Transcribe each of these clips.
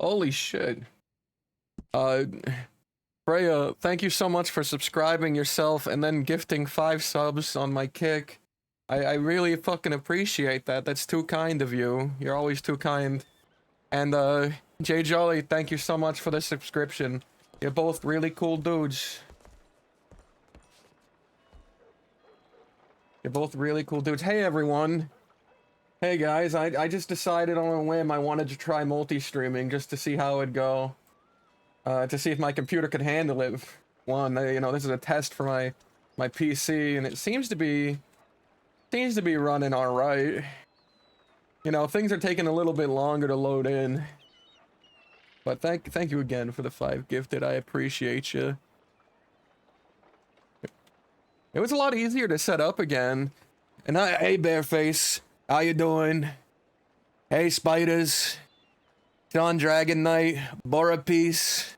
Holy shit. Freya, thank you so much for subscribing yourself and then gifting 5 subs on my kick. I really fucking appreciate that. That's too kind of you. You're always too kind. And, Jay Jolly, thank you so much for the subscription. You're both really cool dudes. You're both really cool dudes. Hey, everyone. Hey, guys. I just decided on a whim I wanted to try multi-streaming just to see how it'd go. To see if my computer could handle it. You know, this is a test for my PC, and it seems to be running all right. You know, things are taking a little bit longer to load in. But thank you again for the 5 gifted. I appreciate you. It was a lot easier to set up again. And hey, Bareface, how you doing? Hey, Spiders. John Dragon Knight, Bora Peace,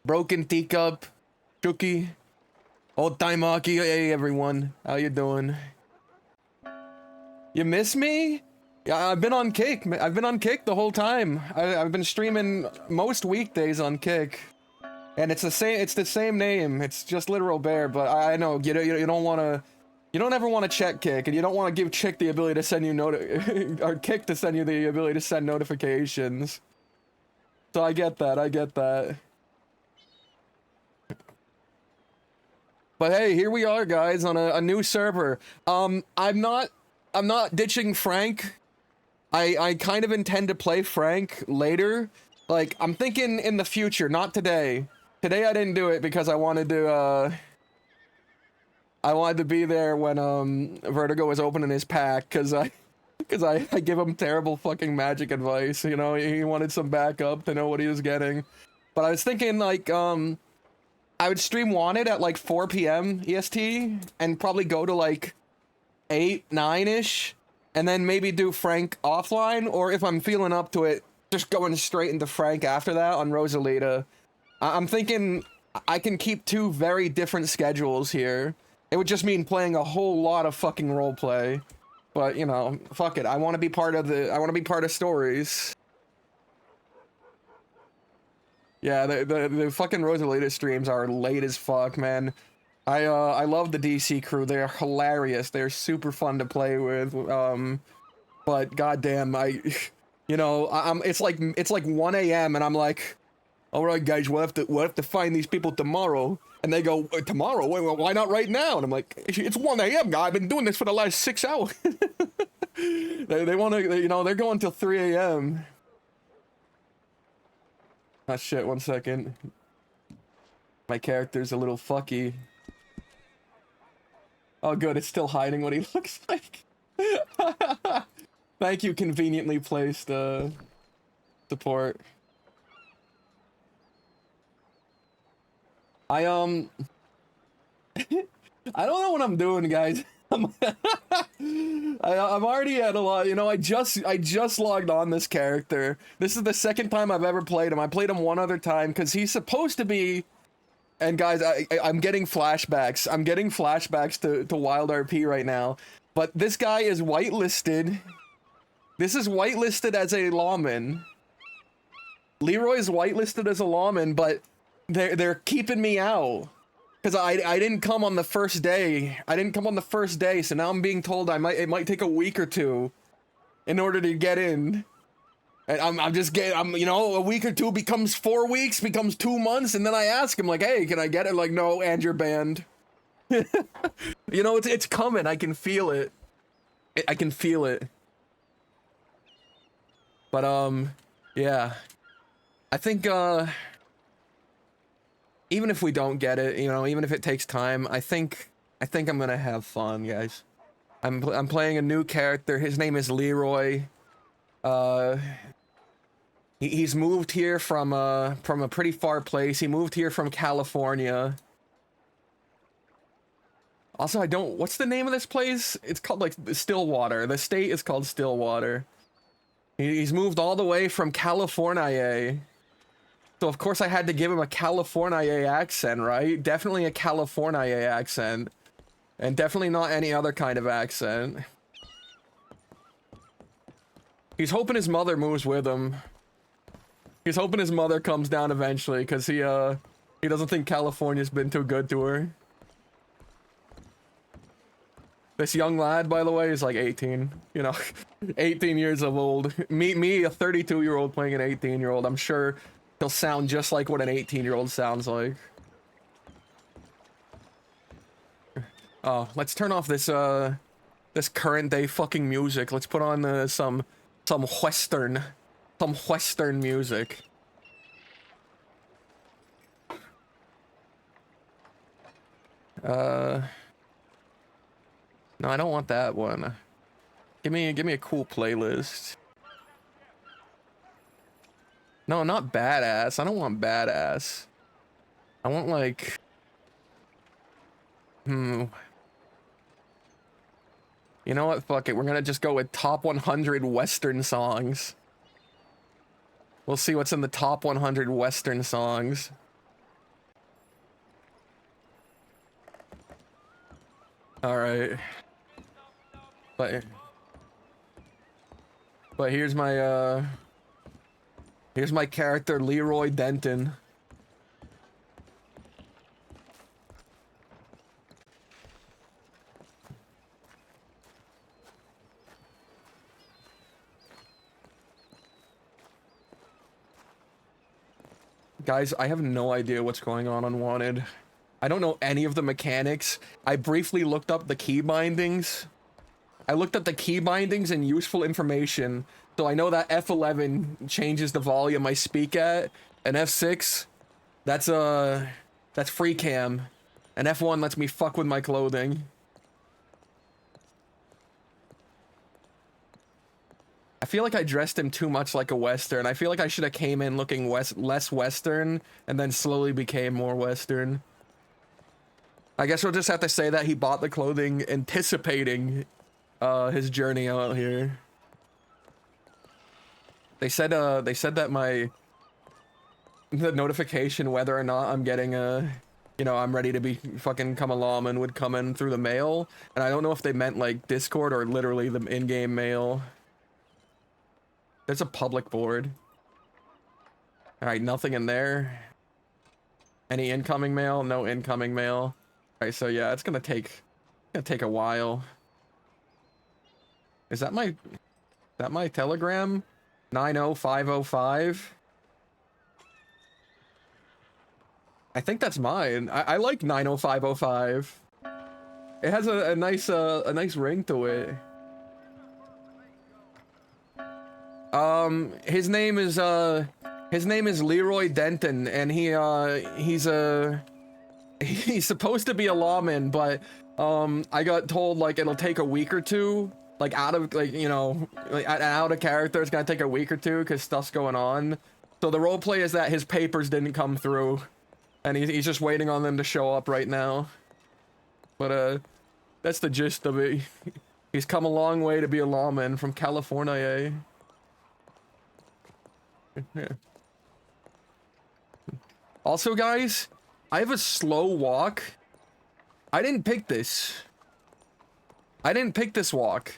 Broken Teacup, Chucky, Old Time Hockey. Hey, everyone, how you doing? You miss me? Yeah, I've been on Kick. I've been on Kick the whole time. I've been streaming most weekdays on Kick, and it's the same. It's the same name. It's just Literal Bear. But I know you don't want to. You don't ever want to check Kick, and you don't want to give Chick the ability to send you or Kick to send you the ability to send notifications. So I get that. I get that. But hey, here we are, guys, on a new server. I'm not ditching Frank. I kind of intend to play Frank later. Like, I'm thinking in the future, not today. Today I didn't do it because I wanted to be there when Vertigo was opening his pack, cause I give him terrible fucking magic advice. You know, he wanted some backup to know what he was getting. But I was thinking, like, I would stream Wanted at like 4 p.m. EST and probably go to like 8, 9-ish, and then maybe do Frank offline, or if I'm feeling up to it, just going straight into Frank after that on Rosalita. I'm thinking I can keep 2 very different schedules here. It would just mean playing a whole lot of fucking roleplay. But, you know, fuck it. I want to be part of stories. Yeah, the fucking Rosalita streams are late as fuck, man. I love the DC crew. They're hilarious. They're super fun to play with. But goddamn, you know, it's like 1 a.m. and I'm like, all right, guys, we'll have to find these people tomorrow. And they go, tomorrow? Why not right now? And I'm like, it's 1 a.m. guy. I've been doing this for the last 6 hours. they want to, you know, they're going till 3 a.m. Ah, shit, 1 second. My character's a little fucky. Oh, good, it's still hiding what he looks like. Thank you, conveniently placed, support. I don't know what I'm doing, guys. I'm already at a lot, you know. I just logged on this character. This is the second time I've ever played him. I played him one other time because he's supposed to be. And guys, I'm getting flashbacks. I'm getting flashbacks to Wild RP right now. But this guy is whitelisted. This is whitelisted as a lawman. Leeroy is whitelisted as a lawman, but they're keeping me out. Because I didn't come on the first day. I didn't come on the first day, so now I'm being told it might take a week or 2 in order to get in. And I'm you know, a week or 2 becomes 4 weeks, becomes 2 months, and then I ask him, like, hey, can I get it? Like, no, and you're banned. You know, it's coming. I can feel it. I can feel it. But, yeah. I think, even if we don't get it, you know, even if it takes time, I think I'm gonna have fun, guys. I'm playing a new character. His name is Leeroy. He's moved here from a pretty far place. He moved here from California. Also, what's the name of this place? It's called, like, Stillwater. The state is called Stillwater. He's moved all the way from California. So of course I had to give him a California accent, right? Definitely a California accent. And definitely not any other kind of accent. He's hoping his mother moves with him. He's hoping his mother comes down eventually, because he doesn't think California's been too good to her. This young lad, by the way, is like 18. You know, 18 years of old. Me, a 32-year-old playing an 18-year-old. I'm sure he'll sound just like what an 18-year-old sounds like. Oh, let's turn off this this current day fucking music. Let's put on some western music. No, I don't want that one. Give me a cool playlist. No, not badass. I don't want badass. I want like You know what? Fuck it. We're gonna just go with top 100 Western songs. We'll see what's in the top 100 Western songs. All right. But here's my character, Leeroy Denton. Guys, I have no idea what's going on Wanted. I don't know any of the mechanics. I briefly looked up the key bindings. I looked up the key bindings and useful information. So I know that F11 changes the volume I speak at, and F6, that's free cam, and F1 lets me fuck with my clothing. I feel like I dressed him too much like a Western. I feel like I should have came in looking less Western and then slowly became more Western. I guess we'll just have to say that he bought the clothing anticipating his journey out here. They said that the notification whether or not I'm getting you know, I'm ready to be fucking come a lawman would come in through the mail, and I don't know if they meant like Discord or literally the in-game mail. There's a public board. Alright, nothing in there. Any incoming mail? No incoming mail. Alright, so yeah, it's gonna take a while. Is that my telegram? 90505? I think that's mine. I like 90505. It has a nice ring to it. His name is Leeroy Denton, and he's supposed to be a lawman, but I got told like it'll take a week or two, like out of character. It's gonna take a week or two because stuff's going on. So the roleplay is that his papers didn't come through, and he's just waiting on them to show up right now. But that's the gist of it. He's come a long way to be a lawman from California. Yeah. Also, guys, I have a slow walk. I didn't pick this. I didn't pick this walk.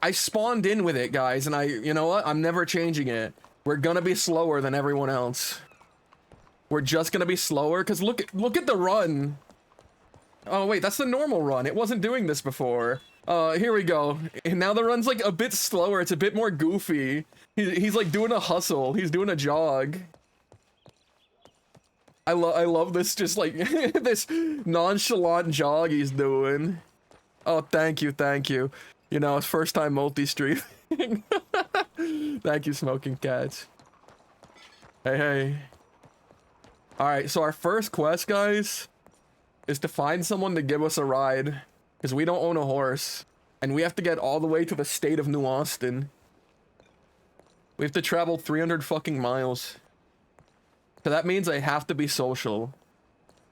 I spawned in with it, guys, and you know what? I'm never changing it. We're gonna be slower than everyone else. We're just gonna be slower, because look at the run. Oh, wait, that's the normal run. It wasn't doing this before. Here we go. And now the run's like a bit slower. It's a bit more goofy. He's like doing a hustle. He's doing a jog. I love this, just like this nonchalant jog he's doing. Oh, thank you. You know, it's first time multi-stream. Thank you, Smoking Cats. Hey. Alright, so our first quest, guys, is to find someone to give us a ride. Because we don't own a horse. And we have to get all the way to the state of New Austin. We have to travel 300 fucking miles. So that means I have to be social.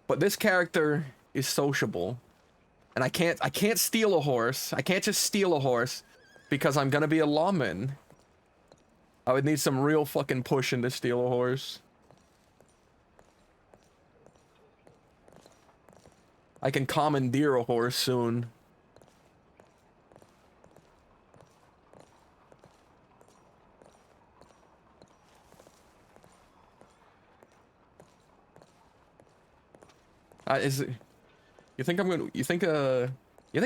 But this character is sociable. And I can't steal a horse. I can't just steal a horse because I'm gonna be a lawman. I would need some real fucking pushing to steal a horse. I can commandeer a horse soon. Is it, you think I'm gonna? You think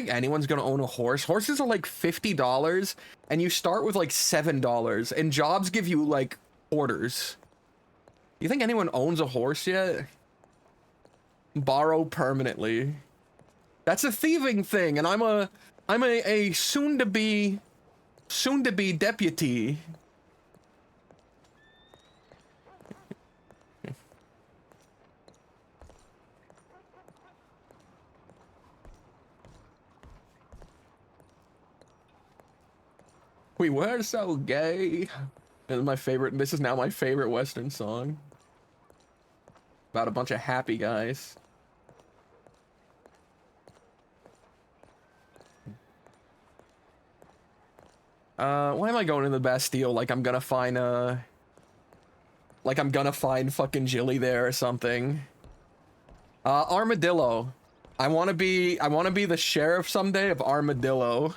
anyone's gonna own a horse? Horses are like $50, and you start with like $7, and jobs give you like quarters. You think anyone owns a horse yet? Borrow permanently. That's a thieving thing, and I'm a soon-to-be deputy. We were so gay. This is now my favorite Western song. About a bunch of happy guys. Why am I going to the Bastille like I'm gonna find fucking Jilly there or something? Armadillo. I wanna be the sheriff someday of Armadillo.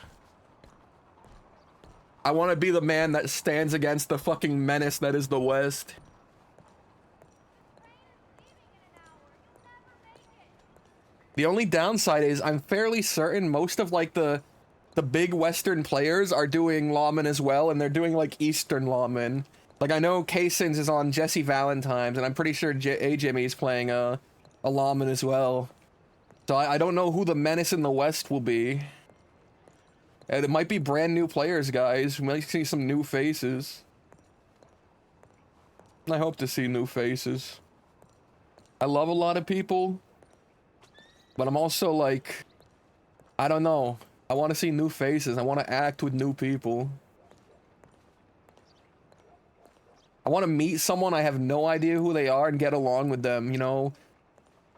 I wanna be the man that stands against the fucking menace that is the West. The only downside is I'm fairly certain most of like the big Western players are doing lawman as well, and they're doing like Eastern lawman. Like I know K-Sins is on Jesse Valentine's, and I'm pretty sure Jimmy's playing a lawman as well. So I don't know who the menace in the West will be. And it might be brand new players, guys. We might see some new faces. I hope to see new faces. I love a lot of people, but I'm also like, I don't know. I want to see new faces. I want to act with new people. I want to meet someone I have no idea who they are and get along with them, you know?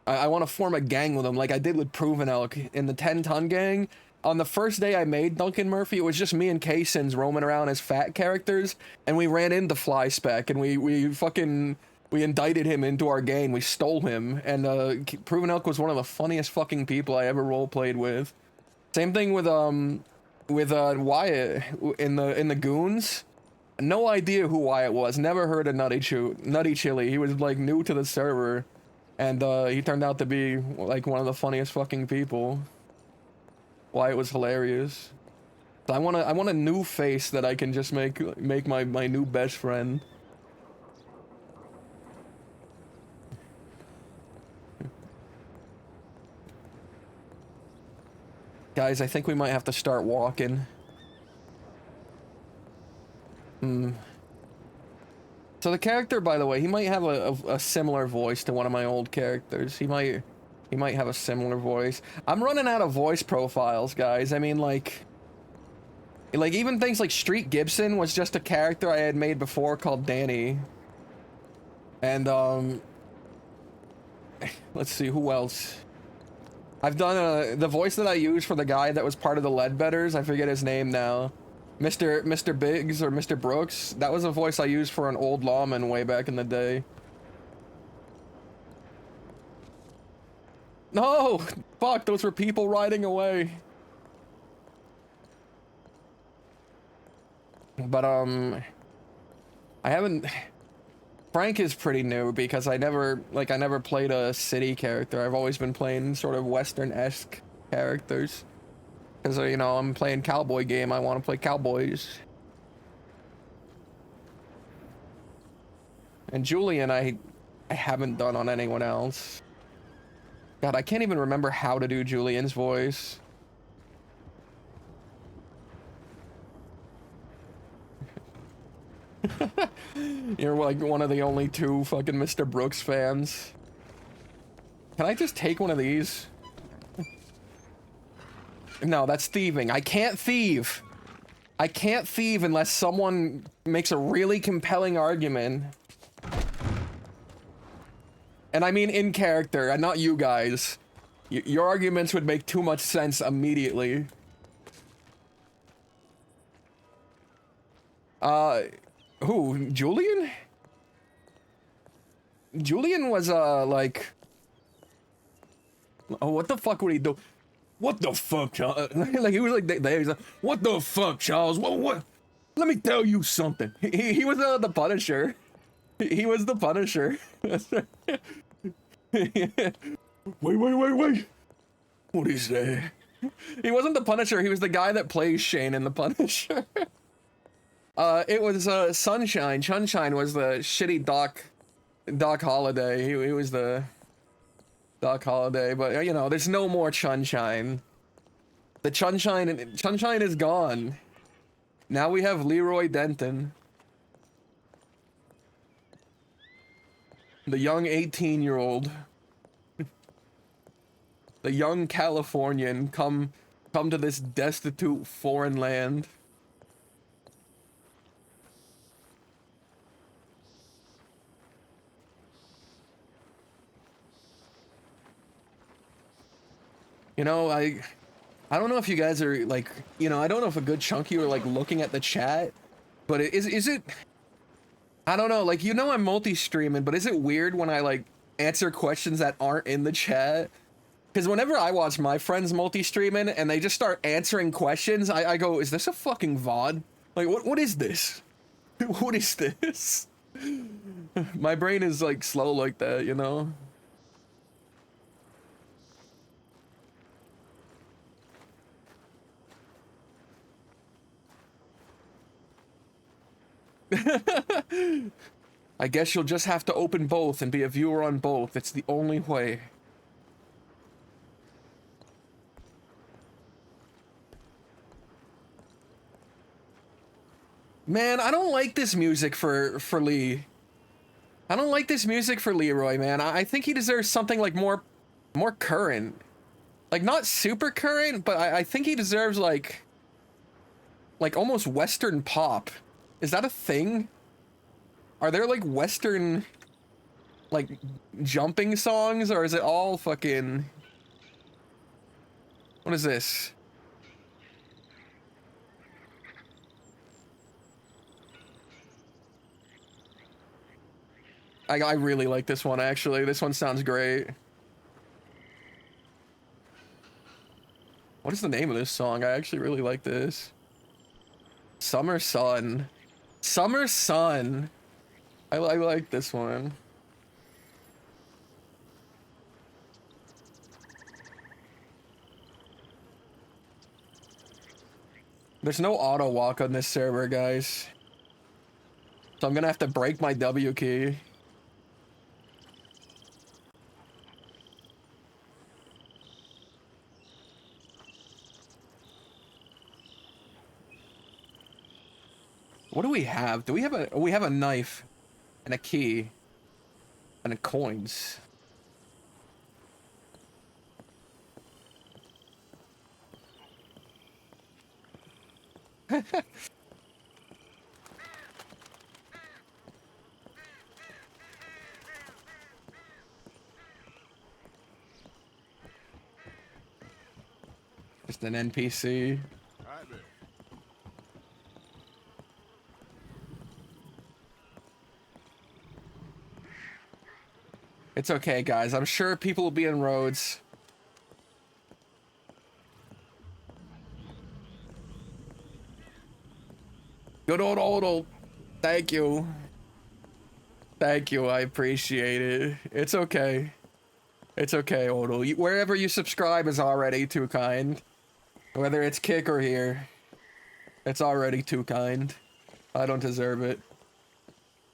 I want to form a gang with them like I did with Proven Elk in the 10-ton gang. On the first day I made Duncan Murphy, it was just me and K-Sins roaming around as fat characters, and we ran into Flyspec, and we indicted him into our gang. We stole him, and Proven Elk was one of the funniest fucking people I ever roleplayed with. Same thing with Wyatt in the Goons. No idea who Wyatt was. Never heard of Nutty Chili. He was like new to the server, and he turned out to be like one of the funniest fucking people. Wyatt was hilarious. So I want a new face that I can just make my new best friend. Guys, I think we might have to start walking. So the character, by the way, he might have a similar voice to one of my old characters. He might have a similar voice. I'm running out of voice profiles, guys. I mean, like even things like Street Gibson was just a character I had made before called Danny. And let's see, who else? I've done the voice that I used for the guy that was part of the Leadbetters. I forget his name now. Mr. Biggs or Mr. Brooks. That was a voice I used for an old lawman way back in the day. No! Fuck, those were people riding away. But, I haven't... Frank is pretty new because I never played a city character. I've always been playing sort of Western-esque characters. Because, you know, I'm playing cowboy game. I want to play cowboys. And Julian, I haven't done on anyone else. God, I can't even remember how to do Julian's voice. You're like one of the only two fucking Mr. Brooks fans. Can I just take one of these? No, that's thieving. I can't thieve. I can't thieve unless someone makes a really compelling argument. And I mean in character, and not you guys. Your arguments would make too much sense immediately. Who? Julian? Julian was, like... Oh, what the fuck would he do? What the fuck, Charles? Like, he was like, he's like, what the fuck, Charles? What? Let me tell you something. He was, the Punisher. He was the Punisher. Wait. What is that? He wasn't the Punisher, he was the guy that plays Shane in the Punisher. It was Sunshine. Sunshine was the shitty Doc Holliday. He was the Doc Holliday, but you know, there's no more Sunshine. The Sunshine is gone. Now we have Leeroy Denton. The young 18-year-old. The young Californian come to this destitute foreign land. You know, I don't know if you guys are like, you know, I don't know if a good chunk of you are like looking at the chat, but is it, I don't know, like, you know, I'm multi-streaming, but is it weird when I like answer questions that aren't in the chat? Because whenever I watch my friends multi-streaming and they just start answering questions, I go, is this a fucking VOD? Like, what is this? What is this? My brain is like slow like that, you know? I guess you'll just have to open both and be a viewer on both. It's the only way. Man, I don't like this music for Lee. I don't like this music for Leeroy, man. I think he deserves something like more current. Like, not super current, but I think he deserves like almost Western pop. Is that a thing? Are there like Western like jumping songs, or is it all fucking... What is this? I really like this one, actually. This one sounds great. What is the name of this song? I actually really like this. Summer Sun. Summer Sun. I like this one. There's no auto walk on this server, guys. So I'm gonna have to break my W key. What do we have? Do we have a knife and a key and a coins? Just an NPC. It's okay, guys. I'm sure people will be in roads. Good old Odal. Thank you. Thank you. I appreciate it. It's okay. It's okay, Odal. Wherever you subscribe is already too kind. Whether it's Kick or here. It's already too kind. I don't deserve it.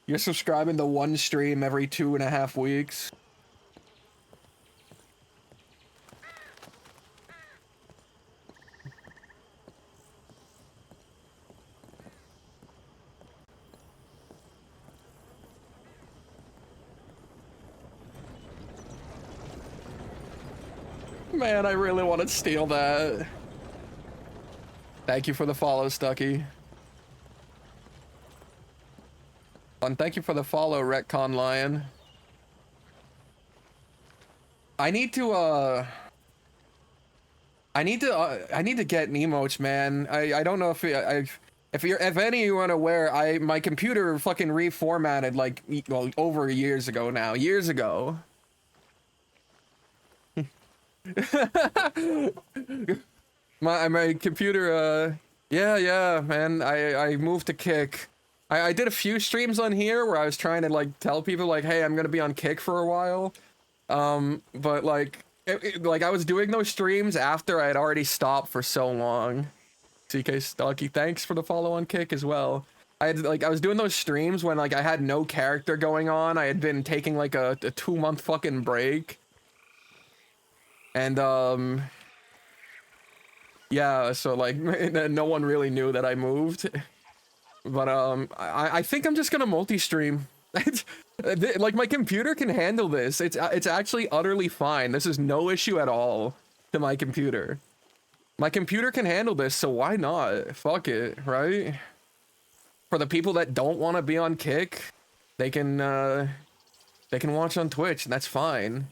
You're subscribing to one stream every 2.5 weeks. Man, I really want to steal that. Thank you for the follow, Stucky. And thank you for the follow, Retcon Lion. I need to get emotes, man. I don't know if if any of you aren't aware, my computer fucking reformatted like, well, over years ago now. Years ago. my computer, yeah, man. I moved to Kick. I did a few streams on here where I was trying to like tell people like, hey, I'm gonna be on Kick for a while. But like, like I was doing those streams after I had already stopped for so long. CK Stocky, thanks for the follow on Kick as well. I was doing those streams when like I had no character going on. I had been taking like a 2 month fucking break. And yeah, so like no one really knew that I moved. But I think I'm just gonna multi-stream. Like my computer can handle this. It's actually utterly fine. This is no issue at all to my computer. My computer can handle this, so why not? Fuck it, right? For the people that don't want to be on Kick, they can watch on Twitch, and that's fine.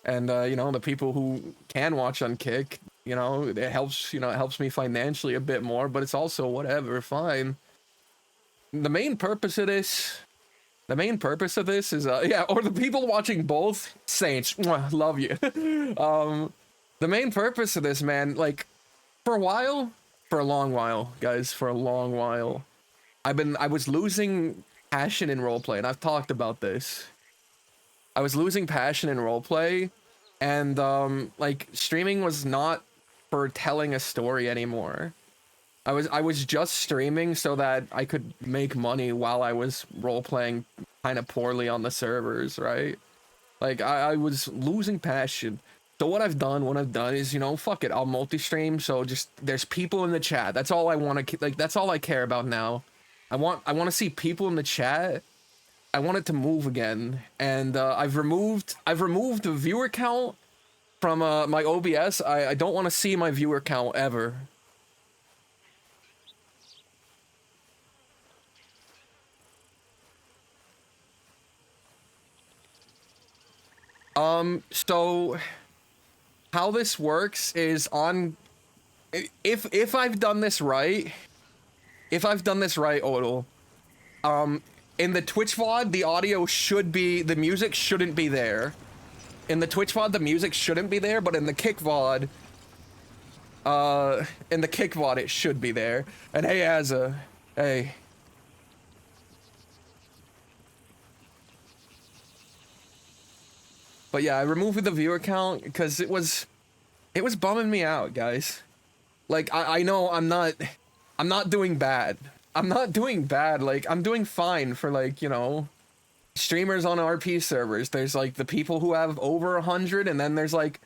And you know, the people who can watch on Kick, you know, it helps me financially a bit more, but it's also whatever, fine. The main purpose of this is yeah, or the people watching both, Saints, mwah, love you. The main purpose of this, man, like for a long while, guys, for a long while, I was losing passion in roleplay, and I've talked about this. I was losing passion in roleplay, and like streaming was not for telling a story anymore. I was just streaming so that I could make money while I was roleplaying kind of poorly on the servers, right? Like I was losing passion. So what I've done is, you know, fuck it, I'll multi-stream. So just there's people in the chat. That's all I want to like. That's all I care about now. I want to see people in the chat. I want it to move again, and I've removed the viewer count from my OBS. I don't want to see my viewer count ever. So how this works is if I've done this right, Odal, in the Twitch VOD, the music shouldn't be there. In the Twitch VOD, the music shouldn't be there, but in the Kick VOD, it should be there. And hey, Azza, hey. But yeah, I removed the viewer count because it was bumming me out, guys. Like I know I'm not doing bad. I'm not doing bad. Like I'm doing fine for, like, you know, streamers on RP servers. There's like the people who have over 100, and then there's like,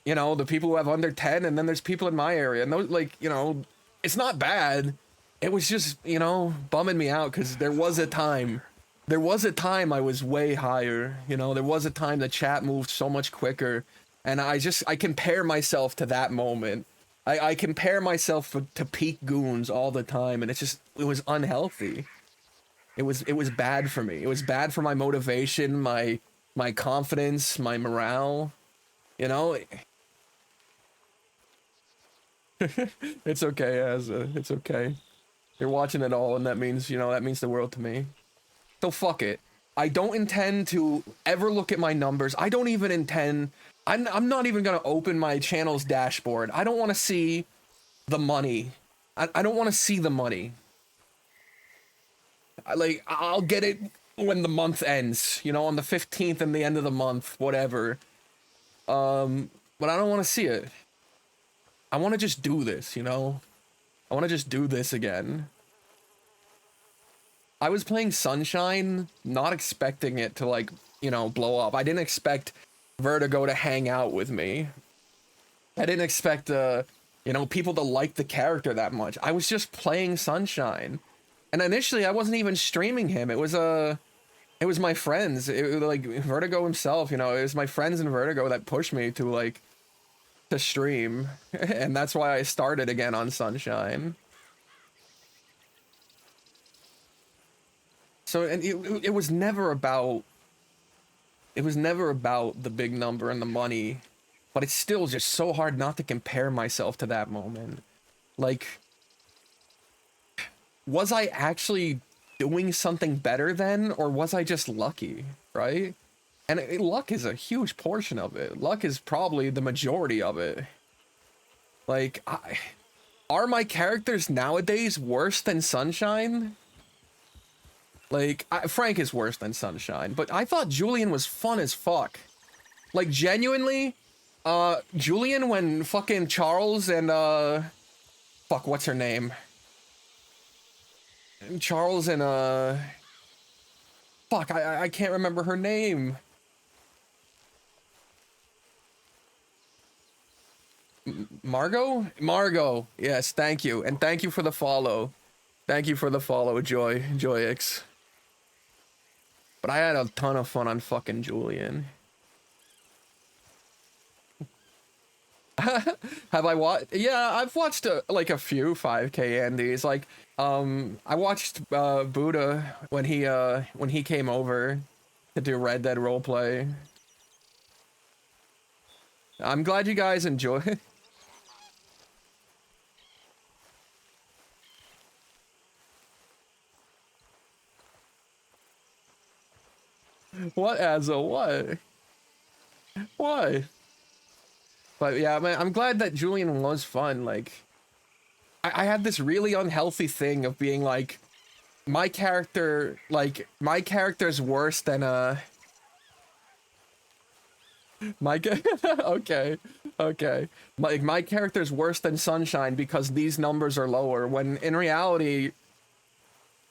you know, the people who have under 10, and then there's people in my area. And those, like, you know, it's not bad. It was just, you know, bumming me out because there was a time I was way higher. You know, there was a time the chat moved so much quicker, and I compare myself to that moment. I compare myself to peak goons all the time, and it was unhealthy. It was bad for me. It was bad for my motivation, my confidence, my morale. You know, it's okay, Azza. It's okay. You're watching it all, and that means, you know, that means the world to me. So fuck it. I don't intend to ever look at my numbers. I don't even intend. I'm not even gonna open my channel's dashboard. I don't want to see the money. I don't want to see the money. I'll get it when the month ends. You know, on the 15th and the end of the month, whatever. But I don't want to see it. I want to just do this. You know, I want to just do this again. I was playing Sunshine, not expecting it to, like, you know, blow up. I didn't expect Vertigo to hang out with me. I didn't expect, you know, people to like the character that much. I was just playing Sunshine. And initially, I wasn't even streaming him. It was my friends. It was, like, Vertigo himself, you know. It was my friends in Vertigo that pushed me to, like, to stream. And that's why I started again on Sunshine. So, and it was never about the big number and the money, but it's still just so hard not to compare myself to that moment. Like, was I actually doing something better then, or was I just lucky, right? And luck is a huge portion of it. Luck is probably the majority of it. Like, are my characters nowadays worse than Sunshine? Like, Frank is worse than Sunshine, but I thought Julian was fun as fuck. Like genuinely, Julian when fucking Charles and fuck, what's her name? Charles and fuck, I can't remember her name. Margot? Margot. Yes, thank you. And thank you for the follow. Thank you for the follow, Joyx. But I had a ton of fun on fucking Julian. Have I watched? Yeah, I've watched like a few 5K Andes. Like, I watched Buddha when he came over to do Red Dead roleplay. I'm glad you guys enjoy. What, Azza? What? What? But yeah, man, I'm glad that Julian was fun. Like, I had this really unhealthy thing of being like, my character's worse than okay, okay. My character's worse than Sunshine because these numbers are lower. When in reality,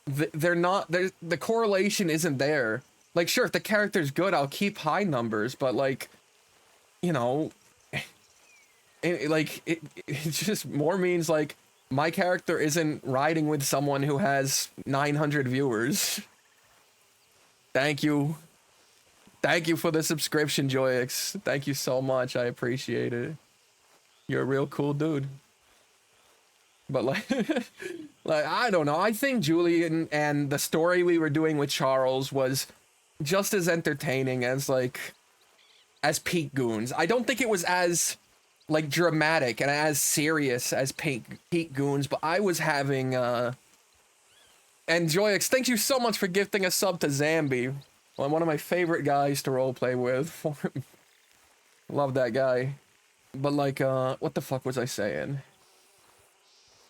they're not. The correlation isn't there. Like, sure, if the character's good, I'll keep high numbers, but like, you know, it just more means like my character isn't riding with someone who has 900 viewers. Thank you. Thank you for the subscription, Joyx. Thank you so much. I appreciate it. You're a real cool dude. But like, like I don't know. I think Julian and the story we were doing with Charles was just as entertaining as like as Peak Goons. I don't think it was as like dramatic and as serious as Peak Goons, but I was having and Joyx, thank you so much for gifting a sub to Zambi. One of my favorite guys to roleplay with. Love that guy. But like what the fuck was I saying?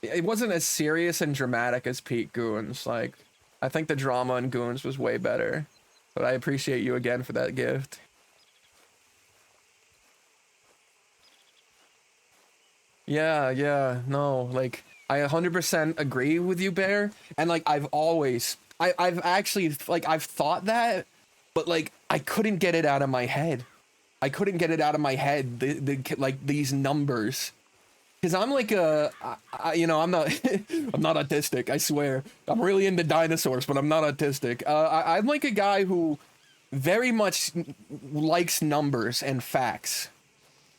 It wasn't as serious and dramatic as Peak Goons. Like, I think the drama in Goons was way better. But I appreciate you again for that gift. Yeah, no, like, I 100% agree with you, Bear. And like, I've actually, like, I've thought that, but like, I couldn't get it out of my head. I couldn't get it out of my head, like, these numbers. Because I'm like you know, I'm not, I'm not autistic, I swear. I'm really into dinosaurs, but I'm not autistic. I'm like a guy who very much likes numbers and facts.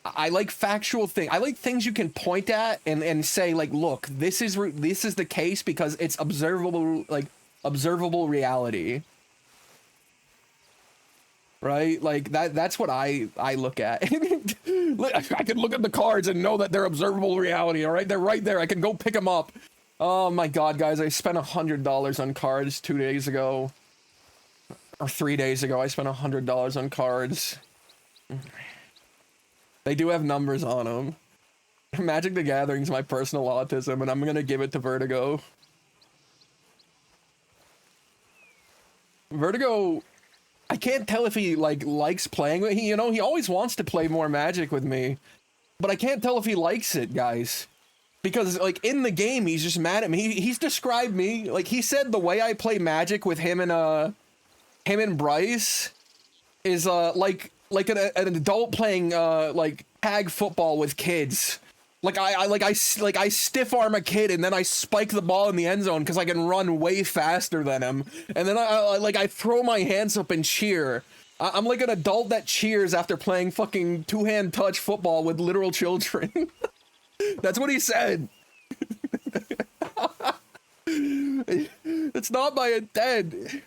I like factual things. I like things you can point at and say like, look, this is the case because it's observable, like observable reality. Right? Like that's what I look at. I can look at the cards and know that they're observable reality, all right? They're right there. I can go pick them up. Oh my god, guys, I spent $100 on cards 2 days ago. Or 3 days ago, I spent $100 on cards. They do have numbers on them. Magic the Gathering's my personal autism, and I'm gonna give it to Vertigo. Vertigo, I can't tell if he like likes playing with me. You know, he always wants to play more Magic with me, but I can't tell if he likes it, guys. Because like in the game, he's just mad at me. He's described me like he said the way I play Magic with him and Bryce is like an adult playing like tag football with kids. Like I stiff arm a kid and then I spike the ball in the end zone because I can run way faster than him. And then I throw my hands up and cheer. I'm like an adult that cheers after playing fucking two-hand touch football with literal children. That's what he said. It's not my intent.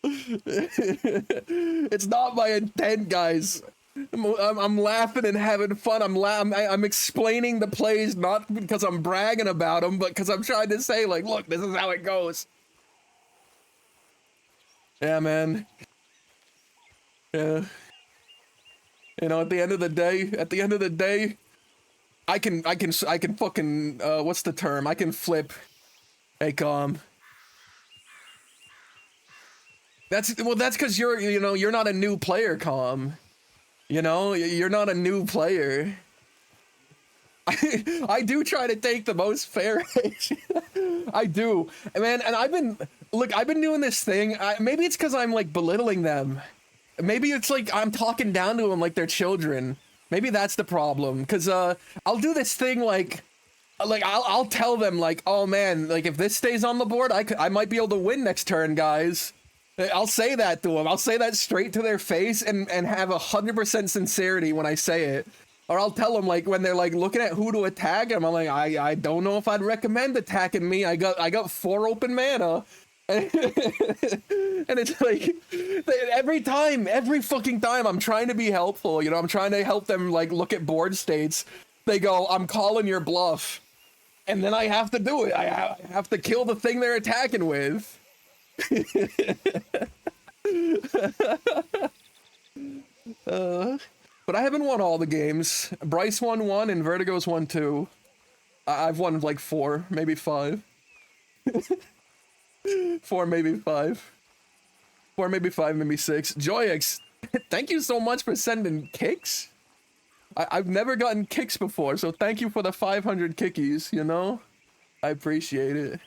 It's not my intent, guys. I'm laughing and having fun. I'm explaining the plays not because I'm bragging about them, but because I'm trying to say, like, look, this is how it goes. Yeah, man. Yeah. You know, at the end of the day, I can fucking what's the term? I can flip. Hey, calm. That's because you're not a new player, calm. You know, you're not a new player. I do try to take the most fair age. I do, man. And I've been doing this thing. Maybe it's because I'm like belittling them. Maybe it's like I'm talking down to them like they're children. Maybe that's the problem. Cause I'll do this thing like I'll tell them like, oh man, like if this stays on the board, I might be able to win next turn, guys. I'll say that to them. I'll say that straight to their face and have 100% sincerity when I say it. Or I'll tell them like when they're like looking at who to attack, and I'm like, I don't know if I'd recommend attacking me. I got 4 open mana. And it's like every fucking time I'm trying to be helpful, you know, I'm trying to help them like look at board states. They go, I'm calling your bluff. And then I have to do it. I have to kill the thing they're attacking with. But I haven't won all the games. Bryce won 1 and Vertigo's won 2. I've won like 4, maybe 5. 4, maybe 5. 4, maybe 5, maybe 6. Joyx, thank you so much for sending kicks. I've never gotten kicks before, so thank you for the 500 kickies, you know? I appreciate it.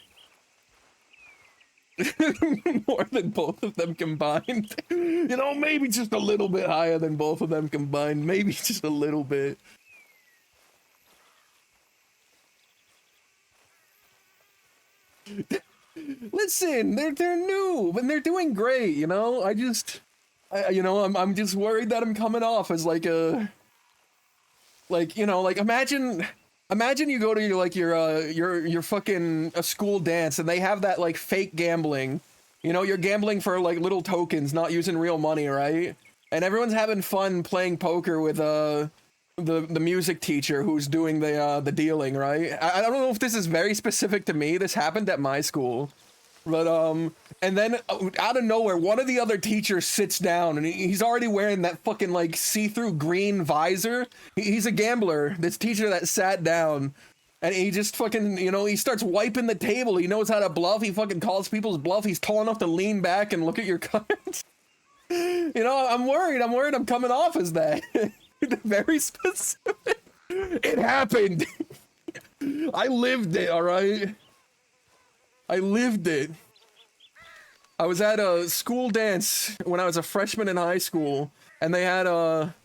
More than both of them combined. You know, maybe just a little bit higher than both of them combined. Maybe just a little bit. Listen, they're new, and they're doing great, you know? I'm just worried that I'm coming off as like a... Like, you know, like imagine you go to your fucking a school dance and they have that like fake gambling. You know, you're gambling for like little tokens, not using real money, right? And everyone's having fun playing poker with the music teacher who's doing the dealing, right? I don't know if this is very specific to me. This happened at my school. But and then out of nowhere, one of the other teachers sits down, and he's already wearing that fucking like see-through green visor. He's a gambler. This teacher that sat down, and he just fucking, you know, he starts wiping the table. He knows how to bluff. He fucking calls people's bluff. He's tall enough to lean back and look at your cards. You know, I'm worried I'm coming off as that. Very specific. It happened. I lived it, all right? I lived it. I was at a school dance when I was a freshman in high school, and they had a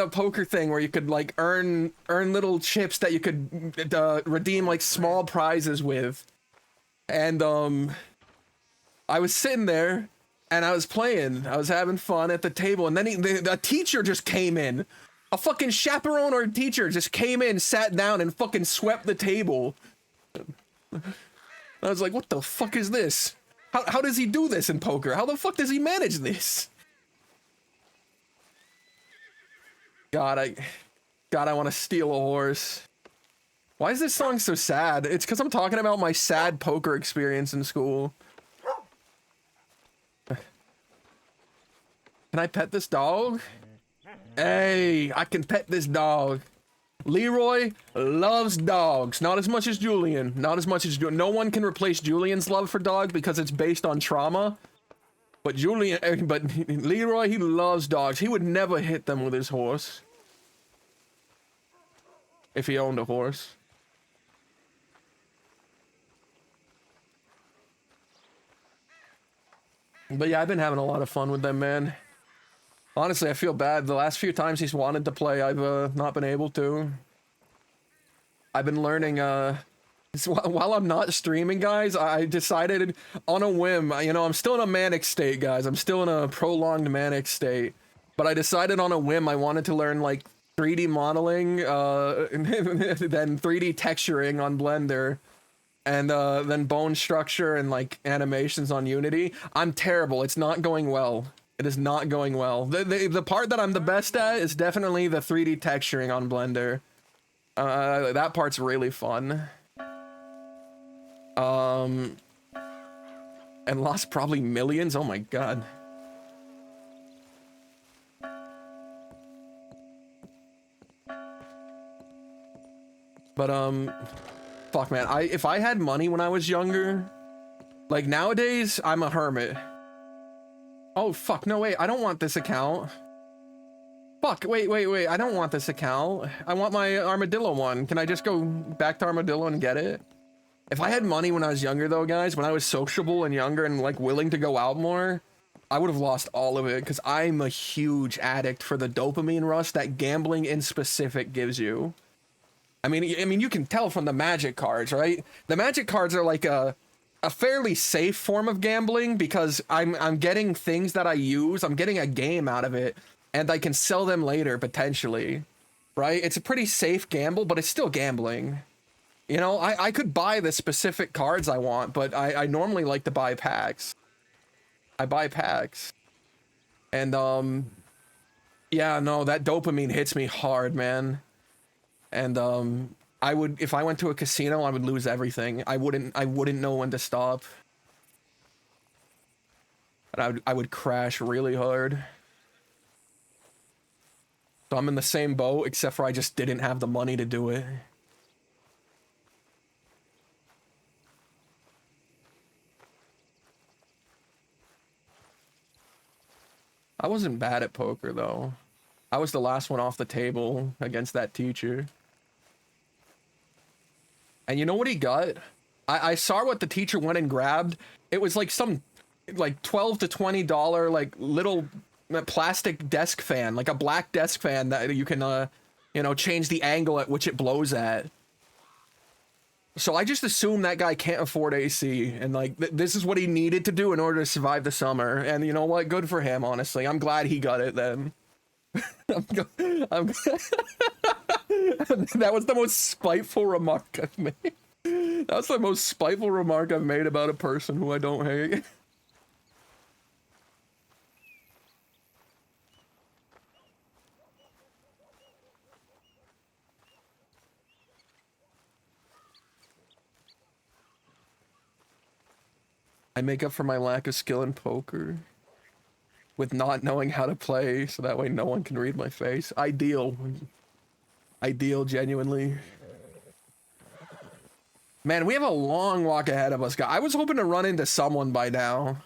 poker thing where you could like earn little chips that you could redeem like small prizes with. And I was sitting there and I was playing. I was having fun at the table, and then a teacher just came in. A fucking chaperone or teacher just came in, sat down, and fucking swept the table. I was like, what the fuck is this? How does he do this in poker? How the fuck does he manage this? God, I want to steal a horse. Why is this song so sad? It's because I'm talking about my sad poker experience in school. Can I pet this dog? Hey, I can pet this dog. Leeroy loves dogs. Not as much as Julian. Not as much as Julian. No one can replace Julian's love for dogs because it's based on trauma. But Leeroy, he loves dogs. He would never hit them with his horse. If he owned a horse. But yeah, I've been having a lot of fun with them, man. Honestly, I feel bad. The last few times he's wanted to play, I've not been able to. I've been learning, while I'm not streaming, guys, I decided on a whim, you know, I'm still in a manic state, guys. I'm still in a prolonged manic state. But I decided on a whim I wanted to learn, like, 3D modeling, then 3D texturing on Blender, and then bone structure and, like, animations on Unity. I'm terrible. It's not going well. It is not going well. The part that I'm the best at is definitely the 3D texturing on Blender. That part's really fun. And lost probably millions. Oh my god. But fuck, man. If I had money when I was younger, like nowadays, I'm a hermit. Oh fuck, no wait, I don't want this account. Fuck, wait. I don't want this account. I want my Armadillo one. Can I just go back to Armadillo and get it? If I had money when I was younger though, guys, when I was sociable and younger and like willing to go out more, I would have lost all of it because I'm a huge addict for the dopamine rush that gambling in specific gives you. I mean, you can tell from the magic cards, right? The magic cards are like a fairly safe form of gambling because I'm getting things that I use. I'm getting a game out of it, and I can sell them later potentially, right? It's a pretty safe gamble, but it's still gambling. You know, I could buy the specific cards I want, but I normally like to buy packs. I buy packs, and yeah, no, that dopamine hits me hard, man. And I would, if I went to a casino, I would lose everything. I wouldn't know when to stop. And I would crash really hard. So I'm in the same boat, except for I just didn't have the money to do it. I wasn't bad at poker though. I was the last one off the table against that teacher. And you know what he got? I saw what the teacher went and grabbed. It was like some like $12 to $20 like little plastic desk fan, like a black desk fan that you can you know, change the angle at which it blows at. So I just assume that guy can't afford AC, and like this is what he needed to do in order to survive the summer. And you know what? Good for him, honestly. I'm glad he got it then. That was the most spiteful remark I've made. That's the most spiteful remark I've made about a person who I don't hate. I make up for my lack of skill in poker with not knowing how to play, so that way no one can read my face. Ideal. Ideal, genuinely. Man, we have a long walk ahead of us, guys. I was hoping to run into someone by now.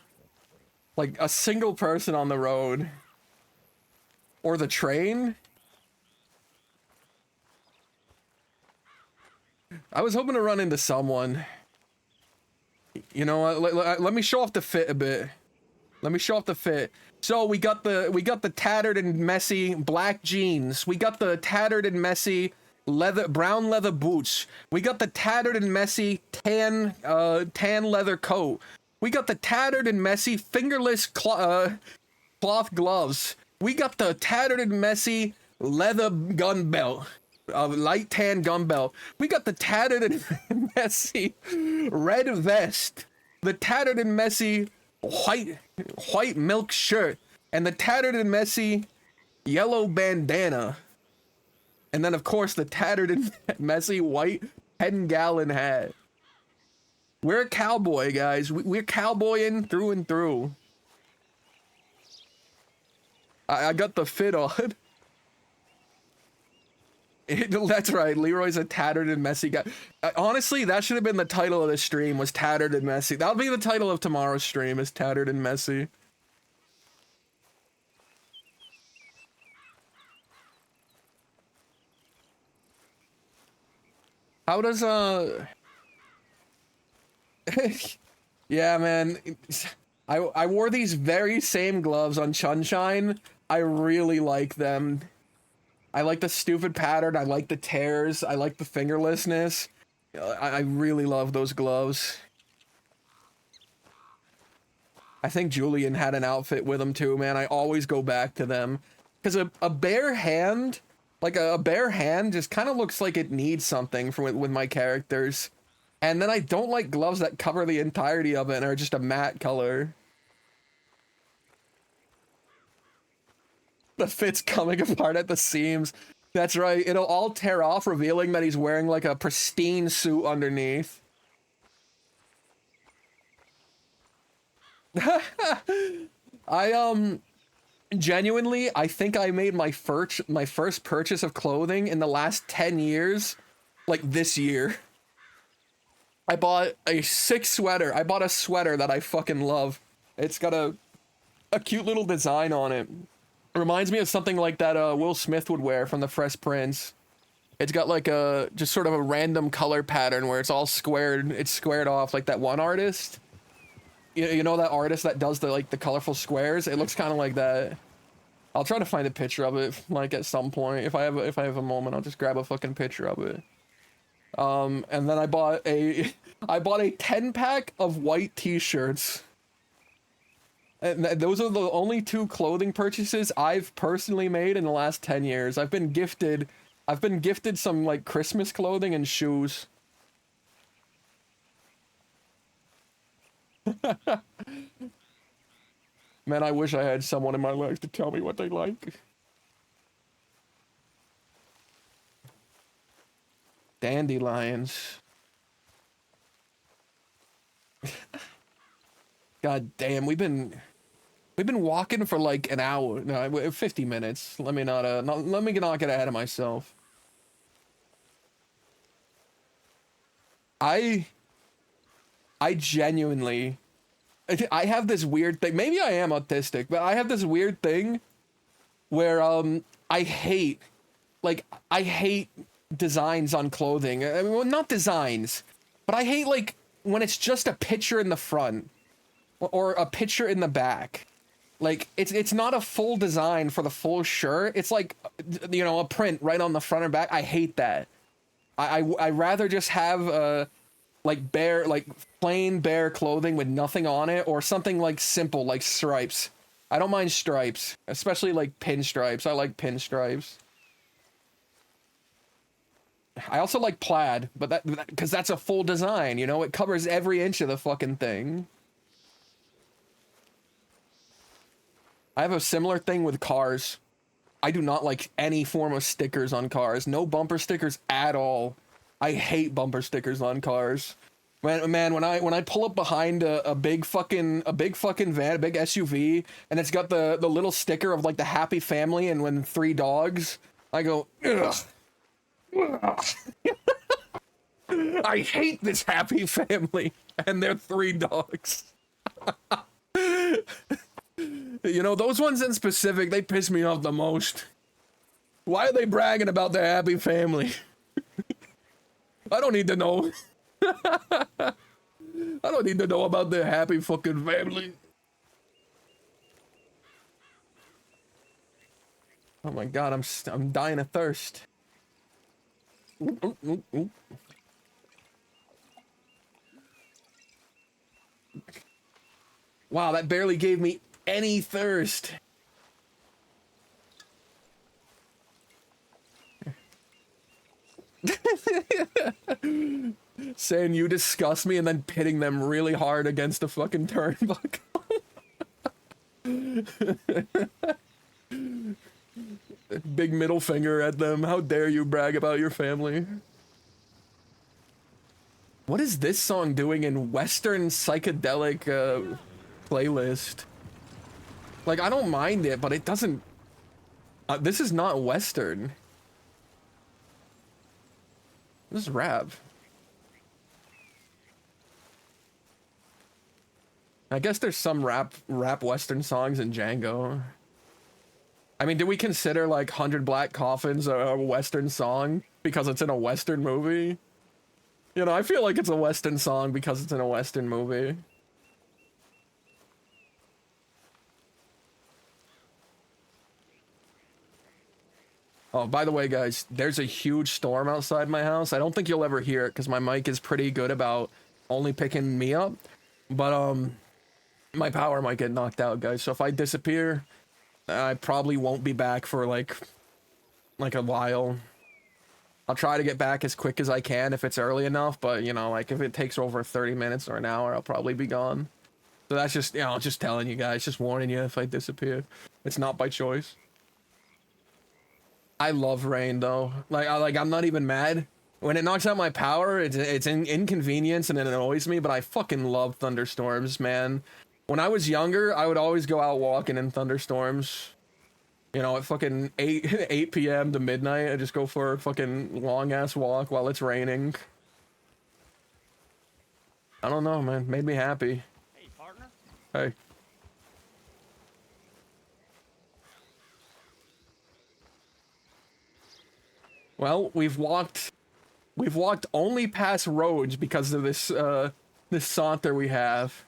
Like, a single person on the road. Or the train. I was hoping to run into someone. You know what? Let me show off the fit a bit. Let me show off the fit. So we got the tattered and messy black jeans. We got the tattered and messy brown leather boots. We got the tattered and messy tan leather coat. We got the tattered and messy fingerless cloth gloves. We got the tattered and messy leather gun belt. Light tan gun belt. We got the tattered and messy red vest. The tattered and messy white milk shirt. And the tattered and messy yellow bandana. And then, of course, the tattered and messy white 10-gallon hat. We're a cowboy, guys. We're cowboying through and through. I got the fit on. That's right, Leeroy's a tattered and messy guy. Honestly, that should have been the title of the stream, was tattered and messy. That'll be the title of tomorrow's stream, is tattered and messy. How does yeah, man. I wore these very same gloves on Sunshine. I really like them. I like the stupid pattern. I like the tears. I like the fingerlessness. I really love those gloves. I think Julian had an outfit with them too, man. I always go back to them. Because a bare hand, like a bare hand just kind of looks like it needs something with my characters. And then I don't like gloves that cover the entirety of it and are just a matte color. The fit's coming apart at the seams. That's right. It'll all tear off, revealing that he's wearing like a pristine suit underneath. Genuinely, I think I made my first purchase of clothing in the last 10 years, like this year. I bought a sick sweater. I bought a sweater that I fucking love. It's got a cute little design on it. Reminds me of something like that Will Smith would wear from the Fresh Prince. It's got like a just sort of a random color pattern where it's all squared. It's squared off like that one artist. You know that artist that does the like the colorful squares? It looks kind of like that. I'll try to find a picture of it like at some point. If I have a moment, I'll just grab a fucking picture of it. And then I bought a 10-pack of white t-shirts. And those are the only 2 clothing purchases I've personally made in the last 10 years. I've been gifted some like Christmas clothing and shoes. Man, I wish I had someone in my life to tell me what they like. Dandelions. God damn, we've been walking for like an hour, no, 50 minutes. Let me not get ahead of myself. I genuinely, I have this weird thing. Maybe I am autistic, but I have this weird thing where I hate designs on clothing. I mean, well, not designs, but I hate like when it's just a picture in the front or a picture in the back. Like it's not a full design for the full shirt. It's like, you know, a print right on the front or back. I hate that. I rather just have like plain bare clothing with nothing on it, or something like simple like stripes. I don't mind stripes, especially like pinstripes. I like pinstripes. I also like plaid, but that because that's a full design, you know, it covers every inch of the fucking thing. I have a similar thing with cars. I do not like any form of stickers on cars. No bumper stickers at all. I hate bumper stickers on cars. Man, when I pull up behind a big fucking van, a big SUV, and it's got the little sticker of like the happy family and when 3 dogs, I go, ugh. I hate this happy family and their 3 dogs. You know, those ones in specific, they piss me off the most. Why are they bragging about their happy family? I don't need to know. I don't need to know about their happy fucking family. Oh my god, I'm dying of thirst. Ooh, ooh, ooh. Wow, that barely gave me any thirst. Saying you disgust me and then pitting them really hard against a fucking turnbuckle. Big middle finger at them. How dare you brag about your family? What is this song doing in Western psychedelic playlist? Like, I don't mind it, but it doesn't... this is not Western. This is rap. I guess there's some rap Western songs in Django. I mean, do we consider like 100 Black Coffins a Western song because it's in a Western movie? You know, I feel like it's a Western song because it's in a Western movie. Oh, by the way, guys, there's a huge storm outside my house. I don't think you'll ever hear it because my mic is pretty good about only picking me up. But, my power might get knocked out, guys. So if I disappear, I probably won't be back for, like a while. I'll try to get back as quick as I can if it's early enough, but, you know, like, if it takes over 30 minutes or an hour, I'll probably be gone. So that's just, you know, just telling you guys, just warning you if I disappear. It's not by choice. I love rain though. I'm not even mad. When it knocks out my power, it's an inconvenience and it annoys me, but I fucking love thunderstorms, man. When I was younger, I would always go out walking in thunderstorms. You know, at fucking 8 p.m. to midnight, I just go for a fucking long ass walk while it's raining. I don't know, man. Made me happy. Hey, partner. Hey. Well, we've walked only past roads because of this this saunter we have.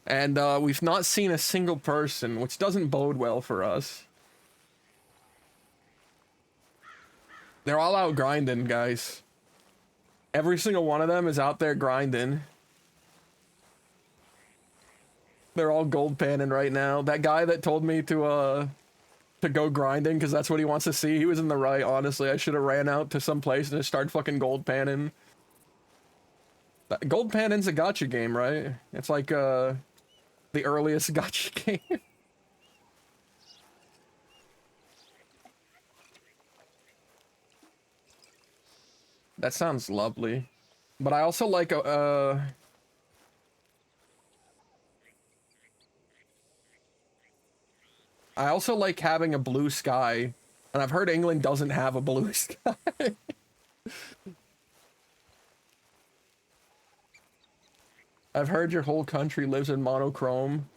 And we've not seen a single person, which doesn't bode well for us. They're all out grinding, guys. Every single one of them is out there grinding. They're all gold panning right now. That guy that told me to go grinding because that's what he wants to see, he was in the right, honestly. I should have ran out to some place and just started fucking gold panning. Gold panning's a gacha game, right? It's like the earliest gacha game. That sounds lovely. But I also like I also like having a blue sky, and I've heard England doesn't have a blue sky. I've heard your whole country lives in monochrome.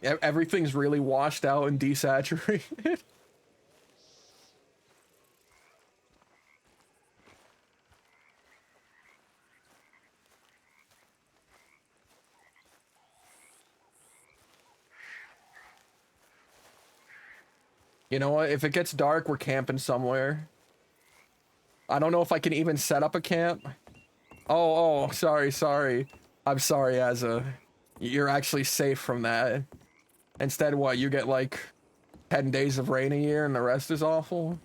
Everything's really washed out and desaturated. You know what? If it gets dark, we're camping somewhere. I don't know if I can even set up a camp. Oh, sorry. I'm sorry, Azza. You're actually safe from that. Instead, what? You get like 10 days of rain a year and the rest is awful?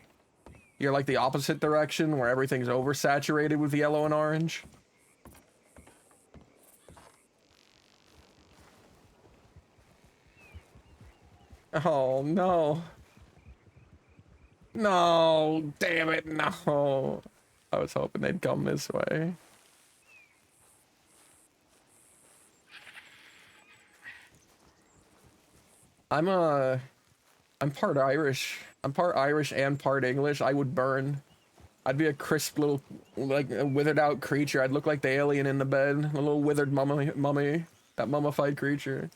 You're like the opposite direction where everything's oversaturated with yellow and orange? Oh, no. No, damn it, no. I was hoping they'd come this way. I'm part Irish. I'm part Irish and part English. I would burn. I'd be a crisp little, like, a withered out creature. I'd look like the alien in the bed. A little withered mummy. That mummified creature.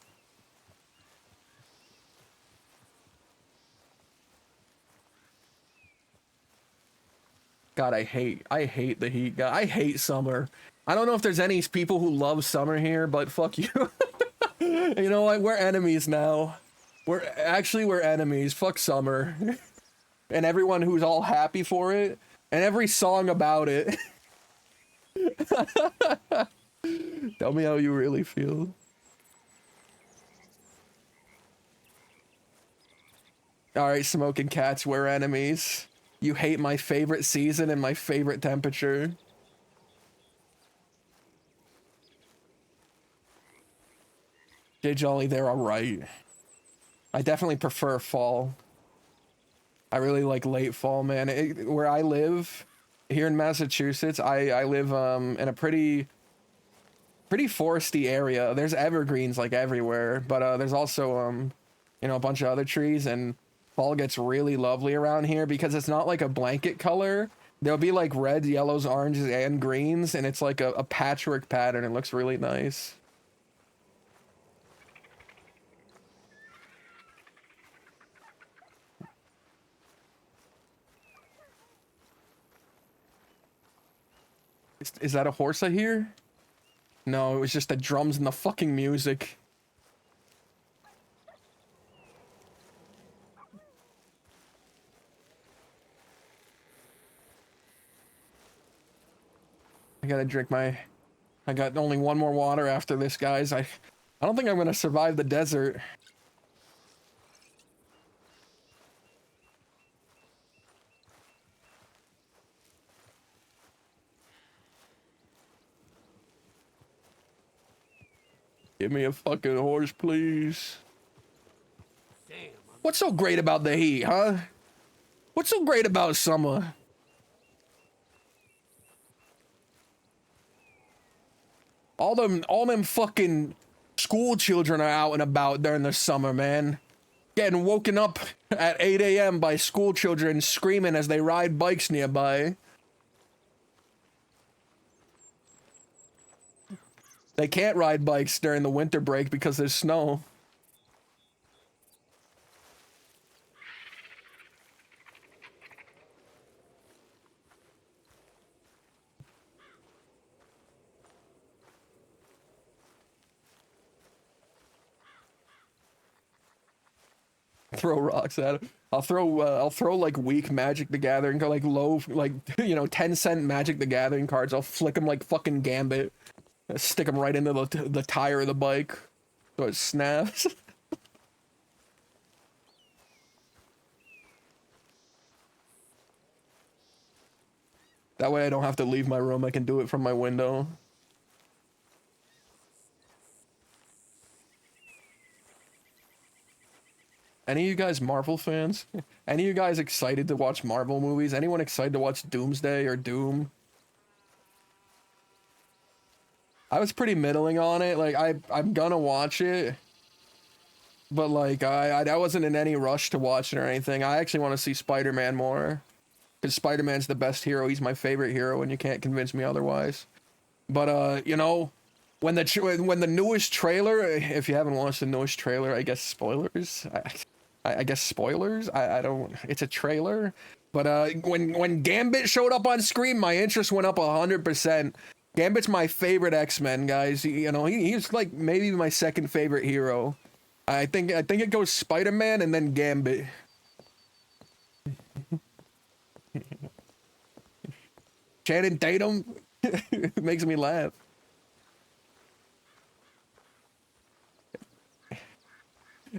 God, I hate the heat. God, I hate summer. I don't know if there's any people who love summer here, but fuck you. You know what? We're enemies now. We're enemies. Fuck summer. And everyone who's all happy for it. And every song about it. Tell me how you really feel. Alright, smoking cats, we're enemies. You hate my favorite season and my favorite temperature. J Jolly, they're alright. I definitely prefer fall. I really like late fall, man. Where I live, here in Massachusetts, I live in a pretty foresty area. There's evergreens like everywhere, but there's also you know, a bunch of other trees, and fall gets really lovely around here because it's not like a blanket color. There'll be like reds, yellows, oranges, and greens, and it's like a patchwork pattern. It looks really nice. Is that a horse I hear? No, it was just the drums and the fucking music. I gotta drink my... I got only one more water after this, guys. I don't think I'm gonna survive the desert. Give me a fucking horse, please. Damn. What's so great about the heat, huh? What's so great about summer? All them fucking school children are out and about during the summer, man. Getting woken up at 8 a.m. by school children screaming as they ride bikes nearby. They can't ride bikes during the winter break because there's snow. Throw rocks at him. I'll throw like weak Magic the Gathering, like low, like 10-cent Magic the Gathering cards. I'll flick them like fucking Gambit, stick them right into the tire of the bike, so it snaps. That way I don't have to leave my room. I can do it from my window. Any of you guys Marvel fans? Any of you guys excited to watch Marvel movies? Anyone excited to watch Doomsday or Doom? I was pretty middling on it. Like I'm gonna watch it, but like I wasn't in any rush to watch it or anything. I actually want to see Spider-Man more, because Spider-Man's the best hero. He's my favorite hero, and you can't convince me otherwise. But when the newest trailer, if you haven't watched the newest trailer, I guess spoilers. I guess spoilers. I don't. It's a trailer, but when Gambit showed up on screen, my interest went up 100%. Gambit's my favorite X-Men, guys. He's like maybe my second favorite hero. I think it goes Spider-Man and then Gambit. Channing Tatum makes me laugh.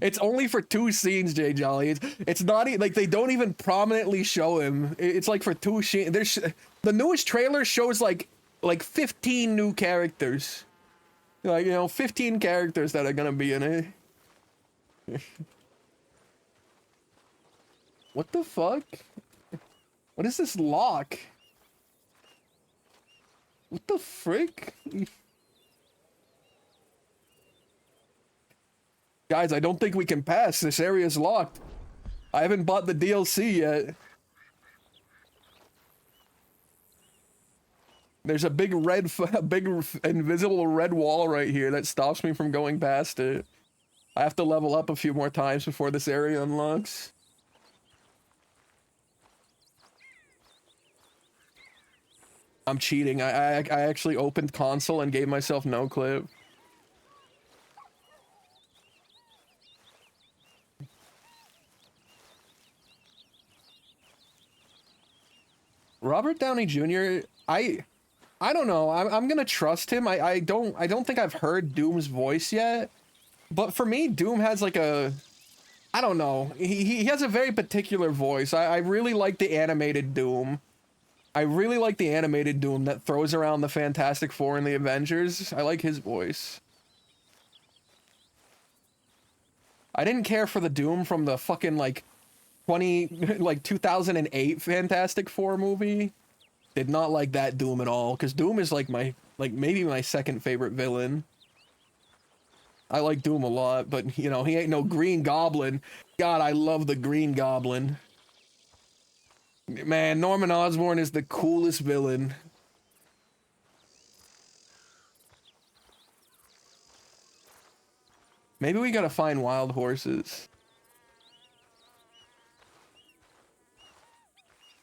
It's only for 2 scenes, Jay Jolly. It's not like they don't even prominently show him. It's like for 2 scenes. The newest trailer shows like 15 new characters. Like 15 characters that are gonna be in it. What the fuck? What is this lock? What the frick? Guys, I don't think we can pass. This area's locked. I haven't bought the DLC yet. There's a big invisible red wall right here that stops me from going past it. I have to level up a few more times before this area unlocks. I'm cheating. I actually opened console and gave myself no clip. Robert Downey Jr. I don't know. I'm gonna trust him. I don't think I've heard Doom's voice yet, but for me, Doom has like I don't know. He has a very particular voice. I really like the animated Doom. I really like the animated Doom that throws around the Fantastic Four and the Avengers. I like his voice. I didn't care for the Doom from the fucking like 2008 Fantastic Four movie. Did not like that Doom at all, because Doom is like maybe my second favorite villain. I like Doom a lot, but he ain't no Green Goblin. God, I love the Green Goblin. Man, Norman Osborn is the coolest villain. Maybe we gotta find wild horses.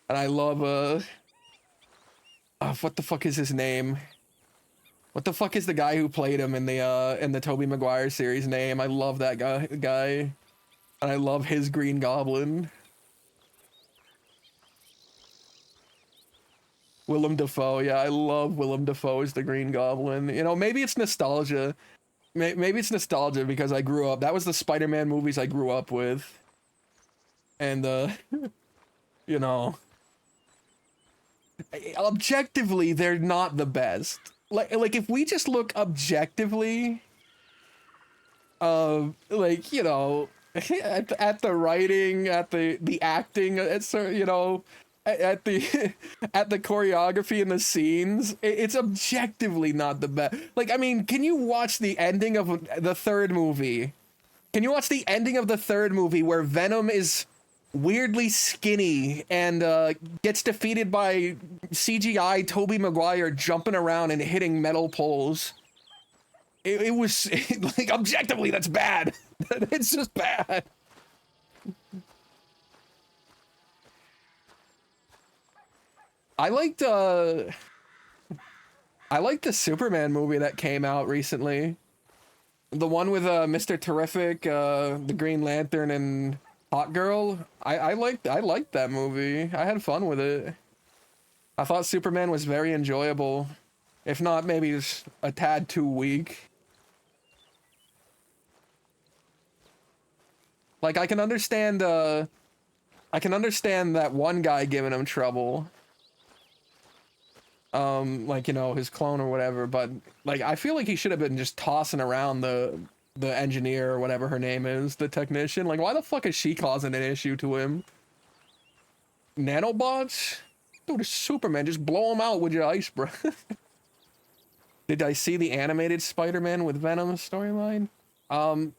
And I love what the fuck is his name? What the fuck is the guy who played him in the Tobey Maguire series name? I love that guy. And I love his Green Goblin. Willem Dafoe, yeah, I love Willem Dafoe as the Green Goblin. Maybe it's nostalgia. Maybe it's nostalgia because I grew up. That was the Spider-Man movies I grew up with. And, objectively, they're not the best. Like if we just look objectively, at the writing, at the acting, at the at the choreography and the scenes, it's objectively not the best. Like, I mean, can you watch the ending of the third movie? Can you watch the ending of the third movie where Venom is weirdly skinny and gets defeated by CGI Tobey Maguire jumping around and hitting metal poles? It was like, objectively, that's bad. It's just bad. I liked the Superman movie that came out recently. The one with Mr. Terrific, the Green Lantern, and Hot Girl. I liked that movie. I had fun with it. I thought Superman was very enjoyable. If not, maybe just a tad too weak. Like I can understand that one guy giving him trouble. Like, you know, his clone or whatever, but like I feel like he should have been just tossing around the engineer or whatever her name is, the technician. Like, why the fuck is she causing an issue to him? Nanobots? Dude, it's Superman. Just blow him out with your ice, bro. Did I see the animated Spider-Man with Venom storyline? Um,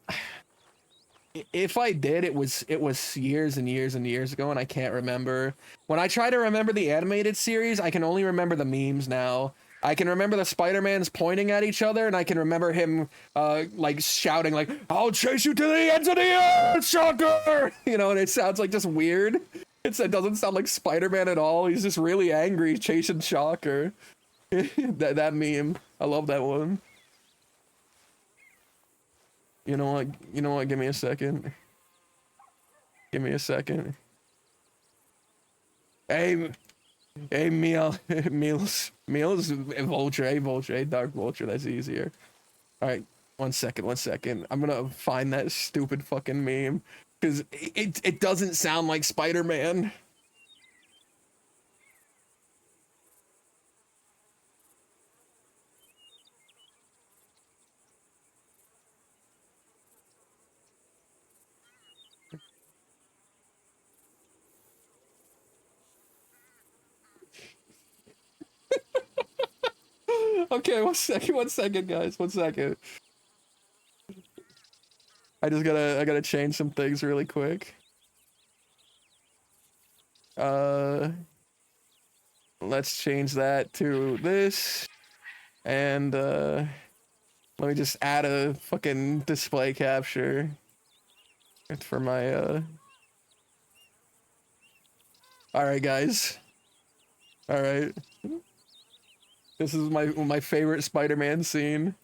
if I did, it was years and years and years ago, and I can't remember. When I try to remember the animated series, I can only remember the memes now. I can remember the Spider-Mans pointing at each other, and I can remember him, like shouting, like, "I'll chase you to the ends of the earth, Shocker!" You know, and it sounds like just weird. It doesn't sound like Spider-Man at all. He's just really angry chasing Shocker. That meme, I love that one. You know what? You know what? Give me a second. Give me a second. Hey, hey, meals, Vulture, hey, Vulture, hey, Dark Vulture. That's easier. All right, one second. I'm gonna find that stupid fucking meme because it doesn't sound like Spider-Man. Okay, one second, guys, one second. I gotta change some things really quick. Uh, let's change that to this, and let me just add a fucking display capture for my All right, guys. All right. This is my favorite Spider-Man scene.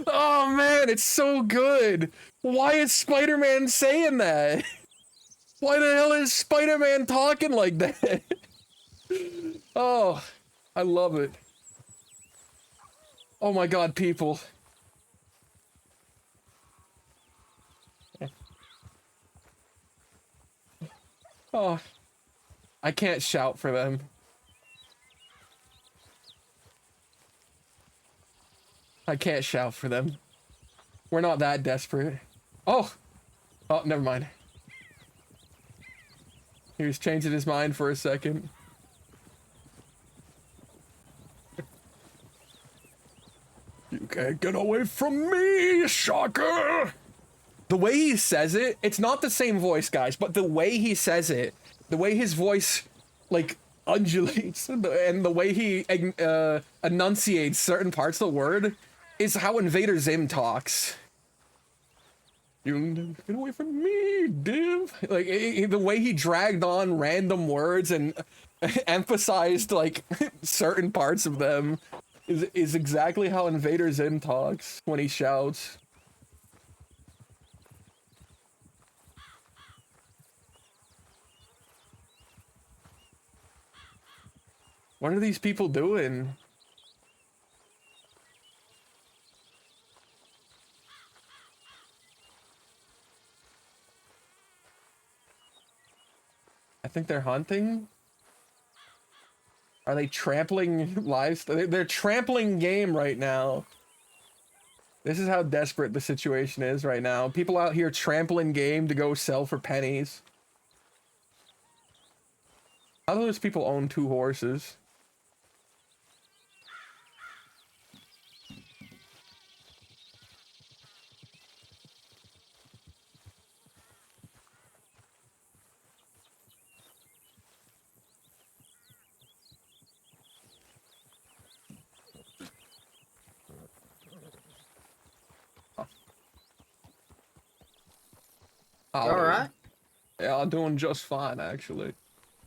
Oh man, it's so good. Why is Spider-Man saying that? Why the hell is Spider-Man talking like that? Oh, I love it. Oh my god, people. Oh, I can't shout for them. I can't shout for them. We're not that desperate. Oh, oh, never mind. He was changing his mind for a second. You can't get away from me, Shocker! The way he says it, it's not the same voice, guys, but the way he says it, the way his voice, like, undulates, and the way he enunciates certain parts of the word is how Invader Zim talks. You can get away from me, div. Like, the way he dragged on random words and emphasized, like, certain parts of them is exactly how Invader Zim talks when he shouts. What are these people doing? I think they're hunting? Are they trampling lives? They're trampling game right now. This is how desperate the situation is right now. People out here trampling game to go sell for pennies. How do those people own 2 horses? You all right? Yeah, I'm doing just fine, actually.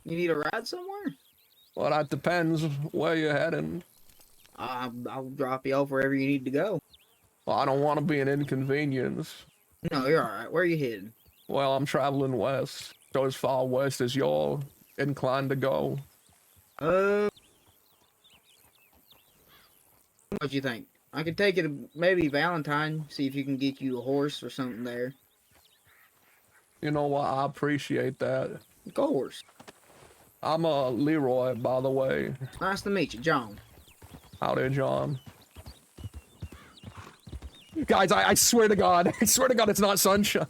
You need a ride somewhere? Well, that depends where you're heading. I'll drop you off wherever you need to go. Well, I don't want to be an inconvenience. No, you're all right. Where are you heading? Well, I'm traveling west, so as far west as you're inclined to go. Uh, what you think? I could take it to maybe Valentine, see if you can get you a horse or something there. You know what? I appreciate that. Of course. I'm Leeroy, by the way. Nice to meet you, John. Howdy, John. Guys, I swear to God, it's not sunshine.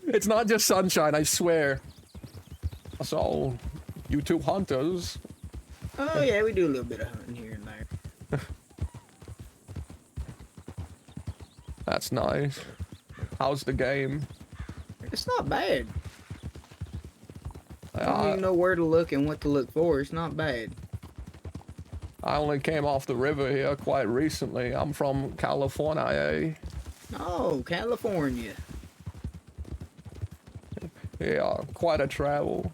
It's not just sunshine, I swear. So, you two hunters. Oh yeah, we do a little bit of hunting here and there. That's nice. How's the game? It's not bad. I don't I even know where to look and what to look for. It's not bad. only came off the river here quite recently. I'm from California. Oh, California. Yeah, quite a travel.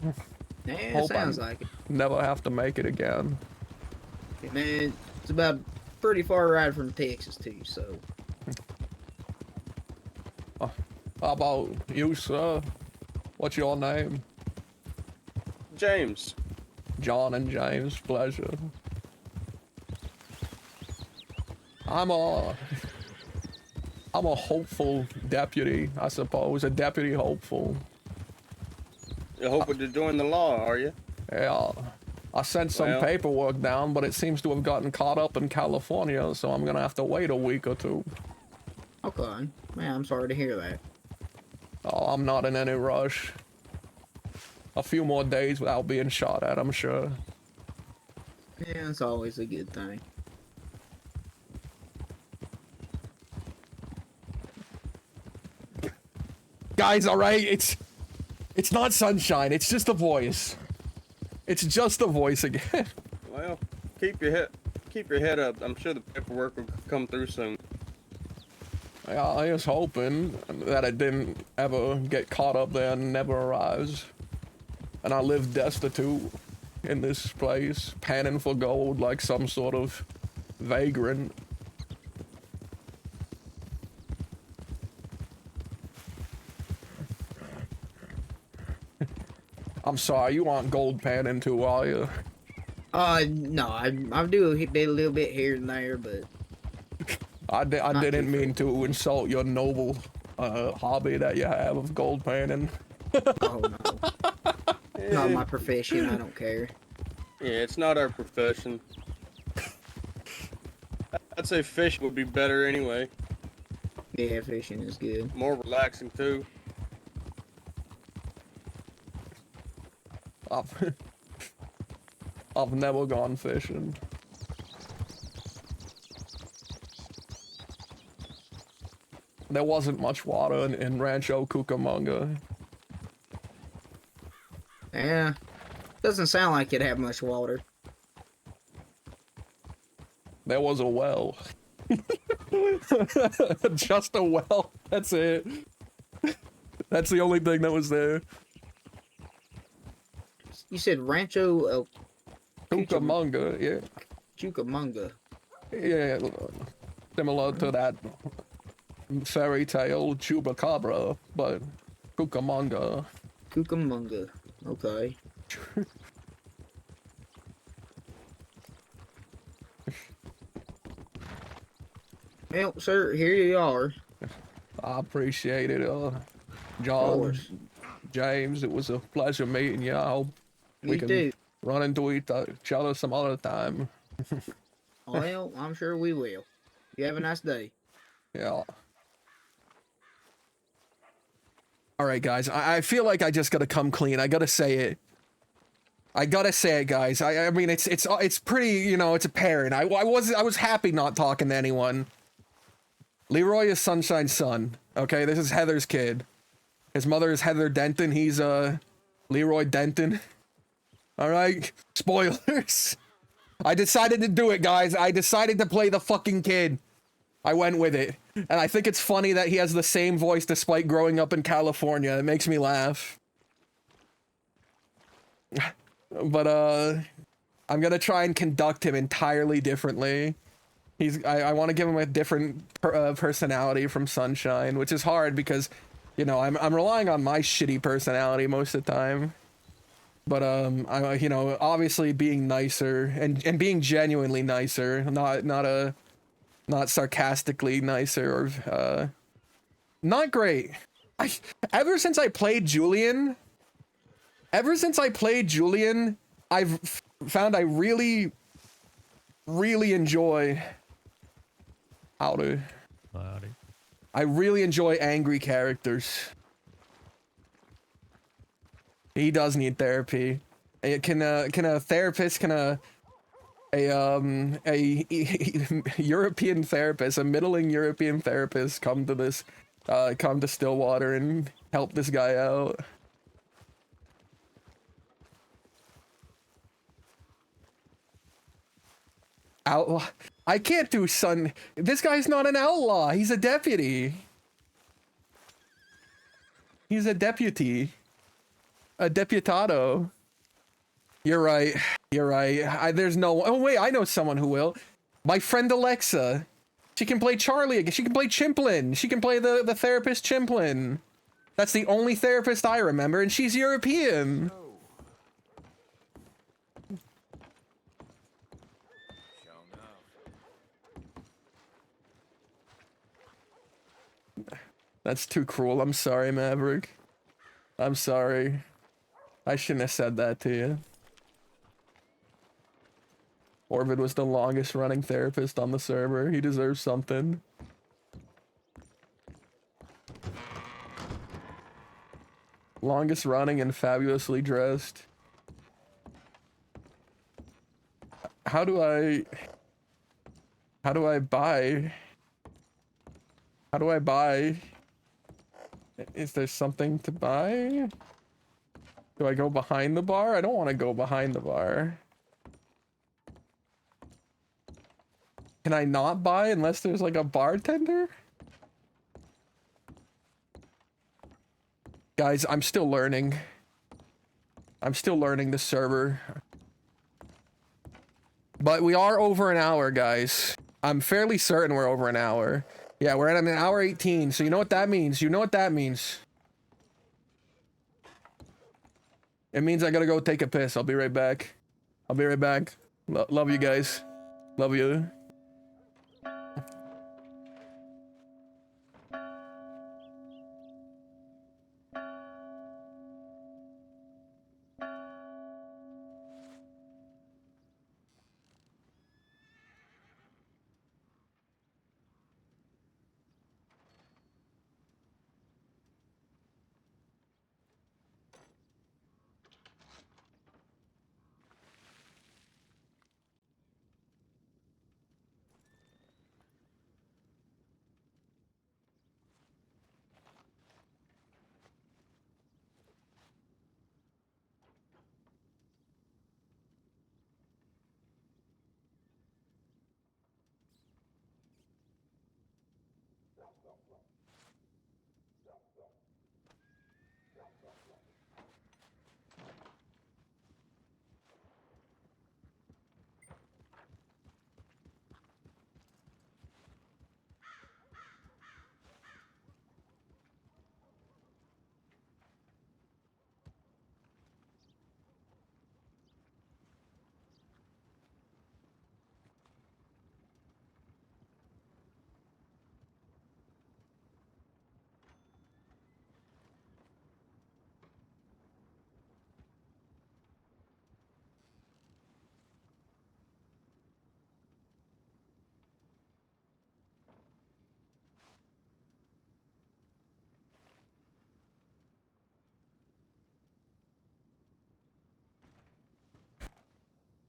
Yeah, Hope sounds I'm- like it. Never have to make it again. Man, it's about a pretty far ride from Texas too, so. How about you, sir? What's your name? James. John and James, pleasure. I'm a hopeful deputy, I suppose. A deputy hopeful. You're hoping to join the law, are you? Yeah. I sent some Well- paperwork down, but it seems to have gotten caught up in California, so I'm gonna have to wait a week or two. Okay. Man, I'm sorry to hear that. Oh, I'm not in any rush. A few more days without being shot at, I'm sure. Yeah, it's always a good thing. Guys, alright, it's not sunshine, it's just a voice. It's just a voice again. Well, keep your head up. I'm sure the paperwork will come through soon. Yeah, I was hoping that it didn't ever get caught up there and never arrives. And I live destitute in this place, panning for gold like some sort of vagrant. I'm sorry, you aren't gold panning too, are you? No, I do a little bit here and there, but I Not didn't too mean to insult your noble hobby that you have of gold panning. oh no. Not my profession, I don't care. Yeah, it's not our profession. I'd say fish would be better anyway. Yeah, fishing is good. More relaxing too. I've never gone fishing. There wasn't much water in Rancho Cucamonga. Yeah. Doesn't sound like it'd have much water. There was a well. Just a well. That's it. That's the only thing that was there. You said Rancho Cucamonga, yeah. Cucamonga. Yeah, similar to that fairy tale Chupacabra, but Cucamonga. Cucamonga. Okay. Well, sir, here you are. I appreciate it, Of John, course. James. It was a pleasure meeting you. I hope we Me can too. run into each other some other time. Well, I'm sure we will. You have a nice day. Yeah. All right, guys. I feel like I just gotta come clean. I gotta say it. I gotta say it, guys. I mean, it's pretty. You know, it's apparent. I was happy not talking to anyone. Leroy is Sunshine's son. Okay, this is Heather's kid. His mother is Heather Denton. He's Leroy Denton. All right. Spoilers. I decided to do it, guys. I decided to play the fucking kid. I went with it. And I think it's funny that he has the same voice despite growing up in California. It makes me laugh. But, I'm gonna try and conduct him entirely differently. I want to give him a different personality from Sunshine, which is hard because, you know, I'm relying on my shitty personality most of the time. But, you know, obviously being nicer and being genuinely nicer, not sarcastically nicer or, not great. Ever since I played Julian, I've found I really enjoy Howdy. I really enjoy angry characters. He does need therapy. Can a therapist, a European therapist, a middling European therapist come to Stillwater and help this guy out? Outlaw. I can't do This guy's not an outlaw. He's a deputy. He's a deputy. A deputado. You're right. You're right. There's no. Oh wait, I know someone who will. My friend Alexa. She can play Charlie again. She can play Chimplin. She can play the therapist Chimplin. That's the only therapist I remember, and she's European. That's too cruel. I'm sorry, Maverick. I'm sorry. I shouldn't have said that to you. Orvid was the longest running therapist on the server. He deserves something. Longest running and fabulously dressed. How do I buy? How do I buy? Is there something to buy? Do I go behind the bar? I don't want to go behind the bar. Can I not buy unless there's like a bartender? Guys, I'm still learning. I'm still learning the server. But we are over an hour, guys. I'm fairly certain we're over an hour. Yeah, we're at an hour 18, so you know what that means. You know what that means. It means I gotta go take a piss. I'll be right back. I'll be right back. Love you guys. Love you.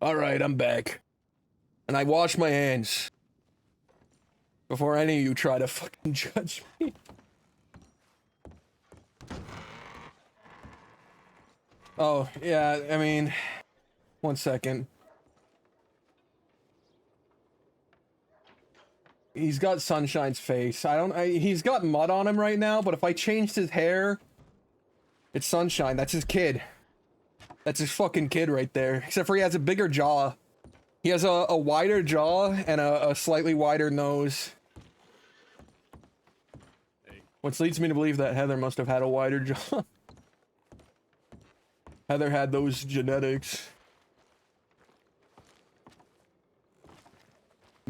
Alright, I'm back. And I washed my hands. Before any of you try to fucking judge me. Oh, yeah, I mean... One second. He's got Sunshine's face. He's got mud on him right now, but if I changed his hair, it's Sunshine. That's his kid. That's his fucking kid right there. Except for he has a bigger jaw. He has a wider jaw and a slightly wider nose. Which leads me to believe that Heather must have had a wider jaw. Heather had those genetics.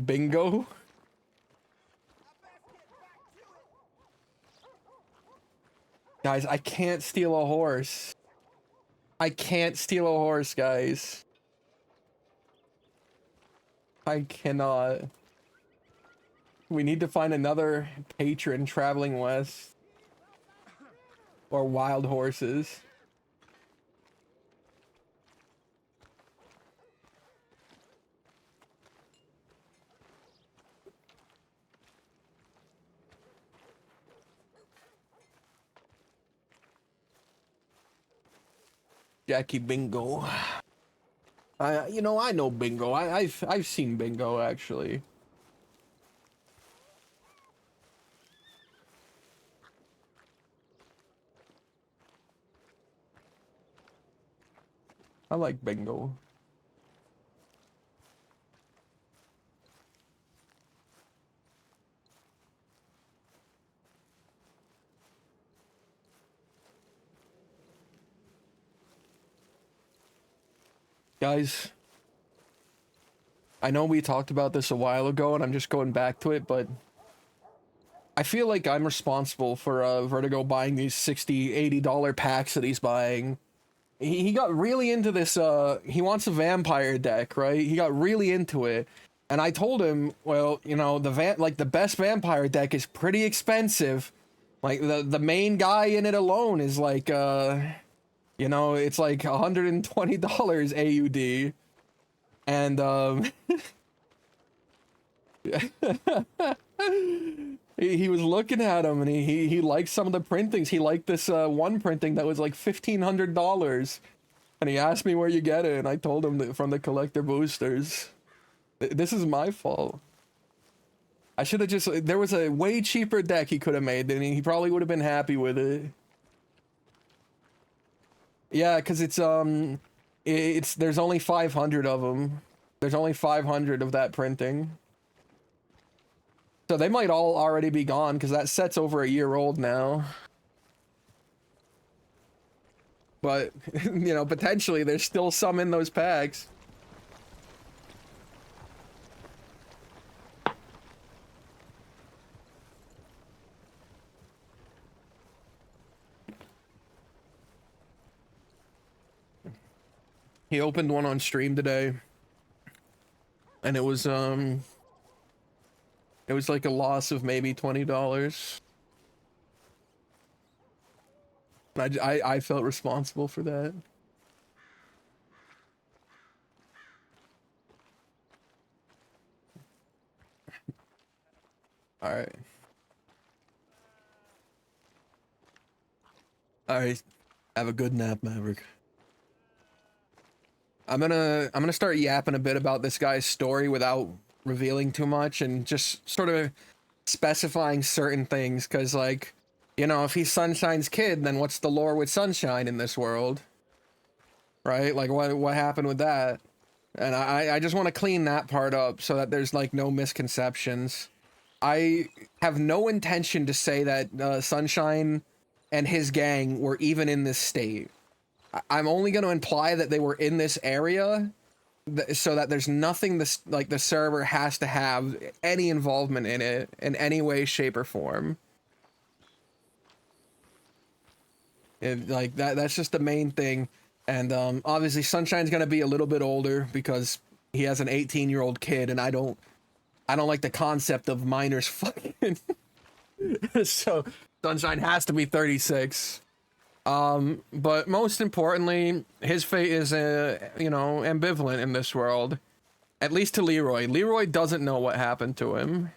Bingo? Guys, I can't steal a horse. I can't steal a horse, guys. I cannot. We need to find another patron traveling west. Or wild horses. Jackie Bingo. You know, I know Bingo. I've seen Bingo actually. I like Bingo. Guys, I know we talked about this a while ago and I'm just going back to it, but I feel like I'm responsible for Vertigo buying these $60, $80 packs that he's buying. He got really into this, he wants a vampire deck, right? He got really into it. And I told him, well, you know, the best vampire deck is pretty expensive. Like the main guy in it alone is like you know, it's like $120 AUD. And he was looking at them and he liked some of the printings. He liked this one printing that was like $1,500. And he asked me where you get it, and I told him that from the collector boosters. This is my fault. I should have just, there was a way cheaper deck he could have made, and he probably would have been happy with it. Yeah, because it's there's only 500 of them. There's only 500 of that printing. So they might all already be gone, because that set's over a year old now. But, you know, potentially there's still some in those packs. He opened one on stream today. And it was like a loss of maybe $20. I felt responsible for that. All right. All right. Have a good nap, Maverick. I'm gonna start yapping a bit about this guy's story without revealing too much and just sort of specifying certain things, because, like, you know, if he's Sunshine's kid, then what's the lore with Sunshine in this world? Right? Like, what happened with that? And I just want to clean that part up so that there's, like, no misconceptions. I have no intention to say that Sunshine and his gang were even in this state. I'm only going to imply that they were in this area so that there's nothing like the server has to have any involvement in it in any way, shape, or form. Like that's just the main thing. And obviously Sunshine's going to be a little bit older because he has an 18-year-old kid, and I don't like the concept of minors fucking. So Sunshine has to be 36. But most importantly, his fate is, you know, ambivalent in this world. At least to Leeroy. Leeroy doesn't know what happened to him.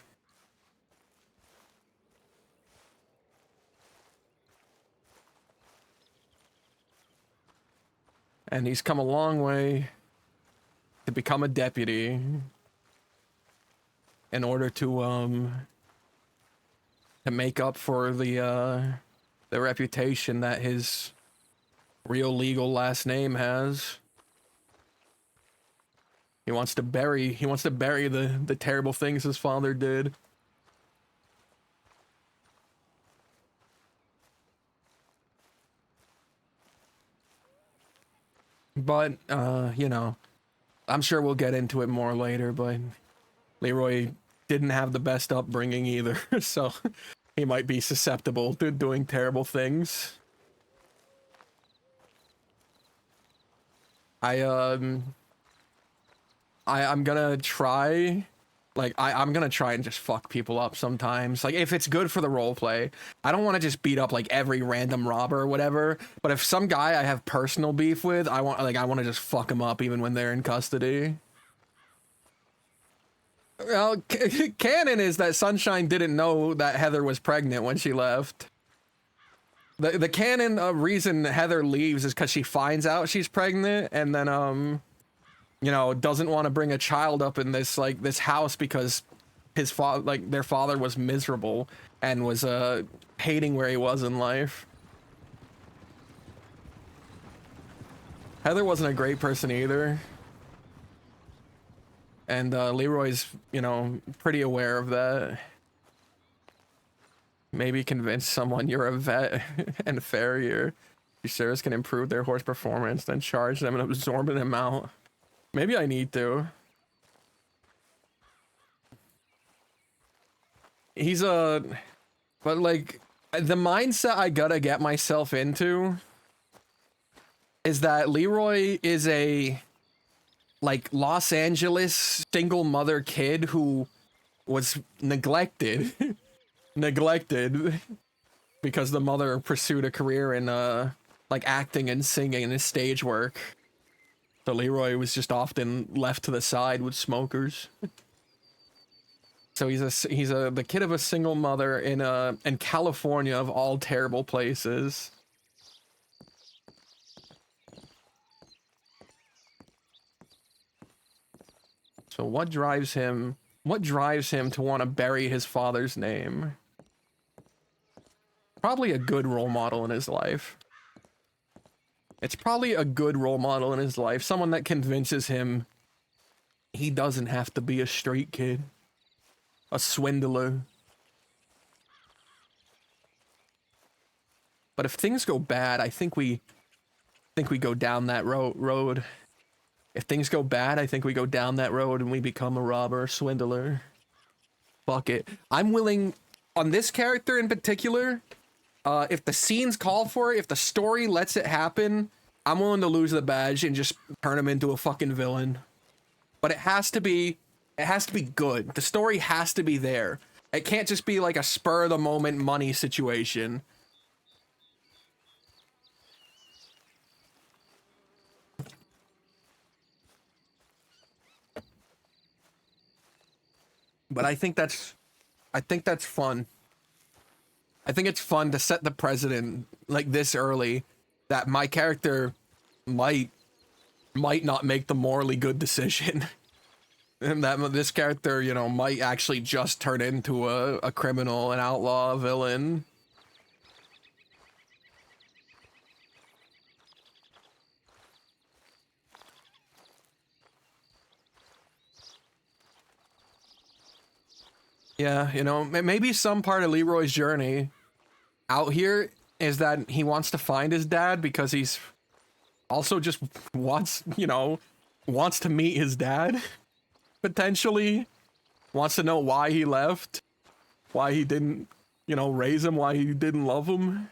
And he's come a long way to become a deputy. in order to make up for the reputation that his real legal last name has. He wants to bury the terrible things his father did. But you know, I'm sure we'll get into it more later, but Leeroy didn't have the best upbringing either, so he might be susceptible to doing terrible things. I'm gonna try, like, I'm gonna try and just fuck people up sometimes. Like, if it's good for the roleplay, I don't want to just beat up like every random robber or whatever. But if some guy I have personal beef with, I want to just fuck him up even when they're in custody. Well, canon is that Sunshine didn't know that Heather was pregnant when she left. The canon reason Heather leaves is because she finds out she's pregnant, and then you know, doesn't want to bring a child up in this this house because his father, like, their father was miserable and was hating where he was in life. Heather wasn't a great person either. And Leeroy's, you know, pretty aware of that. Maybe convince someone you're a vet and farrier. Shares can improve their horse performance, then charge them and absorb them out. Maybe I need to. He's a... But, like, the mindset I gotta get myself into is that Leeroy is a, like, Los Angeles single mother kid who was neglected. Neglected because the mother pursued a career in, like, acting and singing and stage work. So Leeroy was just often left to the side with smokers. So he's the kid of a single mother in California, of all terrible places. So what drives him to want to bury his father's name? Probably a good role model in his life. It's probably a good role model in his life. Someone that convinces him he doesn't have to be a street kid. A swindler. But if things go bad, I think we go down that road. If things go bad, I think we go down that road and we become a robber, swindler. Fuck it. I'm willing, on this character in particular, if the scenes call for it, if the story lets it happen, I'm willing to lose the badge and just turn him into a fucking villain. But it has to be good. The story has to be there. It can't just be like a spur of the moment money situation. But I think that's fun. I think it's fun to set the precedent like this early that my character might not make the morally good decision. And that this character, you know, might actually just turn into a criminal, an outlaw, a villain. Yeah, you know, maybe some part of Leeroy's journey out here is that he wants to find his dad because he's also just wants to meet his dad. Potentially wants to know why he left, why he didn't, you know, raise him, why he didn't love him.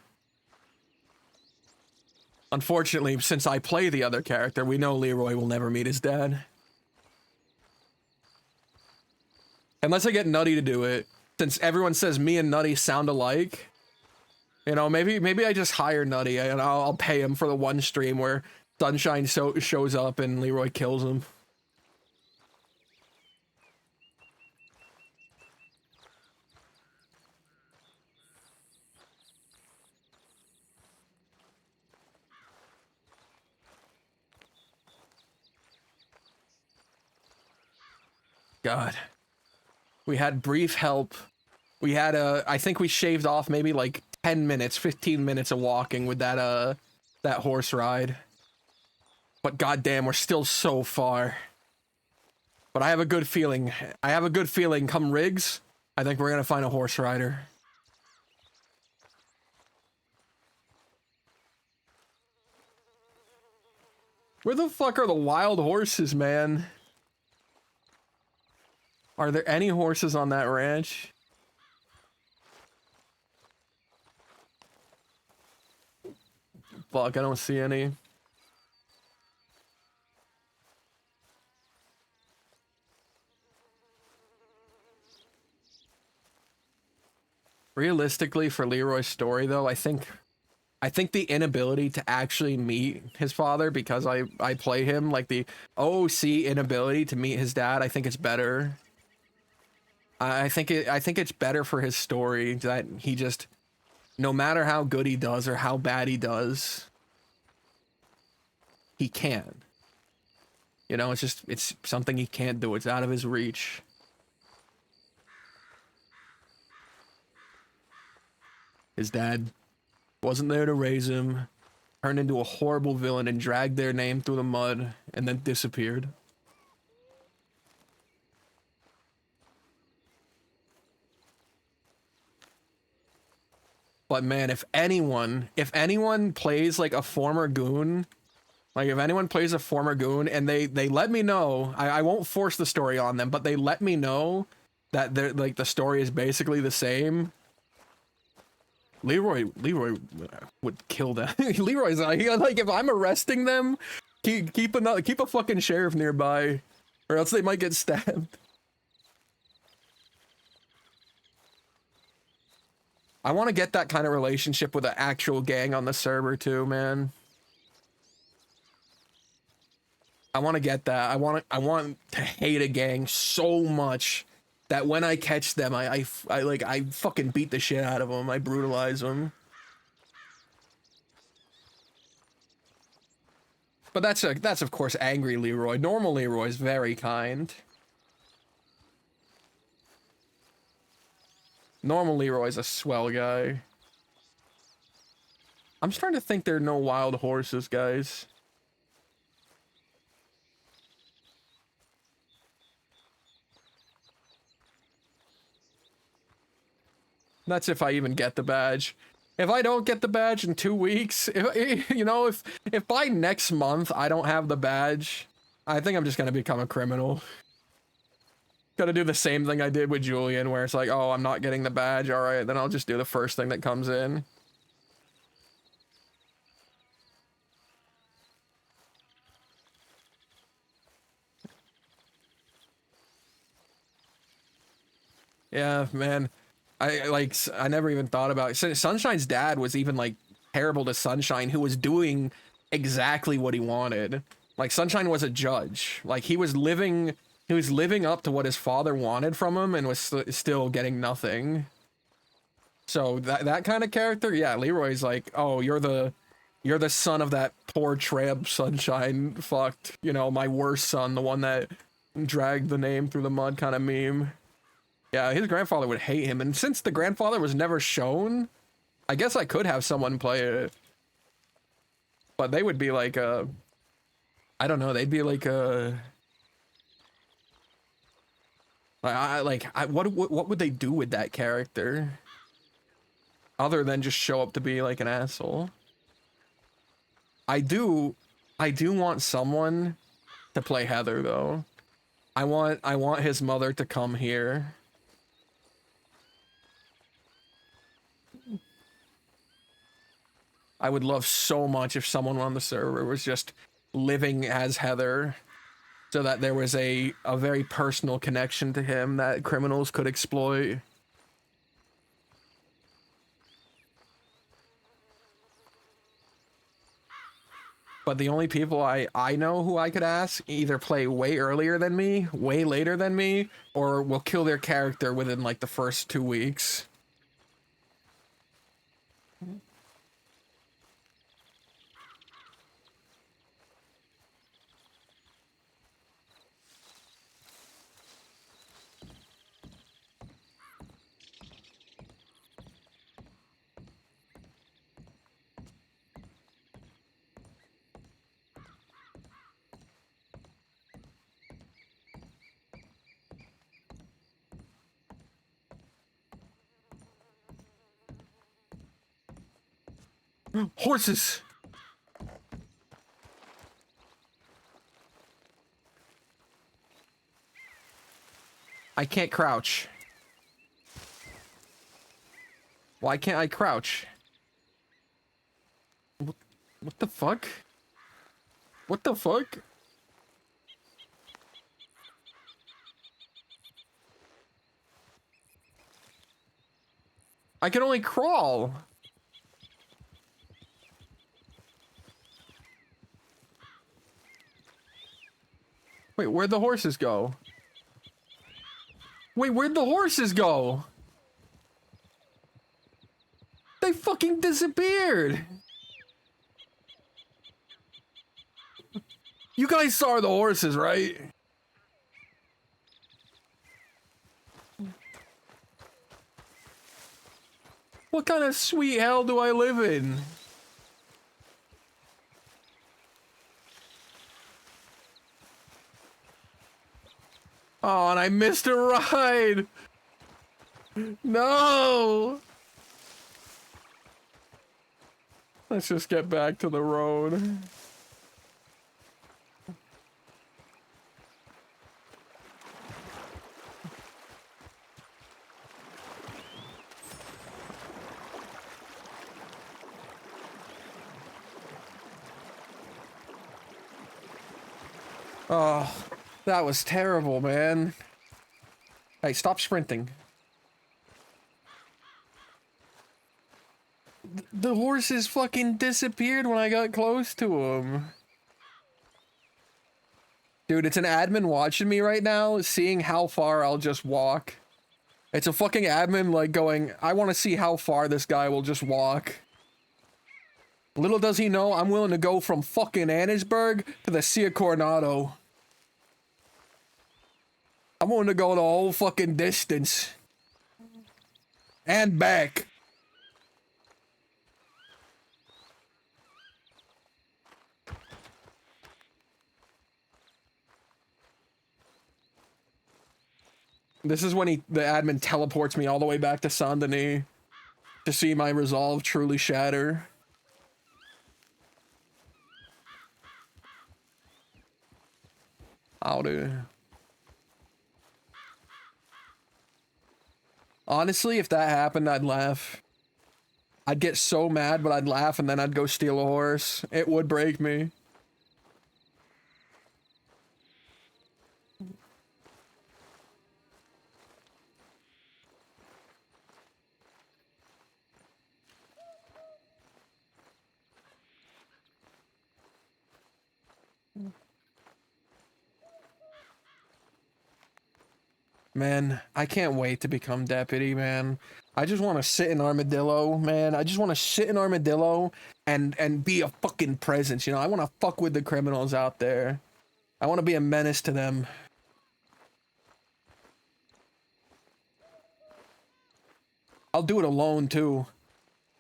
Unfortunately, since I play the other character, we know Leeroy will never meet his dad. Unless I get Nutty to do it, since everyone says me and Nutty sound alike. You know, maybe I just hire Nutty and I'll pay him for the one stream where Sunshine shows up and Leeroy kills him. God. We had brief help. We had I think we shaved off maybe like 10 minutes, 15 minutes of walking with that that horse ride. But goddamn, we're still so far. But I have a good feeling. I have a good feeling come Riggs, I think we're gonna find a horse rider. Where the fuck are the wild horses, man? Are there any horses on that ranch? Fuck, I don't see any. Realistically, for Leeroy's story, though, I think the inability to actually meet his father, because I play him, like the OC inability to meet his dad, I think it's better. I think it's better for his story that he just, no matter how good he does or how bad he does, he can. You know, it's something he can't do. It's out of his reach. His dad wasn't there to raise him, turned into a horrible villain and dragged their name through the mud, and then disappeared. But man, if anyone plays like a former goon, like if anyone plays a former goon and they let me know, I won't force the story on them, but they let me know that they're like the story is basically the same. Leeroy would kill them. Leeroy's like if I'm arresting them, keep a fucking sheriff nearby, or else they might get stabbed. I want to get that kind of relationship with an actual gang on the server too, man. I want to get that. I want to hate a gang so much that when I catch them, I fucking beat the shit out of them. I brutalize them. But that's of course angry Leeroy. Normal Leeroy is very kind. Normal Leeroy's a swell guy. I'm starting to think there are no wild horses, guys. That's if I even get the badge. If I don't get the badge in 2 weeks, if by next month I don't have the badge, I think I'm just gonna become a criminal. Gotta do the same thing I did with Julian, where it's like, oh, I'm not getting the badge, alright, then I'll just do the first thing that comes in. Yeah, man. I never even thought about it. Sunshine's dad was even like terrible to Sunshine, who was doing exactly what he wanted. Like Sunshine was a judge. Like he was living up to what his father wanted from him and was still getting nothing. So that kind of character, yeah, Leeroy's like, oh, you're the son of that poor tramp Sunshine fucked, my worst son, the one that dragged the name through the mud kind of meme. Yeah, his grandfather would hate him, and since the grandfather was never shown, I guess I could have someone play it. But they would be like I don't know, they'd be like what would they do with that character? Other than just show up to be like an asshole. I do want someone to play Heather though. I want his mother to come here. I would love so much if someone on the server was just living as Heather, so that there was a very personal connection to him that criminals could exploit. But the only people I know who I could ask either play way earlier than me, way later than me, or will kill their character within like the first 2 weeks. Horses! I can't crouch. Why can't I crouch? What the fuck? What the fuck? I can only crawl. Wait, where'd the horses go? Wait, where'd the horses go? They fucking disappeared. You guys saw the horses, right? What kind of sweet hell do I live in? Oh, and I missed a ride. No. Let's just get back to the road. Oh, that was terrible, man. Hey, stop sprinting. The horses fucking disappeared when I got close to them. Dude, it's an admin watching me right now, seeing how far I'll just walk. It's a fucking admin, like, going, I want to see how far this guy will just walk. Little does he know, I'm willing to go from fucking Annisburg to the Sea of Coronado. I'm willing to go the whole fucking distance. And back. This is when the admin teleports me all the way back to Saint Denis to see my resolve truly shatter. I'll do. Honestly, if that happened, I'd laugh. I'd get so mad, but I'd laugh and then I'd go steal a horse. It would break me. Man, I can't wait to become deputy, man. I just want to sit in Armadillo, man. I just want to sit in Armadillo and be a fucking presence, you know? I want to fuck with the criminals out there. I want to be a menace to them. I'll do it alone, too.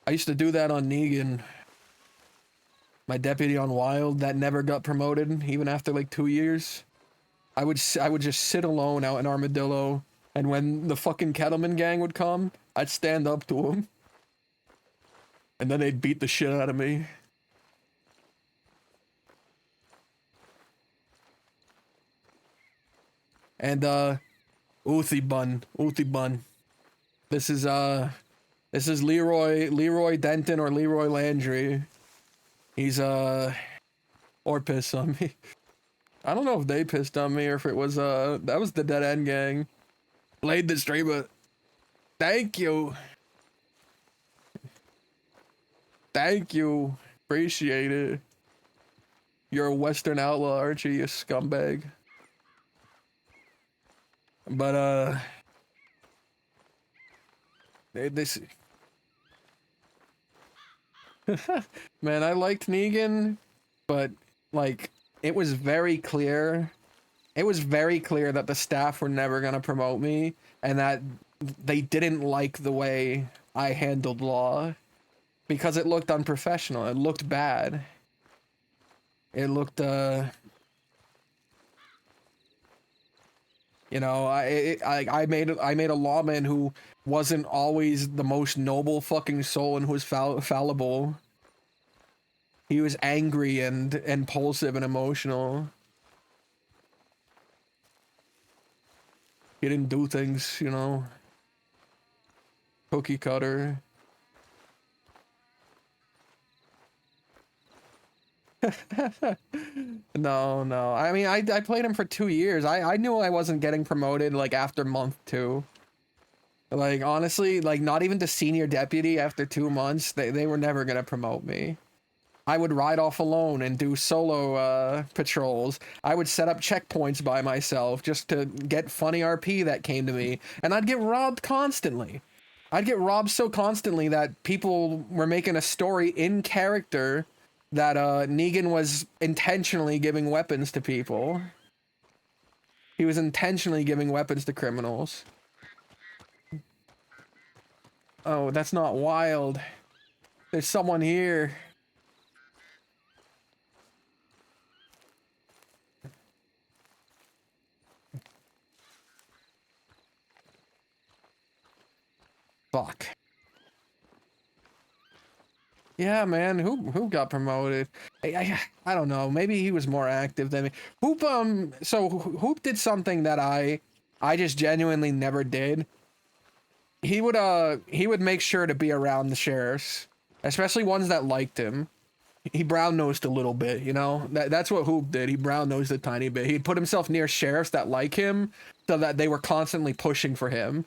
I used to do that on Negan. My deputy on Wild, that never got promoted, even after like 2 years. I would just sit alone out in Armadillo, and when the fucking Kettleman gang would come, I'd stand up to them. And then they'd beat the shit out of me. And, Uthi Bun. This is Leroy Denton or Leroy Landry. He's, or pissed on me. I don't know if they pissed on me or if it was, that was the Dead End gang. Played the stream, but thank you. Thank you. Appreciate it. You're a Western outlaw, aren't you, you scumbag? But, this... Man, I liked Negan, but, like... It was very clear that the staff were never going to promote me and that they didn't like the way I handled law because it looked unprofessional. It looked bad. It looked, you know, I made a lawman who wasn't always the most noble fucking soul and who was fallible. He was angry and impulsive and emotional. He didn't do things, you know, cookie cutter. No. I mean, I played him for 2 years. I knew I wasn't getting promoted like after month 2. Like honestly, like not even to senior deputy after 2 months. They were never gonna promote me. I would ride off alone and do solo patrols. I would set up checkpoints by myself just to get funny RP that came to me, and I'd get robbed constantly. I'd get robbed so constantly that people were making a story in character that Negan was intentionally giving weapons to people. He was intentionally giving weapons to criminals. Oh, that's not wild. There's someone here. Fuck. Yeah, man. Who got promoted? I don't know. Maybe he was more active than me. Hoop so Hoop did something that I just genuinely never did. He would make sure to be around the sheriffs, especially ones that liked him. He brown-nosed a little bit, you know? That's what Hoop did. He brown-nosed a tiny bit. He'd put himself near sheriffs that like him so that they were constantly pushing for him.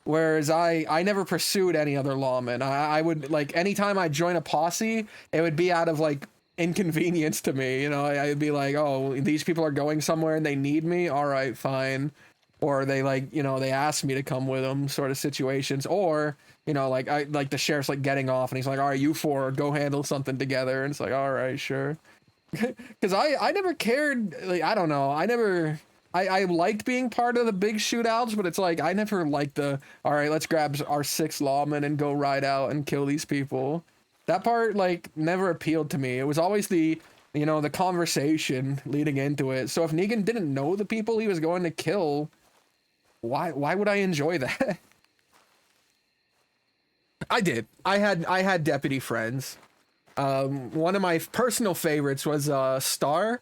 Whereas I never pursued any other lawmen. I would, like, anytime I join a posse, it would be out of, like, inconvenience to me. You know, I'd be like, oh, these people are going somewhere and they need me? All right, fine. Or they, like, you know, they ask me to come with them sort of situations. Or, you know, like, the sheriff's, like, getting off and he's like, all right, you four, go handle something together. And it's like, all right, sure. Because I never cared, like, I don't know. I liked being part of the big shootouts, but it's like, I never liked the, all right, let's grab our 6 lawmen and go ride out and kill these people. That part, like, never appealed to me. It was always the, you know, the conversation leading into it. So if Negan didn't know the people he was going to kill, why would I enjoy that? I did. I had deputy friends. One of my personal favorites was Star.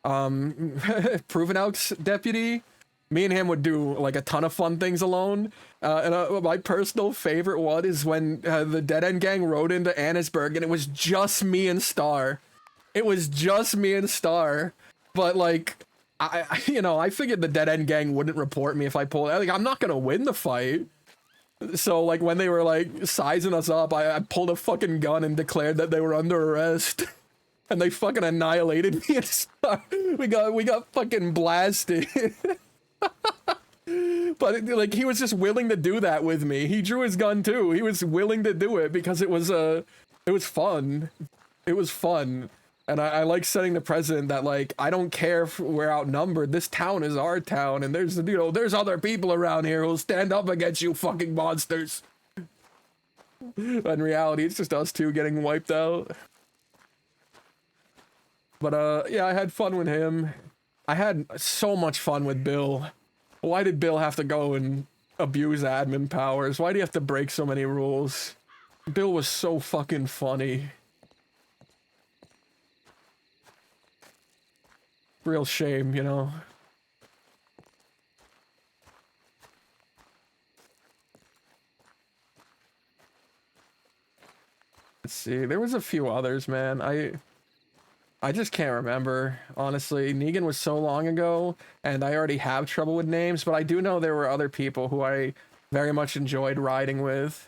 Proven Out's deputy. Me and him would do like a ton of fun things alone. And my personal favorite one is when the Dead End Gang rode into Annisburg and it was just me and Star. It was just me and Star. But like, I you know, I figured the Dead End Gang wouldn't report me if I pulled. Like, I'm not gonna win the fight. So like when they were like sizing us up, I pulled a fucking gun and declared that they were under arrest. And they fucking annihilated me and Star. We got fucking blasted. But like he was just willing to do that with me. He drew his gun too. He was willing to do it because it was fun. It was fun. And I like setting the precedent that like I don't care if we're outnumbered. This town is our town, and there's, you know, there's other people around here who'll stand up against you fucking monsters. In reality, it's just us two getting wiped out. But yeah, I had fun with him. I had so much fun with Bill. Why did Bill have to go and abuse admin powers? Why do you have to break so many rules? Bill was so fucking funny. Real shame, you know. Let's see, there was a few others, man. I just can't remember, honestly. Negan was so long ago, and I already have trouble with names, but I do know there were other people who I very much enjoyed riding with.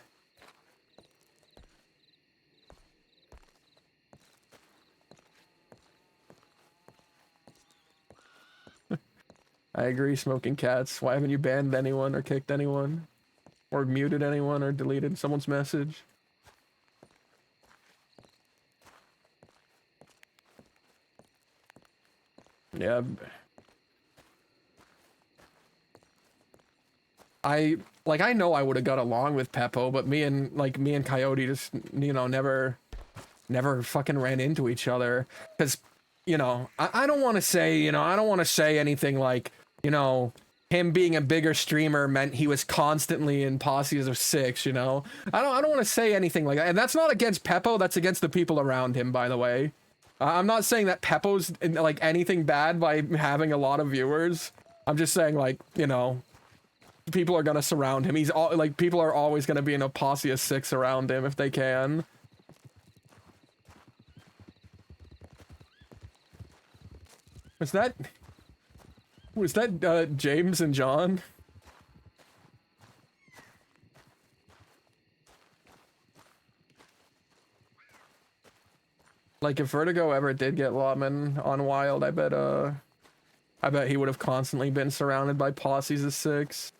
I agree, Smoking Cats. Why haven't you banned anyone or kicked anyone? Or muted anyone or deleted someone's message? Yeah. I know I would have got along with Peppo, but me and Coyote just, you know, never fucking ran into each other. Cause, you know, I don't want to say, you know, I don't want to say anything like, you know, him being a bigger streamer meant he was constantly in posses of 6, you know? I don't want to say anything like that. And that's not against Peppo, that's against the people around him, by the way. I'm not saying that Peppo's like anything bad by having a lot of viewers. I'm just saying, like, you know, people are gonna surround him. He's all like, people are always gonna be in a posse of 6 around him if they can. Was that James and John? Like, if Vertigo ever did get Lawman on Wild, I bet he would have constantly been surrounded by posses of 6.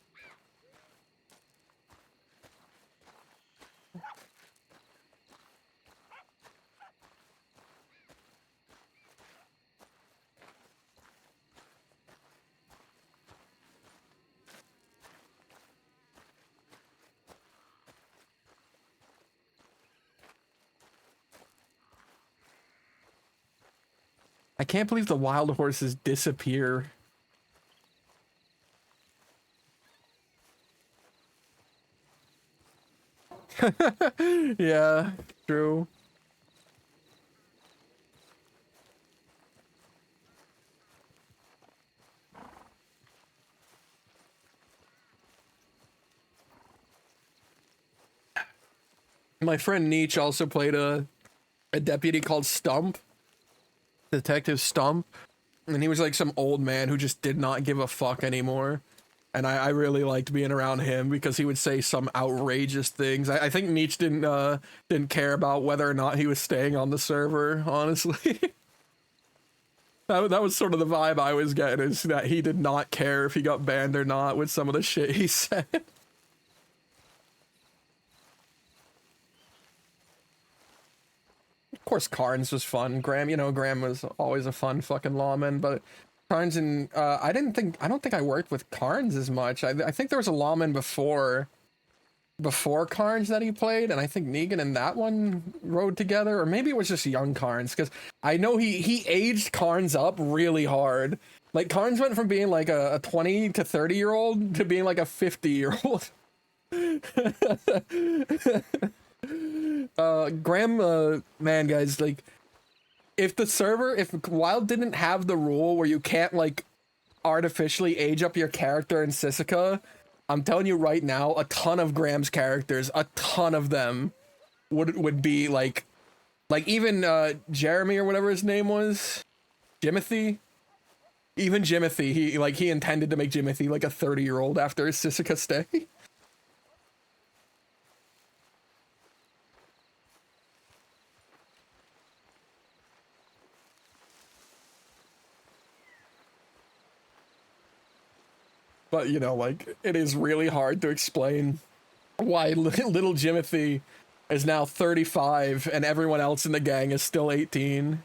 I can't believe the wild horses disappear. Yeah, true. My friend Nietzsche also played a deputy called Stump. Detective Stump. And he was like some old man who just did not give a fuck anymore. And I really liked being around him because he would say some outrageous things. I think Nietzsche didn't care about whether or not he was staying on the server, honestly. That was sort of the vibe I was getting, is that he did not care if he got banned or not with some of the shit he said. Of course, Carnes was fun. Graham, you know, Graham was always a fun fucking lawman, but Carnes and I don't think I worked with Carnes as much. I think there was a lawman before Carnes that he played, and I think Negan and that one rode together, or maybe it was just young Carnes, because I know he aged Carnes up really hard. Like, Carnes went from being like a 20 to 30-year-old to being like a 50-year-old. Graham, man, guys, like, if Wild didn't have the rule where you can't, like, artificially age up your character in Sisica, I'm telling you right now, a ton of Graham's characters, a ton of them would be like even Jeremy or whatever his name was, Jimothy. Even Jimothy, he intended to make Jimothy like a 30-year-old after his Sisica stay. But, you know, like, it is really hard to explain why little Jimothy is now 35 and everyone else in the gang is still 18.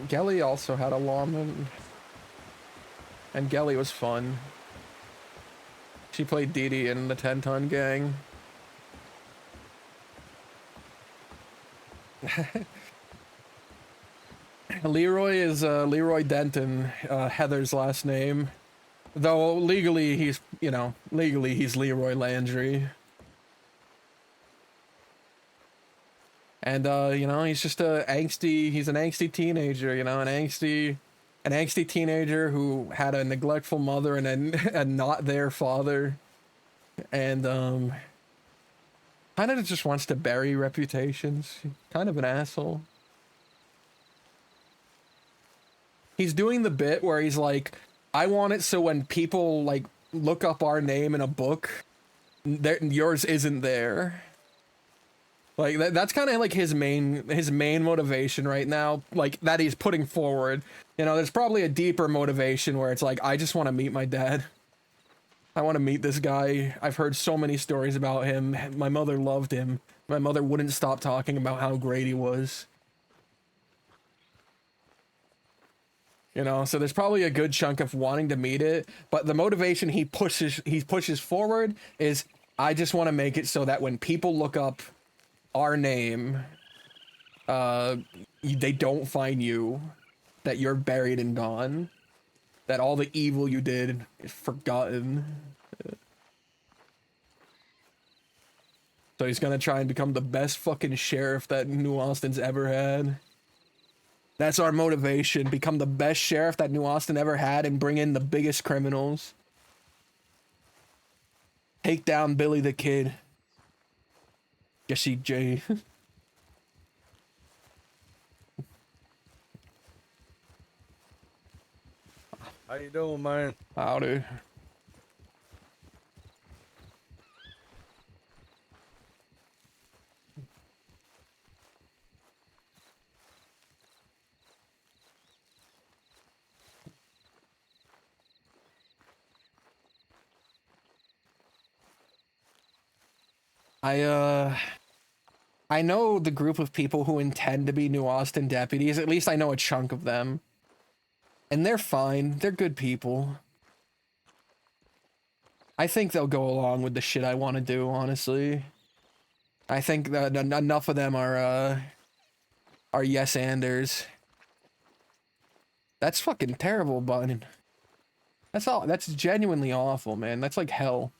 Gelly also had a lawman, and Gelly was fun. She played Dee Dee in the 10-ton gang. Leeroy is Leeroy Denton, Heather's last name. Though legally he's Leroy Landry. And, you know, he's just he's an angsty teenager, you know, an angsty teenager who had a neglectful mother and a not there father. And, kind of just wants to bury reputations. Kind of an asshole. He's doing the bit where he's like, I want it so when people, like, look up our name in a book, yours isn't there. Like, that's kind of like his main motivation right now, like, that he's putting forward. You know, there's probably a deeper motivation where it's like, I just want to meet my dad. I want to meet this guy. I've heard so many stories about him. My mother loved him. My mother wouldn't stop talking about how great he was. You know, so there's probably a good chunk of wanting to meet it, but the motivation he pushes forward is, I just want to make it so that when people look up our name, they don't find you, that you're buried and gone, that all the evil you did is forgotten. So he's gonna try and become the best fucking sheriff that New Austin's ever had. That's our motivation. Become the best sheriff that New Austin ever had and bring in the biggest criminals. Take down Billy the Kid. Jesse J. How you doing, man? Howdy. I know the group of people who intend to be New Austin deputies. At least I know a chunk of them. And they're fine. They're good people. I think they'll go along with the shit I want to do, honestly. I think that enough of them are yes-anders. That's fucking terrible, button. That's genuinely awful, man. That's like hell.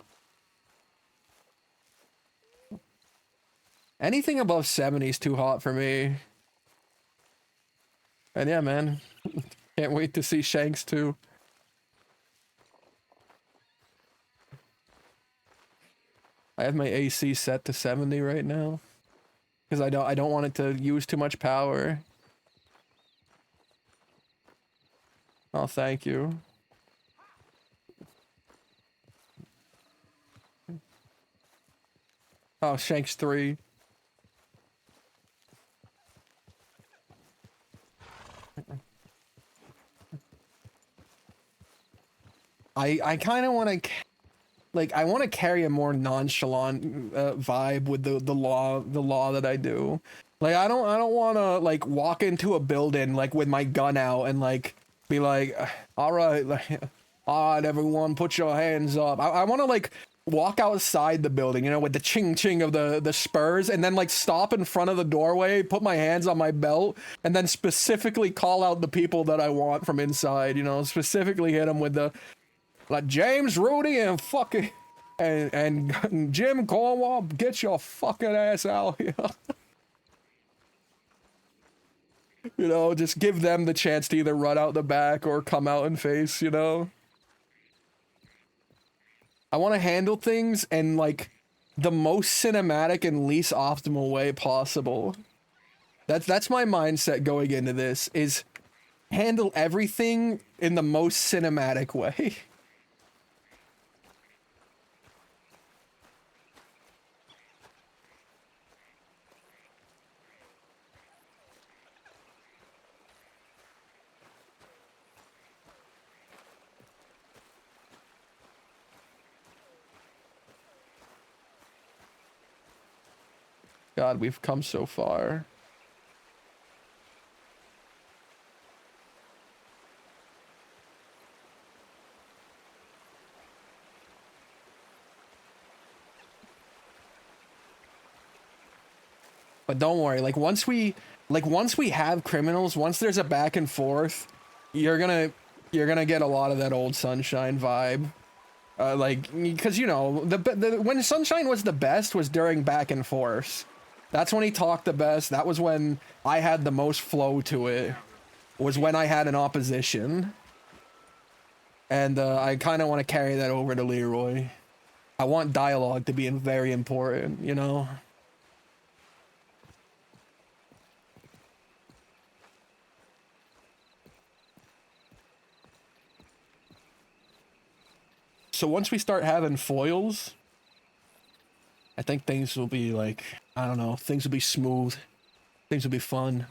Anything above 70 is too hot for me. And yeah, man. Can't wait to see Shanks too. I have my AC set to 70 right now. Because I don't want it to use too much power. Oh, thank you. Oh, Shanks 3. I kind of want to, like, I want to carry a more nonchalant vibe with the law that I do. Like, I don't want to like walk into a building like with my gun out and like be like, all right, like, all right, everyone, put your hands up. I want to like walk outside the building, you know, with the ching ching of the spurs, and then like stop in front of the doorway, put my hands on my belt, and then specifically call out the people that I want from inside. You know, specifically hit them with the. Like James, Rudy, and fucking and Jim Cornwall, get your fucking ass out here. You know, just give them the chance to either run out the back or come out and face, you know? I want to handle things in like the most cinematic and least optimal way possible. That's my mindset going into this, is handle everything in the most cinematic way. God, we've come so far. But don't worry, like once we have criminals, once there's a back and forth, you're gonna get a lot of that old Sunshine vibe. Like, because you know, when Sunshine was the best was during back and forth. That's when he talked the best. That was when I had the most flow to it. Was when I had an opposition. And I kind of want to carry that over to Leeroy. I want dialogue to be very important, you know? So once we start having foils, I think things will be like, I don't know, things will be smooth. Things will be fun.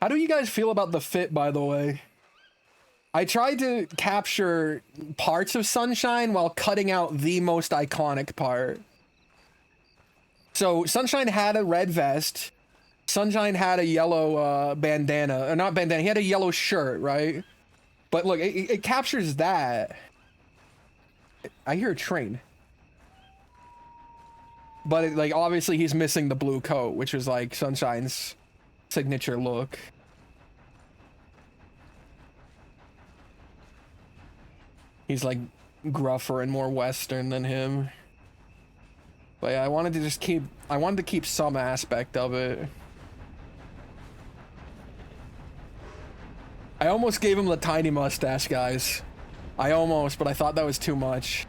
How do you guys feel about the fit, by the way? I tried to capture parts of Sunshine while cutting out the most iconic part. So Sunshine had a red vest. Sunshine had a yellow bandana, or not bandana. He had a yellow shirt, right? But look, it captures that. I hear a train. But it, like, obviously he's missing the blue coat, which was like Sunshine's signature look. He's like gruffer and more Western than him. But yeah, I wanted to keep some aspect of it. I almost gave him the tiny mustache, guys. I almost, but I thought that was too much.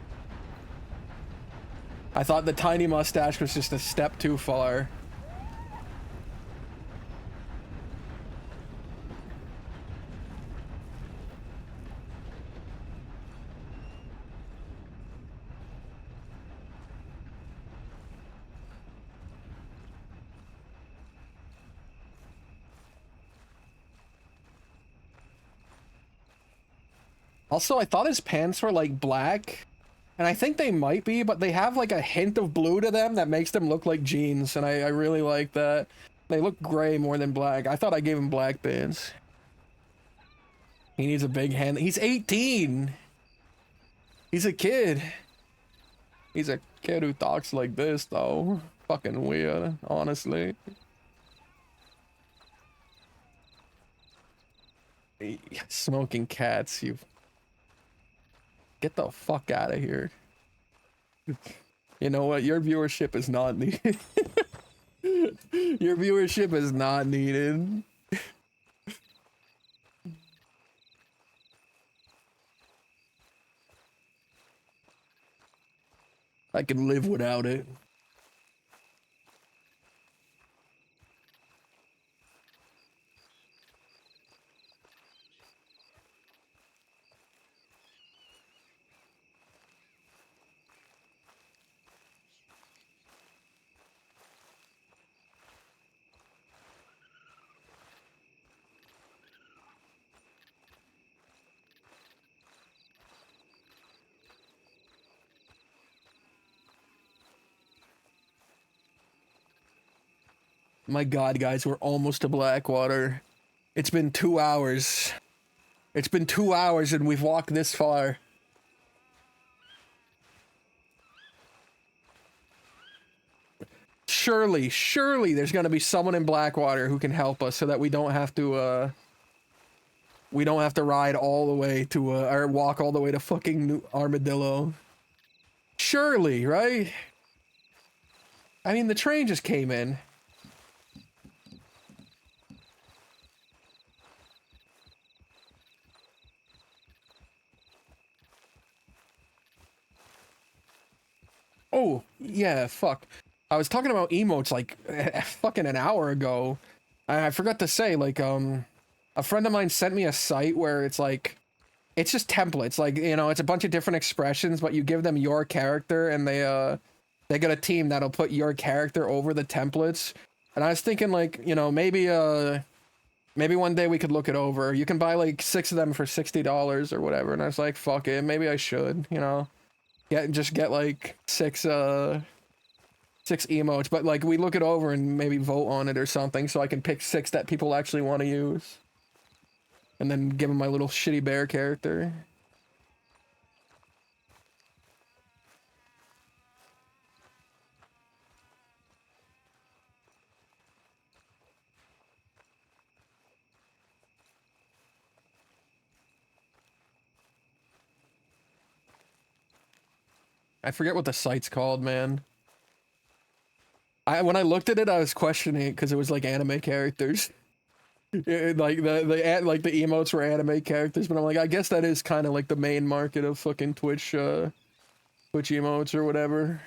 I thought the tiny mustache was just a step too far. Also, I thought his pants were like black, and I think they might be, but they have like a hint of blue to them that makes them look like jeans, and I really like that. They look gray more than black. I thought I gave him black pants. He needs a big hand. He's 18! He's a kid. He's a kid who talks like this, though. Fucking weird, honestly. Smoking cats, you... Get the fuck out of here. You know what? Your viewership is not needed. Your viewership is not needed. I can live without it. My god, guys, we're almost to Blackwater. It's been 2 hours. It's been 2 hours and we've walked this far. Surely there's gonna be someone in Blackwater who can help us so that we don't have to ride all the way to, or walk all the way to fucking Armadillo. Surely, right? I mean, the train just came in. Oh, yeah, fuck. I was talking about emotes like fucking an hour ago. I forgot to say, like, a friend of mine sent me a site where it's like, it's just templates. Like, you know, it's a bunch of different expressions, but you give them your character and they get a team that'll put your character over the templates. And I was thinking, like, you know, maybe one day we could look it over. You can buy like 6 of them for $60 or whatever. And I was like, fuck it, maybe I should, you know. Just get like 6 emotes, but like we look it over and maybe vote on it or something so I can pick 6 that people actually want to use. And then give them my little shitty bear character. I forget what the site's called, man. When I looked at it, I was questioning it because it was like anime characters. Like the emotes were anime characters, but I'm like, I guess that is kind of like the main market of fucking Twitch emotes or whatever.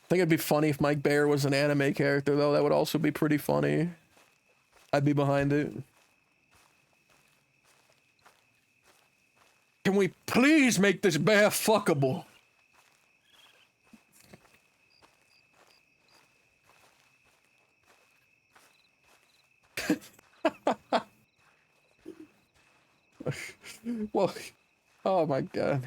I think it'd be funny if Mike Bear was an anime character, though. That would also be pretty funny. I'd be behind it. Can we please make this bear fuckable? Well, oh my god.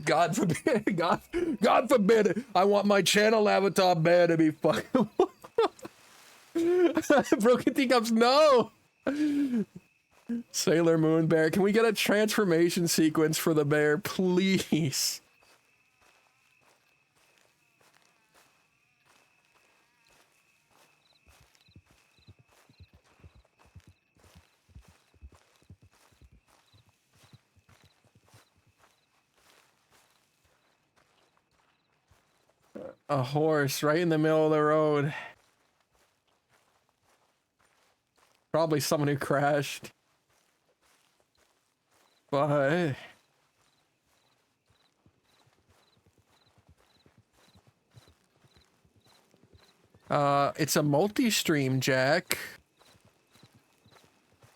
God forbid, God forbid it. I want my channel avatar bear to be fucking. Broken teacups, no! Sailor Moon Bear, can we get a transformation sequence for the bear, please? A horse right in the middle of the road. Probably someone who crashed. But it's a multi-stream, Jack.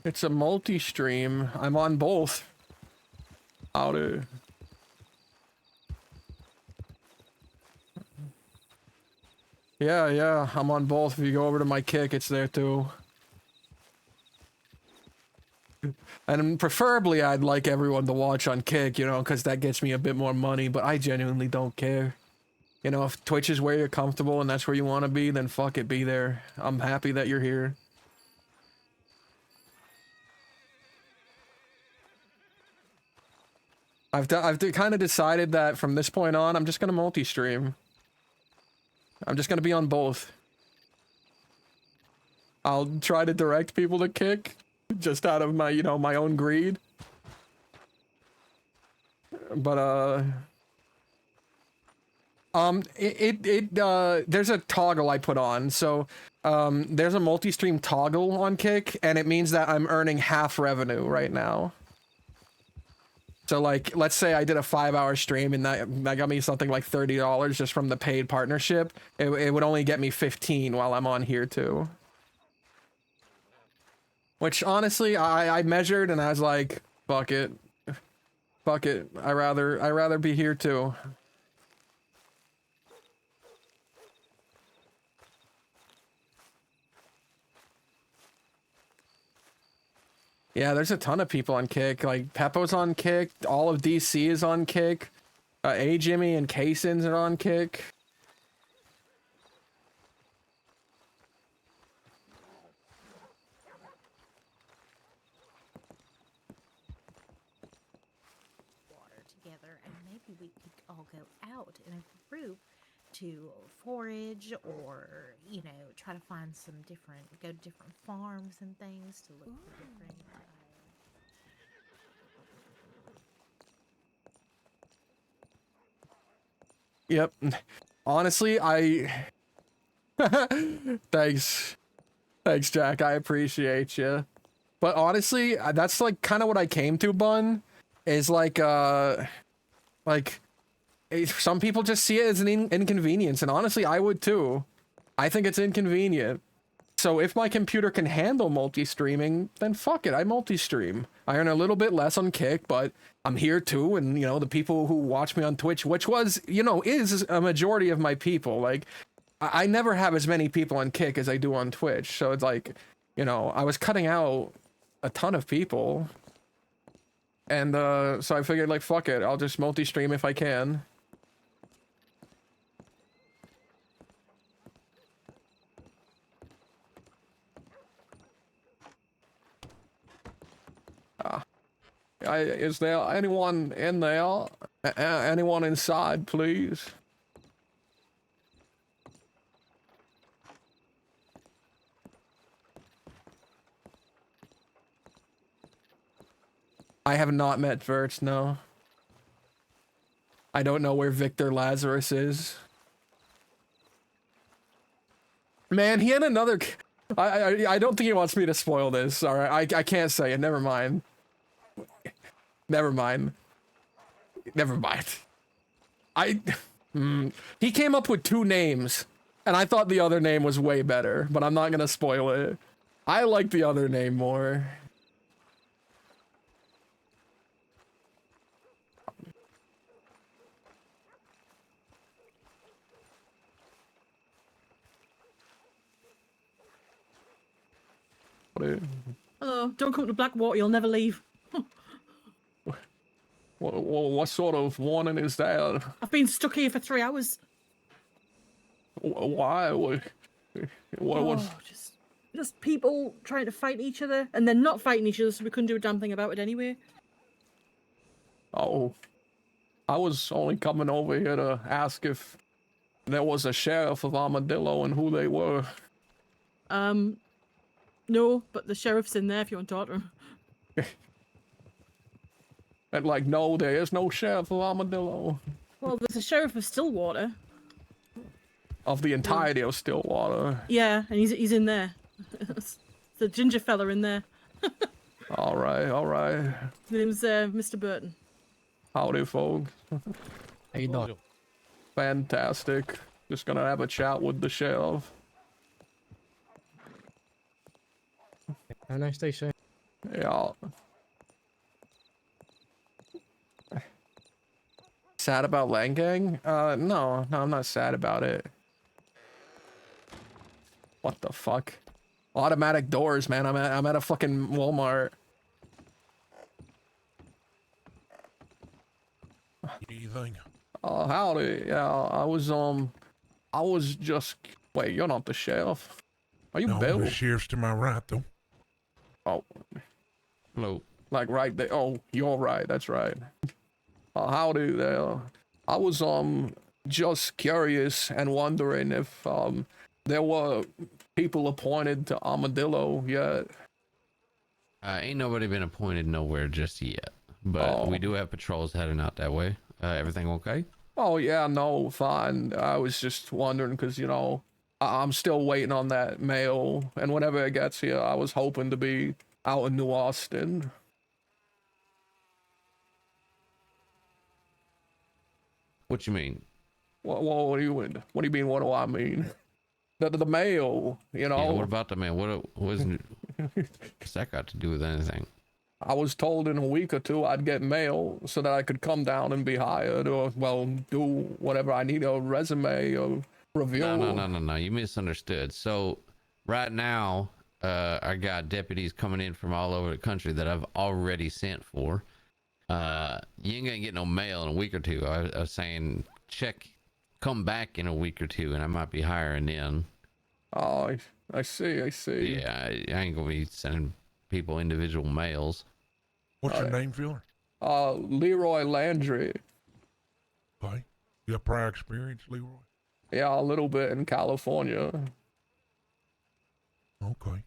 It's a multi-stream. I'm on both. Howdy. Yeah, I'm on both. If you go over to my kick, it's there too. And preferably, I'd like everyone to watch on Kick, you know, because that gets me a bit more money, but I genuinely don't care. You know, if Twitch is where you're comfortable and that's where you want to be, then fuck it, be there. I'm happy that you're here. I've kind of decided that from this point on, I'm just going to multi-stream. I'm just going to be on both. I'll try to direct people to Kick. Just out of my, you know, my own greed. But, there's a toggle I put on. So, there's a multi-stream toggle on Kick, and it means that I'm earning half revenue right now. So, like, let's say I did a 5-hour stream, and that got me something like $30 just from the paid partnership. It would only get me 15 while I'm on here, too. Which, honestly, I measured and I was like, fuck it. Fuck it. I'd rather be here too. Yeah, there's a ton of people on Kick. Like, Peppo's on Kick. All of DC is on Kick. A Jimmy and Kasins are on Kick. Out in a group to forage or, you know, try to find some different, go to different farms and things to look for different. Yep. Honestly, thanks. Thanks, Jack. I appreciate you. But honestly, that's like kind of what I came to, Bun. Is like some people just see it as an inconvenience, and honestly, I would too. I think it's inconvenient. So if my computer can handle multi-streaming, then fuck it, I multi-stream. I earn a little bit less on Kick, but I'm here too, and, you know, the people who watch me on Twitch, which was, you know, is a majority of my people. Like, I never have as many people on Kick as I do on Twitch, so it's like, you know, I was cutting out a ton of people. And, so I figured, like, fuck it, I'll just multi-stream if I can. Is there anyone in there? Anyone inside, please? I have not met Verts, no. I don't know where Victor Lazarus is. Man, he had another... I don't think he wants me to spoil this, alright? I can't say it, never mind. Never mind. Never mind. He came up with 2 names, and I thought the other name was way better, but I'm not gonna spoil it. I like the other name more. howdy. Hello, don't come to Blackwater, you'll never leave. What sort of warning is that? I've been stuck here for 3 hours. Why? What was... Oh, just people trying to fight each other, and then not fighting each other, so we couldn't do a damn thing about it anyway. Oh, I was only coming over here to ask if there was a sheriff of Armadillo and who they were. No, but the sheriff's in there if you want to talk to him. And like, no, there is no sheriff of Armadillo. Well, there's a sheriff of Stillwater. Of the entirety of Stillwater. Yeah, and he's in there. The ginger fella in there. All right, all right. His name's Mr. Burton. Howdy, folks. How you doing? Fantastic. Just gonna have a chat with the sheriff. Have a nice day, sir. Yeah. Sad about Langang? No, I'm not sad about it. What the fuck? Automatic doors, man. I'm at a fucking Walmart. Anything? Oh, howdy. Yeah, I was just... Wait, you're not the sheriff. Are you No, Bill? the sheriff's to my right, though. Oh. Hello. Like right there. Oh, you're right. That's right. Howdy there. I was, just curious and wondering if, there were people appointed to Armadillo yet. Ain't nobody been appointed nowhere just yet. But we do have patrols heading out that way. Everything okay? Oh, yeah, no, fine. I was just wondering because, you know, I'm still waiting on that mail. And whenever it gets here, I was hoping to be out in New Austin. What you mean? What do you mean? What do I mean? The mail, you know. Yeah, what about the man? What's that got to do with anything? I was told in a week or two I'd get mail so that I could come down and be hired or, well, do whatever I need, a resume or review. No. You misunderstood. So right now, I got deputies coming in from all over the country that I've already sent for. You ain't gonna get no mail in a week or two. I was saying come back in a week or two and I might be hiring in. Oh, I see. Yeah, I ain't gonna be sending people individual mails. What's your name, filler? Leeroy Landry. Okay. You have prior experience, Leroy? Yeah, a little bit in California. Okay.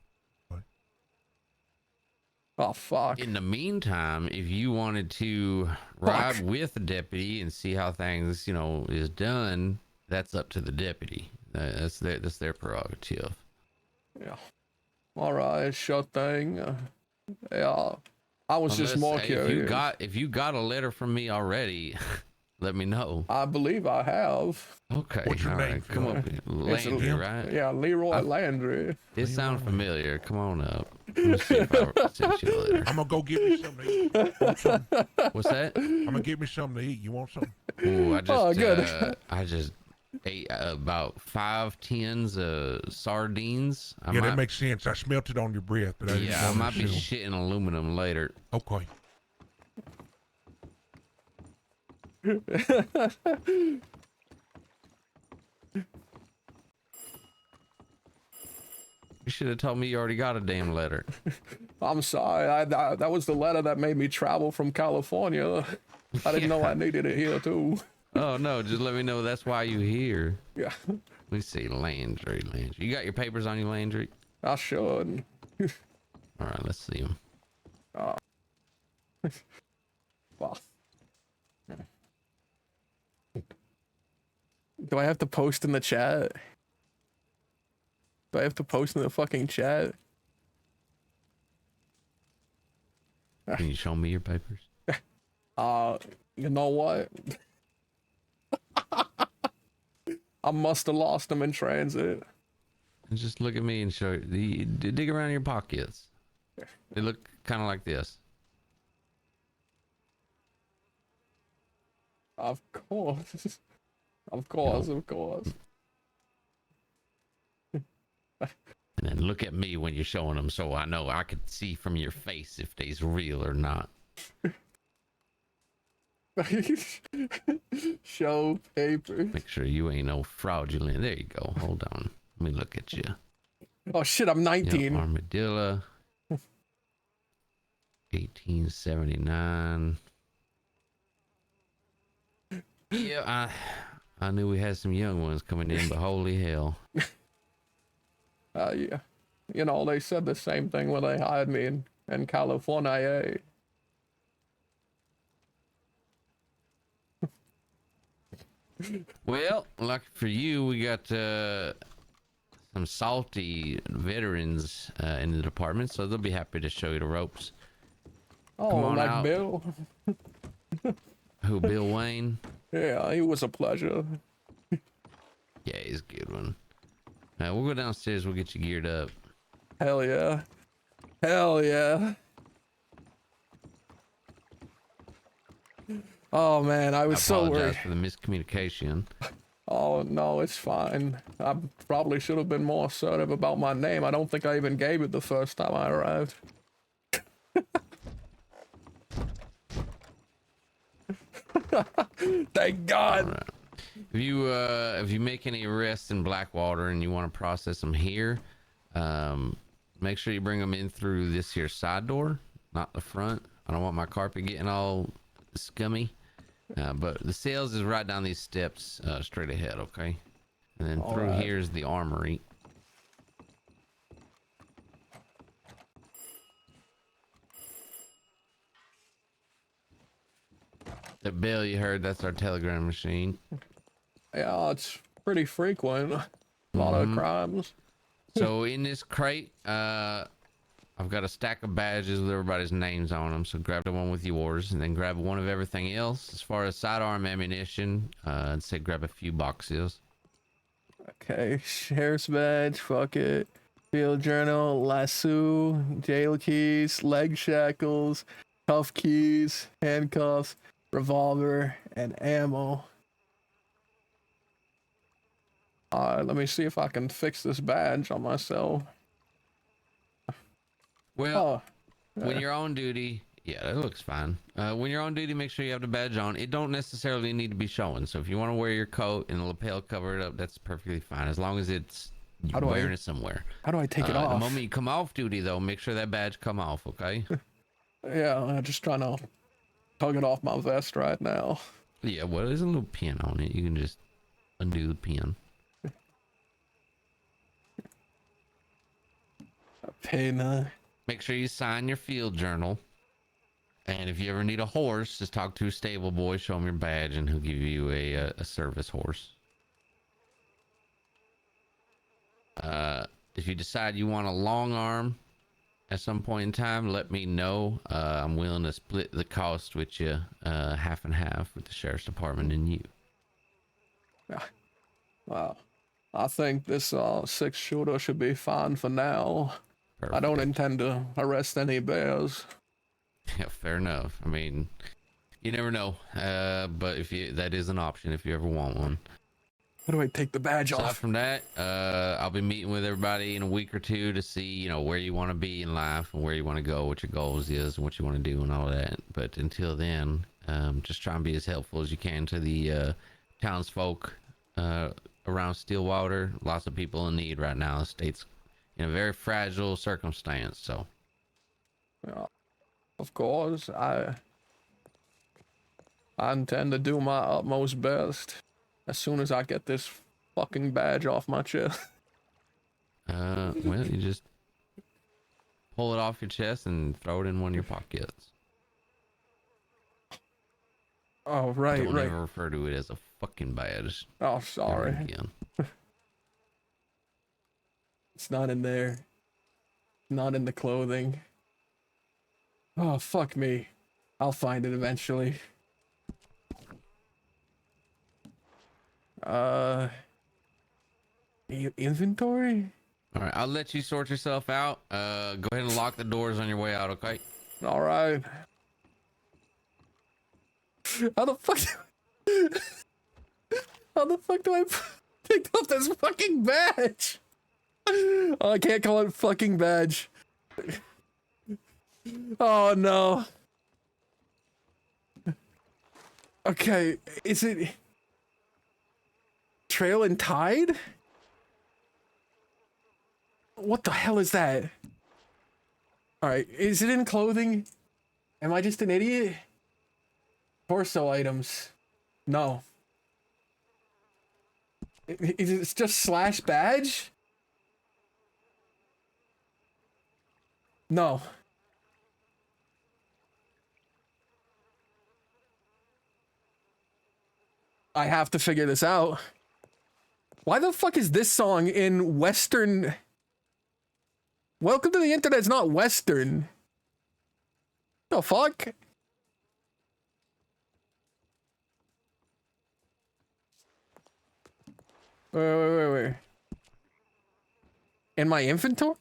Oh, fuck. In the meantime, if you wanted to ride with the deputy and see how things, is done, that's up to the deputy. That's their prerogative. Yeah. All right, sure thing. Yeah. I was just more curious. If you got a letter from me already, let me know. I believe I have. Okay. What's your all name, right, come Phil? up. Landry, right? Yeah, Leroy Landry. It sounds familiar. Come on up. Let me see if I sent you a letter. I'm gonna go get me something to eat. Want something? What's that? I'm gonna get me something to eat. You want something? Ooh, Good. I just ate about 5 tins of sardines. That makes sense. I smelt it on your breath, but I I might be shitting aluminum later. Okay. You should have told me you already got a damn letter. I'm sorry. That was the letter that made me travel from California. I didn't know I needed it here too. Oh no, just let me know that's why you here. Yeah. Let me see, Landry. You got your papers on you, Landry? I should. All right, let's see them. Well. Do I have to post in the chat? Do I have to post in the fucking chat? Can you show me your papers? You know what? I must have lost them in transit. And just look at me and show. Dig around your pockets. They look kind of like this. Of course. Of course. And then look at me when you're showing them, so I know I could see from your face if they's real or not. Show paper. Make sure you ain't no fraudulent. There you go. Hold on. Let me look at you. Oh shit, I'm 19. Yep, armadillo. 1879. Yeah, I knew we had some young ones coming in, but holy hell. Yeah. You know, they said the same thing when they hired me in California. Well, lucky for you, we got some salty veterans in the department, so they'll be happy to show you the ropes. Oh, Come on like out. Bill? Who, Bill Wayne? Yeah, he was a pleasure. Yeah, he's a good one. We'll go downstairs. We'll get you geared up. Hell yeah. Hell yeah. Oh man, I was so apologize worried. for the miscommunication. Oh no, it's fine. I probably should have been more assertive about my name. I don't think I even gave it the first time I arrived. Thank God. Right. If you make any arrests in Blackwater and you want to process them here, make sure you bring them in through this here side door, not the front. I don't want my carpet getting all scummy. But the sales is right down these steps, straight ahead, okay? And then through here's the armory. The bell you heard, that's our telegram machine. Yeah, it's pretty frequent. A lot of crimes. So in this crate, I've got a stack of badges with everybody's names on them. So grab the one with yours, and then grab one of everything else. As far as sidearm ammunition, I'd say grab a few boxes. Okay, sheriff's badge, fuck it. Field journal, lasso, jail keys, leg shackles, cuff keys, handcuffs, revolver, and ammo. Let me see if I can fix this badge on myself. Well, when you're on duty, yeah, that looks fine. When you're on duty, make sure you have the badge on. It don't necessarily need to be showing. So if you want to wear your coat and the lapel cover it up, that's perfectly fine. As long as it's you're wearing it somewhere. How do I take it off? The moment you come off duty, though, make sure that badge come off, okay? Yeah, I'm just trying to tug it off my vest right now. Yeah, well, there's a little pin on it. You can just undo the pin. A pin. Make sure you sign your field journal. And if you ever need a horse, just talk to a stable boy, show him your badge, and he'll give you a service horse. If you decide you want a long arm at some point in time, let me know. I'm willing to split the cost with you, half and half with the sheriff's department and you. Wow. I think this 6-shooter should be fine for now. I don't intend to arrest any bears. Yeah, fair enough. I mean, you never know. But that is an option if you ever want one. How do I take the badge Aside off? from that, I'll be meeting with everybody in a week or two to see, where you want to be in life and where you want to go, what your goals is, and what you want to do, and all that. But until then, just try and be as helpful as you can to the townsfolk around Stillwater. Lots of people in need right now. The state's in a very fragile circumstance, so. Yeah, of course, I intend to do my utmost best as soon as I get this fucking badge off my chest. Well, you just pull it off your chest and throw it in one of your pockets. Oh, right, Don't right. ever refer to it as a fucking badge. Oh, Never sorry. again. It's not in there. Not in the clothing. Oh, fuck me. I'll find it eventually. Inventory? All right, I'll let you sort yourself out. Go ahead and lock the doors on your way out, okay? All right. How the fuck do I pick up this fucking badge? Oh, I can't call it fucking badge. Oh no. Okay, is it Trail and Tide? What the hell is that? Alright, is it in clothing? Am I just an idiot? Torso items. No. It's just slash badge? No. I have to figure this out. Why the fuck is this song in Western? Welcome to the Internet's not Western. The fuck? Wait. In my inventory?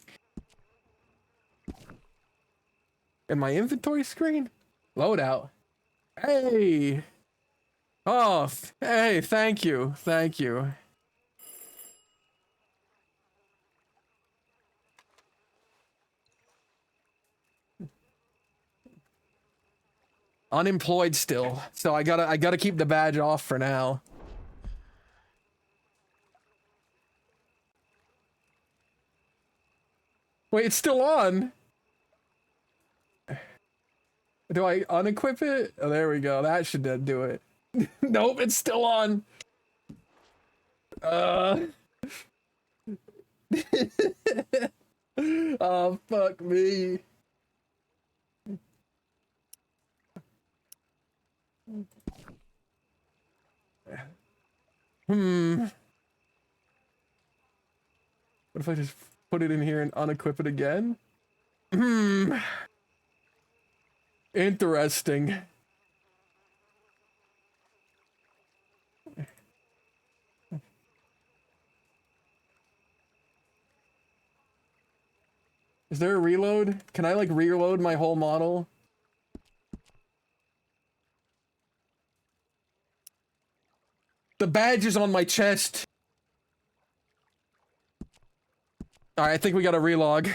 In my inventory screen? Loadout. Hey. Oh, hey, thank you. Thank you. Unemployed still. So I gotta keep the badge off for now. Wait, it's still on. Do I unequip it? Oh, there we go. That should do it. Nope, it's still on. Oh, fuck me. What if I just put it in here and unequip it again? Interesting. Is there a reload? Can I like reload my whole model? The badge is on my chest. Alright, I think we gotta relog.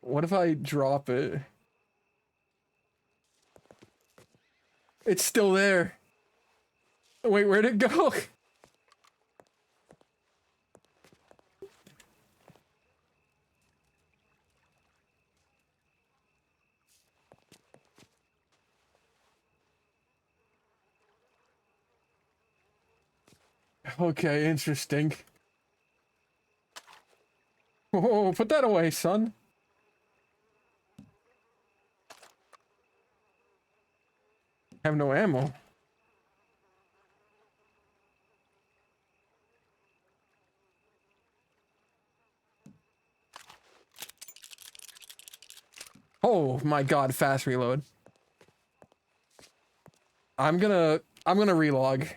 What if I drop it? It's still there. Wait, where'd it go? Okay, interesting. Oh, put that away, son. Have no ammo. Oh my god, fast reload. I'm gonna relog.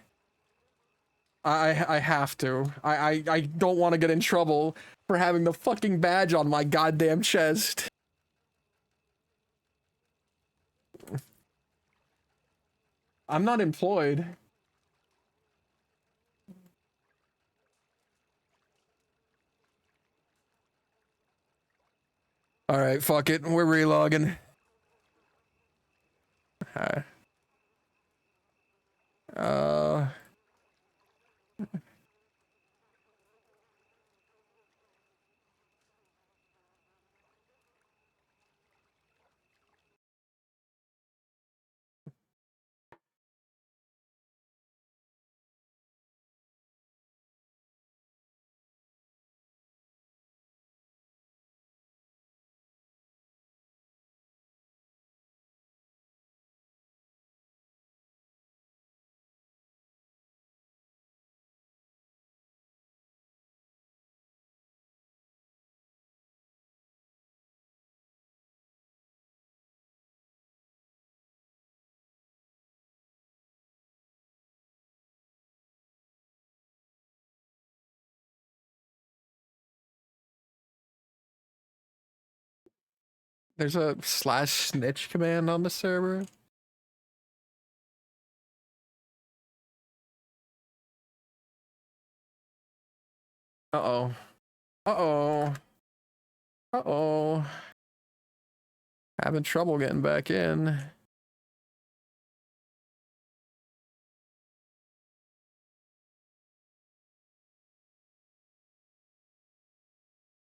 I have to. I don't want to get in trouble for having the fucking badge on my goddamn chest. I'm not employed. All right, fuck it. We're relogging. Uh There's a /snitch command on the server. Uh-oh. Uh-oh. Uh-oh. Having trouble getting back in.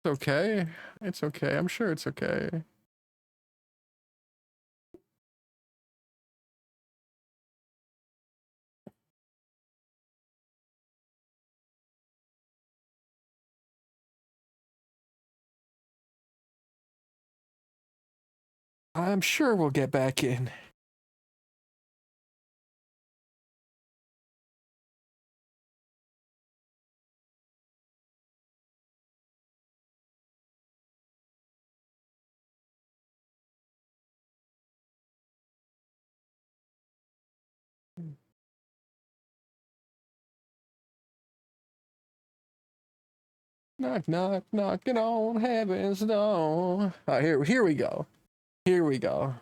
It's okay. It's okay. I'm sure it's okay. I'm sure we'll get back in. Knock, knock, knocking on heaven's door. Here we go. Here we go.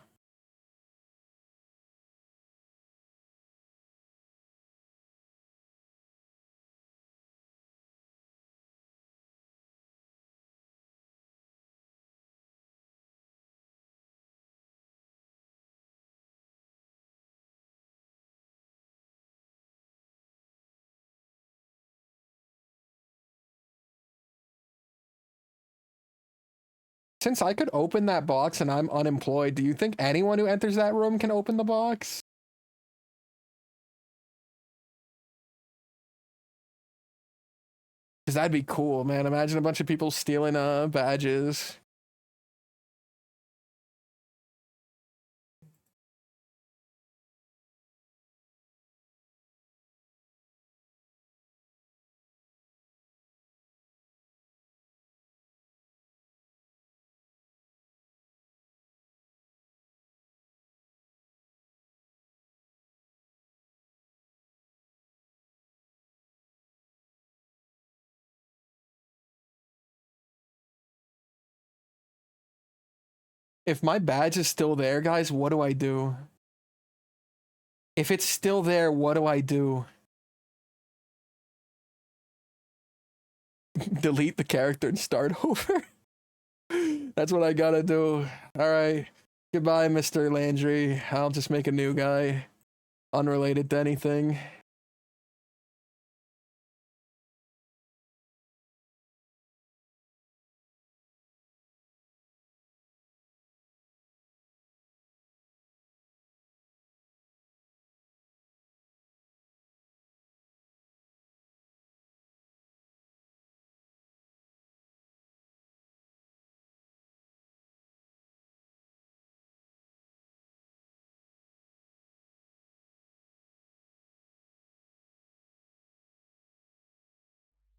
Since I could open that box and I'm unemployed, do you think anyone who enters that room can open the box? Because that'd be cool, man. Imagine a bunch of people stealing badges. If my badge is still there, guys, what do I do? If it's still there, what do I do? Delete the character and start over? That's what I gotta do. Alright. Goodbye, Mr. Landry. I'll just make a new guy. Unrelated to anything.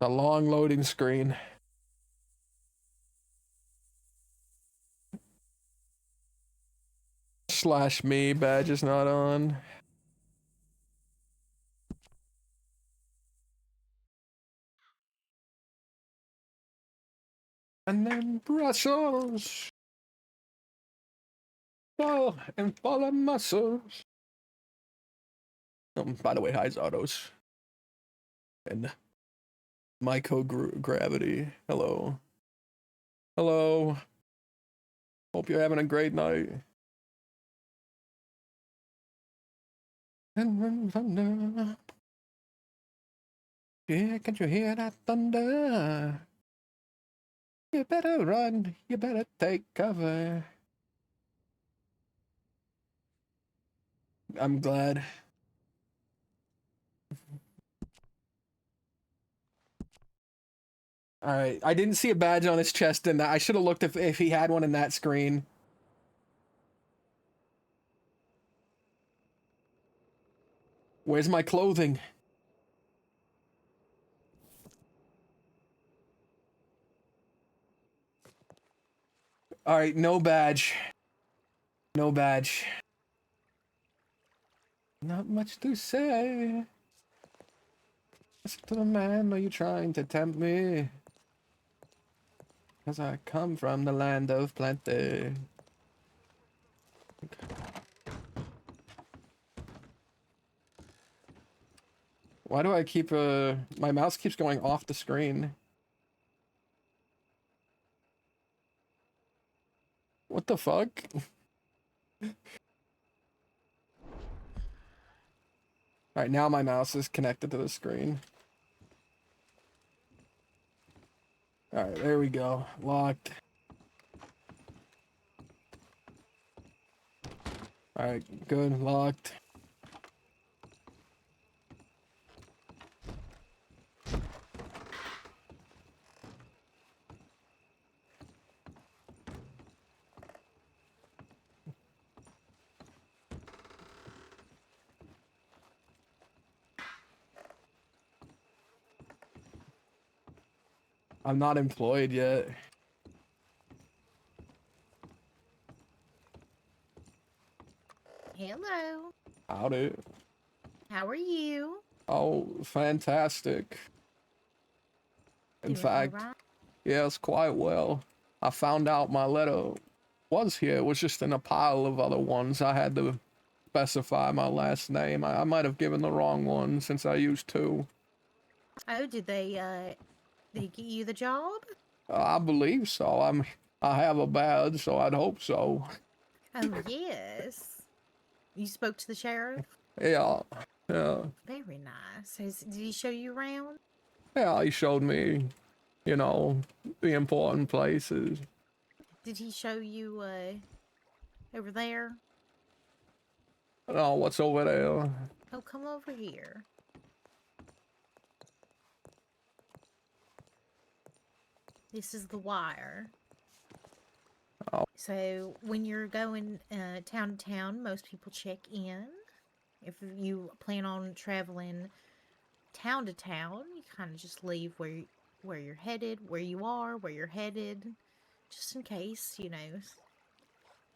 A long loading screen. /me, badge is not on. And then Brussels. Oh, and full of muscles. By the way, hi Zardos. And microgravity. Hello. Hello. Hope you're having a great night. And then thunder. Yeah, can't you hear that thunder? You better run. You better take cover. I'm glad. All right, I didn't see a badge on his chest, and I should have looked if he had one in that screen. Where's my clothing? All right, no badge. No badge. Not much to say. Listen to the man, are you trying to tempt me? Because I come from the land of plenty. Why do I keep my mouse keeps going off the screen? What the fuck? Alright, now my mouse is connected to the screen. Alright, there we go. Locked. Alright, good. Locked. I'm not employed yet. Hello. Howdy. How are you? Oh, fantastic. In Doing fact, alright? yes, quite well. I found out my letter was here. It was just in a pile of other ones. I had to specify my last name. I might have given the wrong one since I used two. Oh, did they get you the job? I believe so. I have a badge, so I'd hope so. Oh, yes. You spoke to the sheriff? Yeah, yeah, Very nice. Did he show you around? yeah. He showed me, you know, the important places. Did he show you, over there? Oh, what's over there? Oh, come over here. This is the wire. Oh. So, when you're going town to town, most people check in. If you plan on traveling town to town, you kind of just leave where you're headed, where you are, where you're headed, just in case, you know,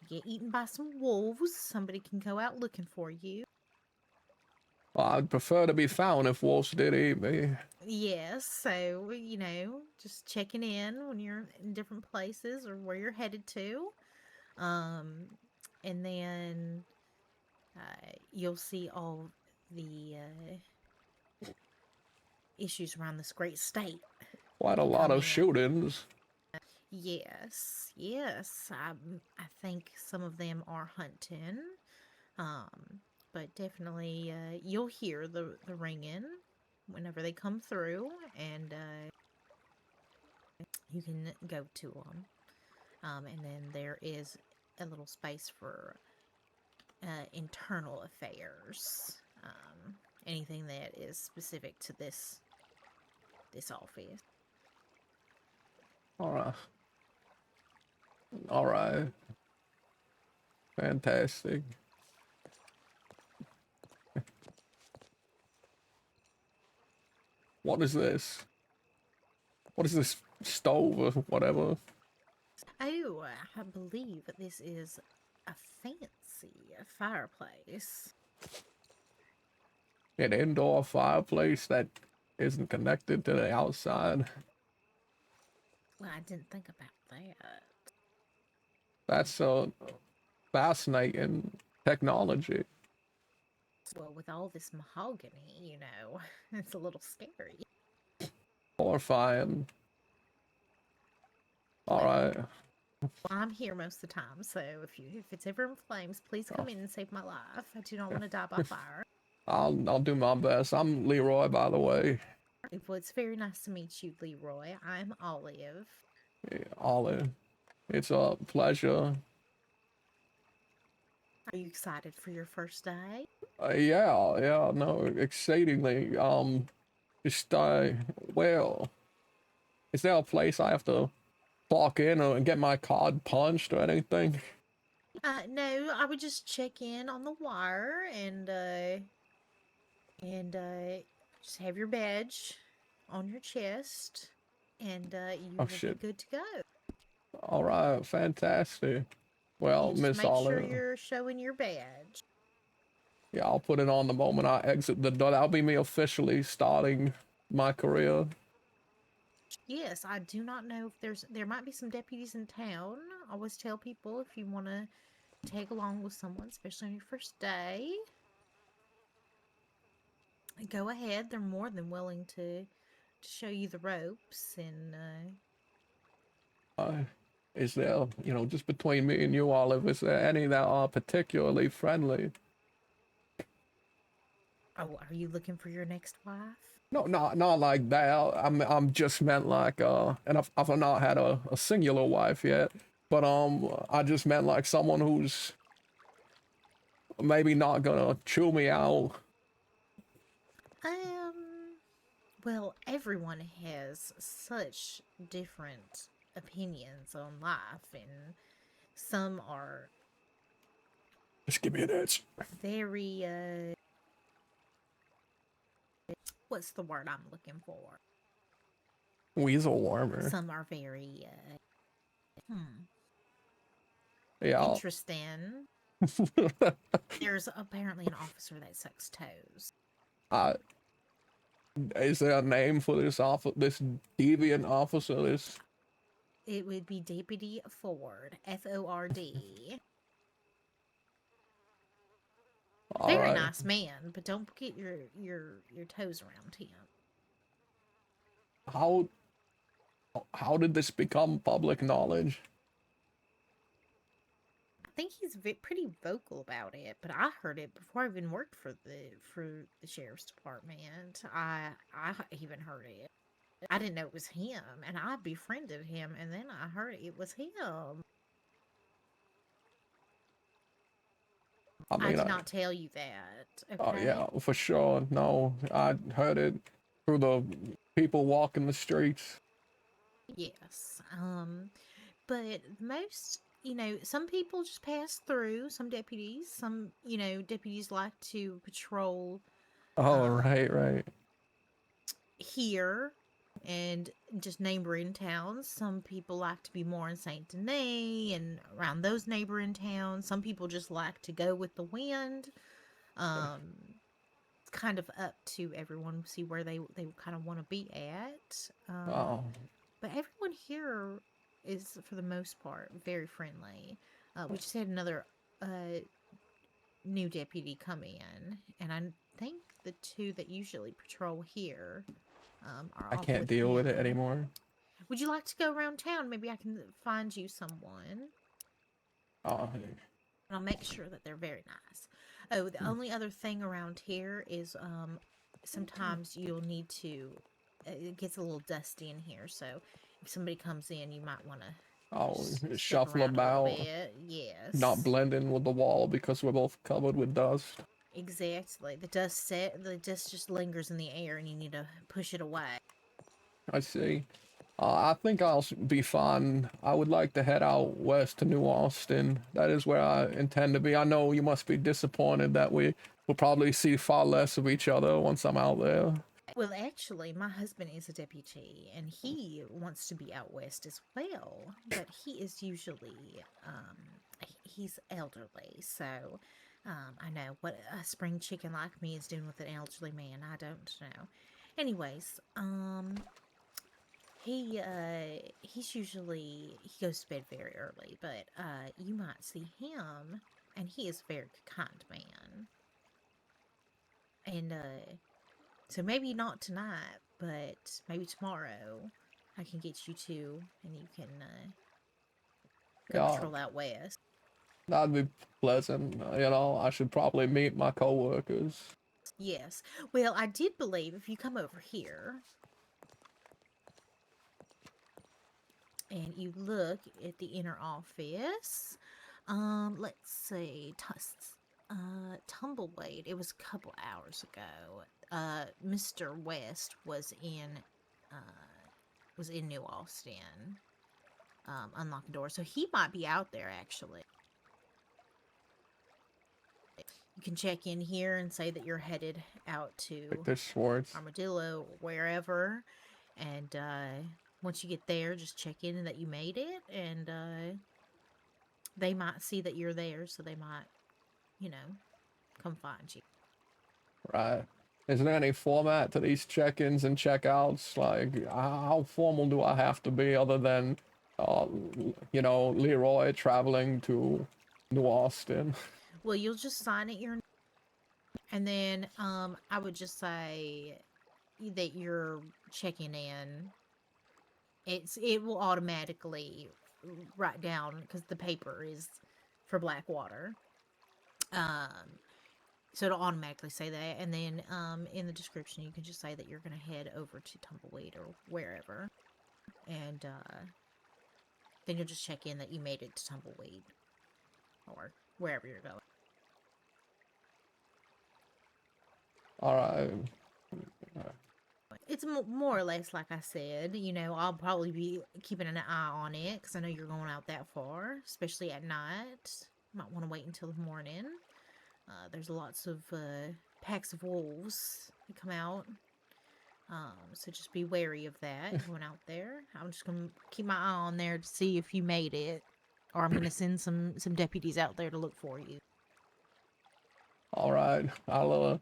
you get eaten by some wolves. Somebody can go out looking for you. Well, I'd prefer to be found if wolves did eat me. Yes, so, you know, just checking in when you're in different places or where you're headed to. Um, and then you'll see all the issues around this great state. Quite a lot Come of in. shootings. Yes, yes. I think some of them are hunting. But definitely you'll hear the ringing whenever they come through, and you can go to them. And then there is a little space for internal affairs. Anything that is specific to this office. Alright. Alright. Fantastic. What is this? What is this stove or whatever? Oh, I believe this is a fancy fireplace. An indoor fireplace that isn't connected to the outside. Well, I didn't think about that. That's a fascinating technology. Well, with all this mahogany, you know, it's a little scary. Horrifying. Alright. Well, I'm here most of the time, so if it's ever in flames, please come in and save my life. I do not want to die by fire. I'll do my best. I'm Leeroy, by the way. Well, it's very nice to meet you, Leroy. I'm Olive. Olive. It's a pleasure. Are you excited for your first day? Yeah, no, exceedingly. Just, well, is there a place I have to clock in or get my card punched or anything? No, I would just check in on the wire and just have your badge on your chest, and you Oh, will shit. be good to go. Alright, fantastic. Well, Just Miss make sure Olive. you're showing your badge. Yeah, I'll put it on the moment I exit the door. That'll be me officially starting my career. Yes, I do not know if there might be some deputies in town. I always tell people if you want to tag along with someone, especially on your first day. Go ahead. They're more than willing to show you the ropes and Is there, just between me and you, Olive, is there any that are particularly friendly? oh, are you looking for your next wife? No, not like that. I'm just meant like and I've not had a singular wife yet, but I just meant like someone who's maybe not gonna chew me out. Well, everyone has such different opinions on life, and some are Just give me an itch. very, what's the word I'm looking for? Weasel warmer. Some are very, Yeah. interesting. There's apparently an officer that sucks toes. Is there a name for this this deviant officer? This. It would be Deputy Ford, Ford. Very Alright. nice man, but don't get your toes around him. How did this become public knowledge? I think he's pretty vocal about it, but I heard it before I even worked for the sheriff's department. I even heard it. I didn't know it was him, and I befriended him, and then I heard it was him. I I mean, did not tell you that. oh Okay? yeah, for sure. No, I heard it through the people walking the streets. Yes. But most, some people just pass through, some deputies, deputies like to patrol Oh, right. here and just neighboring towns. Some people like to be more in Saint Denis and around those neighboring towns. Some people just like to go with the wind. It's kind of up to everyone, see where they kind of want to be at. Oh, But everyone here is, for the most part, very friendly. We just had another new deputy come in, and I think the two that usually patrol here are I off can't deal with it him. anymore. Would you like to go around town? Maybe I can find you someone. Oh, I'll make sure that they're very nice. Oh, the only other thing around here is sometimes you'll need to. It gets a little dusty in here, so if somebody comes in, you might want to shuffle about, Yes, not blend in with the wall because we're both covered with dust. exactly. The dust just lingers in the air, and you need to push it away. I see. I think I'll be fine. I would like to head out west to New Austin. That is where I intend to be. I know you must be disappointed that we will probably see far less of each other once I'm out there. Well, actually, my husband is a deputy, and he wants to be out west as well. But he is usually, he's elderly, so I know what a spring chicken like me is doing with an elderly man. I don't know. Anyways, he's usually, he goes to bed very early, but you might see him, and he is a very kind man. And so maybe not tonight, but maybe tomorrow I can get you two, and you can go patrol out west. That'd be pleasant. I should probably meet my coworkers. Yes. Well, I did believe if you come over here and you look at the inner office, let's see, Tumbleweed, it was a couple hours ago. Mr. West was in New Austin. Unlock the door, so he might be out there actually. You can check in here and say that you're headed out to Victor Schwartz. Armadillo or wherever, and once you get there, just check in that you made it, and they might see that you're there, so they might, come find you. Right. Is there any format to these check-ins and check-outs? Like, how formal do I have to be other than, Leeroy traveling to New Austin? Well, you'll just sign it your And then I would just say that you're checking in. It will automatically write down because the paper is for Blackwater. Um, so it'll automatically say that, and then in the description you can just say that you're gonna head over to Tumbleweed or wherever, and then you'll just check in that you made it to Tumbleweed or wherever you're going. All right. It's more or less like I said. You know, I'll probably be keeping an eye on it because I know you're going out that far, especially at night. Might want to wait until the morning. There's lots of packs of wolves that come out. So just be wary of that going out there. I'm just gonna keep my eye on there to see if you made it, or I'm gonna send some deputies out there to look for you. All right. I'll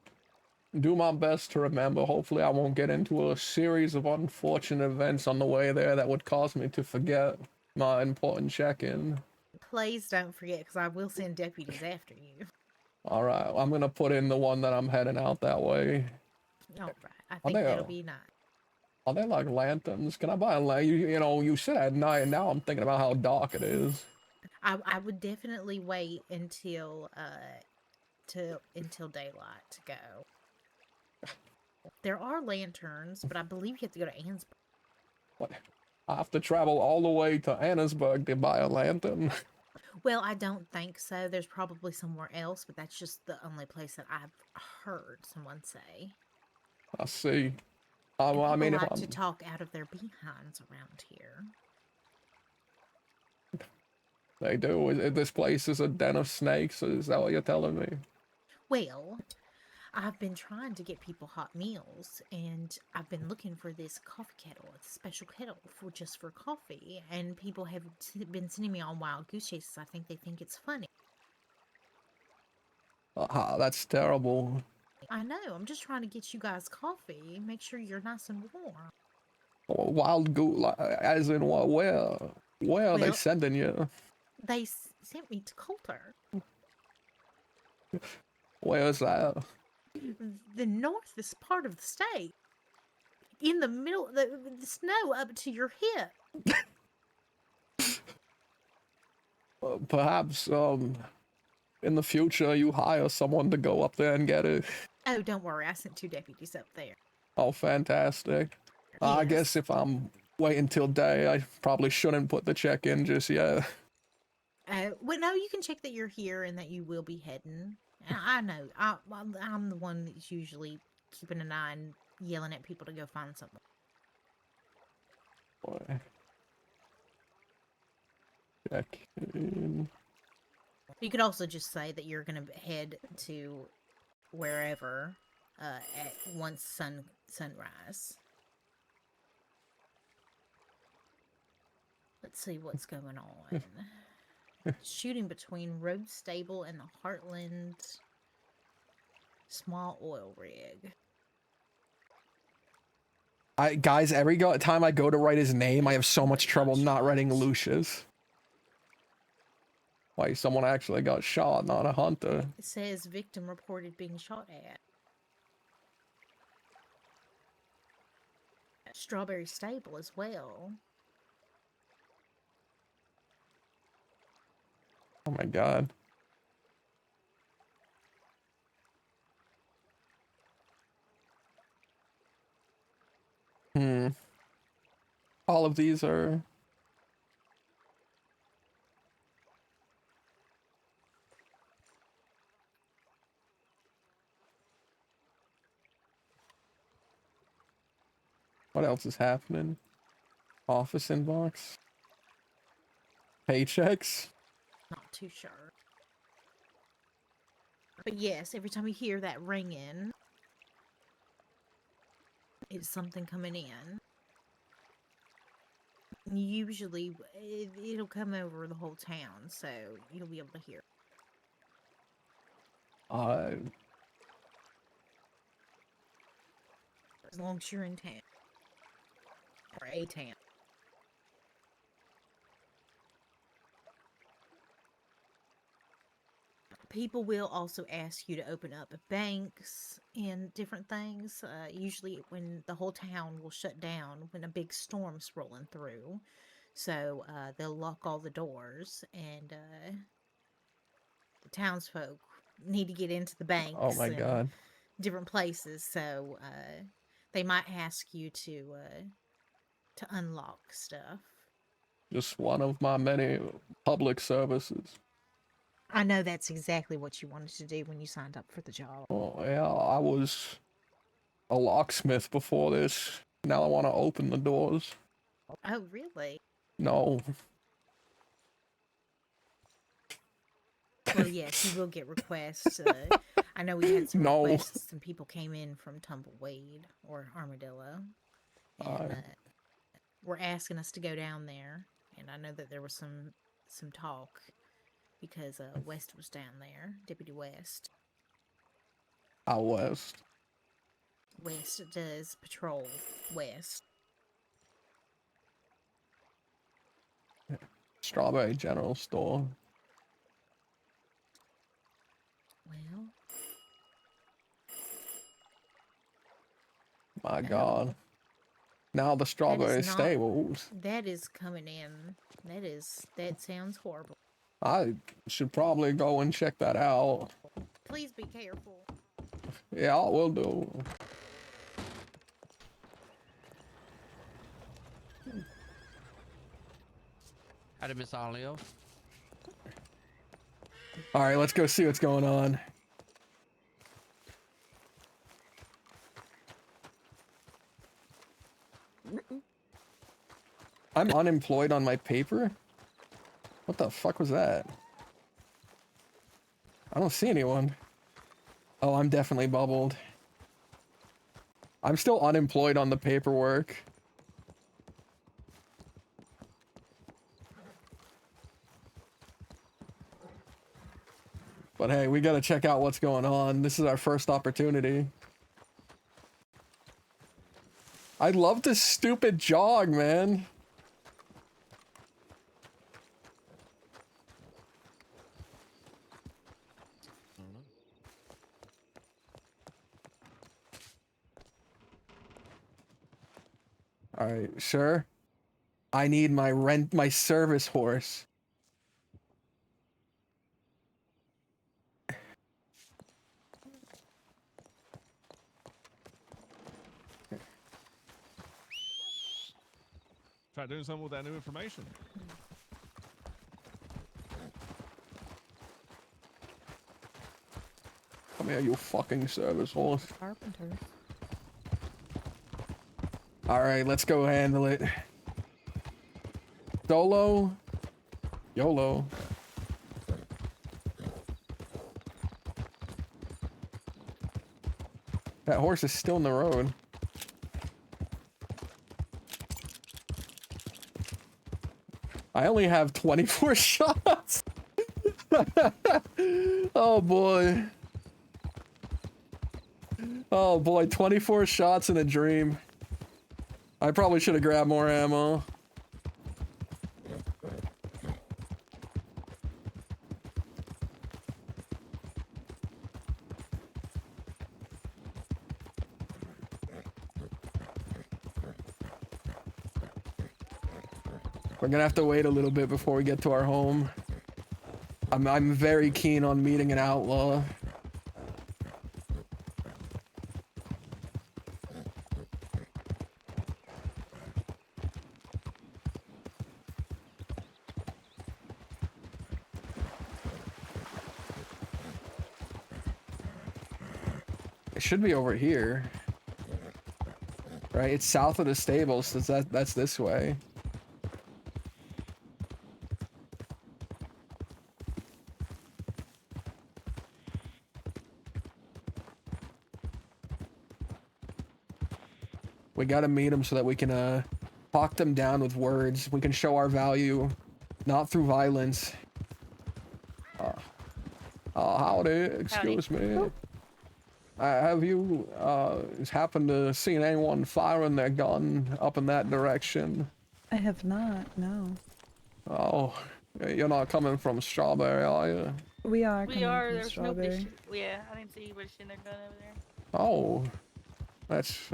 do my best to remember. Hopefully, I won't get into a series of unfortunate events on the way there that would cause me to forget my important check-in. Please don't forget, because I will send deputies after you. All right. I'm gonna put in the one that I'm heading out that way. All right, I think that'll be nice. Are they like lanterns? Can I buy a lantern? You know, you said at night, and now I'm thinking about how dark it is. I would definitely wait until until daylight to go. There are lanterns, but I believe you have to go to Ansburg. What? I have to travel all the way to Annesburg to buy a lantern. Well, I don't think so. There's probably somewhere else, but that's just the only place that I've heard someone say. I see. And Well, I people mean, if like I'm, to talk out of their behinds around here. they do. This place is a den of snakes. Is that what you're telling me? Well, I've been trying to get people hot meals, and I've been looking for this coffee kettle. It's a special kettle for just for coffee, and people have been sending me on wild goose chases. I think they think it's funny. That's terrible. I know. I'm just trying to get you guys coffee. Make sure you're nice and warm. Wild goose, as in what? Where? Where are they Well- sending you? They sent me to Coulter, Where's that? the northest part of the state. In the middle, the snow up to your hip. Perhaps, in the future, you hire someone to go up there and get it. Oh, don't worry. I sent 2 deputies up there. Oh, fantastic. I Yes. guess if I'm waiting till day, I probably shouldn't put the check in just yet. Well, no, you can check that you're here and that you will be heading. I know. I'm the one that's usually keeping an eye and yelling at people to go find something. Boy. Check in. You could also just say that you're gonna head to wherever at once sunrise. Let's see what's going on. Shooting between Road Stable and the Heartland small oil rig. Guys, every time I go to write his name, I have so much trouble not writing Lucius. Like, someone actually got shot, not a hunter. It says victim reported being shot at. Strawberry Stable as well. Oh my god. All of these are... What else is happening? Office inbox? Paychecks? Not too sure. But yes, every time you hear that ringing, it's something coming in. Usually, it'll come over the whole town, so you'll be able to hear. As long as you're in town. Or a town. People will also ask you to open up banks and different things. Usually, when the whole town will shut down when a big storm's rolling through, so they'll lock all the doors, and the townsfolk need to get into the Oh banks my and god. different places. So they might ask you to unlock stuff. Just one of my many public services. I know that's exactly what you wanted to do when you signed up for the job. Oh yeah, I was a locksmith before this. Now I want to open the doors. Oh, really? No. Well, yes, you will get requests. I know we had some No. requests. Some people came in from Tumbleweed or Armadillo, and were asking us to go down there. And I know that there was some talk because West was down there, Deputy West. Out west. West does patrol West. Strawberry General Store. Well, My god. Now the strawberry not- stables. that is coming in. That sounds horrible. I should probably go and check that out. Please be careful. Yeah, I will do. Howdy, Miss Olio. Alright, let's go see what's going on. I'm unemployed on my paper? What the fuck was that? I don't see anyone. Oh, I'm definitely bubbled. I'm still unemployed on the paperwork. But hey, we gotta check out what's going on. This is our first opportunity. I love this stupid jog, man. Alright, sure. I need my service horse. Try doing something with that new information. Come here, you fucking service horse. Carpenter. Alright, let's go handle it. Solo. YOLO. That horse is still in the road. I only have 24 shots. Oh boy. Oh boy, 24 shots in a dream. I probably should have grabbed more ammo. We're gonna have to wait a little bit before we get to our home. I'm very keen on meeting an outlaw. It should be over here. Right? It's south of the stables, so that's this way. We gotta meet them so that we can talk them down with words. We can show our value, not through violence. Howdy, excuse me. Have you happened to seen anyone firing their gun up in that direction? I have not, no. Oh, you're not coming from Strawberry, are you? We are. We coming are. from There's nobody. Strawberry. Yeah, I didn't see anybody shooting their gun over there. Oh, that's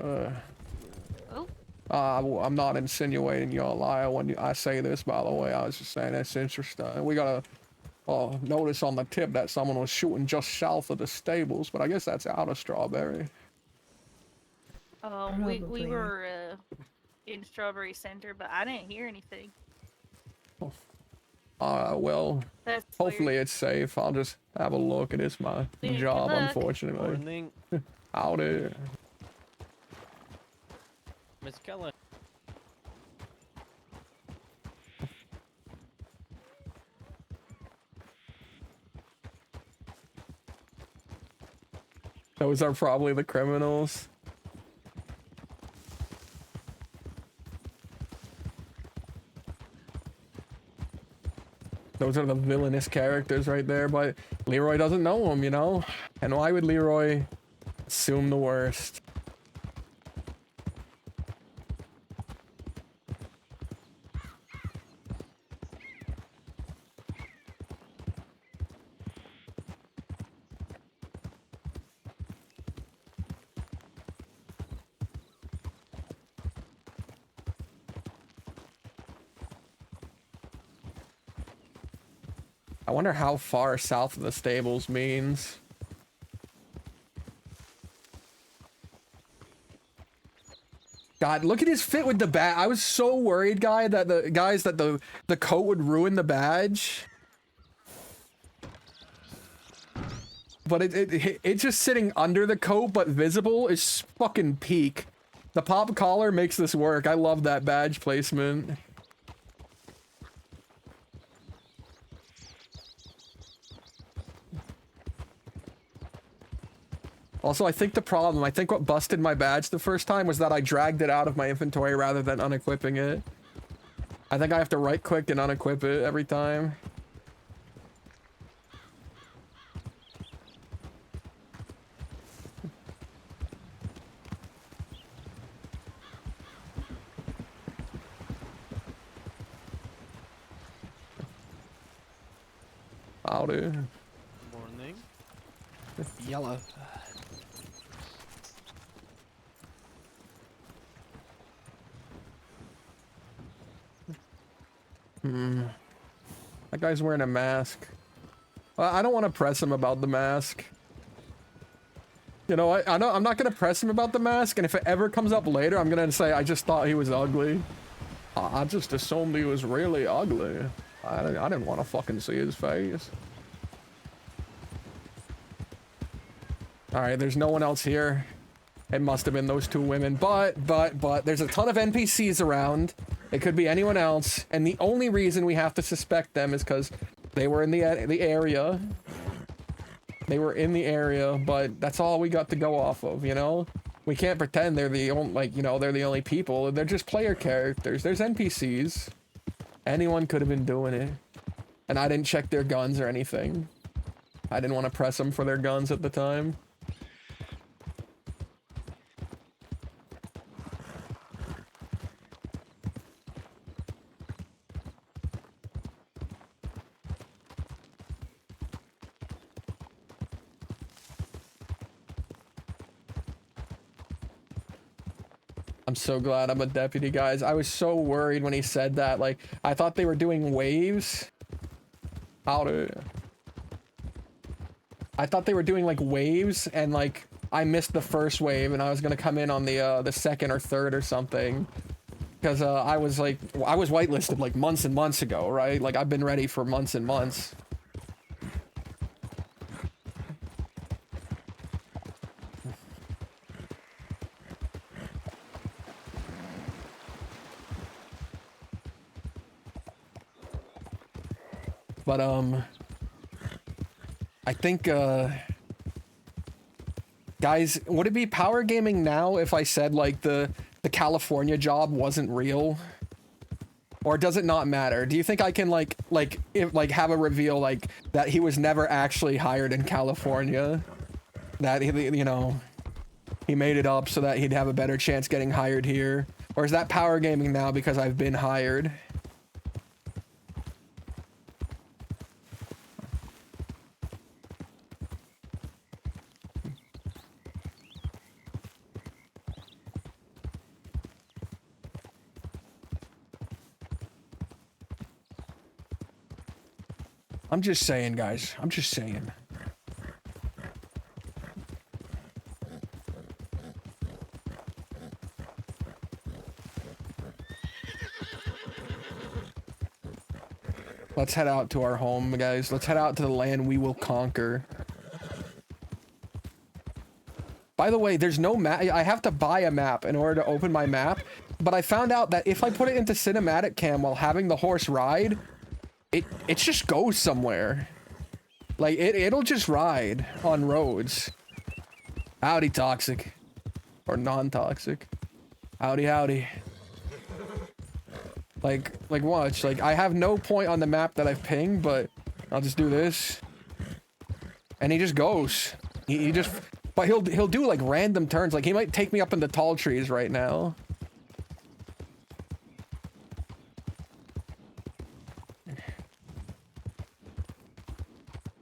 Oh, I'm not insinuating you're a liar when I say this, by the way. I was just saying that's interesting. We got a notice on the tip that someone was shooting just south of the stables, but I guess that's out of Strawberry. we Probably. were in Strawberry Center, but I didn't hear anything. Well, That's hopefully weird. it's safe. I'll just have a look. It is my Yeah, good job, luck. unfortunately. Morning, Howdy. Miss Keller. Those are probably the criminals. Those are the villainous characters right there, but Leeroy doesn't know them, you know? And why would Leeroy assume the worst? I wonder how far south of the stables means. God, look at his fit with the badge. I was so worried, that the coat would ruin the badge. But it's just sitting under the coat, but visible is fucking peak. The pop collar makes this work. I love that badge placement. Also, I think what busted my badge the first time was that I dragged it out of my inventory rather than unequipping it. I think I have to right click and unequip it every time. Howdy. Morning. Yellow. That guy's wearing a mask. I don't want to press him about the mask. You know what? I'm not gonna press him about the mask, and if it ever comes up later, I'm gonna say I just thought he was ugly. I just assumed he was really ugly. I didn't want to fucking see his face. Alright, there's no one else here. It must have been those two women, but there's a ton of NPCs around. It could be anyone else, and the only reason we have to suspect them is because they were in the area. They were in the area, but that's all we got to go off of, you know? We can't pretend they're the only, like, you know, they're the only people. They're just player characters. There's NPCs. Anyone could have been doing it. And I didn't check their guns or anything. I didn't want to press them for their guns at the time. I'm so glad I'm a deputy, guys. I was so worried when he said that. Like, I thought they were doing waves. I thought they were doing, like, waves, and, like, I missed the first wave, and I was gonna come in on the second or third or something. Because, I was whitelisted, like, months and months ago, right? Like, I've been ready for months and months. But, I think, guys, would it be power gaming now if I said, like, the California job wasn't real? Or does it not matter? Do you think I can, have a reveal, like, that he was never actually hired in California? That, you know, he made it up so that he'd have a better chance getting hired here? Or is that power gaming now because I've been hired? I'm just saying, guys. I'm just saying. Let's head out to our home, guys. Let's head out to the land we will conquer. By the way, there's no map. I have to buy a map in order to open my map. But I found out that if I put it into cinematic cam while having the horse ride, it just goes somewhere. Like, it'll just ride on roads. Howdy, toxic. Or non-toxic. Howdy, howdy. Like, watch. Like, I have no point on the map that I've pinged, but I'll just do this. And he just goes. He just... But he'll do, like, random turns. Like, he might take me up in the tall trees right now.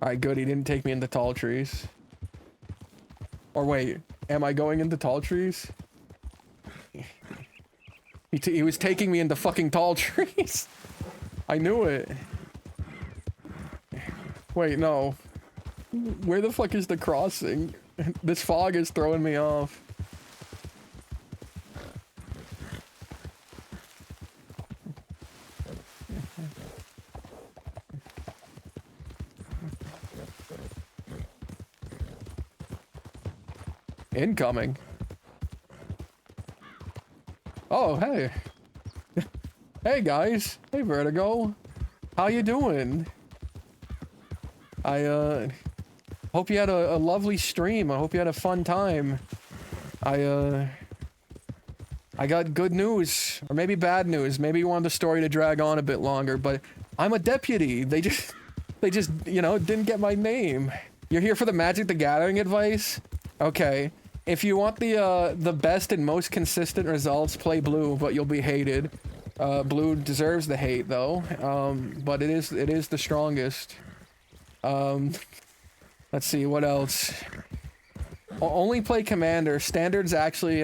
Alright, good. He didn't take me into tall trees. Or wait, am I going into tall trees? He was taking me into fucking tall trees. I knew it. Wait, no. Where the fuck is the crossing? This fog is throwing me off. Incoming. Oh, hey. Hey, guys. Hey, Vertigo. How you doing? I, hope you had a lovely stream. I hope you had a fun time. I got good news. Or maybe bad news. Maybe you wanted the story to drag on a bit longer, but I'm a deputy. They just, you know, didn't get my name. You're here for the Magic the Gathering advice? Okay. If you want the best and most consistent results, play blue, but you'll be hated. Blue deserves the hate, though. But it is the strongest. Let's see, what else? Only play Commander. Standard's actually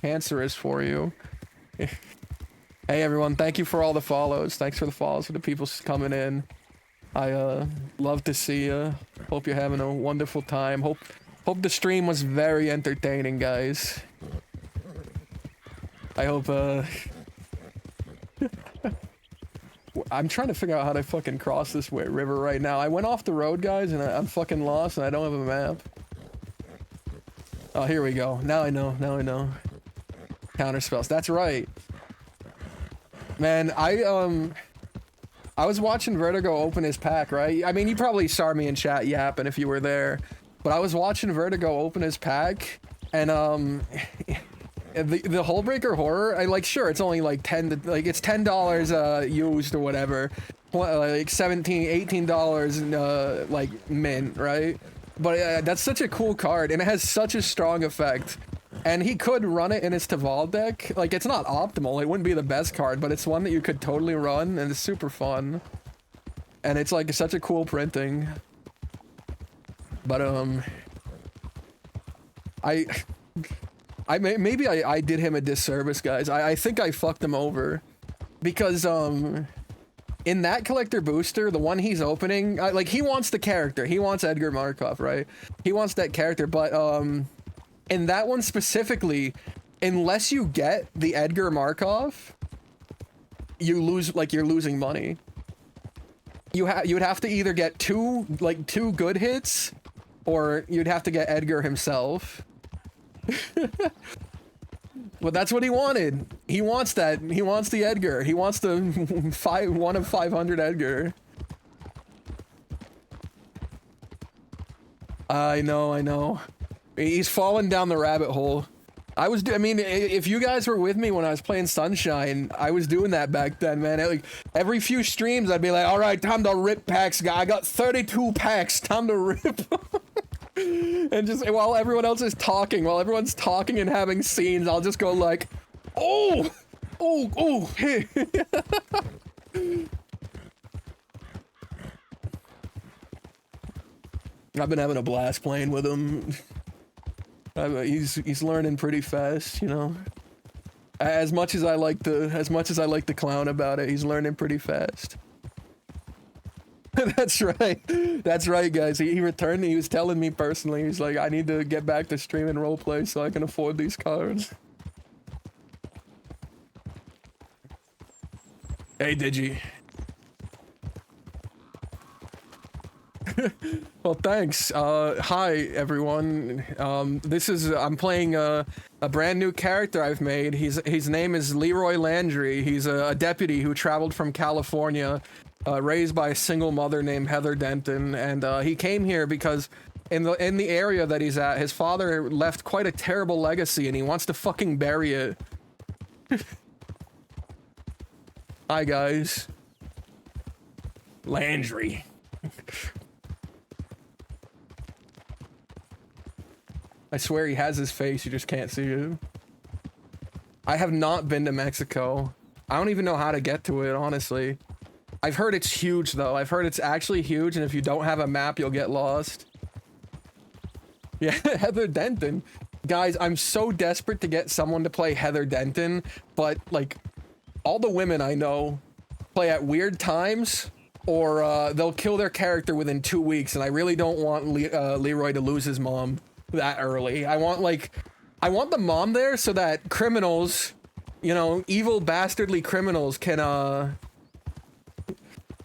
cancerous for you. Hey everyone, thank you for all the follows. Thanks for the follows for the people coming in. I love to see you. Hope you're having a wonderful time. Hope the stream was very entertaining, guys. I hope I'm trying to figure out how to fucking cross this river right now. I went off the road, guys, and I'm fucking lost and I don't have a map. Oh, here we go. Now I know. Now I know. Counter spells. That's right. Man, I was watching Vertigo open his pack, right? I mean, you probably saw me in chat yapping if you were there. But I was watching Vertigo open his pack, and the Hullbreaker Horror, sure, it's only like it's $10 used or whatever. Like $17, $18 like mint, right? But that's such a cool card, and it has such a strong effect. And he could run it in his Taval deck. Like, it's not optimal, it wouldn't be the best card, but it's one that you could totally run, and it's super fun. And it's like such a cool printing. But maybe I did him a disservice, guys. I think I fucked him over. Because in that collector booster, the one he's opening, like, he wants the character. He wants Edgar Markov, right? He wants that character, but in that one specifically, unless you get the Edgar Markov, you lose, like, you're losing money. You would have to either get two good hits, or you'd have to get Edgar himself. But that's what he wanted. He wants that. He wants the Edgar. He wants the 1 of 500 Edgar. I know. He's fallen down the rabbit hole. I mean, if you guys were with me when I was playing Sunshine, I was doing that back then, man. Like, every few streams, I'd be like, all right, time to rip packs, guy. I got 32 packs, time to rip. And just, while everyone else is talking, while everyone's talking and having scenes, I'll just go like, oh, hey. I've been having a blast playing with him. He's learning pretty fast, you know. As much as I like to clown about it, he's learning pretty fast. That's right. That's right, guys. He returned. He was telling me personally. He's like, I need to get back to streaming roleplay so I can afford these cards. Hey, Digi. Well, thanks. Hi, everyone. I'm playing a brand new character I've made. His name is Leeroy Landry. He's a deputy who traveled from California, raised by a single mother named Heather Denton, and he came here because in the area that he's at, his father left quite a terrible legacy, and he wants to fucking bury it. Hi, guys. Landry. I swear he has his face, you just can't see it. I have not been to Mexico. I don't even know how to get to it, honestly. I've heard it's huge, though. I've heard it's actually huge, and if you don't have a map, you'll get lost. Yeah, Heather Denton. Guys, I'm so desperate to get someone to play Heather Denton, but, like, all the women I know play at weird times, or they'll kill their character within 2 weeks, and I really don't want Leeroy to lose his mom that early. I want the mom there so that criminals, you know, evil bastardly criminals can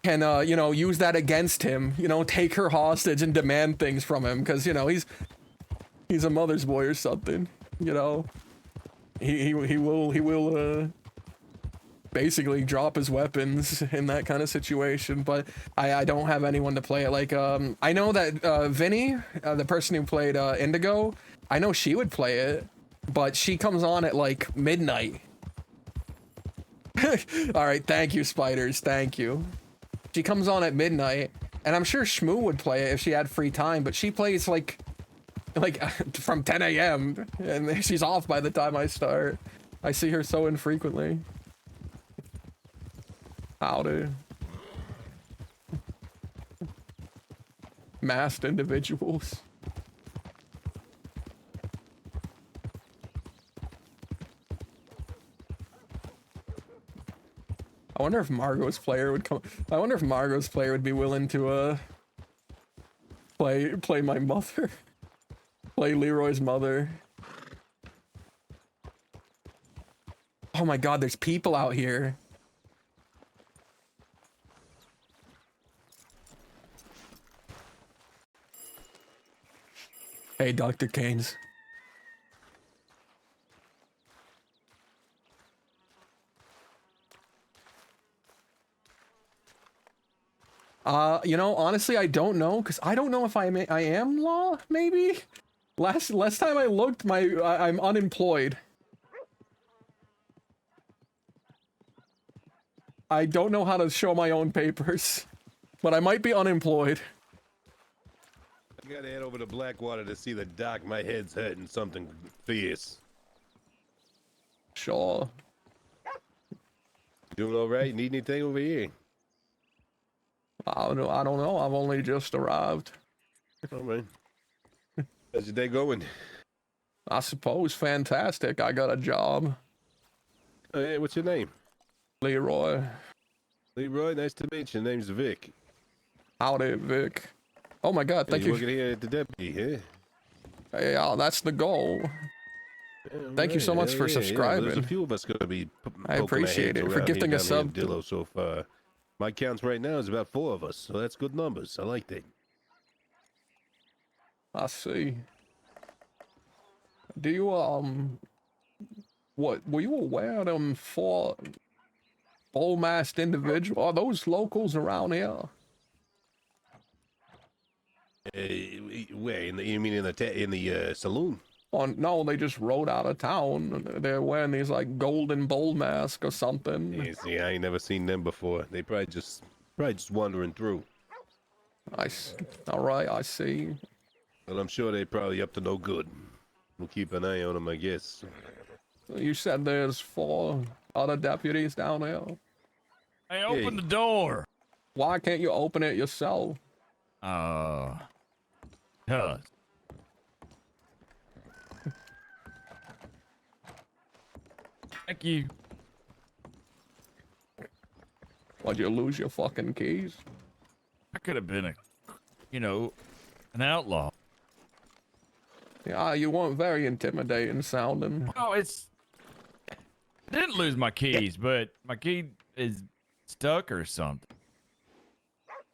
you know, use that against him, you know, take her hostage and demand things from him, because, you know, he's a mother's boy or something, you know. He will basically drop his weapons in that kind of situation, but I don't have anyone to play it. Like, I know that Vinny, the person who played Indigo, I know she would play it, but she comes on at like midnight. All right, thank you, Spiders, thank you. She comes on at midnight, and I'm sure Shmoo would play it if she had free time, but she plays like from 10 a.m. and she's off by the time I start. I see her so infrequently. Howdy. Masked individuals. I wonder if Margot's player would come. I wonder if Margot's player would be willing to play my mother. Play Leroy's mother. Oh my god, there's people out here. Hey, Dr. Keynes. You know, honestly, I don't know, because I don't know if I am law, maybe? Last time I looked, I'm unemployed. I don't know how to show my own papers, but I might be unemployed. I gotta head over to Blackwater to see the doc. My head's hurting something fierce. Sure. Doing all right? Need anything over here? I don't know. I've only just arrived. All right. How's your day going? I suppose fantastic. I got a job. Oh, yeah, what's your name? Leroy. Leroy, nice to meet you. Name's Vic. Howdy, Vic. Oh my god, thank you. Working here at the deputy, huh? Yeah, that's the goal. Thank you so much for subscribing. There's a few of us gonna be. I appreciate it for gifting a sub. Dillo so far. My counts right now is about 4 of us, so that's good numbers. I like that. I see. Do you what were you aware of them 4 bull-masked individuals? Are those locals around here? Where you mean in the saloon? Oh no, they just rode out of town. They're wearing these like golden bull mask or something. Yeah, see, I ain't never seen them before. They probably just wandering through. All right, I see. Well, I'm sure they probably up to no good. We'll keep an eye on them, I guess. You said there's 4 other deputies down there. Hey, open the door. Why can't you open it yourself? Cuz. Thank you. Why'd you lose your fucking keys? I could have been an outlaw. Yeah, you weren't very intimidating sounding. Oh, I didn't lose my keys, but my key is stuck or something.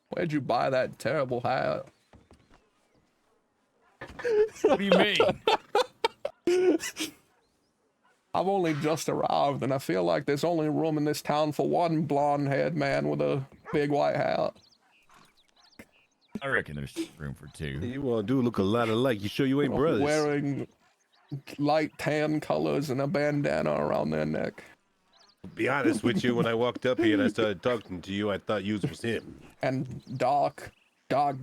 Where'd you buy that terrible hat? What do you mean? I've only just arrived, and I feel like there's only room in this town for one blonde-haired man with a big white hat. I reckon there's room for two. You all do look a lot alike. You sure you ain't brothers? Wearing light tan colors and a bandana around their neck. To be honest with you, when I walked up here and I started talking to you, I thought you was him. And dark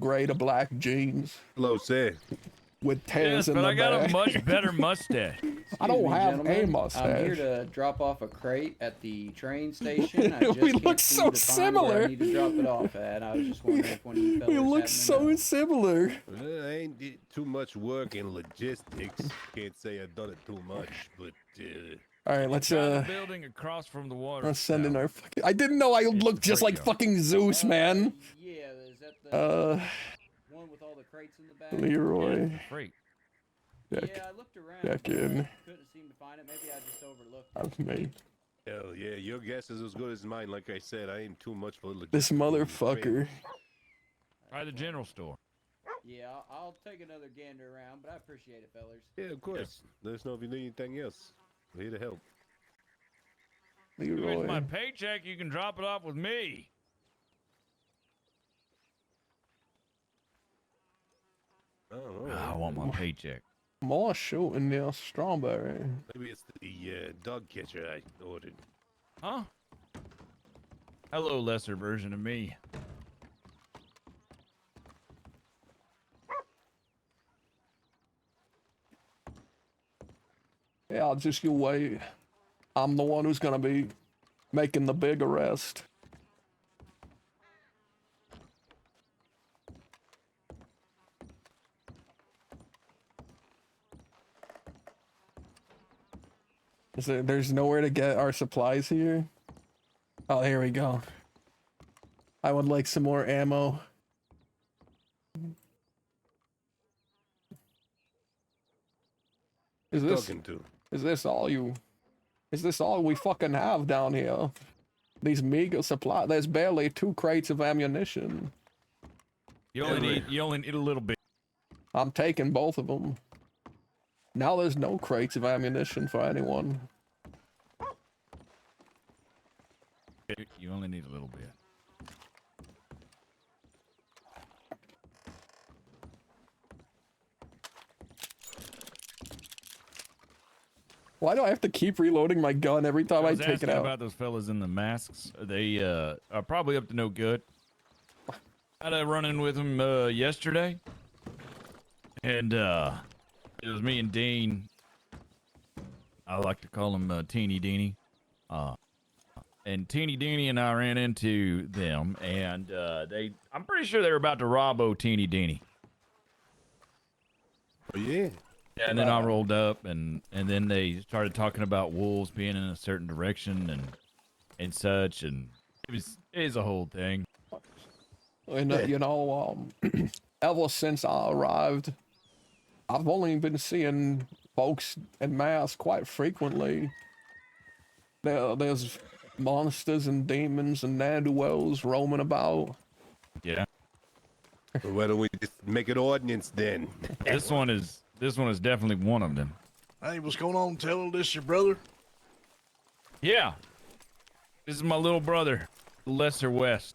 gray to black jeans. Hello, sir. With tears Yes, in but the I got back. a much better mustache. I don't have a gentlemen. mustache. I'm here to drop off a crate at the train station. I just We can't look seem so to find where similar. I need to drop it off at. I was just wondering if one of you fellas We look happened to so know. similar. Well, I ain't did too much work in logistics. Can't say I've done it too much, but All right, let's Building across from the water. let's send in our fucking. I didn't know I looked just like fucking Zeus, man. Yeah, is that the one with all the crates in the back? Leeroy. Freak. Yeah, I looked around. Check in. Couldn't seem to find it. Maybe I just overlooked it. That's me. hell yeah, your guess is as good as mine. Like I said, I ain't too much for logistics. This motherfucker. Try the general store. Yeah, I'll take another gander around, but I appreciate it, fellers. Yeah, of course. Let us know if you need anything else. We're here to help. Here's Leeroy. my paycheck. You can drop it off with me. Oh, I want my paycheck. More shooting near strawberry. maybe it's the dog catcher I ordered. Huh? Hello, lesser version of me. Yeah, just you wait. I'm the one who's gonna be making the big arrest. There's nowhere to get our supplies here? Oh, here we go. I would like some more ammo. Is this Talking to. is this all we fucking have down here? These meager supply. There's barely 2 crates of ammunition. You only need a little bit. I'm taking both of them. Now there's no crates of ammunition for anyone. You only need a little bit. Why do I have to keep reloading my gun every time I was take it asking out? about those fellas in the masks. They are probably up to no good. Had a run-in with them yesterday, and it was me and Dean. I like to call him Teeny Deeny. And Teeny Deeny and I ran into them, and I'm pretty sure they were about to rob Teeny Deeny. Oh, yeah. Yeah, and then I rolled up, and then they started talking about wolves being in a certain direction and such, and it was a whole thing. And you know, ever since I arrived, I've only been seeing folks in masks quite frequently. There's monsters and demons and ne'er-do-wells roaming about. Yeah. Well, why don't we just make an ordinance then? This one is definitely one of them. Hey, what's going on? Tell this your brother? Yeah. This is my little brother, Lesser West.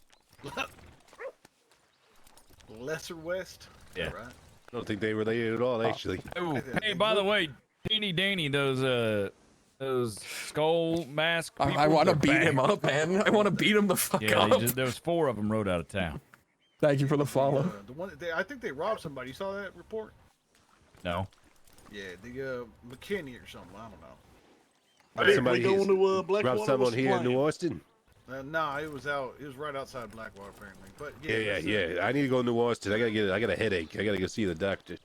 Lesser West? Yeah. All right. I don't think they related at all, actually. Oh, hey, by the way, Teeny Danny, those skull mask people, I want to they're beat him back. up, man. I want to beat him the fuck Yeah, up. there was 4 of them rode out of town. Thank you for the follow. The one I think they robbed somebody. You saw that report? No. Yeah, the McKinney or something. I don't know. Rob Hey, somebody we going to Blackwater? rob someone What's the here in plan? New Austin? No, it was out. It was right outside Blackwater, apparently. But Yeah. I need to go to New Austin. I got a headache. I gotta go see the doctor.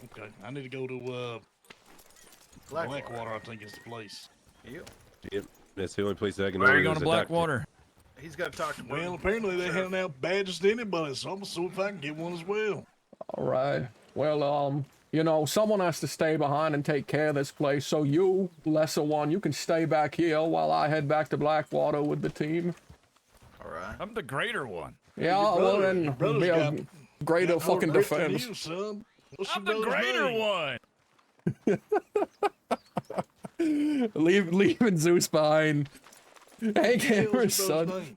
Okay, I need to go to Blackwater. I think is the place. Yep. Yep. That's the only place that I can Where are order you going is to a doctor. Blackwater? He's got to talk to Well, apparently they're handing out badges to anybody, so I'm gonna see if I can get one as well. All right. Well, you know, someone has to stay behind and take care of this place. So you, lesser one, you can stay back here while I head back to Blackwater with the team. All right. I'm the greater one. Yeah, well then, be a greater fucking defense. You, son. What's I'm your the brother's greater name? one. Leaving Zeus behind. Hey, Cameron's son. Name?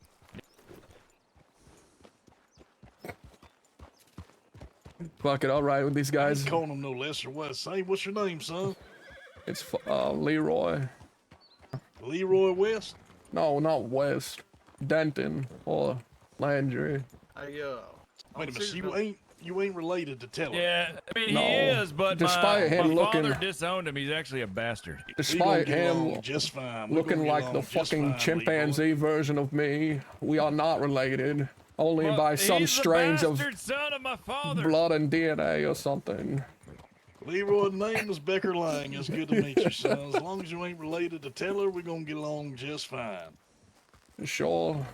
Fuck it, I'll ride with these guys. Calling them no less or what? Say, what's your name, son? It's Leeroy. Leroy West? No, not West. Denton or Landry. Hey, wait a minute, you ain't related to Teller. Yeah, I mean, No, he is, but despite my him father looking- disowned him. He's actually a bastard. Despite him just fine. We're looking gonna get like the along just fucking fine, chimpanzee version of me, we are not related. Only Well, by some he's strains the of bastard son of my father. blood and DNA or something. Leroy, the name is Becker Lang. It's good to meet you, son. As long as you ain't related to Teller, we're gonna get along just fine. Sure.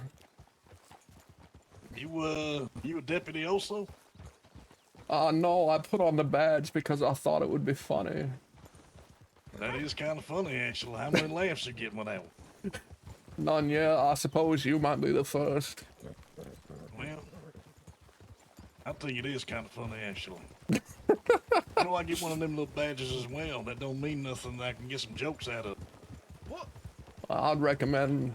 You a deputy also? No, I put on the badge because I thought it would be funny. That is kind of funny, actually. How many laughs you get with that one? None yet. I suppose you might be the first. Well, I think it is kind of funny, actually. How do I get one of them little badges as well? That don't mean nothing that I can get some jokes out of. What? I'd recommend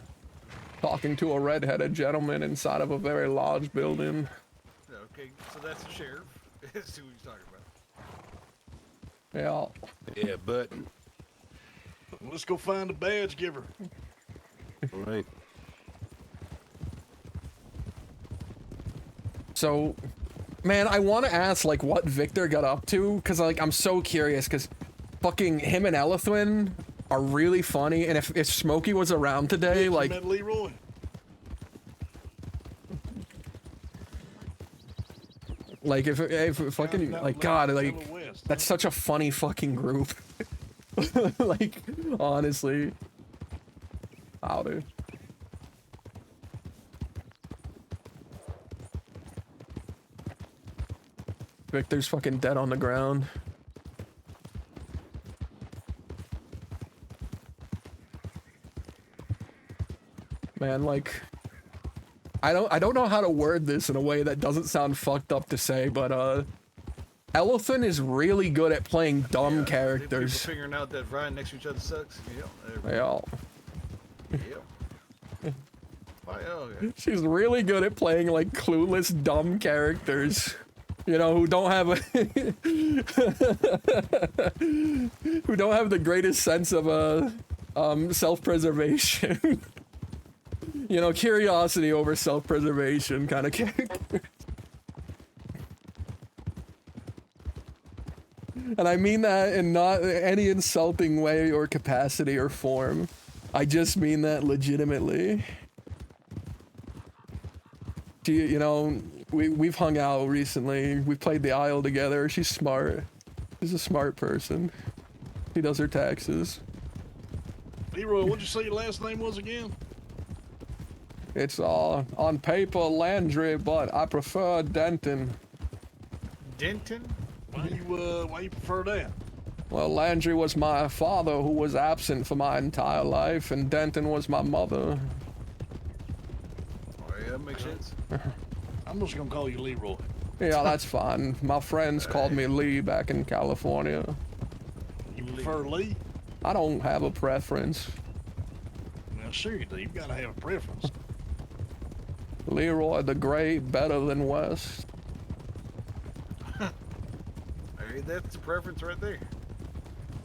talking to a red-headed gentleman inside of a very large building. Okay, so that's the sheriff. That's who he's talking about. Yeah. Yeah, but. Let's go find a badge giver. All right. So, man, I want to ask, like, what Victor got up to, because, like, I'm so curious, because fucking him and Elithwin are really funny, and if Smokey was around today, like... Met Leroy. Like, if fucking, like, God, like, that's such a funny fucking group. Like, honestly. Howdy. Victor's fucking dead on the ground. Man, like, I don't know how to word this in a way that doesn't sound fucked up to say, but Elephant is really good at playing dumb People characters. figuring out that riding next to each other sucks. Yeah. Why, oh, yeah. She's really good at playing like clueless, dumb characters. You know, who don't have a who don't have the greatest sense of self-preservation. You know, curiosity over self-preservation kind of character. And I mean that in not any insulting way or capacity or form. I just mean that legitimately. You know, we've hung out recently. We played the Isle together. She's smart. She's a smart person. She does her taxes. Leroy, what'd you say your last name was again? It's on paper Landry, but I prefer Denton. Denton? Why you prefer that? Well, Landry was my father who was absent for my entire life, and Denton was my mother. Oh, yeah, that makes sense. I'm just gonna call you Leroy. Yeah, that's fine. My friends called me Lee back in California. You prefer Lee? I don't have a preference. Well, sure you do. You gotta have a preference. Leroy the Great, better than West. Hey, that's a preference right there.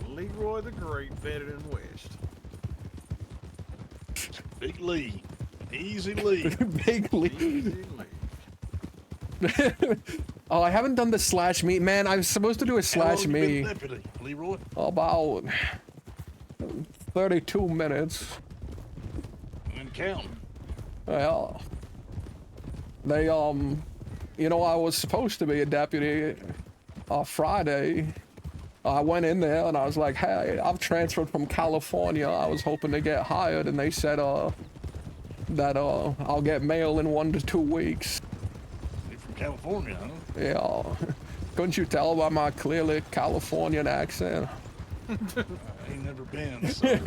Leroy the Great, better than West. Big Lee. Easy Lee. Big Lee. Easy Lee. Oh, I haven't done the slash me. Man, I was supposed to do a slash How long you me. been deputy, Leroy? About 32 minutes. And counting. Well, they, you know, I was supposed to be a deputy Friday. I went in there and I was like, hey, I've transferred from California. I was hoping to get hired. And they said, that I'll get mail in 1 to 2 weeks. You're from California, huh? Yeah. Couldn't you tell by my clearly Californian accent? I ain't never been, so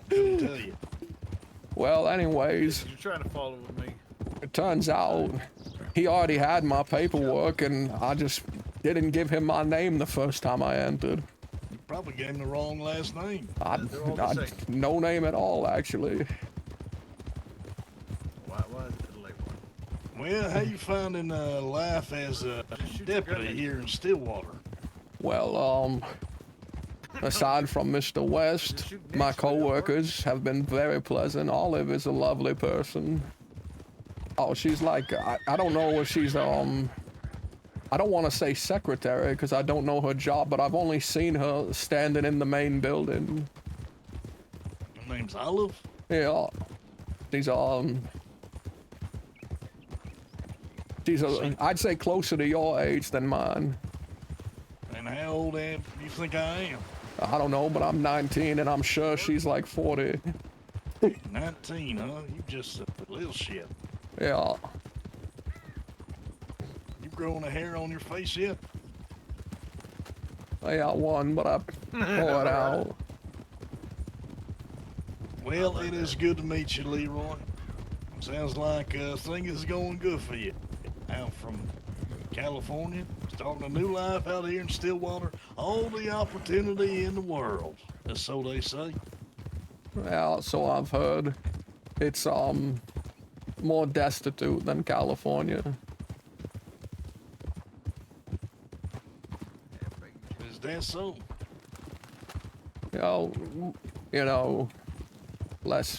couldn't tell you. Well, anyways, You're trying to follow with me. it turns out he already had my paperwork, and I just didn't give him my name the first time I entered. You probably gave him the wrong last name. They're all the same. No name at all, actually. Why is it the late one? Well, how you finding life as a deputy here in Stillwater? Well, aside from Mr. West, my co-workers have been very pleasant. Olive is a lovely person. Oh, she's like, I don't know if she's, I don't want to say secretary because I don't know her job, but I've only seen her standing in the main building. Her name's Olive? Yeah. She's, I'd say closer to your age than mine. And how old do you think I am? I don't know, but I'm 19 and I'm sure she's like 40. 19, huh? You just a little shit. Yeah. You growing a hair on your face yet? I got one, but I pull it out. Well, it is good to meet you, Leroy. Sounds like things is going good for you. Out from California, starting a new life out here in Stillwater. All the opportunity in the world. That's so they say. Yeah, so I've heard. It's more destitute than California. Is that so? You know,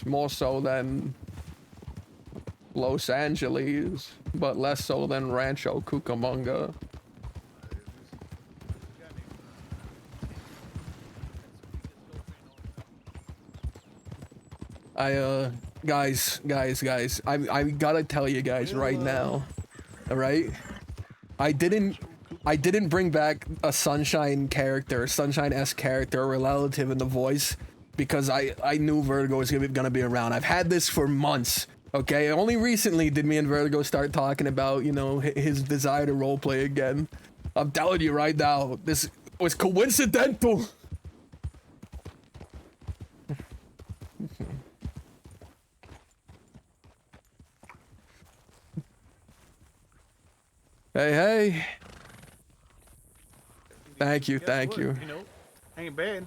more so than Los Angeles, but less so than Rancho Cucamonga. Guys, I gotta tell you guys right now, alright? I didn't bring back a Sunshine-esque character, a relative in the voice, because I knew Vertigo was gonna be around. I've had this for months, okay? Only recently did me and Vertigo start talking about, you know, his desire to roleplay again. I'm telling you right now, this was coincidental. Hey. Thank you. You know, ain't bad.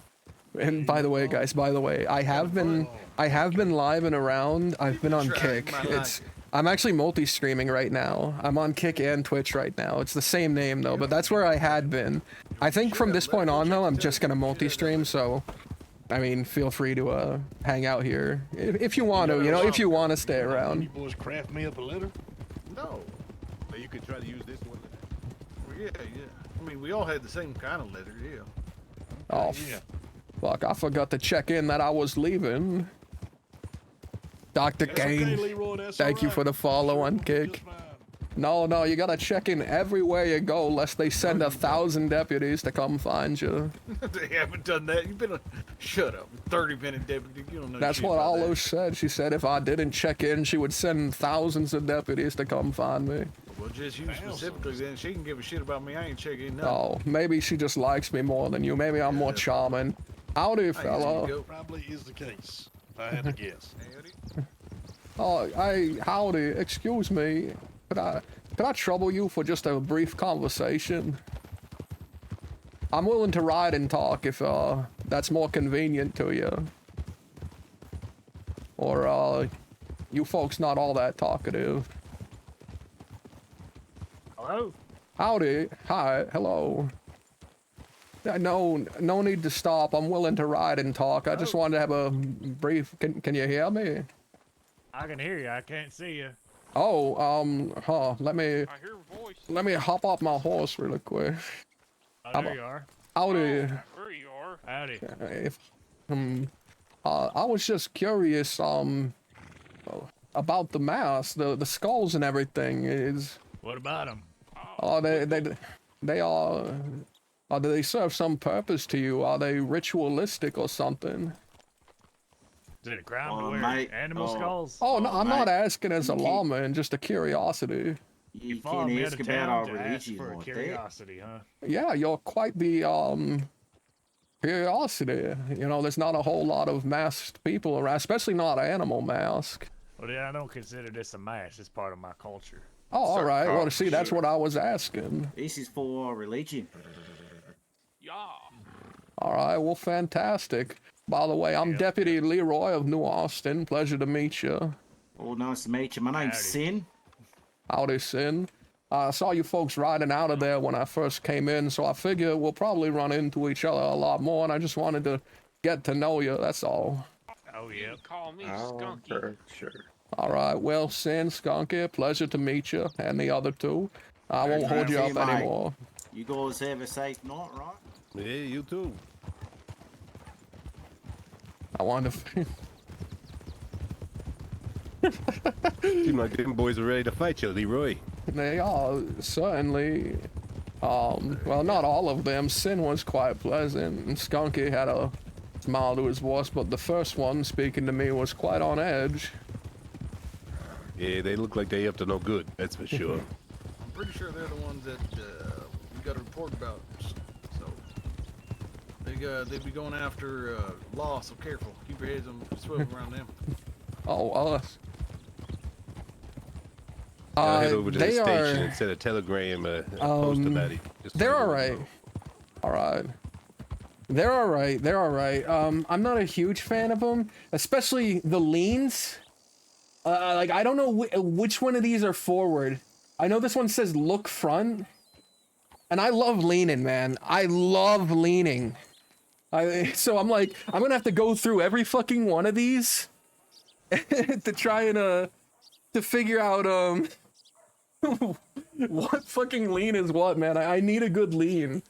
And by the way, guys, I have been live and around. I've been on Kick. I'm actually multi-streaming right now. I'm on Kick and Twitch right now. It's the same name though, but that's where I had been. I think from this point on though, I'm just gonna multi-stream, so I mean, feel free to hang out here if you want to, you know, if you want to stay around. You boys craft me up a letter? No. You could try to use this one. Well, yeah. I mean, we all had the same kind of letter, yeah. Oh, Yeah. fuck, I forgot to check in that I was leaving. Dr. That's Kane, okay, Leroy, that's thank you all for the right. follow on Just Kick. fine. No, you gotta check in everywhere you go, lest they send 1,000 deputies to come find you. They haven't done that. You've been shut up. 30-minute deputy. You don't know That's shit what about that. Alo said. She said if I didn't check in, she would send thousands of deputies to come find me. Well, just you specifically then. She can give a shit about me. I ain't checking nothing. Oh, maybe she just likes me more than you. Maybe I'm more charming. Howdy, fella. Probably is the case, if I had to guess. Oh, hey, howdy. Excuse me. Could I trouble you for just a brief conversation? I'm willing to ride and talk if that's more convenient to you. Or you folks not all that talkative. Hello? Howdy. Hi. Hello. No need to stop. I'm willing to ride and talk. I just wanted to have a brief. Can you hear me? I can hear you. I can't see you. Oh, let me I hear a voice. let me hop off my horse really quick. Oh, there you are. Howdy. There you are. Howdy. If, I was just curious, about the mask, the skulls and everything. What about them? They are. Do they serve some purpose to you? Are they ritualistic or something? Is it a crime to Oh, wear mate. animal Oh. skulls? Oh, no, I'm not mate, asking as a you can't- lawman, just a curiosity. You Follow can't me ask out of about our town to ask religion for a like that. curiosity, huh? Yeah, you're quite the curiosity. You know, there's not a whole lot of masked people around, especially not animal mask. Well, yeah, I don't consider this a mask. It's part of my culture. Oh, all right. Well, Sarcasm, see, that's sure. what I was asking. This is for our religion. Yeah. All right. Well, fantastic. By the way, I'm Deputy Leeroy of New Austin. Pleasure to meet you. Oh, nice to meet you. My name's Howdy. Sin. Howdy, Sin. I saw you folks riding out of there when I first came in, so I figure we'll probably run into each other a lot more, and I just wanted to get to know you, that's all. Oh, yeah. Call me Oh, Skunky. sure. All right, well, Sin, Skunky, pleasure to meet you, and the other two. I won't Pleasure hold to you see up you, mate. anymore. You guys have a safe night, right? Yeah, you too. I wanted to... Seem like them boys are ready to fight you, Leroy. They are, certainly. Well, not all of them. Sin was quite pleasant, and Skunky had a smile to his voice, but the first one speaking to me was quite on edge. Yeah, they look like they up to no good, that's for sure. I'm pretty sure they're the ones that we got a report about. So they be going after law. So careful. Keep your heads on swivel around them. Oh, us. I'll head over to the they station are- and send a telegram post about it. Just to They're let all them right. know. All right. They're all right. They're all right. I'm not a huge fan of them, especially the leans. Like I don't know which one of these are forward. I know this one says look front, and I love leaning, man. I love leaning. So I'm like, I'm gonna have to go through every fucking one of these to try and to figure out what fucking lean is what, man. I need a good lean.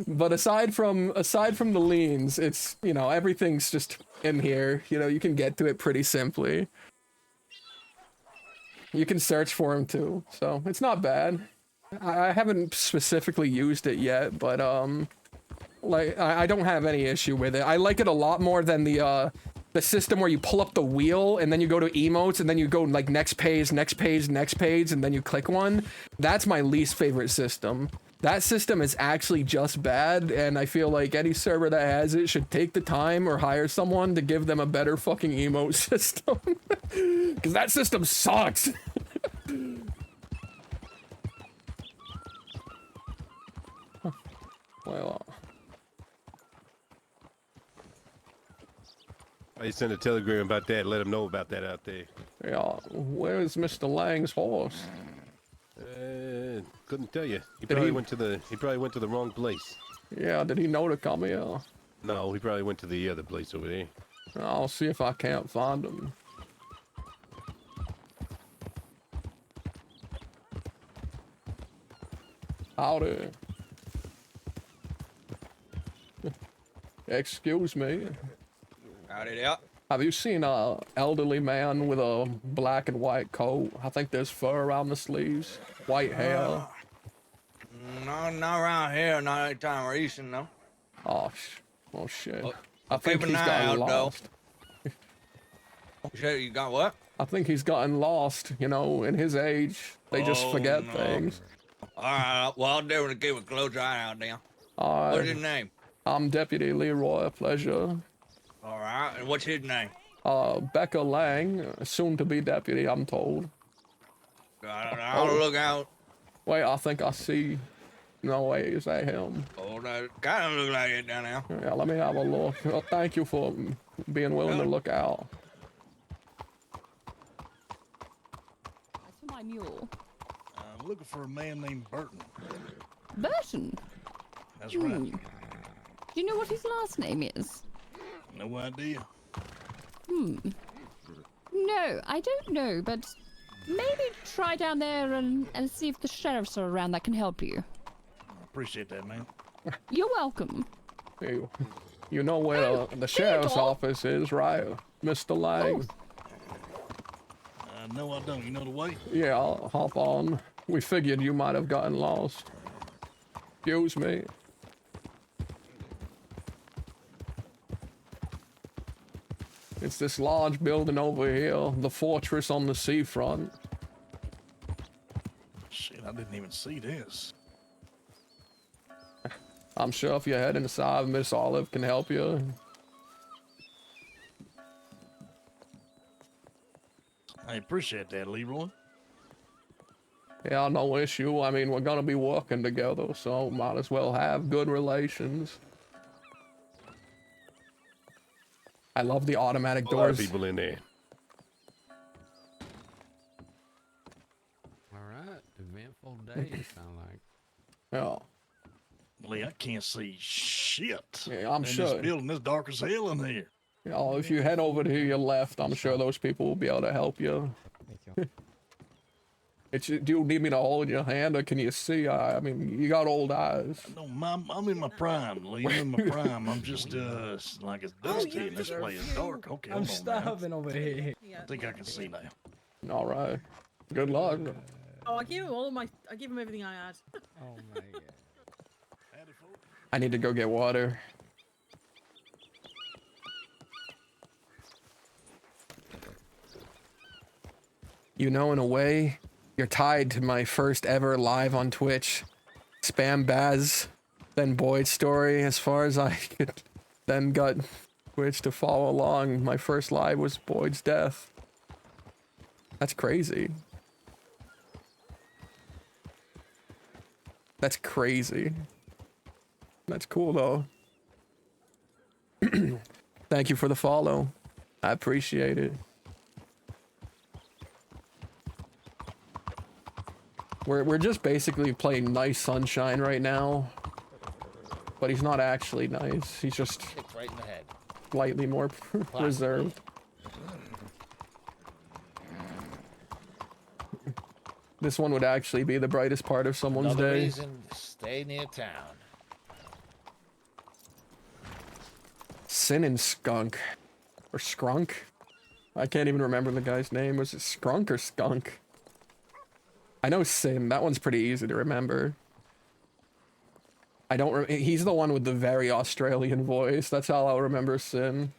But aside from the leans, it's, you know, everything's just in here. You know, you can get to it pretty simply. You can search for them too, so it's not bad. I haven't specifically used it yet, but like I don't have any issue with it. I like it a lot more than the system where you pull up the wheel and then you go to emotes and then you go like next page, next page, next page, and then you click one. That's my least favorite system. That system is actually just bad, and I feel like any server that has it should take the time or hire someone to give them a better fucking emote system. Because that system sucks. Well, I sent a telegram about that. Let them know about that out there. yeah, where's Mr. Lang's horse? Couldn't tell you. He Did probably he- went to the wrong place. Yeah, did he know to come here? No, he probably went to the other place over there. I'll see if I can't find him. Howdy. Excuse me. Howdy there. Have you seen a elderly man with a black and white coat? I think there's fur around the sleeves, white hair. No, not around here. Not anytime recent, no. Oh shit. Well, I think keep an he's eye gotten out, though. lost. You said you got what? I think he's gotten lost, you know, in his age. They just Oh, forget no. things. All right. Well, I'll definitely keep a close eye out then. What's his name? I'm Deputy Leeroy, pleasure. All right. And what's his name? Becca Lang, soon to be deputy, I'm told. I'll look out. Wait, I think I see. No way, is that him? Oh, that kind of look like it down there. Yeah, let me have a look. Well, thank you for being willing to look out. That's for my mule. I'm looking for a man named Burton. Burton? That's right. Do you know what his last name is? No idea. No, I don't know, but maybe try down there and see if the sheriffs are around that can help you. I appreciate that, man. You're welcome. You know where the sheriff's office is, right, Mr. Lang? No, I don't. You know the way? Yeah, I'll hop on. We figured you might have gotten lost. Excuse me. It's this large building over here, the fortress on the seafront. Shit, I didn't even see this. I'm sure if you head inside, Miss Olive can help you. I appreciate that, Leroy. Yeah, no issue. I mean, we're gonna be working together, so might as well have good relations. I love the automatic A lot of doors. people in there. All right, eventful day. It sound like. Yeah. Lee, I can't see shit. Yeah, I'm in sure. This building is dark as hell in here. Yeah, if you head over to your left, I'm sure those people will be able to help you. Do you need me to hold your hand, or can you see? I mean, you got old eyes. No, I'm in my prime, Lee. I'm in my prime. I'm just like it's dusty and this place is dark. Okay, I'm hold on now. starving over here. I think I can see now. All right. Good luck. Oh, I gave him I gave him everything I had. Oh my god. I need to go get water. You know, in a way, you're tied to my first ever live on Twitch. Spam Baz, then Boyd's story, as far as I could then got Twitch to follow along. My first live was Boyd's death. That's crazy. That's crazy. That's cool though. Thank you for the follow. I appreciate it. We're just basically playing nice sunshine right now. But he's not actually nice. He's just Right in the head. slightly more reserved. This one would actually be the brightest part of someone's Another day. reason, stay near town. Sin and Skunk. Or Skrunk? I can't even remember the guy's name. Was it Skrunk or Skunk? I know Sin. That one's pretty easy to remember. I don't he's the one with the very Australian voice. That's how I'll remember Sin.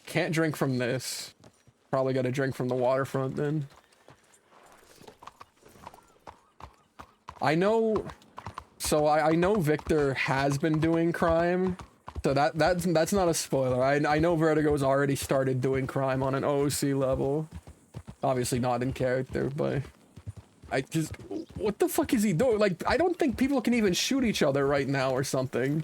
Can't drink from this. Probably gotta drink from the waterfront then. I know... So I know Victor has been doing crime. So that's not a spoiler. I know Vertigo's already started doing crime on an OOC level. Obviously not in character, but... I just... What the fuck is he doing? Like, I don't think people can even shoot each other right now or something.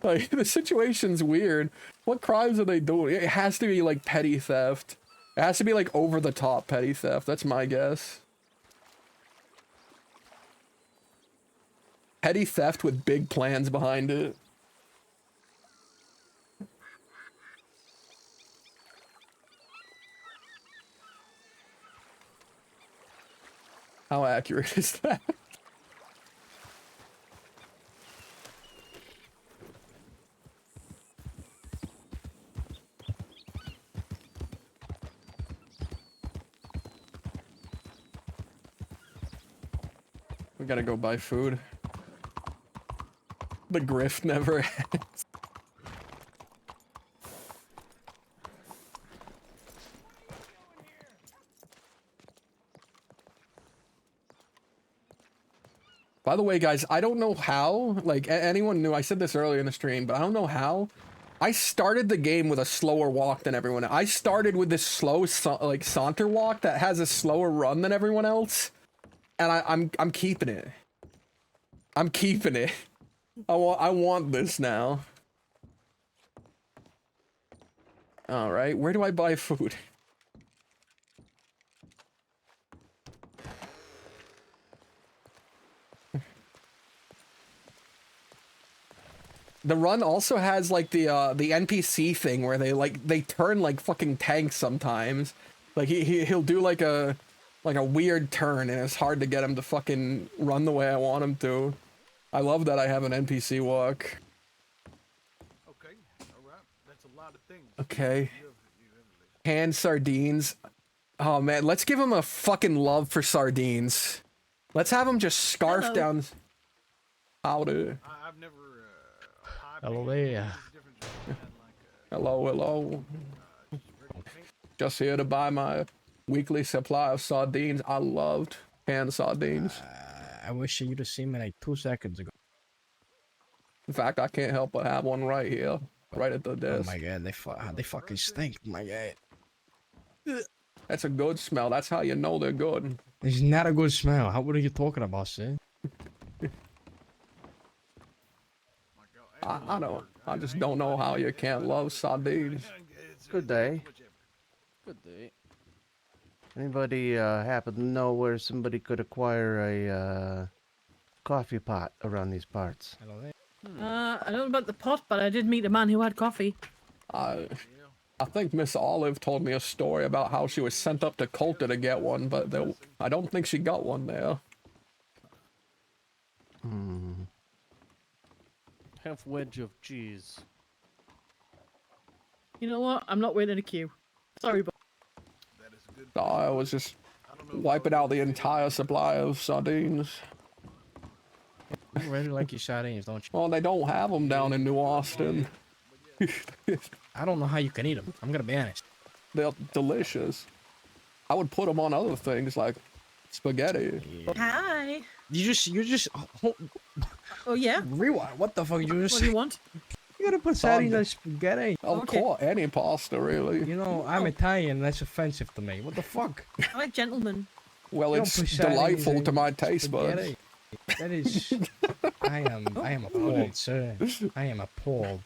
Like, the situation's weird. What crimes are they doing? It has to be, like, petty theft. It has to be, like, over-the-top petty theft. That's my guess. Petty theft with big plans behind it. How accurate is that? We gotta go buy food. The grift never ends. By the way, guys, I don't know how, like, anyone knew, I said this earlier in the stream, but I don't know how. I started the game with a slower walk than everyone else. I started with this slow, like, saunter walk that has a slower run than everyone else. And I'm keeping it. I'm keeping it. I want this now. Alright, where do I buy food? The run also has like the NPC thing where they turn like fucking tanks sometimes. Like he'll do like a weird turn and it's hard to get him to fucking run the way I want him to. I love that I have an NPC walk. Okay, alright. That's a lot of things. Okay. Canned sardines. Oh man, let's give him a fucking love for sardines. Let's have him just scarf down. Howdy. I've never. Hello there. Hello, hello. Just here to buy my weekly supply of sardines. I loved canned sardines. I wish you'd have seen me like 2 seconds ago. In fact, I can't help but have one right here, right at the desk. Oh my god, they fucking stink. Oh my god. That's a good smell. That's how you know they're good. It's not a good smell. What are you talking about, sir? I don't. I just don't know how you can't love sardines. Good day. Good day. Anybody happen to know where somebody could acquire a coffee pot around these parts? Hello there. I don't know about the pot, but I did meet a man who had coffee. I think Miss Olive told me a story about how she was sent up to Colta to get one, but I don't think she got one there. Half wedge of cheese. You know what? I'm not waiting in a queue. Sorry, but No, I was just wiping out the entire supply of sardines. You really like your sardines, don't you? Well, they don't have them down in New Austin. I don't know how you can eat them. I'm gonna be honest. They're delicious. I would put them on other things like spaghetti. hi. You just. Oh yeah. Rewind. What the fuck you just? What do you want? You gotta put sardines on spaghetti. Of course, any pasta really. You know, I'm Italian. That's offensive to me. What the fuck? I like gentlemen. Well, You it's don't put sardines delightful to in my taste buds. spaghetti. That is. I am appalled, sir. I am appalled.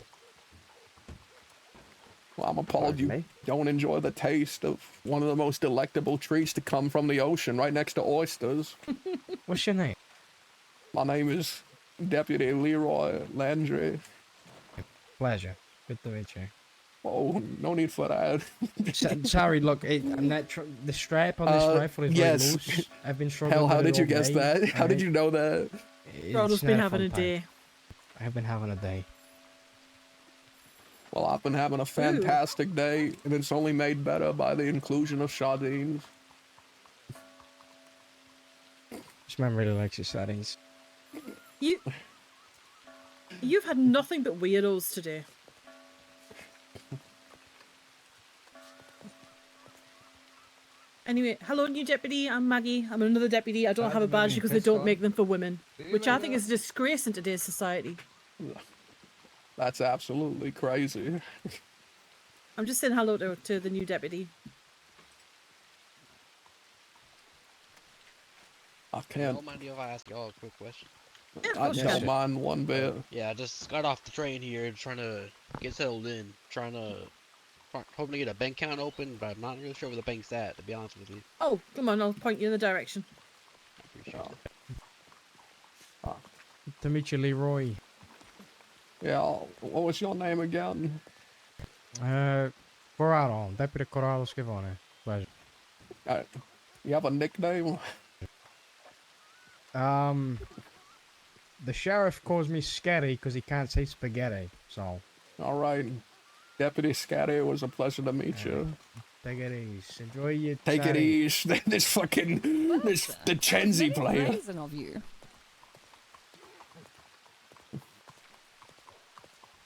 Well, I'm appalled you don't enjoy the taste of one of the most delectable treats to come from the ocean, right next to oysters. What's your name? My name is Deputy Leeroy Landry. Pleasure. Good to meet you. Oh, no need for that. Sorry, look, I'm not the strap on this rifle is very yes. loose. I've been struggling. Hell, how with did it you all guess day, that? How did you know that? Ronald's been having a time. day. I've been having a day. Well, I've been having a fantastic day, and it's only made better by the inclusion of sardines. This man really likes your sardines. You've had nothing but weirdos today. Anyway, hello, new deputy. I'm Maggie. I'm another deputy. I don't have a badge because they don't make them for women, which I think is a disgrace in today's society. That's absolutely crazy. I'm just saying hello to the new deputy. I can't. Don't mind if I ask y'all a quick question? I don't mind one bit. Yeah, I just got off the train here, trying to get settled in, hoping to get a bank account open, but I'm not really sure where the bank's at, to be honest with you. Oh, come on, I'll point you in the direction. Appreciate it. Good to meet you, Leeroy. Yeah, what was your name again? Corrado, Deputy Corrado Schivone. Pleasure. You have a nickname? The sheriff calls me Scatty because he can't say spaghetti, so. All right. Deputy Scatty, it was a pleasure to meet you. Take it easy. Enjoy your Take it easy. This fucking, the Chenzi player. Brazen of you.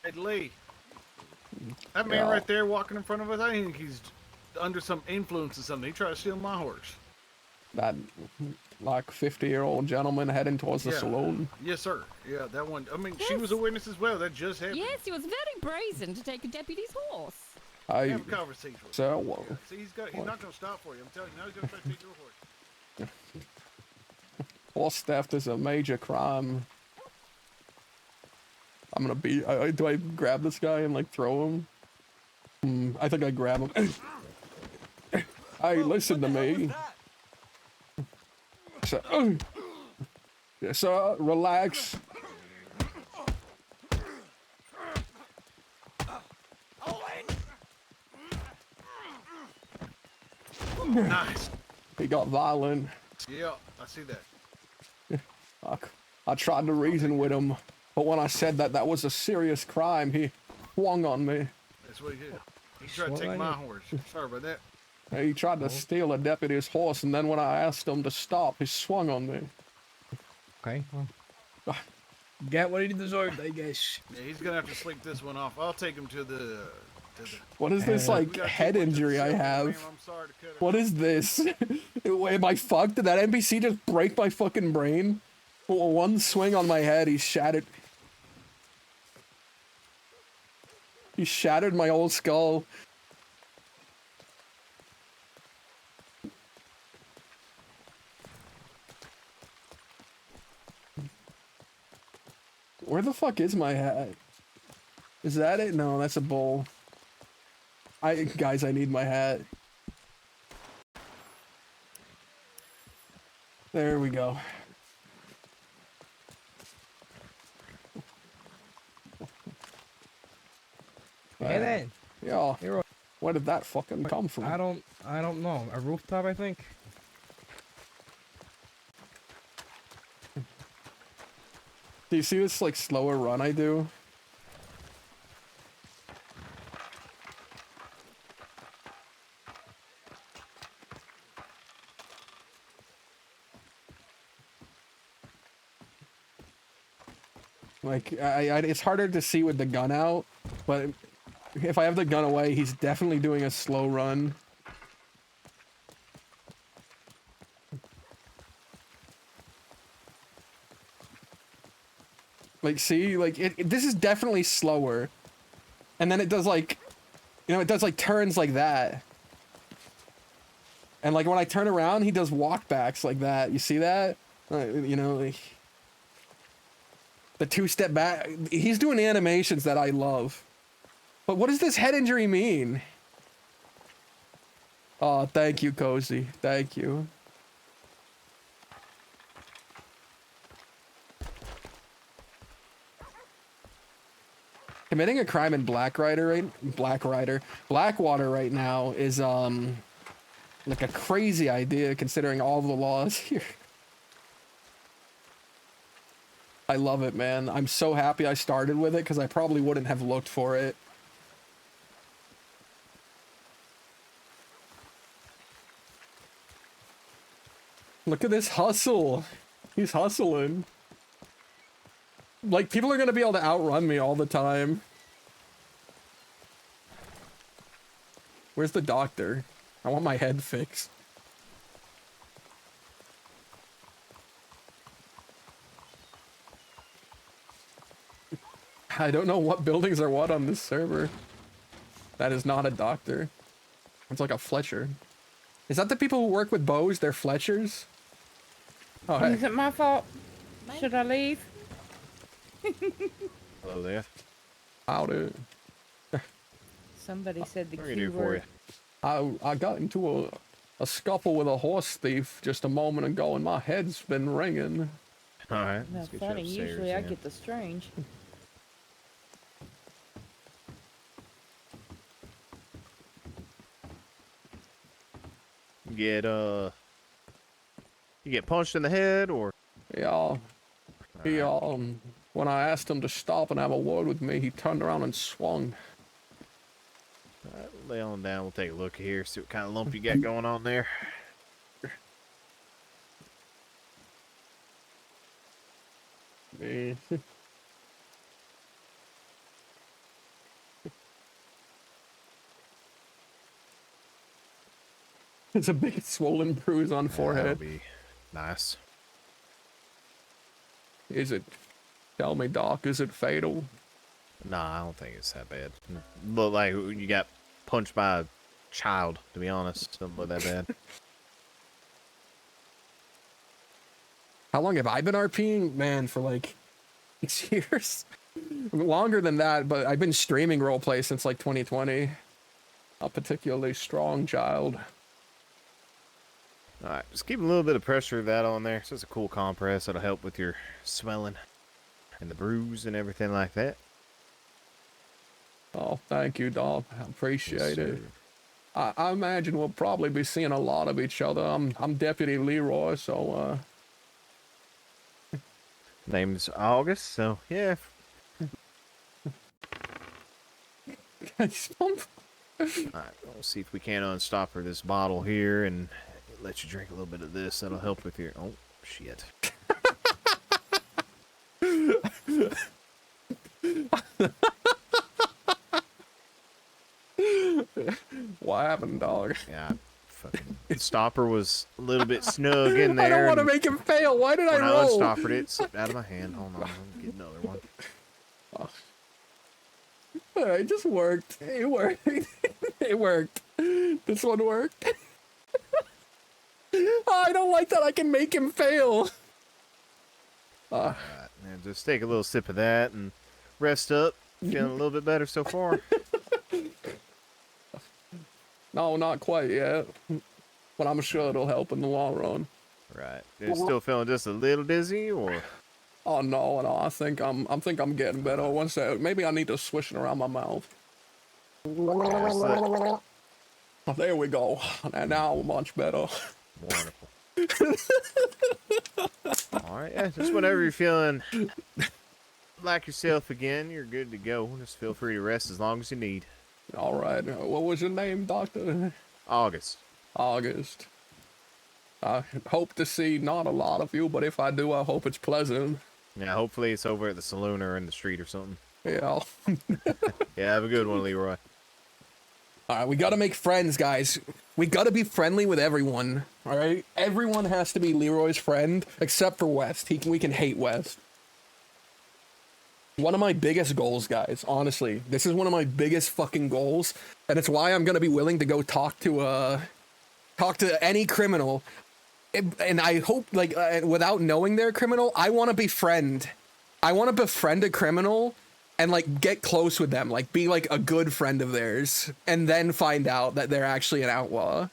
Hey, Lee. That man right there walking in front of us, I think he's under some influence or something. He tried to steal my horse. That, like, 50-year-old gentleman heading towards the saloon. Yes, sir. Yeah, that one. I mean, she was a witness as well. That just happened. Yes, he was very brazen to take a deputy's horse. Have a conversation with him. Sir, well, Yeah. See, he's not going to stop for you. I'm telling you. Now he's going to try to take your horse. horse theft is a major crime. I'm gonna be. Do I grab this guy and like throw him? I think I grab him. Hey, listen to me. So, yeah, sir, relax. Nice. He got violent. Yeah, I see that. I tried to reason with him, but when I said that was a serious crime, he swung on me. That's what he did. He tried to take my horse. Sorry about that. He tried to steal a deputy's horse, and then when I asked him to stop, he swung on me. Okay, well. Get what he deserved, I guess. Yeah, he's gonna have to sleep this one off. I'll take him to What is this like head injury I have? What is this? Am I fucked? Did that NPC just break my fucking brain? One swing on my head, he shattered. He shattered my old skull. Where the fuck is my hat? Is that it? No, that's a bowl. Guys, I need my hat. There we go. Hey then. Yeah. Leeroy. Where did that fucking come from? I don't know. A rooftop, I think. Do you see this like slower run I do? Like, it's harder to see with the gun out, but if I have the gun away, he's definitely doing a slow run. Like, see, like, this is definitely slower. And then it does, like, you know, it does, like, turns like that. And, like, when I turn around, he does walkbacks like that. You see that? You know, like... The two-step back. He's doing animations that I love. But what does this head injury mean? Oh, thank you, Cozy. Thank you. Committing a crime in Blackwater right now is like a crazy idea considering all the laws here. I love it, man. I'm so happy I started with it because I probably wouldn't have looked for it. Look at this hustle. He's hustling. Like, people are gonna be able to outrun me all the time. Where's the doctor? I want my head fixed. I don't know what buildings are what on this server. That is not a doctor. It's like a Fletcher. Is that the people who work with bows? They're Fletchers? Oh, hey. Is it my fault? Should I leave? Hello there. Howdy. Somebody said the What can I key do for word. you? I got into a scuffle with a horse thief just a moment ago and my head's been ringing. Alright. No, funny. Usually I get the strange. You get punched in the head or? Yeah. He, when I asked him to stop and have a word with me, he turned around and swung. Lay on down, we'll take a look here, see what kind of lump you got going on there. It's a big swollen bruise on forehead. That'll be nice. Is it? Tell me, Doc, is it fatal? Nah, I don't think it's that bad. Look like you got punched by a child, to be honest. Doesn't look that bad. How long have I been RPing? Man, for like 6 years? Longer than that, but I've been streaming roleplay since like 2020. A particularly strong child. Alright, just keep a little bit of pressure of that on there. It's just a cool compress that'll help with your swelling and the bruise and everything like that. Oh, thank you, Doc. I appreciate Yes, it. I imagine we'll probably be seeing a lot of each other. I'm Deputy Leeroy, so Name's August, so yeah. Alright, we'll see if we can't unstopper this bottle here and let you drink a little bit of this. That'll help with your... Oh, shit. What happened, dog? Yeah, fucking stopper was a little bit snug in there. I don't want to and make him fail. Why did I when roll? When I unstoppered it, slipped out of my hand. Hold on, I'll get another one. It just worked. It worked. It worked. This one worked. Oh, I don't like that I can make him fail. Alright, man, just take a little sip of that and rest up. Feeling a little bit better so far? No, not quite yet. But I'm sure it'll help in the long run. Right. You're still feeling just a little dizzy, or? Oh no, I think I'm getting better. Once maybe I need to swish it around my mouth. Oh, there we go. And now I'm much better. Wonderful. Alright, yeah, just whenever you're feeling like yourself again, you're good to go. Just feel free to rest as long as you need. Alright, what was your name, Doctor? August. August. I hope to see not a lot of you, but if I do, I hope it's pleasant. Yeah, hopefully it's over at the saloon or in the street or something. Yeah. Yeah, have a good one, Leroy. Alright, we gotta make friends, guys. We gotta be friendly with everyone, alright? Everyone has to be Leroy's friend, except for West. We can hate West. One of my biggest goals, guys, honestly. This is one of my biggest fucking goals, and it's why I'm gonna be willing to go talk to any criminal. And I hope, like, without knowing they're a criminal, I want to befriend. I want to befriend a criminal and, like, get close with them. Like, be, like, a good friend of theirs. And then find out that they're actually an outlaw.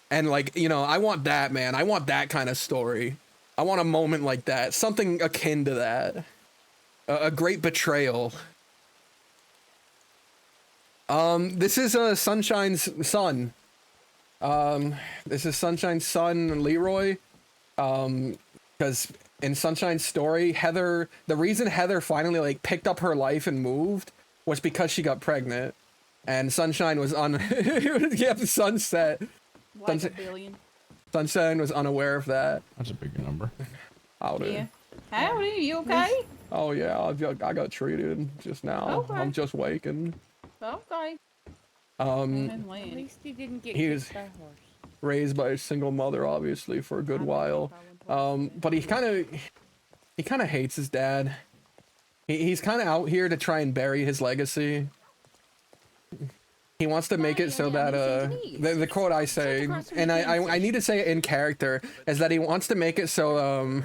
And, like, you know, I want that, man. I want that kind of story. I want a moment like that. Something akin to that. A great betrayal. This is Sunshine's son. This is Sunshine's son, Leeroy. Because in Sunshine's story, the reason Heather finally, like, picked up her life and moved was because she got pregnant. And Sunshine was yeah, Sunset. Like a billion. Sunshine was unaware of that. That's a big number. Howdy. Yeah. Howdy, you okay? Oh yeah, I got treated just now. Okay. I'm just waking. Okay. At least he didn't get he was kicked by a horse. raised by a single mother, obviously, for a good while. But he kind of hates his dad. He's kind of out here to try and bury his legacy. He wants to make it so that the quote I say, and I need to say it in character, is that he wants to make it so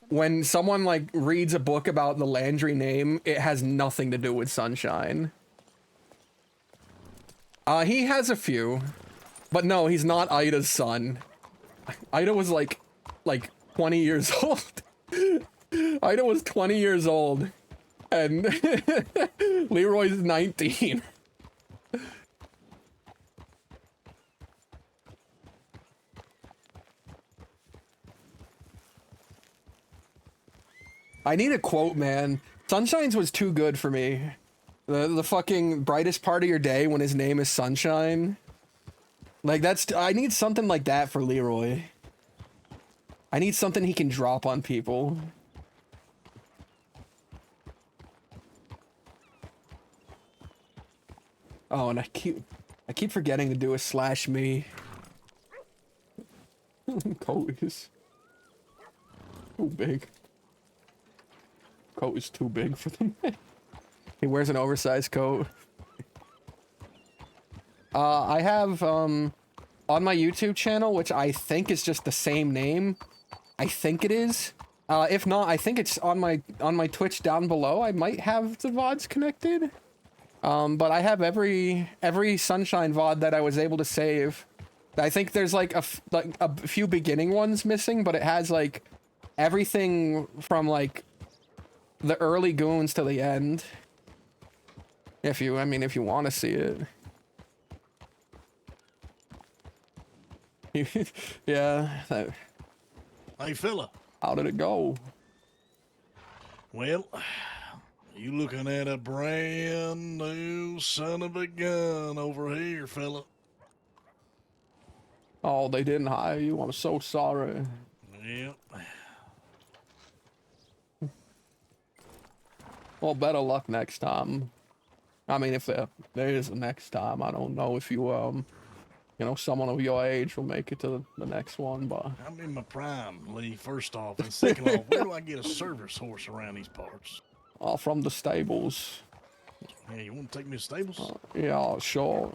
when someone, like, reads a book about the Landry name, it has nothing to do with Sunshine. He has a few, but no, he's not Ida's son. Ida was like 20 years old. Ida was 20 years old, and Leroy's 19. I need a quote, man. Sunshine's was too good for me. The fucking brightest part of your day when his name is Sunshine. Like, I need something like that for Leeroy. I need something he can drop on people. Oh, and I keep forgetting to do a /me. Coat is too big. Coat is too big for the man. He wears an oversized coat. I have on my YouTube channel, which I think is just the same name. I think it is. If not, I think it's on my Twitch down below. I might have the VODs connected. But I have every Sunshine VOD that I was able to save. I think there's like a few beginning ones missing, but it has like everything from like the early goons to the end. If you want to see it. Yeah. Hey, fella. How did it go? Well, you looking at a brand new son of a gun over here, fella. Oh, they didn't hire you? I'm so sorry. Yep. Well, better luck next time. I mean, if there is a next time, I don't know if you you know, someone of your age will make it to the next one, but I'm in my prime, Lee, first off. And second off, where do I get a service horse around these parts? from the stables. Yeah, you want to take me to stables? Yeah, sure.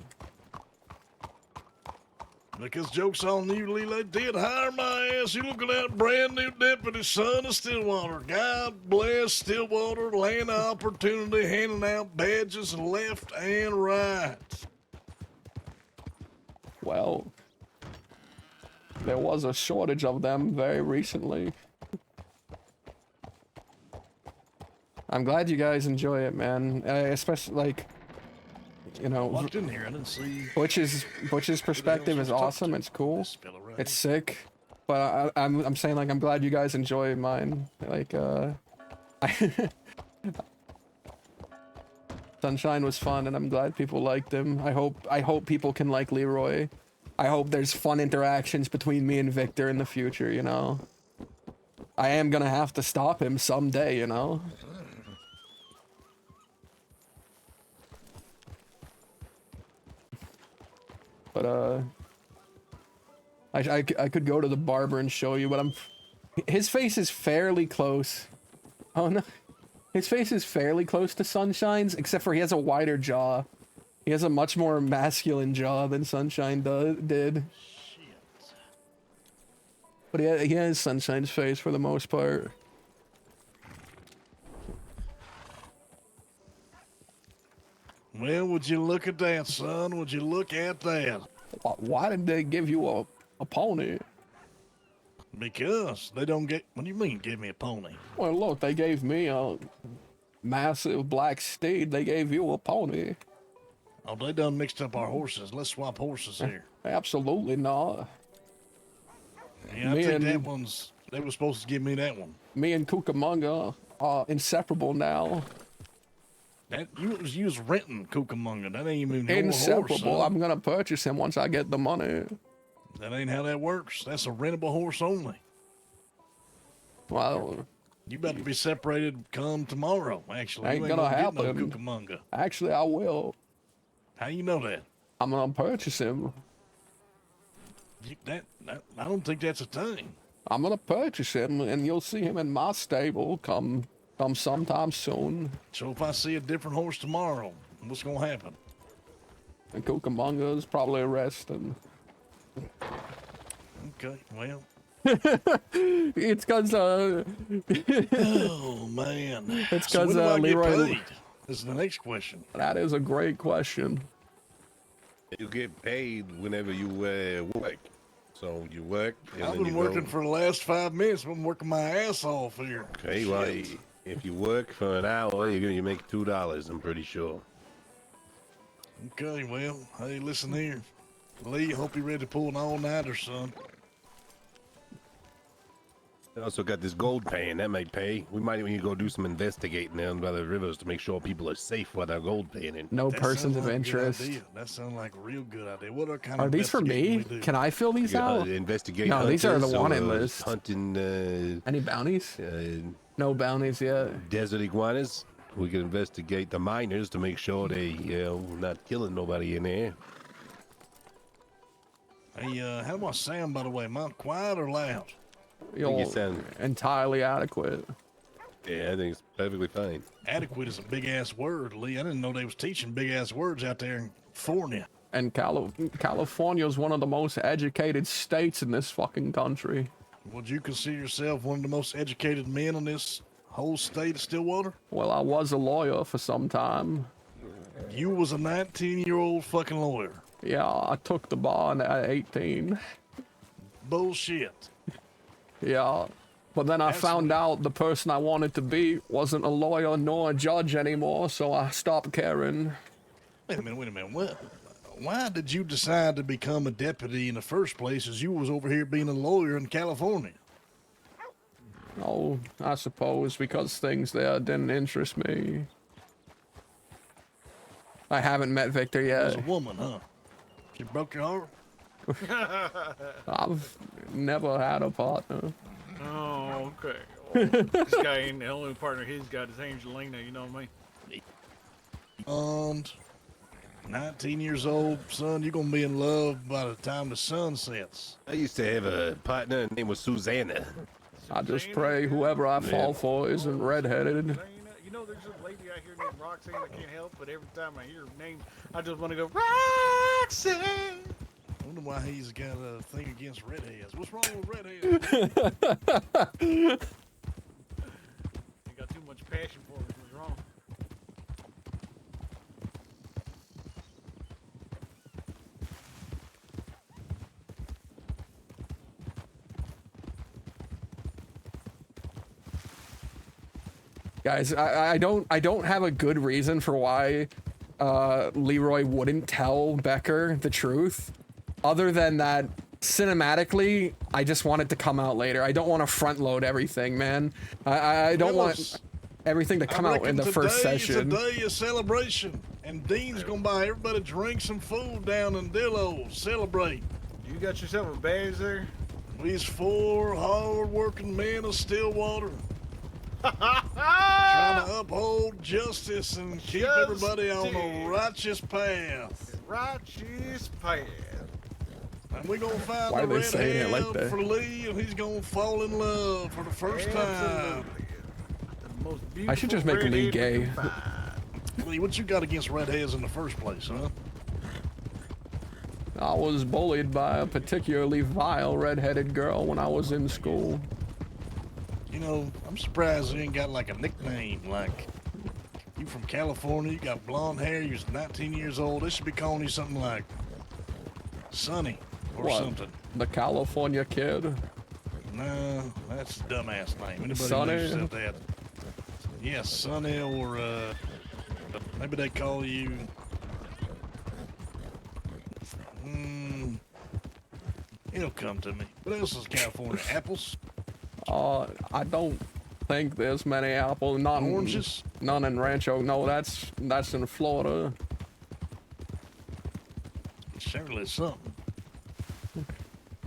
Because joke's on you, Lee. They did hire my ass. You look at that brand new deputy, son of Stillwater. God bless Stillwater, land of opportunity, handing out badges left and right. Well, there was a shortage of them very recently. I'm glad you guys enjoy it, man. Especially like, you know, Walked in here, I didn't see. Butch's perspective is awesome. It's cool. It's sick. But I'm saying, like, I'm glad you guys enjoy mine. Like, Sunshine was fun, and I'm glad people liked him. I hope people can like Leeroy. I hope there's fun interactions between me and Victor in the future, you know? I am gonna have to stop him someday, you know? But, I could go to the barber and show you, but his face is fairly close. Oh no. His face is fairly close to Sunshine's, except for he has a wider jaw. He has a much more masculine jaw than Sunshine did. But he has Sunshine's face for the most part. Well, would you look at that, son? Would you look at that? Why did they give you a pony? Because they don't get... What do you mean, give me a pony? Well, look, they gave me a massive black steed. They gave you a pony. Oh, they done mixed up our horses. Let's swap horses here. Absolutely not. Yeah, I think that one's... They were supposed to give me that one. Me and Cucamonga are inseparable now. That you was renting Cucamonga. That ain't even your Inseparable. horse, son. I'm gonna purchase him once I get the money. That ain't how that works. That's a rentable horse only. Well, you better be separated come tomorrow. Actually, ain't you gonna get happen. no Cucamonga. Actually, I will. How you know that? I'm gonna purchase him. I don't think that's a thing. I'm gonna purchase him, and you'll see him in my stable come sometime soon. So if I see a different horse tomorrow, what's gonna happen? And Cucamonga is probably arrested. Okay, well. It's cause oh man. It's so cause when do I Leeroy. get paid? This is the next question. That is a great question. You get paid whenever you work. So you work. And I've then been you working go. for the last 5 minutes. I've been working my ass off here. Okay, well, if you work for an hour, you make $2. I'm pretty sure. Okay, well, hey, listen here. Lee, hope you're ready to pull an all-nighter, son. I also got this gold pan. That might pay. We might even go do some investigating down by the rivers to make sure people are safe while they're gold panning. No That persons sounds of like a good interest. idea. That sounds like a real good idea. What are kind Are of these for me? investigating we do? Can I fill these You gotta out? investigate No, these are the hunters wanted or list. Hunting. Any bounties? No bounties yet. Desert iguanas. We can investigate the miners to make sure they, not killing nobody in there. Hey, how do I sound, by the way? Am I quiet or loud? You're sound- entirely adequate. Yeah, I think it's perfectly fine. Adequate is a big-ass word, Lee. I didn't know they was teaching big-ass words out there in California. And California is one of the most educated states in this fucking country. Would you consider yourself one of the most educated men in this whole state of Stillwater? Well, I was a lawyer for some time. You was a 19-year-old fucking lawyer. Yeah, I took the bar at 18. Bullshit. Yeah, but then I found out the person I wanted to be wasn't a lawyer nor a judge anymore, so I stopped caring. Wait a minute. Why did you decide to become a deputy in the first place as you was over here being a lawyer in California? Oh, I suppose because things there didn't interest me. I haven't met Victor As yet. a woman, huh? She broke your heart? I've never had a partner. Oh, okay. Well, this guy ain't the only partner he's got is Angelina, you know what I mean? And 19 years old, son, you're gonna be in love by the time the sun sets. I used to have a partner, her name was Susanna. I just pray whoever I fall for isn't redheaded. You know, there's a lady out here named Roxanne. I can't help, but every time I hear her name, I just want to go Roxanne. I wonder why he's got a thing against redheads. What's wrong with redheads? You got too much passion for it. What's wrong? Guys, I don't have a good reason for why Leeroy wouldn't tell Becker the truth, other than that cinematically I just want it to come out later. I don't want to front load everything, man. I don't want everything to come out in the first session. It's a day of celebration, and Dean's gonna buy everybody drinks and food down in Dillo. Celebrate. You got yourself a badge there? We's 4 hard-working men of Stillwater. Trying to uphold justice and keep everybody on the righteous path. Righteous path. And we're gonna find Why are the they saying it like redhead that? for Lee, and he's gonna fall in love for the first time. The most I should just make Lee gay. Lee, what you got against redheads in the first place, huh? I was bullied by a particularly vile redheaded girl when I was in school. You know, I'm surprised you ain't got like a nickname. Like, you from California, you got blonde hair, you're 19 years old. They should be calling you something like Sonny or What? something. The California Kid. No, that's a dumbass name. Anybody Sonny? names themselves that? Yes, Sonny, or maybe they call you. It'll come to me. What else is California? Apples? I don't think there's many apples. Not Oranges? None in Rancho. No, that's in Florida. Certainly something.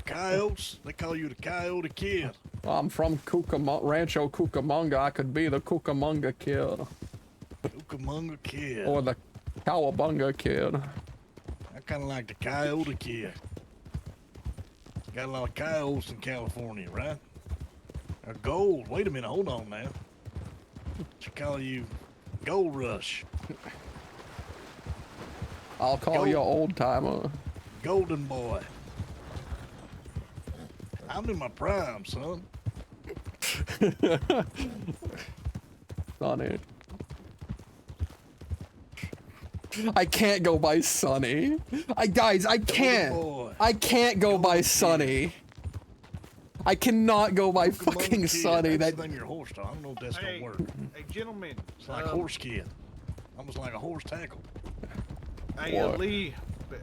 Coyotes? They call you the Coyote Kid. I'm from Rancho Cucamonga. I could be the Cucamonga Kid. Cucamonga Kid. Or the Cowabunga Kid. I kind of like the Coyote Kid. Got a lot of coyotes in California, right? Or gold. Wait a minute. Hold on now. Should call you Gold Rush. I'll call you old timer. Golden Boy. I'm in my prime, son. Sonny. I can't go by Sonny. Guys, I can't. I can't go by Sonny. I cannot go by fucking Sonny. That's That the name of your horse, dog. I don't know if that's gonna work. Hey, gentlemen. It's like horse kid. Almost like a horse tackle. Hey, Lee,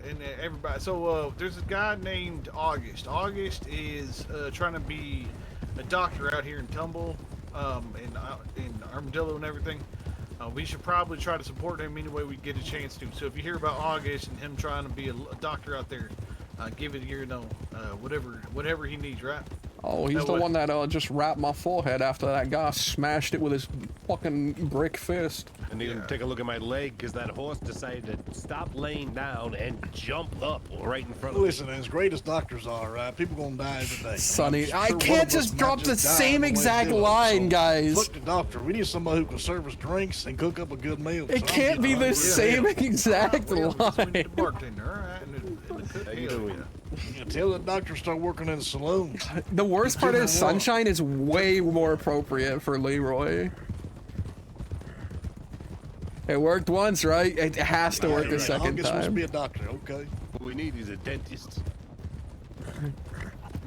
and everybody. So, there's a guy named August. August is trying to be a doctor out here in Tumble, in Armadillo and everything. We should probably try to support him any way we get a chance to. So if you hear about August and him trying to be a doctor out there, give it your, whatever he needs, right? Oh, he's the one that just wrapped my forehead after that guy smashed it with his fucking brick fist. And you can take a look at my leg, because that horse decided to stop laying down and jump up right in front of me. Listen, as great as doctors are, right? People gonna die every day. Sonny, I'm I sure one can't of us just might drop the die same on way exact to do it. line, So, guys. Look, the doctor. We need somebody who can serve us drinks and cook up a good meal. It can't be the same exact line. How you doing? Yeah, tell the doctor to start working in the saloon. The worst part is Sunshine is way more appropriate for Leeroy. It worked once, right? It has to work a second August must time. be a doctor, okay? What we need is a dentist.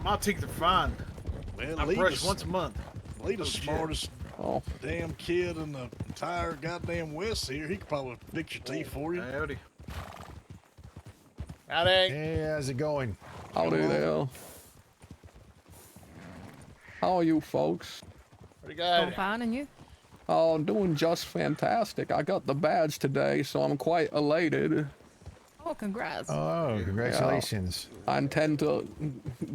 My teeth are fine. Well, I Lee brush was- once a month. Lee the smartest damn kid in the entire goddamn West here. He could probably fix your teeth for you. Howdy. Howdy. Hey, how's it going? Howdy there. How are you folks? Pretty I'm fine, and you? Oh, I'm doing just fantastic. I got the badge today, so I'm quite elated. Oh, congrats. Oh, congratulations. Yeah, I intend to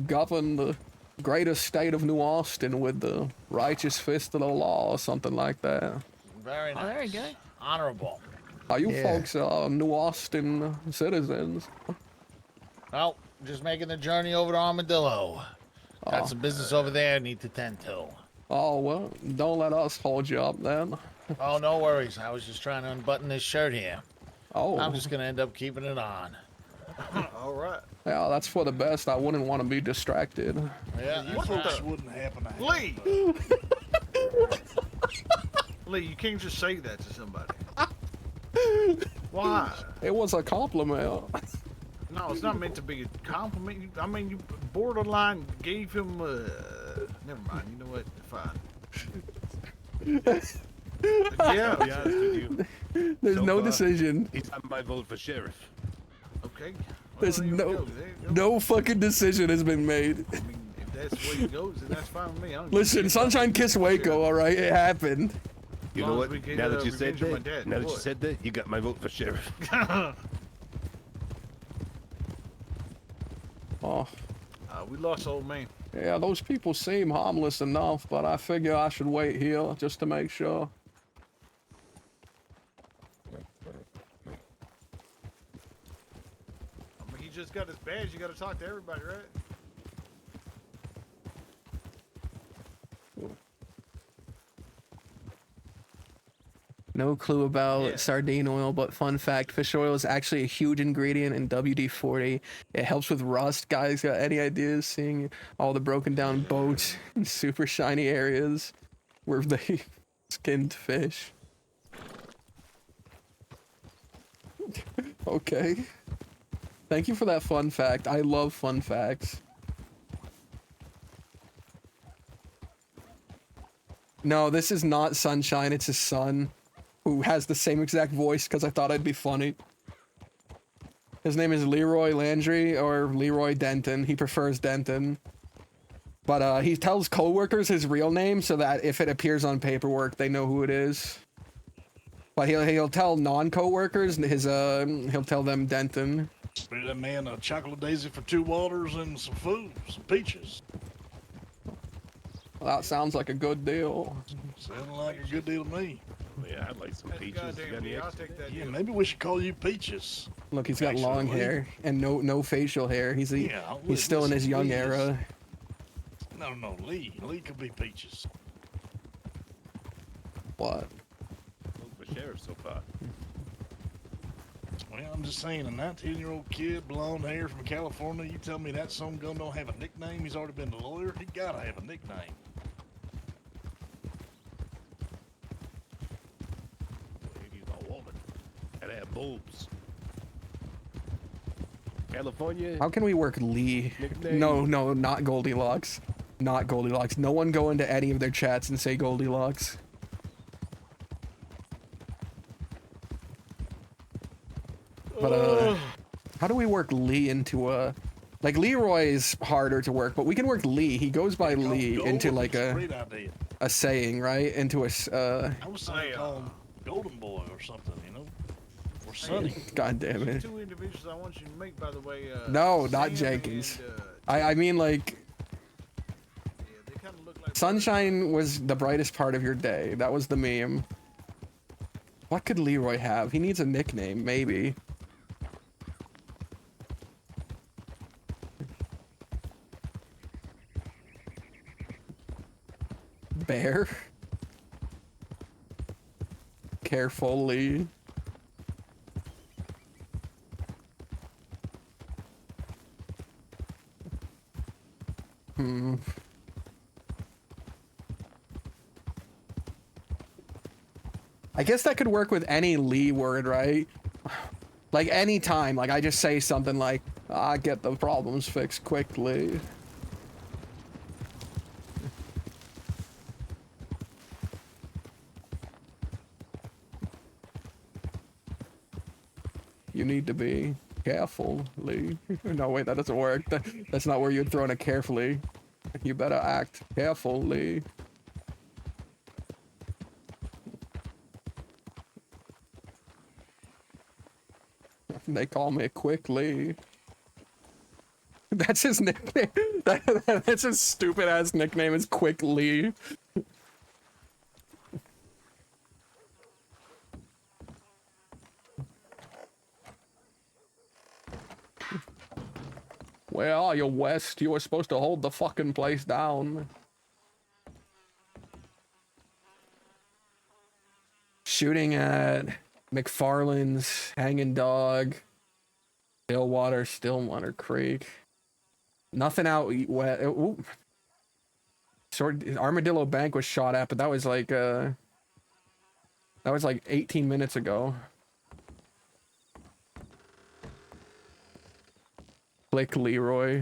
govern the greatest state of New Austin with the righteous fist of the law or something like that. Very nice. Oh, there you go. Honorable. You Yeah. folks are New Austin citizens. Well, just making the journey over to Armadillo. Got Oh. some business over there I need to tend to. Oh, well, don't let us hold you up then. Oh, no worries. I was just trying to unbutton this shirt here. Oh. I'm just gonna end up keeping it on. All right. Yeah, that's for the best. I wouldn't want to be distracted. Yeah, What folks the- wouldn't happen to Lee! Lee, you can't just say that to somebody. Why? It was a compliment. No, it's not meant to be a compliment. I mean, you borderline gave him. Never mind. You know what? Fine. Yeah. To be honest with you, There's so no far, decision. He's on my vote for sheriff. Okay. There's Well, here we no go. There you go. no fucking decision has been made. I mean, if that's the way it goes, then that's fine with me. I don't Listen, Sunshine kissed Waco, all right? It happened. You long know as what? we get, Now that you said revenge on my that, dad, now that you what? said that, you got my vote for sheriff. Oh, We lost old man. yeah, those people seem harmless enough, but I figure I should wait here just to make sure. I mean, he just got his badge. You got to talk to everybody, right? No clue about sardine oil, but fun fact, fish oil is actually a huge ingredient in WD-40. It helps with rust. Guys, got any ideas? Seeing all the broken down boats and super shiny areas where they skinned fish. Okay. Thank you for that fun fact. I love fun facts. No, this is not Sunshine, it's his son, who has the same exact voice because I thought I'd be funny. His name is Leeroy Landry, or Leeroy Denton. He prefers Denton. But he tells coworkers his real name so that if it appears on paperwork, they know who it is. But he'll tell non-coworkers his he'll tell them Denton. Spread that man a chocolate daisy for 2 waters and some food, some peaches. Well, that sounds like a good deal. Sounds like a good deal to me. Yeah, I'd like some peaches. You got any extra? Yeah, maybe we should call you Peaches. Look, he's got Actually, long Lee. hair and no facial hair. He's still in his young Lee is- era. No, Lee. Lee could be Peaches. What? Vote for sheriff so far. Well, I'm just saying, a 19-year-old kid, blonde hair from California, you tell me that son gun don't have a nickname? He's already been a lawyer. He gotta have a nickname. He's a woman. Gotta have boobs. California. How can we work Lee? Nickname. No, not Goldilocks. Not Goldilocks. No one go into any of their chats and say Goldilocks. But how do we work Lee into a... Like, Leeroy is harder to work, but we can work Lee. He goes by Lee into like Great idea. a saying, right? Into a... I was saying call him Golden Boy or something, you know? Or Sonny. God damn it. 2 individuals I want you to meet, by the way. No, not Sam Jenkins. and, I mean, like... they kind of look like Sunshine was the brightest part of your day. That was the meme. What could Leeroy have? He needs a nickname, maybe. Bear? Carefully. I guess that could work with any Lee word, right? Like any time, like I just say something like, I get the problems fixed quickly. You need to be careful, Lee. No, wait, that doesn't work. That's not where you'd throw in a carefully. You better act carefully. They call me Quickly. That's his nickname. That's his stupid ass nickname is Quickly. Where are you, West? You were supposed to hold the fucking place down. Shooting at McFarland's, Hanging Dog, Stillwater Creek. Nothing out west. Armadillo Bank was shot at, but that was like 18 minutes ago. Click Leeroy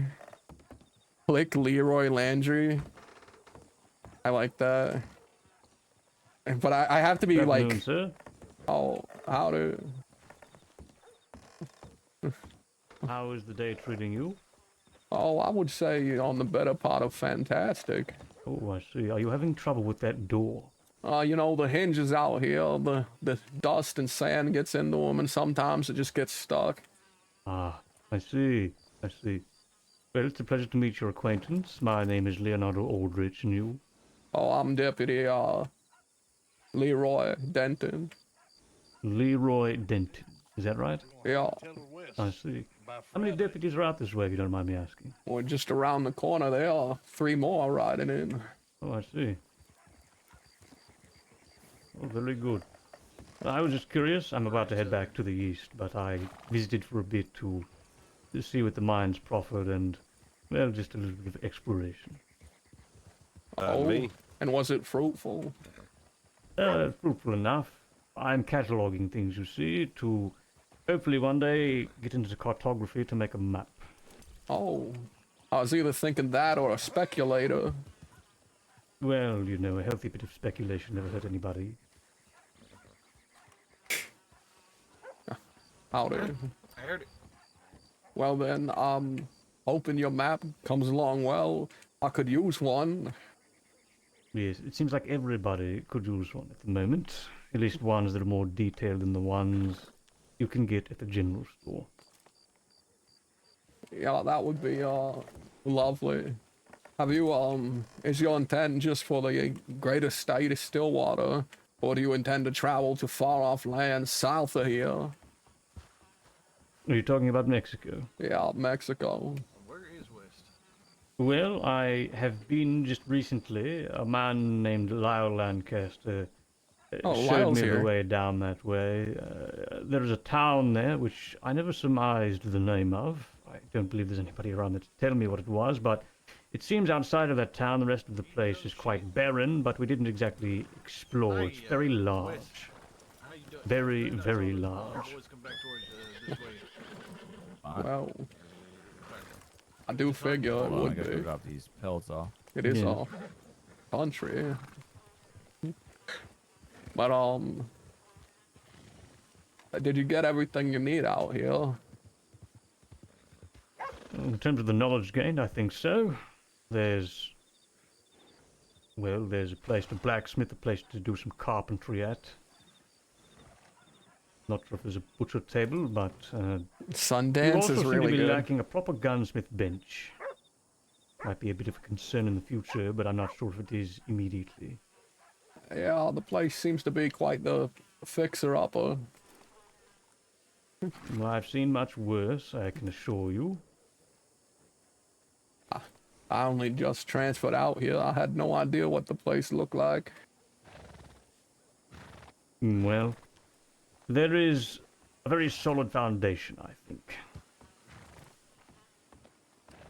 Landry. I like that. But I have to be Good like, afternoon, sir. oh, how to. How is the day treating you? Oh, I would say on the better part of fantastic. Oh, I see. Are you having trouble with that door? You know, the hinges out here, the dust and sand gets into them, and sometimes it just gets stuck. Ah, I see. I see. Well, it's a pleasure to meet your acquaintance. My name is Leonardo Aldrich, and you? Oh, I'm Deputy, Leroy Denton. Leroy Denton. Is that right? Yeah. I see. How many deputies are out this way, if you don't mind me asking? Well, just around the corner there are 3 more riding in. Oh, I see. Oh, very good. I was just curious. I'm about to head back to the east, but I visited for a bit to see what the mines proffered and, well, just a little bit of exploration. Oh, and was it fruitful? Fruitful enough. I'm cataloging things, you see, to hopefully one day get into cartography to make a map. Oh, I was either thinking that or a speculator. Well, you know, a healthy bit of speculation never hurt anybody. Howdy. I heard it. Well then, hoping your map comes along well. I could use one. Yes, it seems like everybody could use one at the moment. At least ones that are more detailed than the ones you can get at the general store. Yeah, that would be, lovely. Have you, is your intent just for the greater state of Stillwater? Or do you intend to travel to far-off lands south of here? Are you talking about Mexico? Yeah, Mexico. Where is West? Well, I have been just recently. A man named Lyle Lancaster showed Lyle's me here. the way down that way. There is a town there which I never surmised the name of. I don't believe there's anybody around there to tell me what it was, but it seems outside of that town the rest of the place is quite barren, but we didn't exactly explore. It's very large. Very, very large. Well, I do figure it Hold on, I would gotta go be. drop these pellets off. It is Yeah. all country. But, did you get everything you need out here? In terms of the knowledge gained, I think so. There's a place to blacksmith, a place to do some carpentry at. Not sure if there's a butcher table, but Sundance you also is seem really to be good. lacking a proper gunsmith bench. Might be a bit of a concern in the future, but I'm not sure if it is immediately. Yeah, the place seems to be quite the fixer-upper. Well, I've seen much worse, I can assure you. I only just transferred out here. I had no idea what the place looked like. Well, there is a very solid foundation, I think.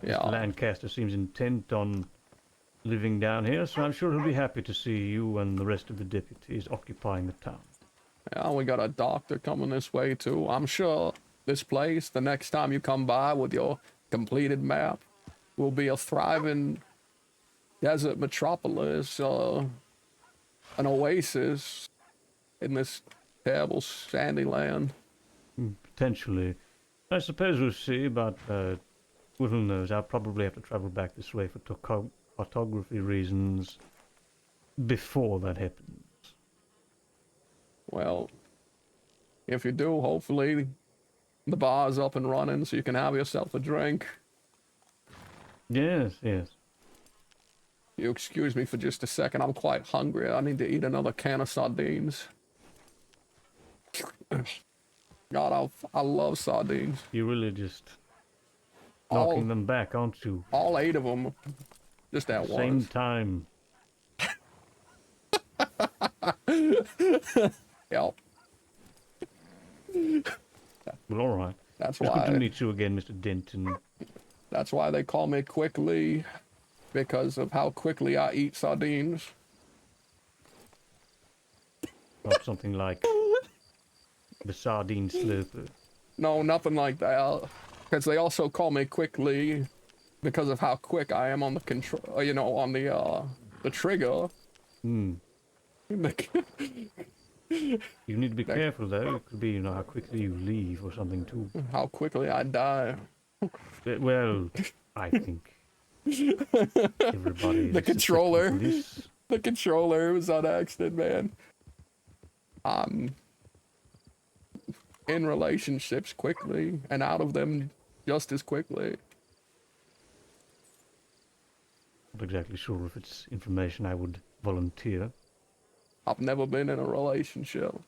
Yeah. Mr. Lancaster seems intent on living down here, so I'm sure he'll be happy to see you and the rest of the deputies occupying the town. Yeah, we got a doctor coming this way too. I'm sure this place, the next time you come by with your completed map, will be a thriving desert metropolis, an oasis in this terrible sandy land. Potentially. I suppose we'll see, but who knows? I'll probably have to travel back this way for cartography reasons before that happens. Well, if you do, hopefully the bar's up and running so you can have yourself a drink. Yes, yes. You excuse me for just a second. I'm quite hungry. I need to eat another can of sardines. God, I love sardines. You really just knocking them back, aren't you? All 8 of them, just at Same once. time. Yep. Well, all right. That's It's good to why. meet you again, Mr. Denton. That's why they call me Quickly, because of how quickly I eat sardines. Not something like the sardine slurper. No, nothing like that. Because they also call me Quickly because of how quick I am on the control. You know, on the trigger. Hmm. You need to be careful though. It could be, you know, how quickly you leave or something too. How quickly I die. Well, I think everybody. The controller. The controller was on accident, man. In relationships quickly and out of them just as quickly. Not exactly sure if it's information I would volunteer. I've never been in a relationship.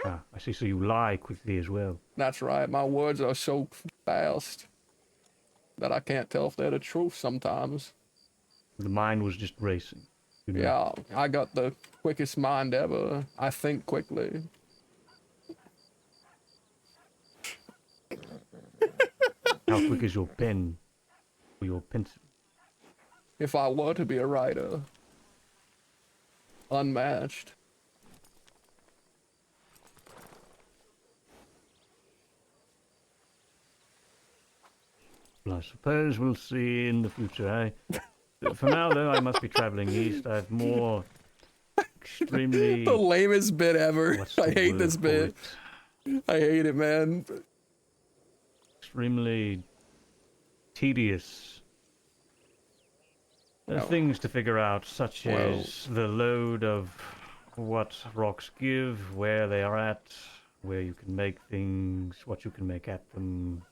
Ah, I see. So you lie quickly as well. That's right. My words are so fast that I can't tell if they're the truth sometimes. The mind was just racing. You know? Yeah, I got the quickest mind ever. I think quickly. How quick is your pen or your pencil? If I were to be a writer, unmatched. Well, I suppose we'll see in the future, eh? For now, though, I must be traveling east. I have more extremely... The lamest bit ever. What's the I hate word this for bit. I hate it, man. Extremely tedious things to figure out, such as the load of what rocks give, where they are at, where you can make things, what you can make at them,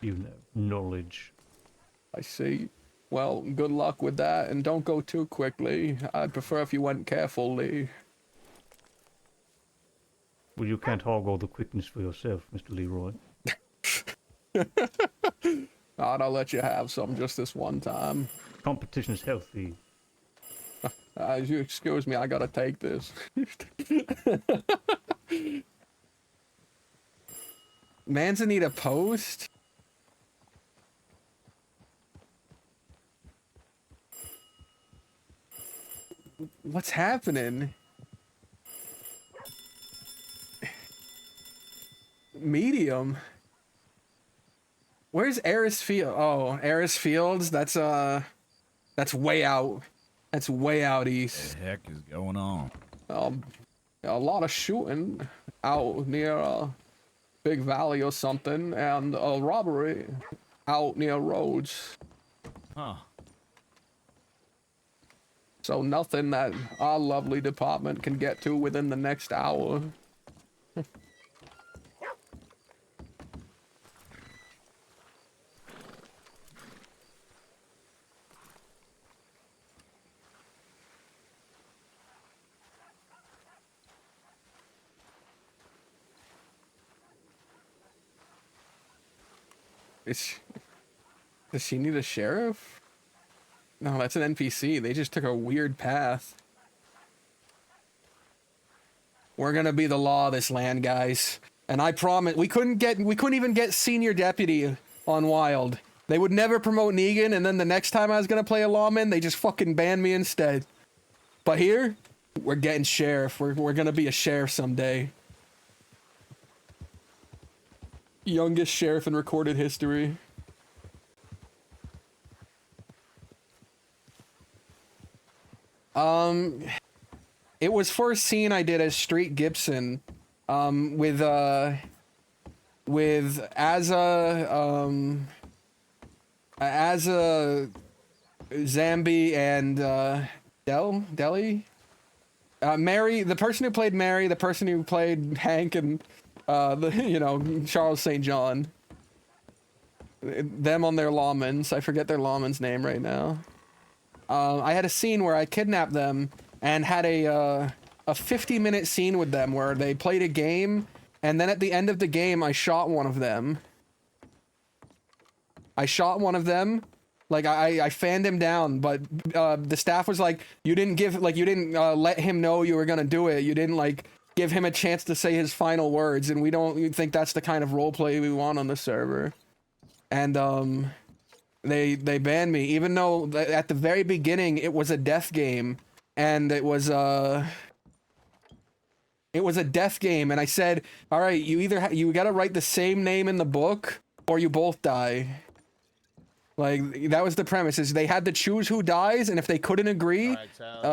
you know, knowledge. I see. Well, good luck with that, and don't go too quickly. I'd prefer if you went carefully. Well, you can't hog all the quickness for yourself, Mr. Leeroy. I'll let you have some just this one time. Competition is healthy. As you excuse me, I gotta take this. Manzanita Post? What's happening? Medium? Where's Eris Field? Oh, Eris Fields? That's way out. That's way out east. What the heck is going on? A lot of shooting out near Big Valley or something, and a robbery out near Rhodes. Huh. So nothing that our lovely department can get to within the next hour. Does she need a sheriff? No, that's an NPC. They just took a weird path. We're gonna be the law of this land, guys. And I promise, we couldn't even get senior deputy on Wild. They would never promote Negan, and then the next time I was gonna play a lawman, they just fucking banned me instead. But here, we're getting sheriff. We're gonna be a sheriff someday. Youngest sheriff in recorded history. It was for a scene I did as Street Gibson, with Azza, Zambi, and Deli. Mary, the person who played Mary, the person who played Hank, and Charles St. John. Them on their lawmans. I forget their lawman's name right now. I had a scene where I kidnapped them and had a 50-minute scene with them where they played a game, and then at the end of the game I shot one of them. I shot one of them. Like I fanned him down, but the staff was like, you didn't let him know you were gonna do it. You didn't like give him a chance to say his final words, and we don't think that's the kind of roleplay we want on the server. And they banned me, even though at the very beginning it was a death game, and it was a death game, and I said, all right, you gotta write the same name in the book, or you both die. Like, that was the premise, is they had to choose who dies, and if they couldn't agree,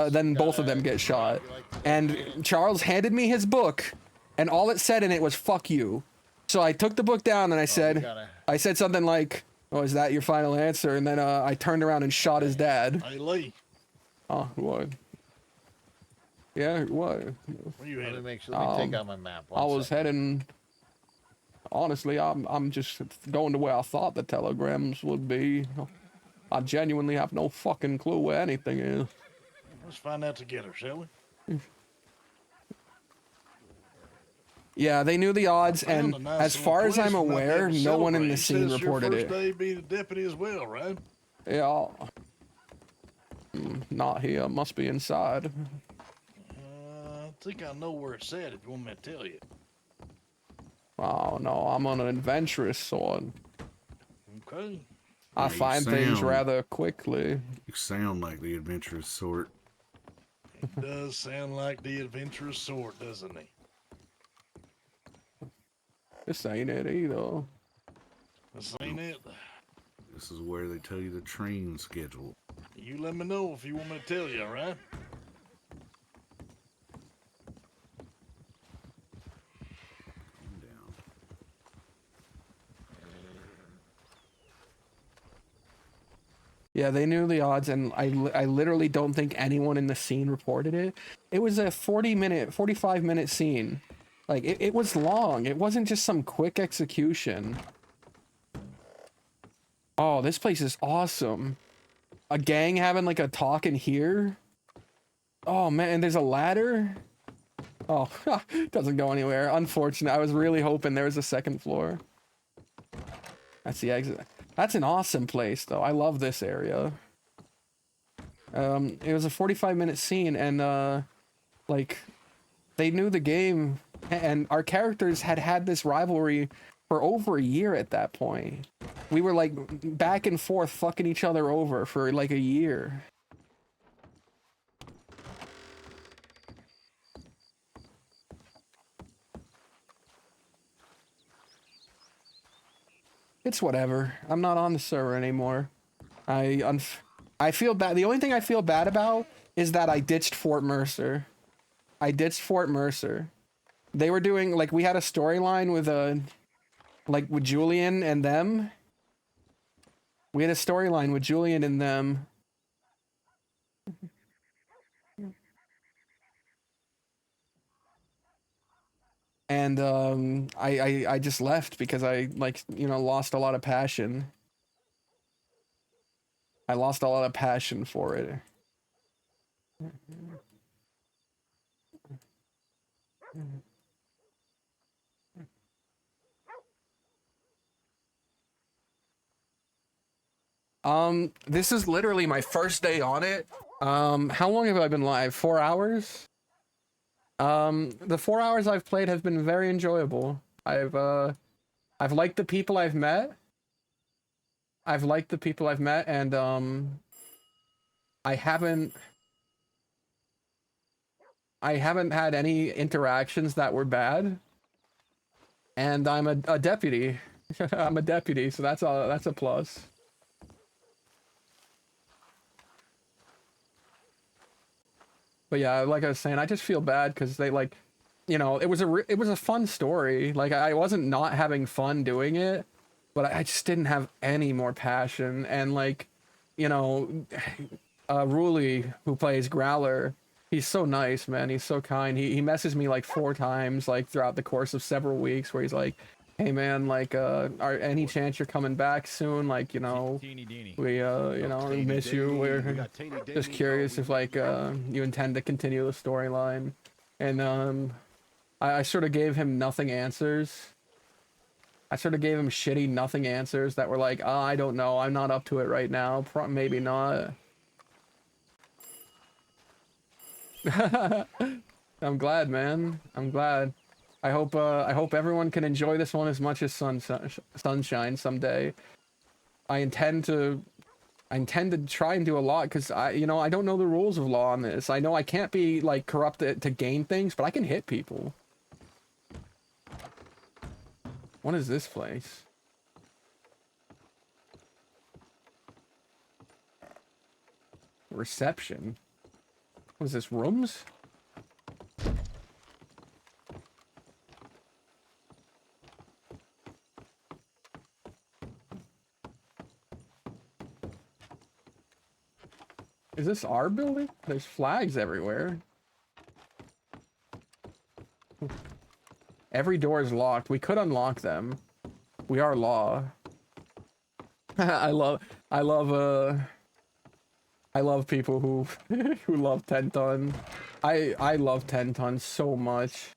then both of them get shot. And Charles handed me his book, and all it said in it was, fuck you. So I took the book down, and I said something like, oh, is that your final answer? And then I turned around and shot his dad. Hey, Lee. Oh, what? Yeah, what? Where you headed? Let me take out my map. I was heading... Honestly, I'm just going to where I thought the telegrams would be. I genuinely have no fucking clue where anything is. Let's find out together, shall we? Yeah, they knew the odds, and as far as I'm aware, no one in the scene reported it. Your first day being a deputy as well, right? Yeah. Not here. Must be inside. I think I know where it's at if you want me to tell you. Oh no, I'm on an adventurous sword. Okay. I find things rather quickly. You sound like the adventurous sort. It does sound like the adventurous sort, doesn't he? This ain't it either. This ain't it. This is where they tell you the train schedule. You let me know if you want me to tell you, all right? Yeah, they knew the odds, and I literally don't think anyone in the scene reported it. It was a 45-minute scene. Like, it was long. It wasn't just some quick execution. Oh, this place is awesome. A gang having, like, a talk in here. Oh, man, and there's a ladder. Oh, doesn't go anywhere. Unfortunate. I was really hoping there was a second floor. That's the exit. That's an awesome place, though. I love this area. It was a 45-minute scene, and, like, they knew the game, and our characters had this rivalry for over a year at that point. We were, like, back and forth fucking each other over for, like, a year. It's whatever. I'm not on the server anymore. I feel bad. The only thing I feel bad about is that I ditched Fort Mercer. They were doing, like, we had a storyline with with Julian and them. We had a storyline with Julian and them. And I just left because I, like, you know, lost a lot of passion. I lost a lot of passion for it. This is literally my first day on it. How long have I been live? 4 hours? The 4 hours I've played have been very enjoyable. I've liked the people I've met. And, I haven't had any interactions that were bad. And I'm a deputy. I'm a deputy, so that's a plus. But yeah, like I was saying, I just feel bad because they, like, you know, it was a fun story. Like, I wasn't not having fun doing it, but I just didn't have any more passion. And, like, you know, Ruli, who plays Growler, he's so nice, man. He's so kind. He messaged me like 4 times, like, throughout the course of several weeks, where he's like, hey man, like, any chance you're coming back soon? Like, you know, we, you know, we miss you. We're just curious if, like, you intend to continue the storyline. And, I sort of gave him nothing answers. I sort of gave him shitty nothing answers that were like, oh, I don't know, I'm not up to it right now, maybe not. I'm glad, man. I'm glad. I hope everyone can enjoy this one as much as Sunshine someday. I intend to try and do a lot because I don't know the rules of law on this. I know I can't be like corrupted to gain things, but I can hit people. What is this place? Reception. What is this, rooms? Is this our building? There's flags everywhere. Every door is locked. We could unlock them. We are law. I love people who who love 10 ton. I love 10 ton so much.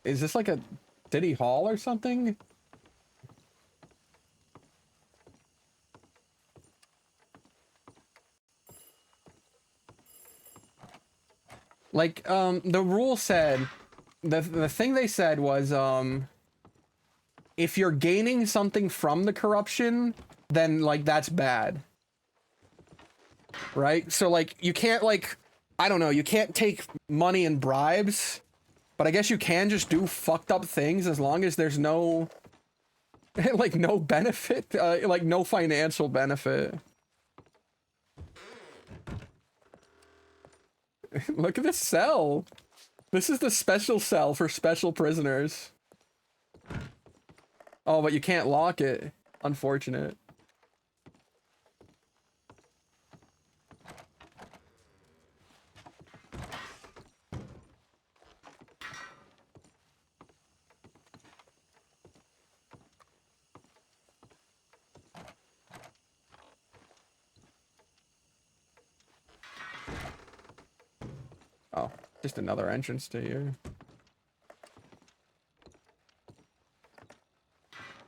Is this like a city hall or something? Like, the rule said, the thing they said was, if you're gaining something from the corruption, then, like, that's bad. Right? So, like, you can't, like, I don't know, you can't take money and bribes, but I guess you can just do fucked up things as long as there's no, like, no benefit, like, no financial benefit. Look at this cell. This is the special cell for special prisoners. Oh, but you can't lock it. Unfortunate. Oh, just another entrance to here.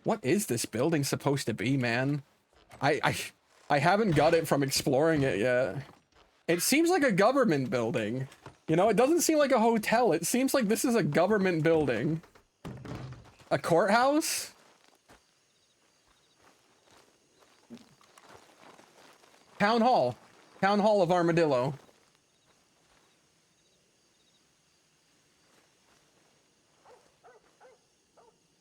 What is this building supposed to be, man? I haven't got it from exploring it yet. It seems like a government building. You know, it doesn't seem like a hotel. It seems like this is a government building. A courthouse? Town Hall. Town Hall of Armadillo.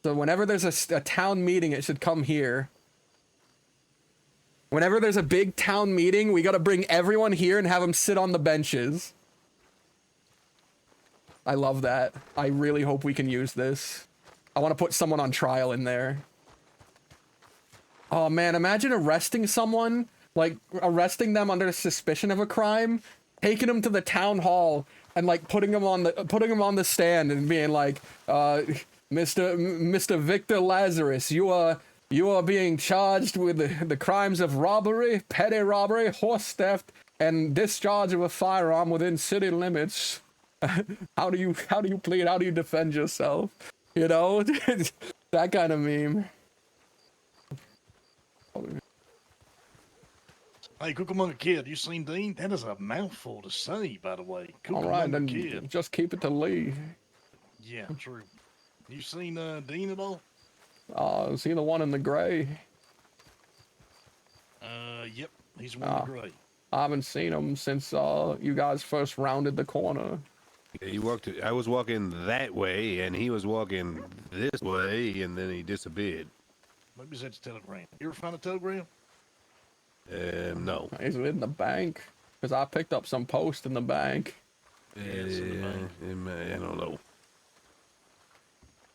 So whenever there's a town meeting, it should come here. Whenever there's a big town meeting, we gotta bring everyone here and have them sit on the benches. I love that. I really hope we can use this. I want to put someone on trial in there. Oh man, imagine arresting someone, like arresting them under suspicion of a crime, taking them to the town hall and like putting them on the stand and being like, Mr. Victor Lazarus, you are being charged with the crimes of robbery, petty robbery, horse theft, and discharge of a firearm within city limits. How do you plead? How do you defend yourself? You know, that kind of meme. Hey, Cucamonga Kid, you seen Dean? That is a mouthful to say, by the way. All right, Cucamonga then Kid. just keep it to Lee. Yeah, true. You seen Dean at all? Is he the one in the gray? Yep, he's one in the gray. I haven't seen him since you guys first rounded the corner. He walked. I was walking that way, and he was walking this way, and then he disappeared. Maybe it's at the telegram. You ever find a telegram? No. Is it in the bank? Because I picked up some post in the bank. I don't know.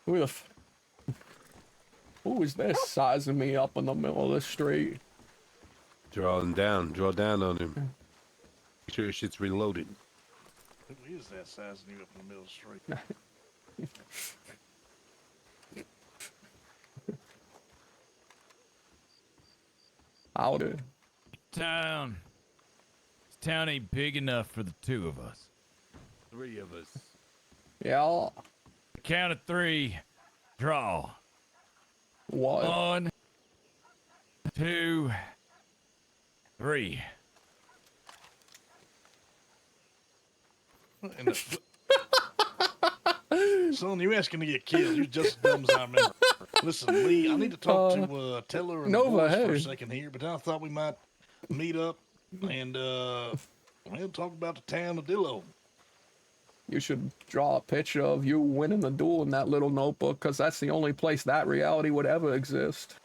Who is this sizing me up in the middle of the street? Draw down on him. Make sure your shit's reloaded. Who is that sizing you up in the middle of the street? Howdy. Town. This town ain't big enough for the two of us. 3 of us. Yeah. Count of 3. Draw. What? 1, 2, 3. Son, you asking to get killed. You're just as dumb as I remember. Listen, Lee, I need to talk to Teller and Nova, the boys for a hey. second here, but I thought we might meet up and we'll talk about the town of Dillo. You should draw a picture of you winning the duel in that little notebook, because that's the only place that reality would ever exist.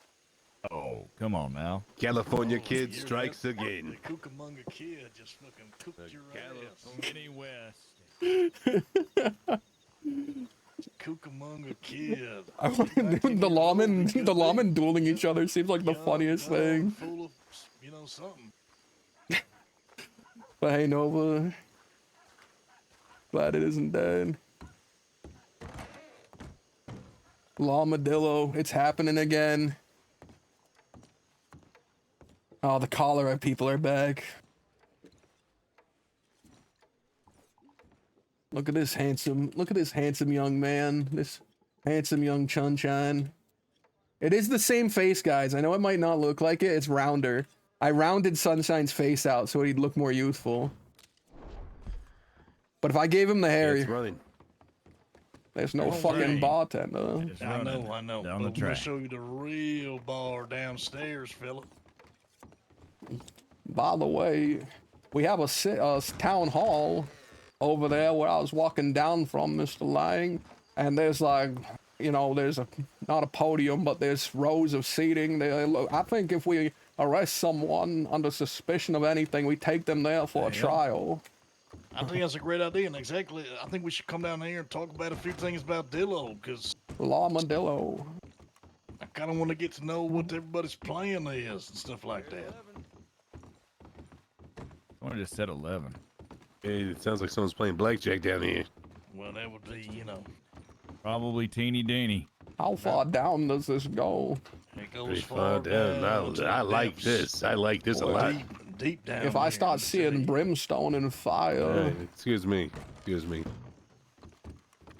Oh, come on now. California kid strikes again. The Cucamonga kid just fucking cooked your ass. Kenny West. Cucamonga kid. the lawmen dueling each other seems like the funniest thing. Full of, something. But hey, Nova. Glad it isn't dead. Llamadillo, it's happening again. Oh, the cholera people are back. Look at this handsome young man. This handsome young Chunshine. It is the same face, guys. I know it might not look like it. It's rounder. I rounded Sunshine's face out so he'd look more youthful. But if I gave him the hair, It's running. there's no fucking bartender. I know. Down But the we'll track. show you the real bar downstairs, fella. By the way, we have a town hall over there where I was walking down from, Mr. Lang, and there's like, there's not a podium, but there's rows of seating. I think if we arrest someone under suspicion of anything, we take them there for a trial. I think that's a great idea, and exactly, I think we should come down here and talk about a few things about Dillo, because Llamadillo. I kind of want to get to know what everybody's plan is and stuff like that. Someone just said 11. Hey, it sounds like someone's playing blackjack down here. Well, that would be, Probably Teeny Deeny. How far down does this go? It goes Pretty far far down. to I the like depths. this. I like this a lot. Deep down. If I here start in the seeing city. brimstone and fire. Hey, excuse me.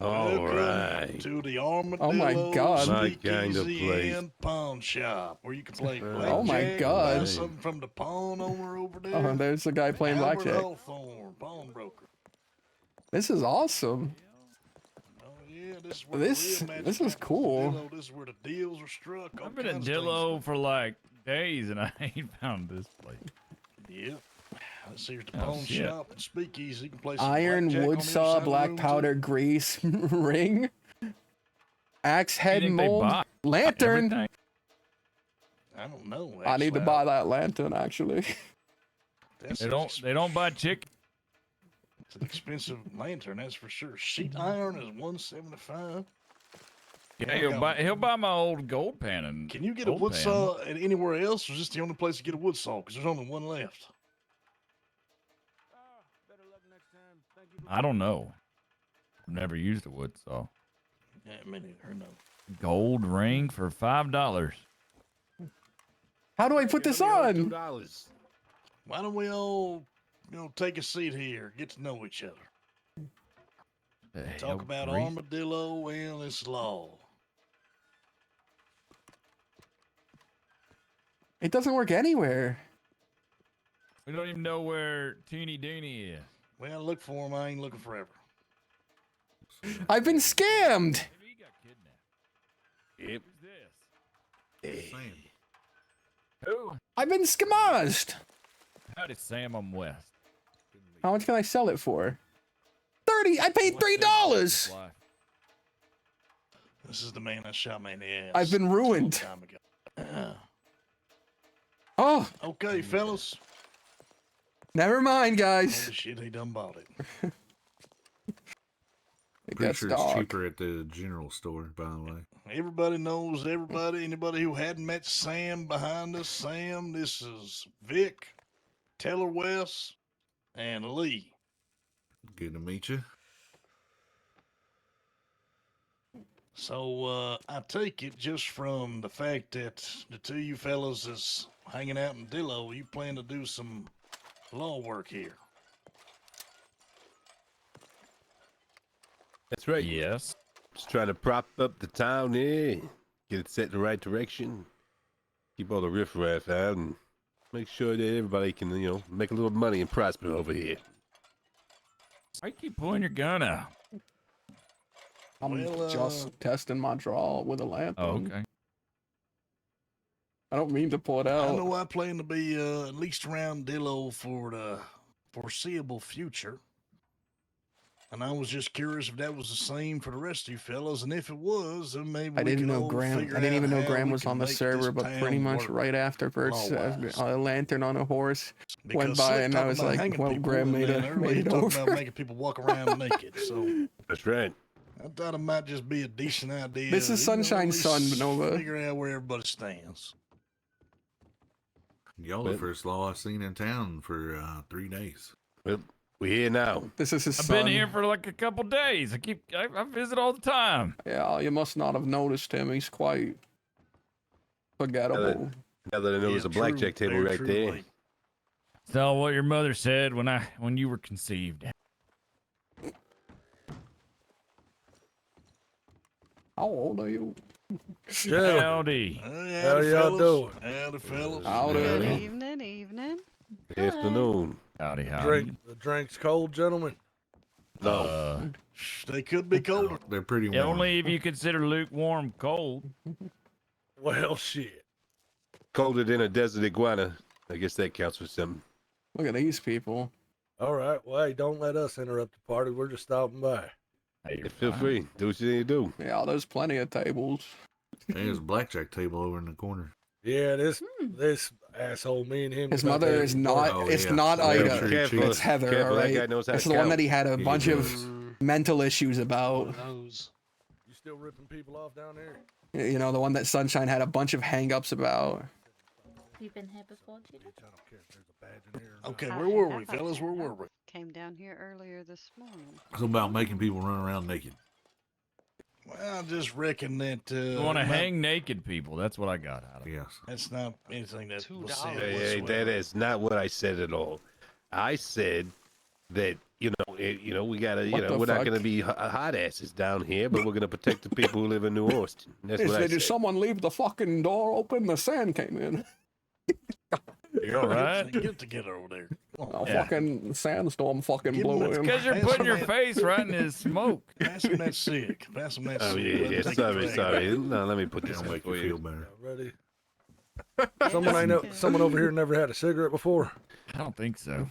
All Welcome right. to the Armadillo Oh my God. My kind of Speakeasy place. and Pawn Shop, where you can play blackjack. Oh my God. Buy something from the pawn owner over there. Oh, there's the guy playing Albert blackjack. Hawthorne, pawnbroker. This is awesome. Oh yeah, this is where This the real magic is happens. cool. Dillo, this is where the deals are struck. all I've been at kinds of things. Dillo for like days and I ain't found this place. Yep. This here's the Oh, pawn shit. shop and speakeasy. You can play some Iron, blackjack on wood the other saw, side of the black room, powder, grease, ring, axe You head think they mold, buy lantern. everything? I don't know. I need to actually. buy that lantern, actually. That's They don't buy chicken. It's an expensive lantern, that's for sure. Sheet iron is $175. Yeah, he'll buy my old gold pan and Can you get a gold wood pan. saw at anywhere else, or is this the only place to get a wood saw? Because there's only one left. I don't know. I've never used a wood saw. Yeah, me neither. No. Gold ring for $5. How do I put this on? $2. Why don't we all, take a seat here, get to know each other, talk about Armadillo and its law. It doesn't work anywhere. We don't even know where Teeny Deeny is. Well, look for him. I ain't looking forever. I've been scammed. Maybe he got kidnapped. Yep. Who's this? Sam. Who? I've been scammed. Howdy, Sam. I'm West. How much can I sell it for? 30. I paid $3. This is the man that shot me in the ass. I've been ruined. a long time ago. Oh, Okay, fellas. never mind, guys. Holy shit, he done bought it. It Pretty gets sure it's dark. cheaper at the general store, by the way. Everybody knows everybody. Anybody who hadn't met Sam behind us, Sam, this is Vic, Teller West, and Lee. Good to meet you. So I take it just from the fact that the two of you fellas is hanging out in Dillo, you plan to do some law work here. That's right. Yes. Just trying to prop up the town here, get it set in the right direction, keep all the riffraff out, and make sure that everybody can, make a little money and prosper over here. Why you keep pulling your gun out? I'm Well, just testing my draw with a lantern. Oh, okay. I don't mean to pull it I out. know I plan to be at least around Dillo for the foreseeable future. And I was just curious if that was the same for the rest of you fellas, and if it was, then maybe I we didn't can know all Graham. figure I didn't out even know how Graham we was can on the make server, this but pretty town much work right after Bert's a lantern on a horse went Because by, Slick and I talking was about like, hanging "Well, people, Graham and made then it earlier he talked over." about making people walk around naked. So that's right. I thought it might just be a decent idea. This is at Sunshine's son, least Nova. Figure out where everybody stands. Y'all the first law I've seen in town for 3 days. Well, we're here now. This is his I've son. been here for like a couple days. I visit all the time. Yeah, you must not have noticed him. He's quite forgettable. Now that I know there's a blackjack table right there. It's all what your mother said when you were conceived. How old are you? Howdy. How y'all doing? Howdy, fellas. Good evening. Afternoon. Howdy, howdy. The drink's cold, gentlemen. No. They could be colder. They're pretty warm. Yeah, only if you consider lukewarm cold. Well, shit. Colder than a desert iguana. I guess that counts for something. Look at these people. All right. Well, hey, don't let us interrupt the party. We're just stopping by. Hey, feel free. Do what you need to do. Yeah, there's plenty of tables. There's a blackjack table over in the corner. Yeah, this asshole, me and him. His mother is not. It's not Ida. It's Heather. Careful, All that right. guy knows how It's to the one count. that he had a He bunch does. of mental issues about. You still ripping people off down there? You know, the one that Sunshine had a bunch of hang-ups about. You've been here before, Judah? Okay, where were we, fellas? Where were we? Came down here earlier this morning. It's about making people run around naked. Well, I just reckon that. You want to hang naked people? That's what I got out of it. Yes. That's not anything that was said. Hey, that is not what I said at all. I said that we gotta What the we're not fuck? gonna be hot asses down here, but we're gonna protect the people who live in New Austin. That's what I Did said. someone leave the fucking door open? The sand came in. You all right? Get together over there. A fucking sandstorm fucking blew in. Because you're putting your face right in his smoke. Pass him that sick. Pass him that Oh sick. yeah, Let him yeah. take Sorry, a drag. sorry. No, let me put this That'll on make for you feel better. Ready? Someone over here never had a cigarette before. I don't think so.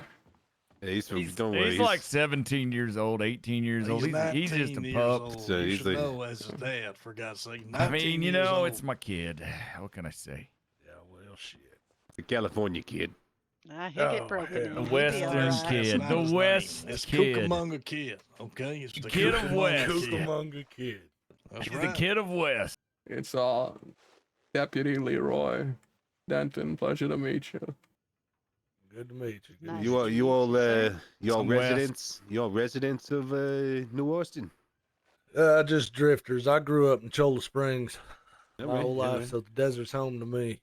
Yeah, don't worry. He's like 17 years old, 18 years old. He's just a 19 years pup. old. So You he's should like- know as his dad, for God's sake. I 19 mean, you years know, old. it's my kid. What can I say? Yeah, well, shit. the California kid. He'll get broken. The in. He'll be Western all right. kid. That's not The his West name. It's kid. Cucamonga Kid. Okay, it's the Kid of Cucamonga West. Kid. Cucamonga kid. That's He's right. the kid of West. It's Deputy Leeroy Denton. Pleasure to meet you. Good to meet you. Good Nice. You all Some West. residents? You all residents of New Austin? Just drifters. I grew up in Cholla Springs my Alright, whole life, alright. so the desert's home to me.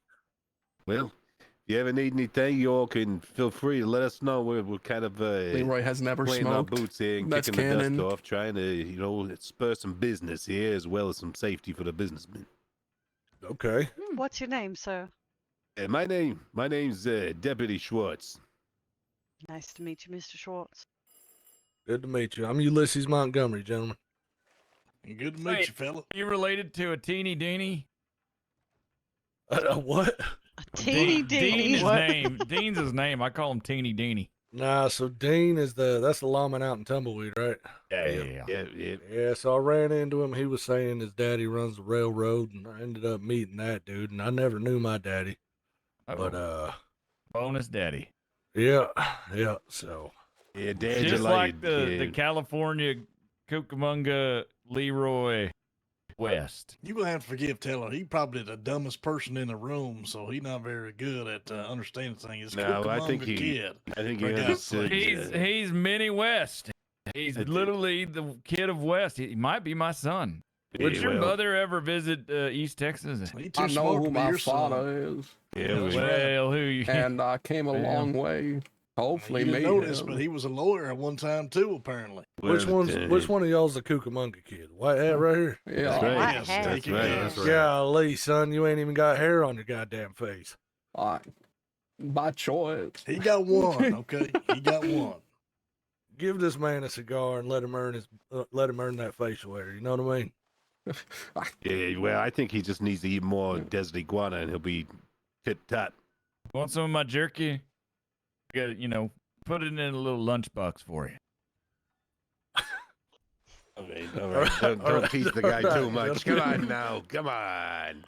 Well, if you ever need anything, you all can feel free to let us know. We're kind of Leeroy has never playing our smoked. boots here and That's kicking the canon. dust off, trying to spur some business here as well as some safety for the businessmen. Okay. What's your name, sir? My name's Deputy Schwartz. Nice to meet you, Mr. Schwartz. Good to meet you. I'm Ulysses Montgomery, gentlemen. Good to meet Hey. you, fella. You related to a teeny deeny? What? A teeny Dean's deeny. name. Dean's his name. I call him Teeny Deany. Nah, so Dean is that's the lawman out in Tumbleweed, right? Yeah. Yeah, so I ran into him. He was saying his daddy runs the railroad, and I ended up meeting that dude, and I never knew my daddy. But, Bonus daddy. yeah, so. Yeah, Dad, Just you like the kid. California Cucamonga Leeroy West. You're going to have to forgive Taylor. He probably the dumbest person in the room, so he's not very good at understanding things. It's No, I think Cucamonga he- Kid. I think For he God's understood. sake. He's Minnie West. He's literally the kid of West. He might be my son. Would Yeah, your well- mother ever visit East Texas? He too I know smart who to be my your son. father is. Yeah, Well, who you? And I came a long way Hopefully, You didn't maybe. know this, but he was a lawyer at one time too, apparently. Which one of y'all's the Cucamonga kid? White hat right here. Yeah, That's right. Yes, That's take it, right. yes. That's right. Golly, son, you ain't even got hair on your goddamn face. By choice. He got one. Okay, he got one. Give this man a cigar and let him earn that facial hair. You know what I mean? Yeah, well, I think he just needs to eat more desert iguana and he'll be tip-top. Want some of my jerky? I got, put it in a little lunchbox for you. All right. Don't tease the guy too much. Come on now. Come on.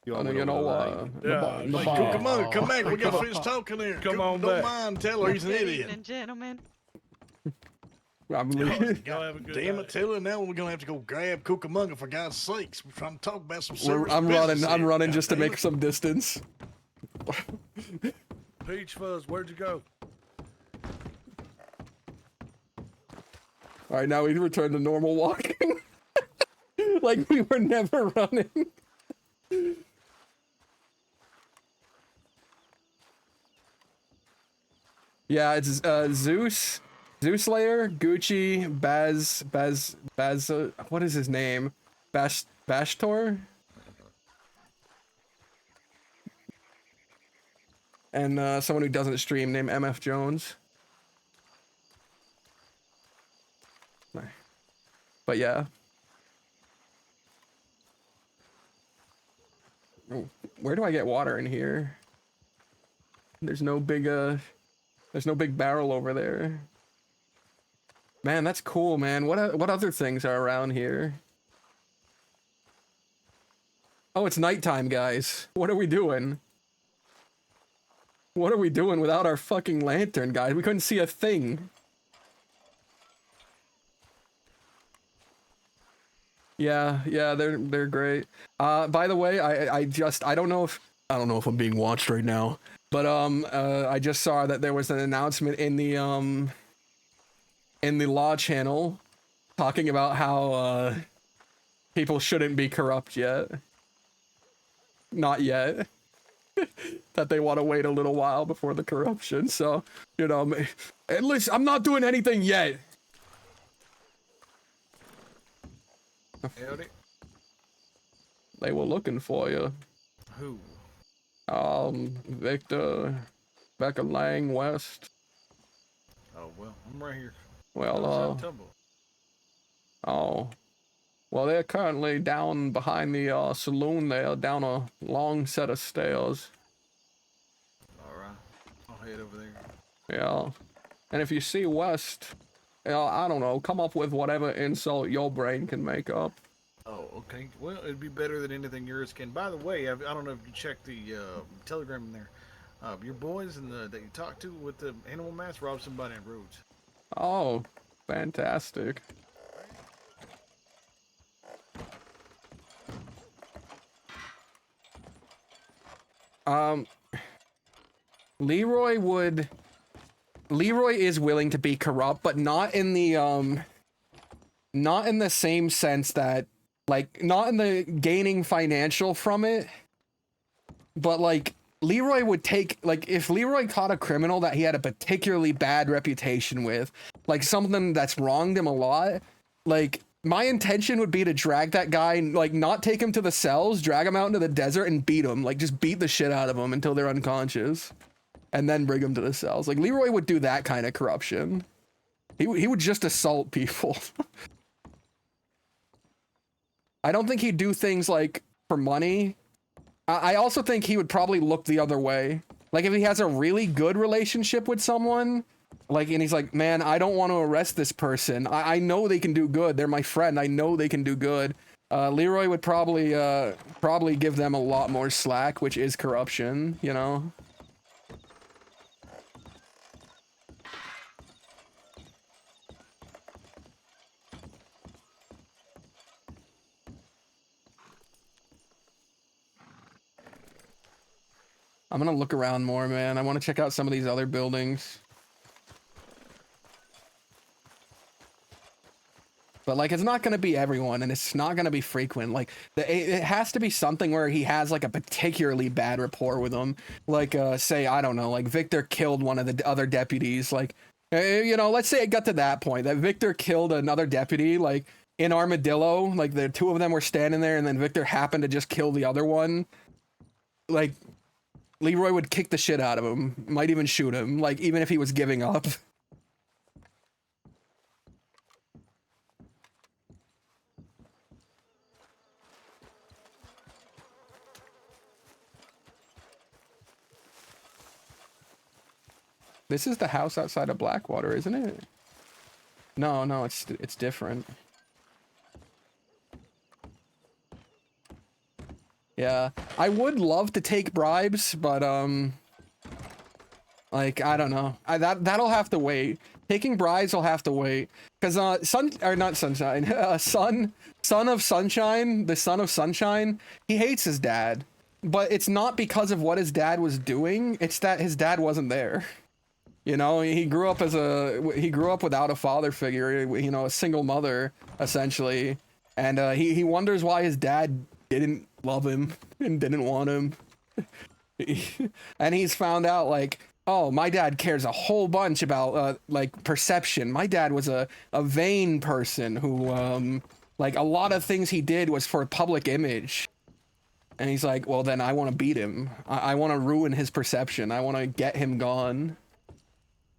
You know what? Come on, come back. We got to finish talking here. Come on Don't back. mind. Tell her he's an Good idiot. evening, gentlemen. Damn it, tell her now we're gonna have to go grab Cucamonga for God's sakes. We're trying to talk about some serious I'm business running here. just to God damn make it. some distance. Peach Fuzz, where'd you go? All right, now we return to normal walking. Like we were never running. Yeah, it's Zeus Slayer, Gucci, Baz, what is his name? Bashtor? And someone who doesn't stream named MF Jones. But yeah. Where do I get water in here? There's no big barrel over there. Man, that's cool, man. What other things are around here? Oh, it's nighttime, guys. What are we doing? What are we doing without our fucking lantern, guys? We couldn't see a thing. Yeah, they're great. By the way, I don't know if I'm being watched right now, but I just saw that there was an announcement in the Law channel talking about how people shouldn't be corrupt yet. Not yet. That they want to wait a little while before the corruption. So, at least I'm not doing anything yet. Howdy. They were looking for you. Who? Victor, Becca Lang West. Oh, well, I'm right here. Well, oh. Well, they're currently down behind the saloon there, down a long set of stairs. Alright. I'll head over there. Yeah. And if you see West, I don't know, come up with whatever insult your brain can make up. Oh, okay. Well, it'd be better than anything yours can. By the way, I don't know if you checked the telegram in there. Your boys that you talked to with the animal mask robbed somebody in roads. Oh, fantastic. Leeroy is willing to be corrupt, but not in the same sense that, like, not in the gaining financial from it, but like, Leeroy would take, like, if Leeroy caught a criminal that he had a particularly bad reputation with, like something that's wronged him a lot, like, my intention would be to drag that guy, like, not take him to the cells, drag him out into the desert and beat him, like, just beat the shit out of him until they're unconscious, and then bring him to the cells. Like, Leeroy would do that kind of corruption. He would just assault people. I don't think he'd do things, like, for money. I also think he would probably look the other way. Like, if he has a really good relationship with someone, like, and he's like, man, I don't want to arrest this person. I know they can do good. They're my friend. I know they can do good. Leeroy would probably give them a lot more slack, which is corruption, you know? I'm gonna look around more, man. I want to check out some of these other buildings. but like it's not going to be everyone, and it's not going to be frequent. Like it has to be something where he has like a particularly bad rapport with them. Like say, I don't know, like Victor killed one of the other deputies. Like you know, let's say it got to that point that Victor killed another deputy, like in Armadillo, like the two of them were standing there, and then Victor happened to just kill the other one. Like Leeroy would kick the shit out of him, might even shoot him, like even if he was giving up. This is the house outside of Blackwater, isn't it? No, no, it's different. Yeah, I would love to take bribes, but like I don't know. That'll have to wait. Taking bribes will have to wait, cause son of Sunshine, the son of Sunshine, he hates his dad, but it's not because of what his dad was doing. It's that his dad wasn't there. You know, he grew up without a father figure, you know, a single mother, essentially. And he wonders why his dad didn't love him and didn't want him. And he's found out, like, oh, my dad cares a whole bunch about, like, perception. My dad was a vain person who, like, a lot of things he did was for public image. And he's like, well, then I want to beat him. I want to ruin his perception. I want to get him gone.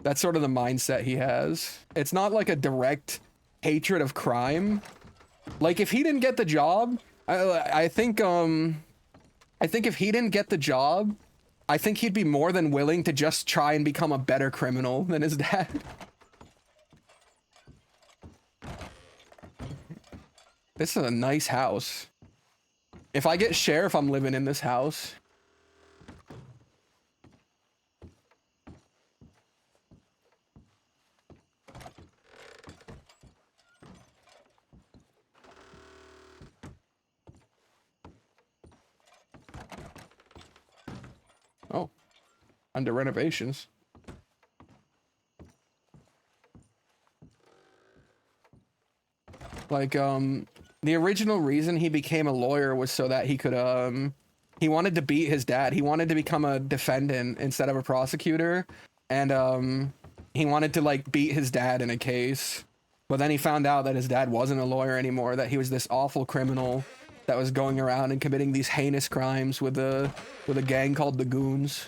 That's sort of the mindset he has. It's not like a direct hatred of crime. Like if he didn't get the job, I think if he didn't get the job, I think he'd be more than willing to just try and become a better criminal than his dad. This is a nice house. If I get sheriff, I'm living in this house. Oh, under renovations. Like, the original reason he became a lawyer was so that he could, he wanted to beat his dad. He wanted to become a defendant instead of a prosecutor. And, he wanted to, like, beat his dad in a case. But then he found out that his dad wasn't a lawyer anymore, that he was this awful criminal that was going around and committing these heinous crimes with a gang called the Goons.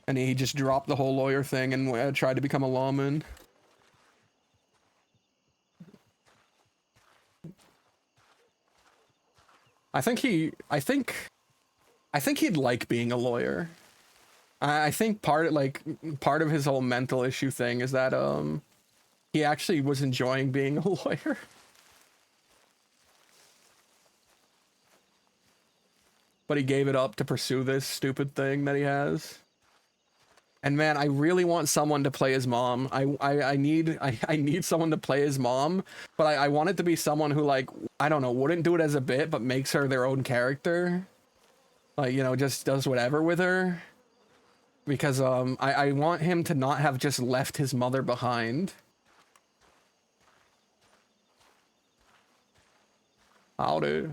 And he just dropped the whole lawyer thing and tried to become a lawman. I think he'd like being a lawyer. I think part of his whole mental issue thing is that he actually was enjoying being a lawyer. But he gave it up to pursue this stupid thing that he has. And man, I really want someone to play his mom. I need someone to play his mom, but I want it to be someone who, like, I don't know, wouldn't do it as a bit, but makes her their own character. Like, you know, just does whatever with her. Because I want him to not have just left his mother behind. Howdy.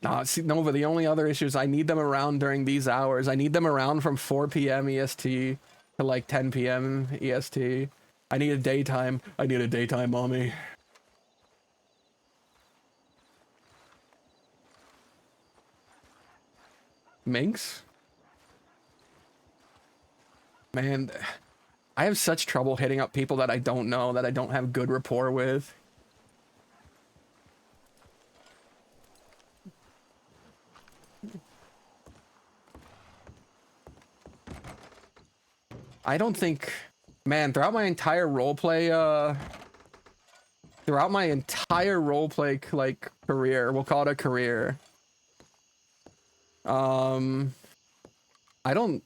Nah, see, Nova, the only other issue is I need them around during these hours. I need them around from 4 p.m. EST to like 10 p.m. EST. I need a daytime. I need a daytime mommy. Minx? Man, I have such trouble hitting up people that I don't know, that I don't have good rapport with. I don't think, man, throughout my entire roleplay, like, career, we'll call it a career. I don't,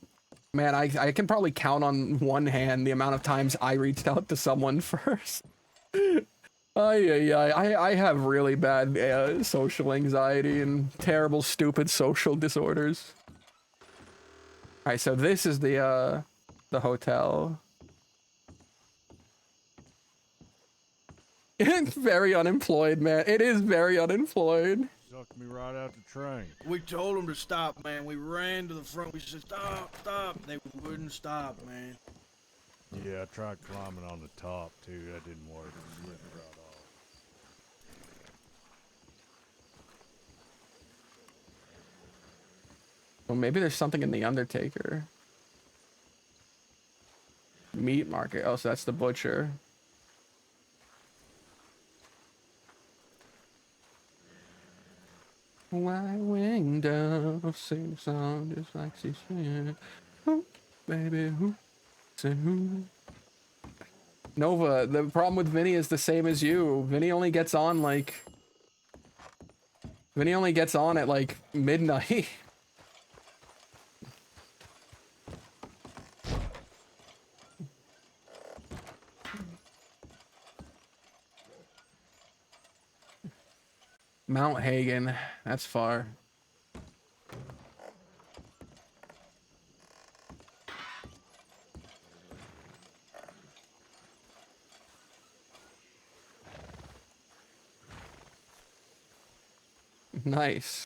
man, I can probably count on one hand the amount of times I reached out to someone first. I have really bad social anxiety and terrible, stupid social disorders. All right, so this is the hotel. It's very unemployed, man. It is very unemployed. Sucked me right out the train. We told them to stop, man. We ran to the front. We said, stop, stop. They wouldn't stop, man. Yeah, I tried climbing on the top too. That didn't work. It slipped right off. Well, maybe there's something in the Undertaker. Meat market. Oh, so that's the butcher. White winged dove sing a song just like she said. Oh, baby, who said who? Nova, the problem with Vinny is the same as you. Vinny only gets on at like midnight. Mount Hagen, that's far. Nice.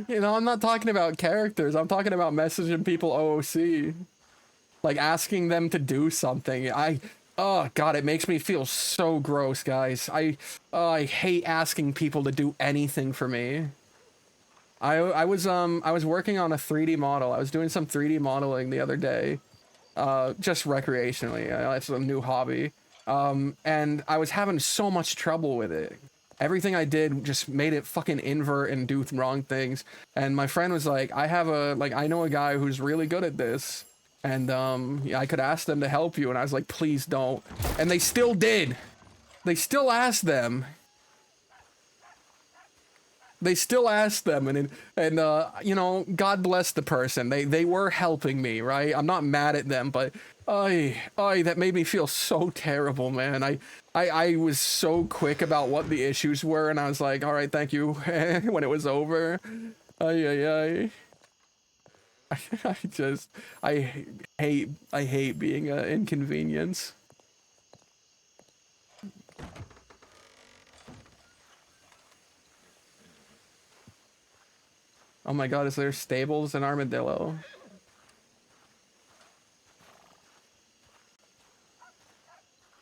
You know, I'm not talking about characters. I'm talking about messaging people OOC. Like asking them to do something. Oh god, it makes me feel so gross, guys. I hate asking people to do anything for me. I was working on a 3D model. I was doing some 3D modeling the other day. Just recreationally. It's a new hobby. And I was having so much trouble with it. Everything I did just made it fucking invert and do wrong things. And my friend was like, I know a guy who's really good at this. And yeah, I could ask them to help you. And I was like, please don't. And they still did. They still asked them. They still asked them, and you know, God bless the person. They were helping me, right? I'm not mad at them, but that made me feel so terrible, man. I was so quick about what the issues were, and I was like, all right, thank you. When it was over, I hate being an inconvenience. Oh my god, is there stables in Armadillo?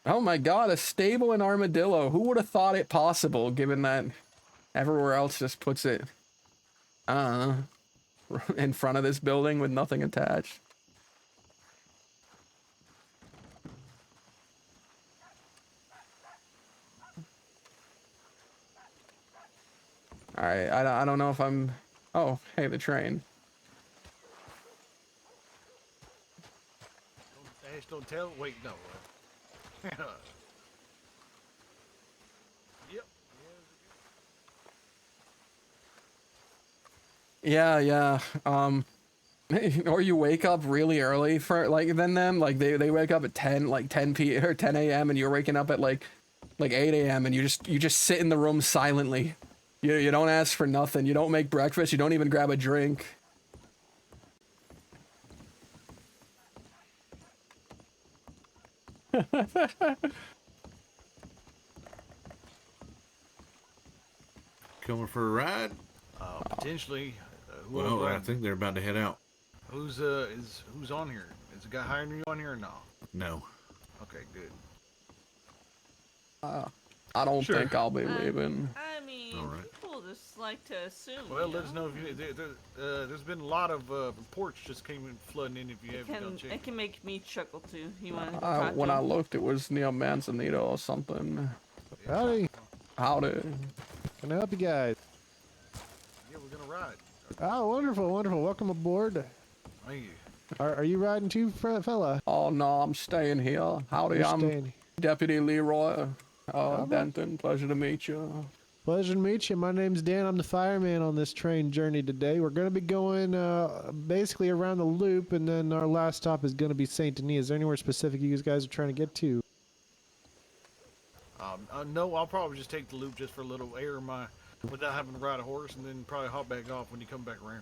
Oh my god, a stable in Armadillo. Who would have thought it possible, given that everywhere else just puts it in front of this building with nothing attached? Alright, I don't know if I'm... Oh, hey, the train. Ash, don't tell. Wait, no. Yep. Yeah. Or you wake up really early for like them. Like they wake up at 10 p or 10 a.m. and you're waking up at like 8 a.m. and you just sit in the room silently. You don't ask for nothing. You don't make breakfast. You don't even grab a drink. Coming for a ride? Potentially. Well, I think they're about to head out. Who's on here? Is the guy hiring you on here or no? No. Okay, good. I don't think I'll be leaving. I mean, people just like to assume. Well, you let us know if you. There's been a lot of reports just came in flooding in. If you haven't done check. It can make me chuckle too. You want to talk When to I him? looked, it was near Manzanito or something. Howdy. Howdy. Can I help you guys? Yeah, we're gonna ride. Oh, wonderful, wonderful. Welcome aboard. Thank you. Are you riding too, fella? Oh no, I'm staying here. Howdy, You're I'm staying. Deputy Leeroy. Denton, pleasure to meet you. Pleasure to meet you. My name's Dan. I'm the fireman on this train journey today. We're going to be going basically around the loop, and then our last stop is going to be Saint Denis. Is there anywhere specific you guys are trying to get to? No, I'll probably just take the loop just for a little air in my, without having to ride a horse, and then probably hop back off when you come back around.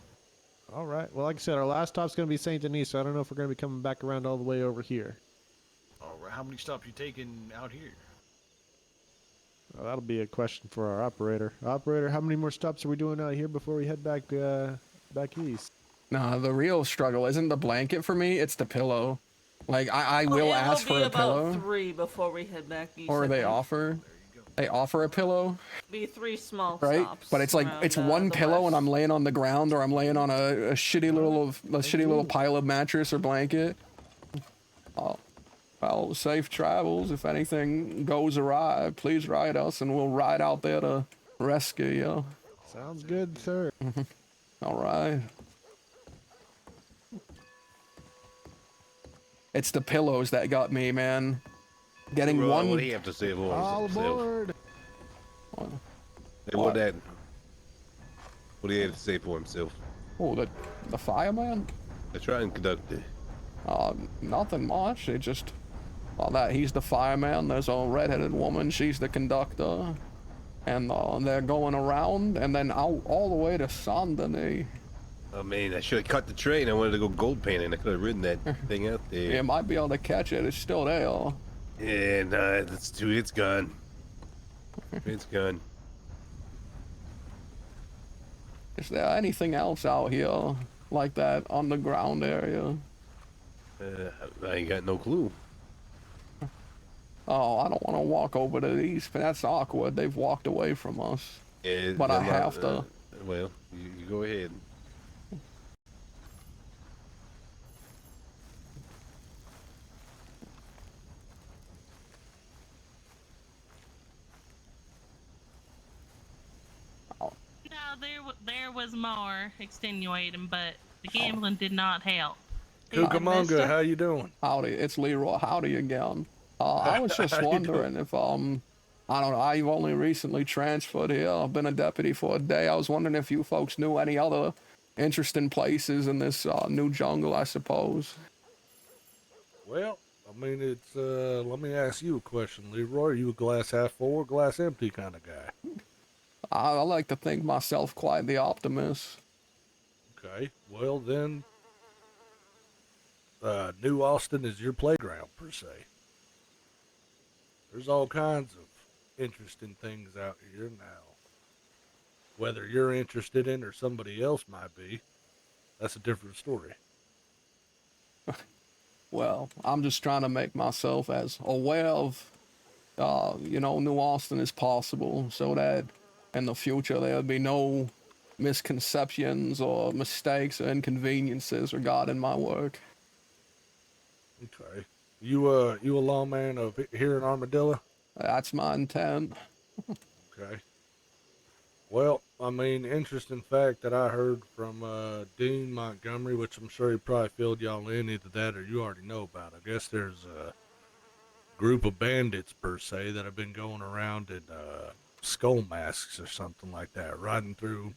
All right. Well, like I said, our last stop's going to be Saint Denis, so I don't know if we're going to be coming back around all the way over here. All right, how many stops you taking out here? Well, that'll be a question for our operator. Operator, how many more stops are we doing out here before we head back back east? Nah, the real struggle isn't the blanket for me, it's the pillow. Like, I will ask for a pillow. 3 before we head back east. Or I they think. offer a pillow, Be 3 small right? stops. But it's like, around, it's one the pillow west. and I'm laying on the ground, or I'm laying on a shitty little pile of mattress or blanket. Well, safe travels. If anything goes awry, please write us and we'll ride out there to rescue you. Sounds good, sir. All right. It's the pillows that got me, man. Getting Leeroy, one. What do you have to say for All himself? aboard. Hey, what do you have to say for himself? Oh, the fireman? I try and conduct it. Nothing much. They just, well, that he's the fireman. There's a redheaded woman. She's the conductor, and they're going around, and then out all the way to Saint Denis. Oh man, I should have cut the train. I wanted to go gold painting. I could have ridden that thing out there. You might be able to catch it. It's still there. Yeah, no, it's gone. It's gone. Is there anything else out here like that underground area? I ain't got no clue. Oh, I don't want to walk over to these. That's awkward. They've walked away from us. Yeah, But I have to. Well, you go ahead. No, there was more extenuating, but the gambling did not help. Cucamonga, how you doing? Howdy, it's Leeroy. Howdy again. I was just How you wondering if, I don't know, I've only recently transferred here. I've been a deputy for a day. I was wondering if you folks knew any other interesting places in this new jungle, I suppose. Well, I mean, it's, let me ask you a question, Leroy. Are you a glass half full or glass empty kind of guy? I like to think myself quite the optimist. Okay, well then, New Austin is your playground, per se. There's all kinds of interesting things out here now. Whether you're interested in or somebody else might be, that's a different story. Well, I'm just trying to make myself as aware of, New Austin as possible, so that in the future there'll be no misconceptions or mistakes or inconveniences regarding my work. Okay. You a lawman of here in Armadillo? That's my intent. Okay. Well, I mean, interesting fact that I heard from Dean Montgomery, which I'm sure he probably filled y'all in, either that or you already know about. I guess there's a group of bandits, per se, that have been going around in skull masks or something like that, riding through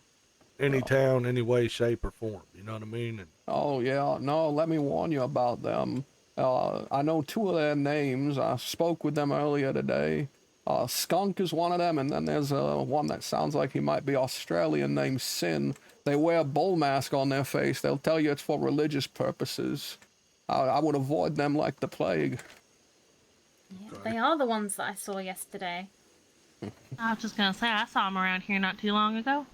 any town, any way, shape, or form. You know what I mean? And Oh, yeah. No, let me warn you about them. I know 2 of their names. I spoke with them earlier today. Skunk is one of them, and then there's one that sounds like he might be Australian named Sin. They wear a bull mask on their face. They'll tell you it's for religious purposes. I would avoid them like the plague. Yeah, they are the ones that I saw yesterday. I was just gonna say I saw them around here not too long ago.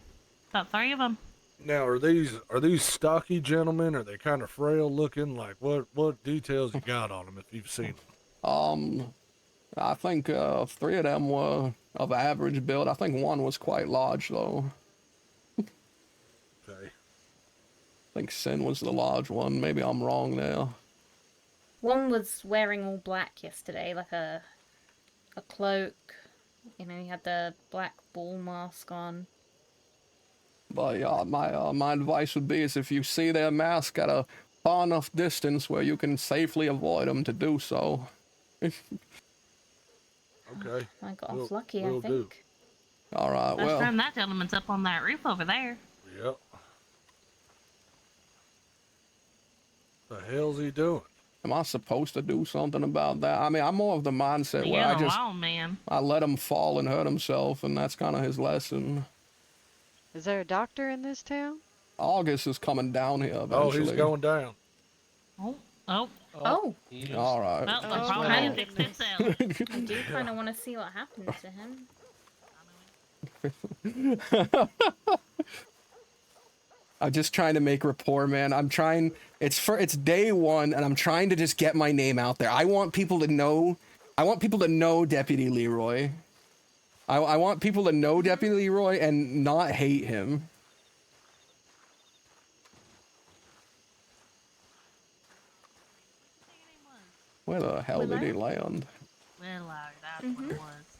About 3 of them. now, are these stocky gentlemen? Are they kind of frail looking? Like, what details you got on them if you've seen them? I think 3 of them were of average build. I think 1 was quite large, though. Okay. I think Sin was the large one. Maybe I'm wrong there. One was wearing all black yesterday, like a cloak. You know, he had the black bull mask on. But yeah, my advice would be is if you see their mask at a far enough distance where you can safely avoid them, to do so. Okay. I got off lucky, I think. All right, Last well, time that gentleman's up on that roof over there. Yep. The hell's he doing? am I supposed to do something about that? I mean, I'm more of the mindset where You're I the just lawn man. I let him fall and hurt himself, and that's kind of his lesson. Is there a doctor in this town? August is coming down here eventually. Oh, he's going down. Oh. Oh. All right. Well, the Oh, problem wow. fixed itself. I do kind of want to see what happened to him. I'm just trying to make rapport, man. I'm trying. It's day one, and I'm trying to just get my name out there. I want people to know. I want people to know Deputy Leeroy. I want people to know Deputy Leeroy and not hate him. Where the hell did he land? Willow, that's what it was.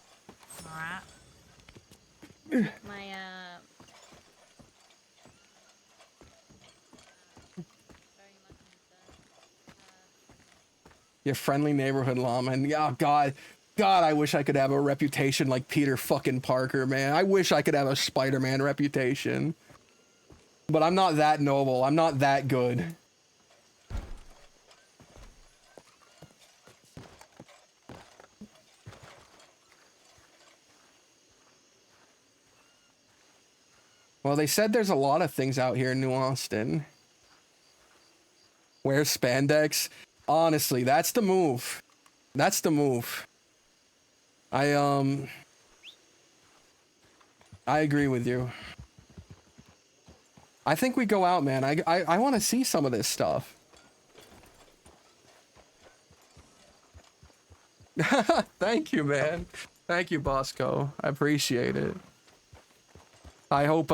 Alright. My, Your friendly neighborhood lawman. Yeah, God, I wish I could have a reputation like Peter fucking Parker, man. I wish I could have a Spider-Man reputation. But I'm not that noble. I'm not that good. Well, they said there's a lot of things out here in New Austin. Wear spandex. Honestly, that's the move. That's the move. I agree with you. I think we go out, man. I want to see some of this stuff. Thank you, man. Thank you, Bosco. I appreciate it. I hope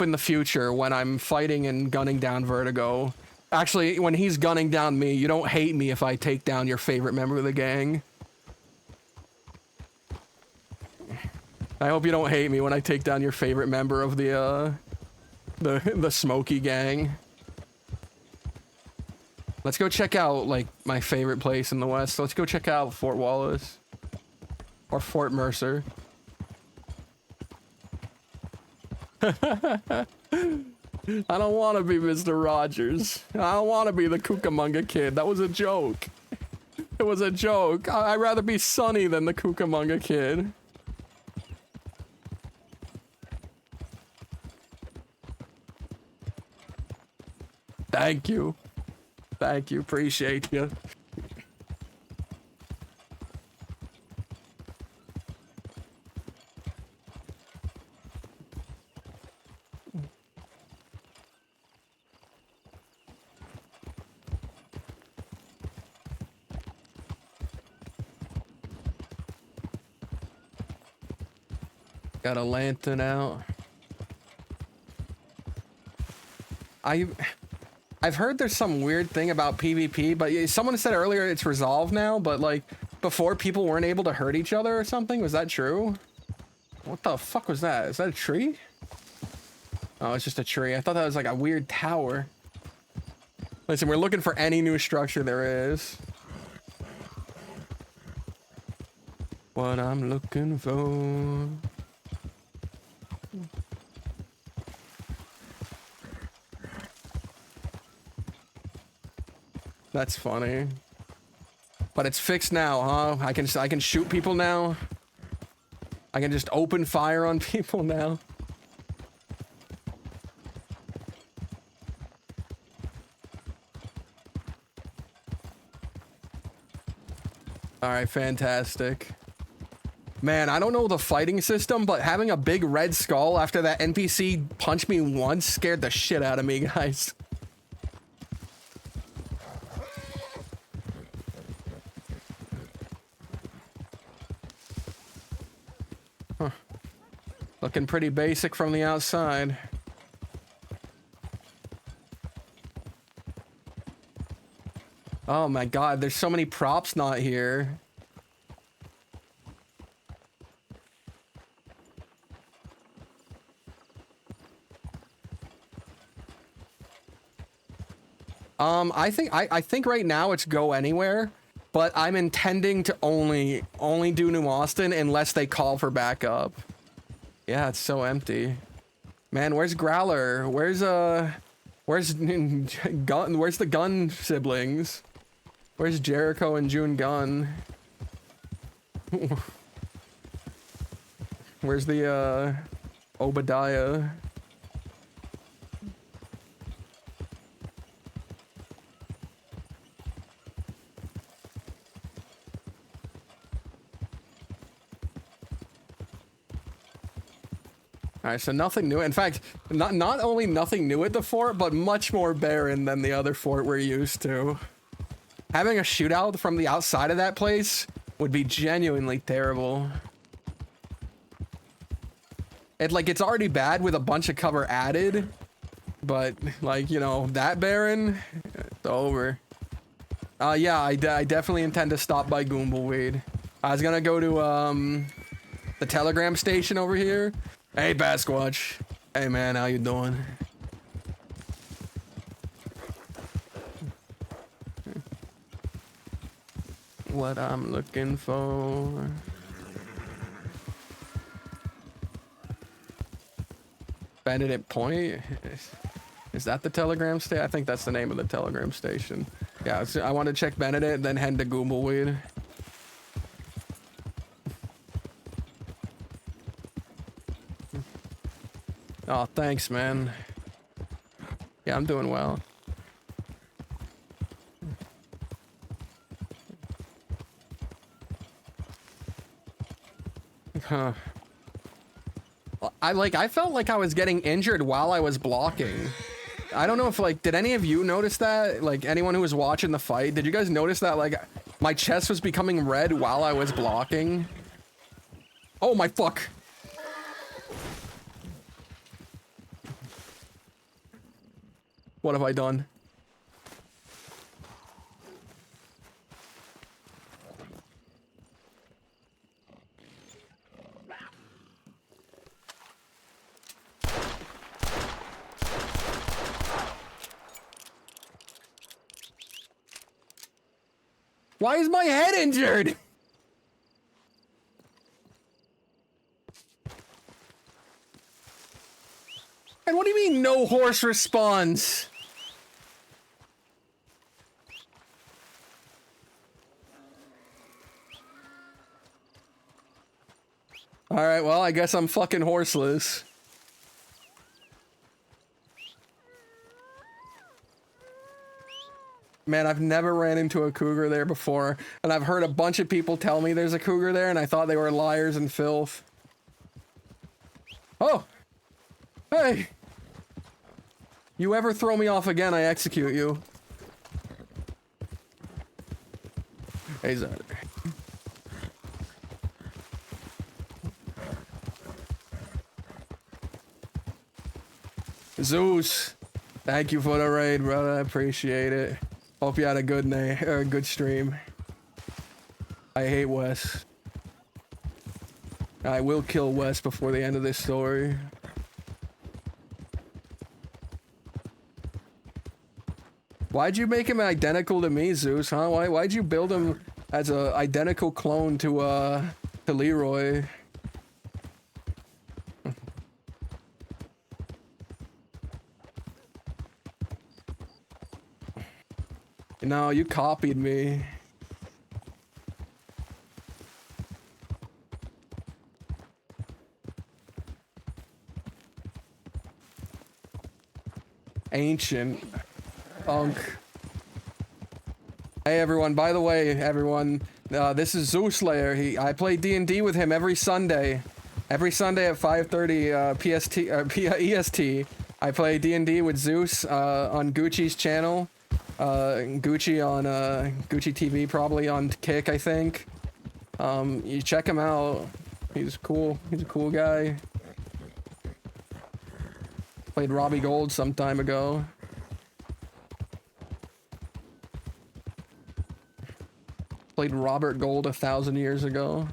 in the future when I'm fighting and gunning down Vertigo, actually, when he's gunning down me, you don't hate me if I take down your favorite member of the gang. I hope you don't hate me when I take down your favorite member of the Smoky gang. Let's go check out, like, my favorite place in the West. Let's go check out Fort Wallace. Or Fort Mercer. I don't want to be Mr. Rogers. I don't want to be the Cucamonga kid. That was a joke. It was a joke. I'd rather be Sonny than the Cucamonga kid. Thank you. Thank you. Appreciate you. Got a lantern out. I've heard there's some weird thing about PvP, but someone said earlier it's resolved now, but like before people weren't able to hurt each other or something. Was that true? What the fuck was that? Is that a tree? Oh, it's just a tree. I thought that was like a weird tower. Listen, we're looking for any new structure there is. What I'm looking for. That's funny. But it's fixed now, huh? I can shoot people now. I can just open fire on people now. All right, fantastic. Man, I don't know the fighting system, but having a big red skull after that NPC punched me once scared the shit out of me, guys. Huh. Looking pretty basic from the outside. Oh my god, there's so many props not here. I think right now it's go anywhere. but I'm intending to only do New Austin unless they call for backup. Yeah, it's so empty. Man, where's Growler? Where's Gun? Where's the Gun siblings? Where's Jericho and June Gun? Where's the Obadiah? Alright, so nothing new. In fact, not only nothing new at the fort, but much more barren than the other fort we're used to. Having a shootout from the outside of that place would be genuinely terrible. It's already bad with a bunch of cover added, but, like, you know, that barren, it's over. Yeah, I definitely intend to stop by Goomblweed. I was gonna go to, the telegram station over here. Hey, Basquatch. Hey, man, how you doing? What I'm looking for. Benedict Point? Is that the telegram station? I think that's the name of the telegram station. Yeah, I want to check Benedict, then head to Goomblweed. Oh, thanks, man. Yeah, I'm doing well. Huh. I felt like I was getting injured while I was blocking. I don't know if, like, did any of you notice that? Like, anyone who was watching the fight, did you guys notice that, like, my chest was becoming red while I was blocking? Oh my fuck! What have I done? Why is my head injured? And what do you mean no horse responds? Alright, well, I guess I'm fucking horseless. Man, I've never ran into a cougar there before, and I've heard a bunch of people tell me there's a cougar there, and I thought they were liars and filth. Oh! Hey! You ever throw me off again, I execute you. Hey, Zed. Zeus! Thank you for the raid, brother. I appreciate it. Hope you had a good night, or a good stream. I hate Wes. I will kill Wes before the end of this story. Why'd you make him identical to me, Zeus, huh? Why'd you build him as a identical clone to Leeroy? No, you copied me. Ancient. Unk. Hey everyone, by the way, everyone, this is Zeus Slayer. I play D&D with him every Sunday. Every Sunday at 5:30 EST. I play D&D with Zeus on Gucci's channel. Gucci on Gucci TV, probably on Kick, I think. You check him out. He's cool. He's a cool guy. Played Robbie Gold some time ago. Played Robert Gold 1,000 years ago.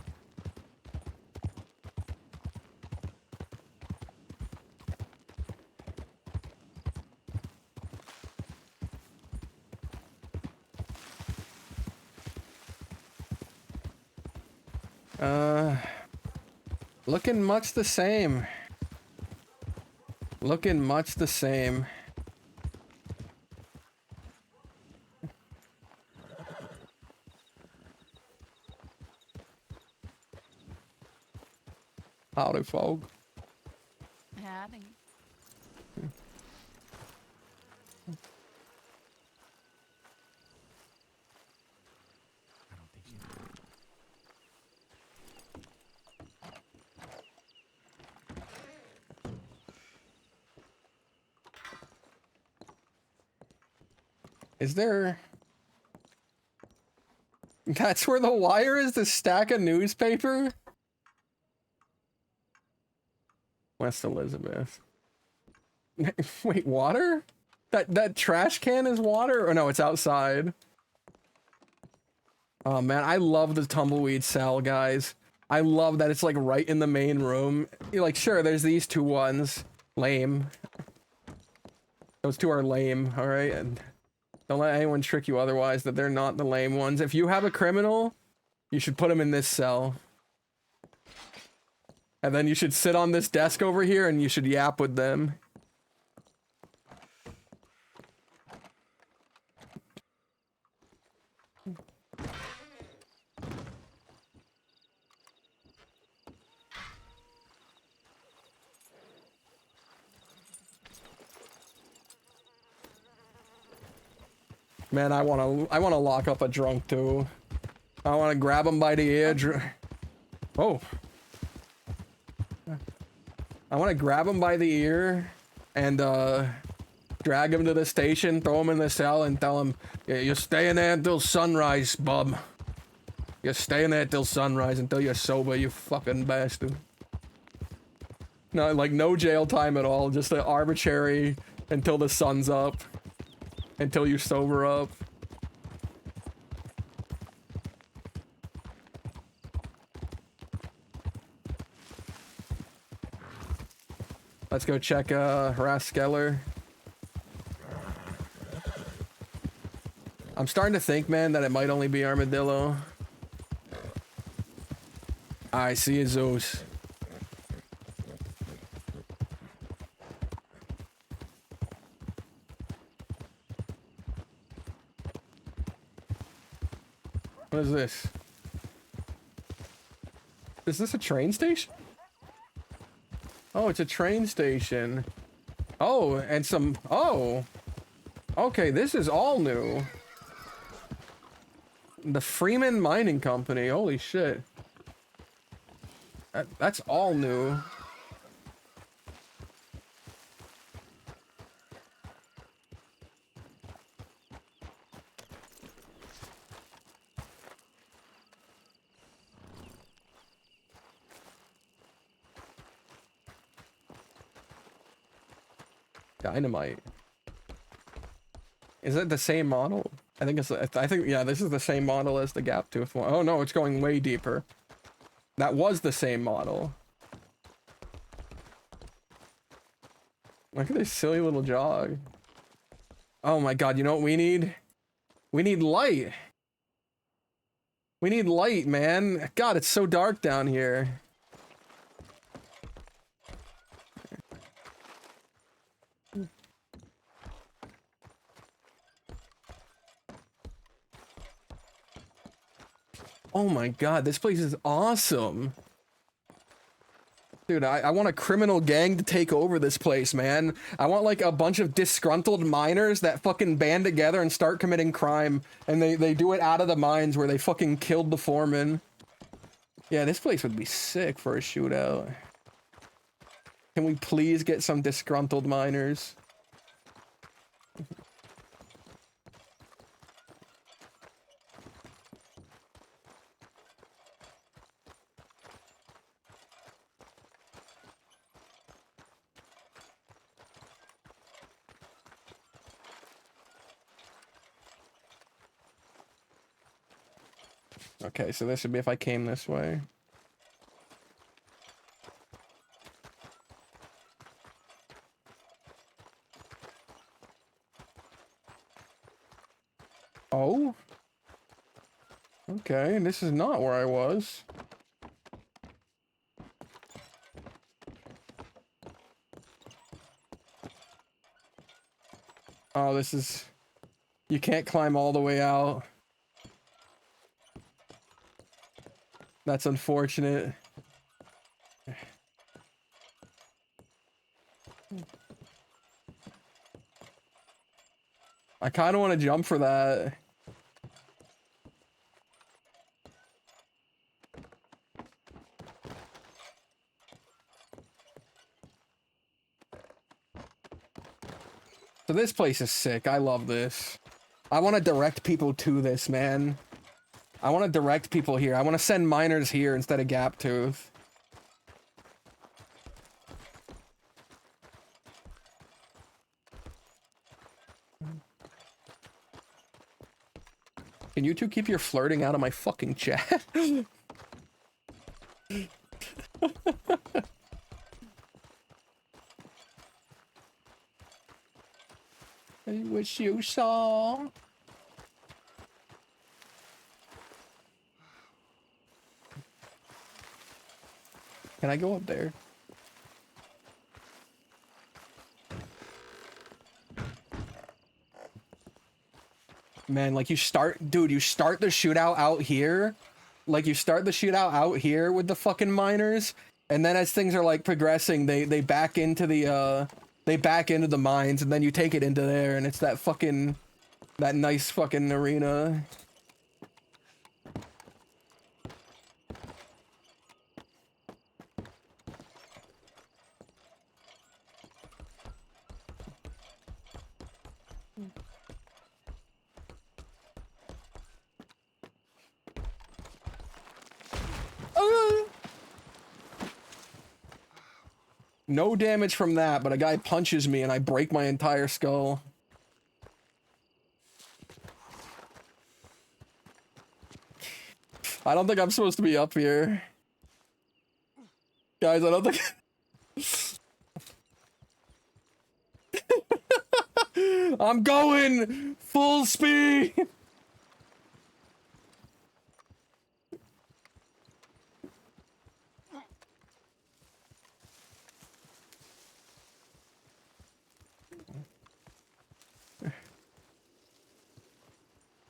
Looking much the same. Looking much the same. Howdy, folk. Howdy. Is there... That's where the wire is? The stack of newspaper? West Elizabeth. Wait, water? That trash can is water? Or no, it's outside. Oh man, I love the tumbleweed cell, guys. I love that it's like right in the main room. You're like, sure, there's these two ones. Lame. Those two are lame, alright? And don't let anyone trick you otherwise that they're not the lame ones. If you have a criminal, you should put him in this cell. And then you should sit on this desk over here and you should yap with them. Man, I wanna lock up a drunk too. I wanna grab him by the ear. Oh. I wanna grab him by the ear and drag him to the station, throw him in the cell, and tell him, yeah, you're staying there until sunrise, bub. You're staying there till sunrise until you're sober, you fucking bastard. No, like no jail time at all, just an arbitrary until the sun's up. Until you sober up. Let's go check Raskeller. I'm starting to think, man, that it might only be Armadillo. I see you, Zeus. What is this? Is this a train station? Oh, it's a train station. Oh, and some... Oh! Okay, this is all new. The Freeman Mining Company. Holy shit. That's all new. Dynamite. Is it the same model? I think yeah, this is the same model as the gap tooth one. Oh no, it's going way deeper. That was the same model. Look at this silly little jog. Oh my god, you know what we need? We need light. We need light, man. God, it's so dark down here. Oh my god, this place is awesome. Dude, I want a criminal gang to take over this place, man. I want like a bunch of disgruntled miners that fucking band together and start committing crime. And they do it out of the mines where they fucking killed the foreman. Yeah, this place would be sick for a shootout. Can we please get some disgruntled miners? Okay, so this would be if I came this way. Oh? Okay, this is not where I was. Oh, this is... You can't climb all the way out. That's unfortunate. I kind of want to jump for that. So this place is sick. I love this. I want to direct people to this, man. I want to direct people here. I want to send miners here instead of Gaptooth. Can you two keep your flirting out of my fucking chat? I wish you saw. Can I go up there? Man, like you start the shootout out here. Like you start the shootout out here with the fucking miners, and then as things are like progressing, they back into the mines, and then you take it into there, and it's that nice fucking arena. No damage from that, but a guy punches me and I break my entire skull. I don't think I'm supposed to be up here. Guys, I don't think... I'm going full speed!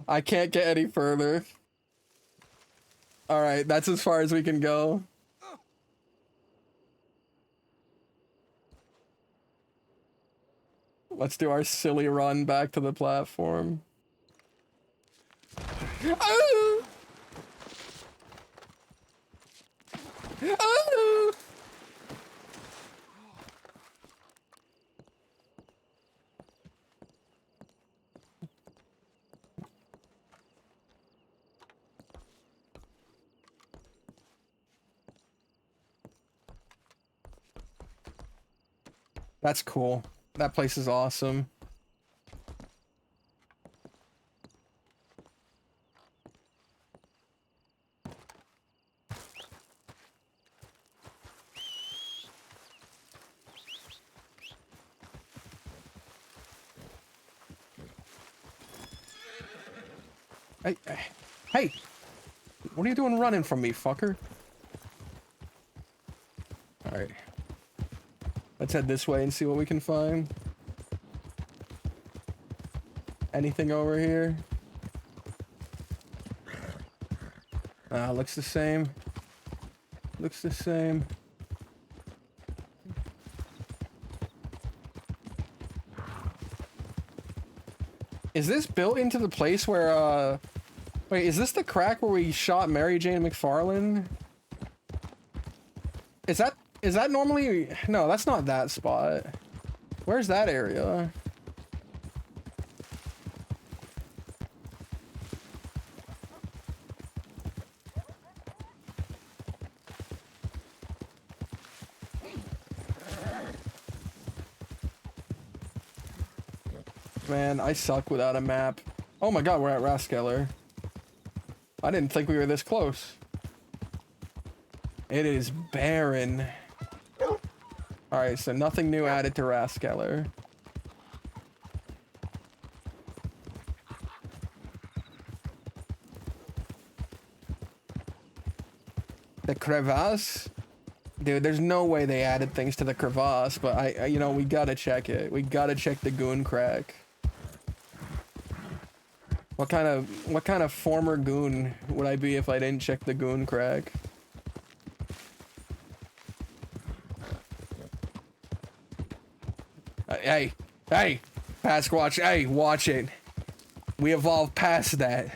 I can't get any further. Alright, that's as far as we can go. Let's do our silly run back to the platform. Oh! Oh! That's cool. That place is awesome. Hey! What are you doing running from me, fucker? Alright. Let's head this way and see what we can find. Anything over here? Looks the same. Looks the same. Is this built into the place where, wait, is this the crack where we shot Mary Jane McFarlane? Is that normally... No, that's not that spot. Where's that area? Man, I suck without a map. Oh my god, we're at Raskeller. I didn't think we were this close. It is barren. Alright, so nothing new added to Raskeller. The crevasse? Dude, there's no way they added things to the crevasse, but you know, we gotta check it. We gotta check the goon crack. What kind of former goon would I be if I didn't check the goon crack? Hey, Pasquatch, hey, watch it. We evolved past that.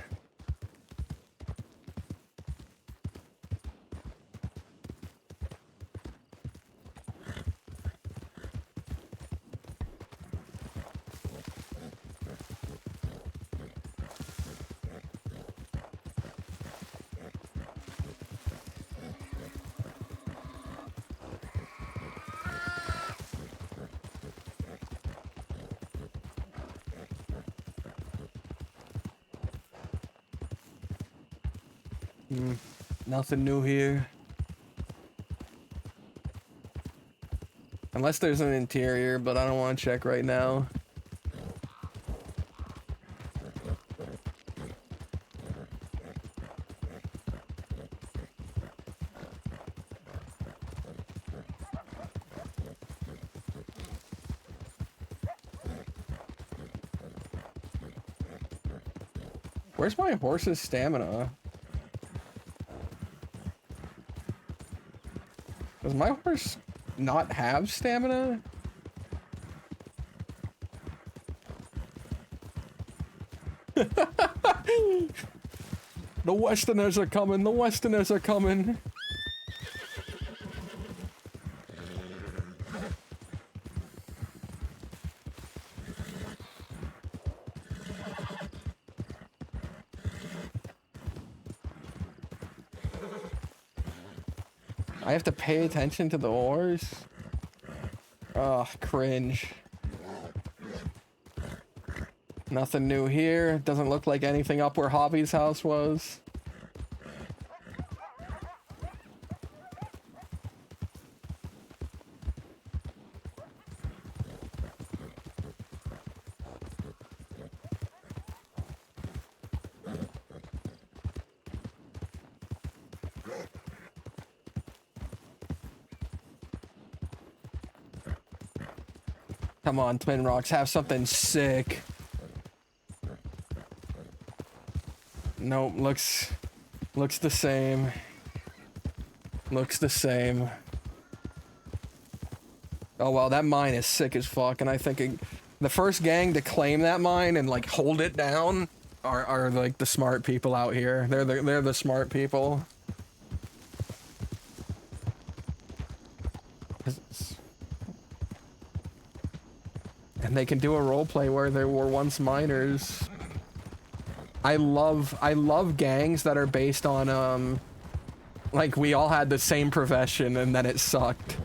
Nothing new here. Unless there's an interior, but I don't want to check right now. Where's my horse's stamina? Does my horse not have stamina? The Westerners are coming, the Westerners are coming. I have to pay attention to the horse? Ugh, cringe. Nothing new here. Doesn't look like anything up where Hobby's house was. Come on, Twin Rocks, have something sick. Nope, looks the same. Looks the same. Oh well, that mine is sick as fuck, and I think the first gang to claim that mine and like hold it down are like the smart people out here. They're the smart people. And they can do a roleplay where they were once miners. I love gangs that are based on like we all had the same profession and then it sucked.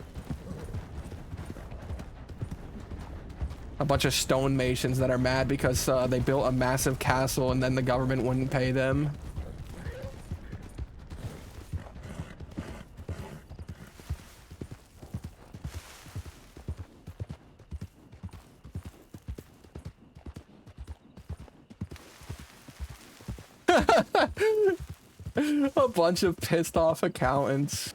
A bunch of stonemasons that are mad because they built a massive castle and then the government wouldn't pay them. A bunch of pissed off accountants.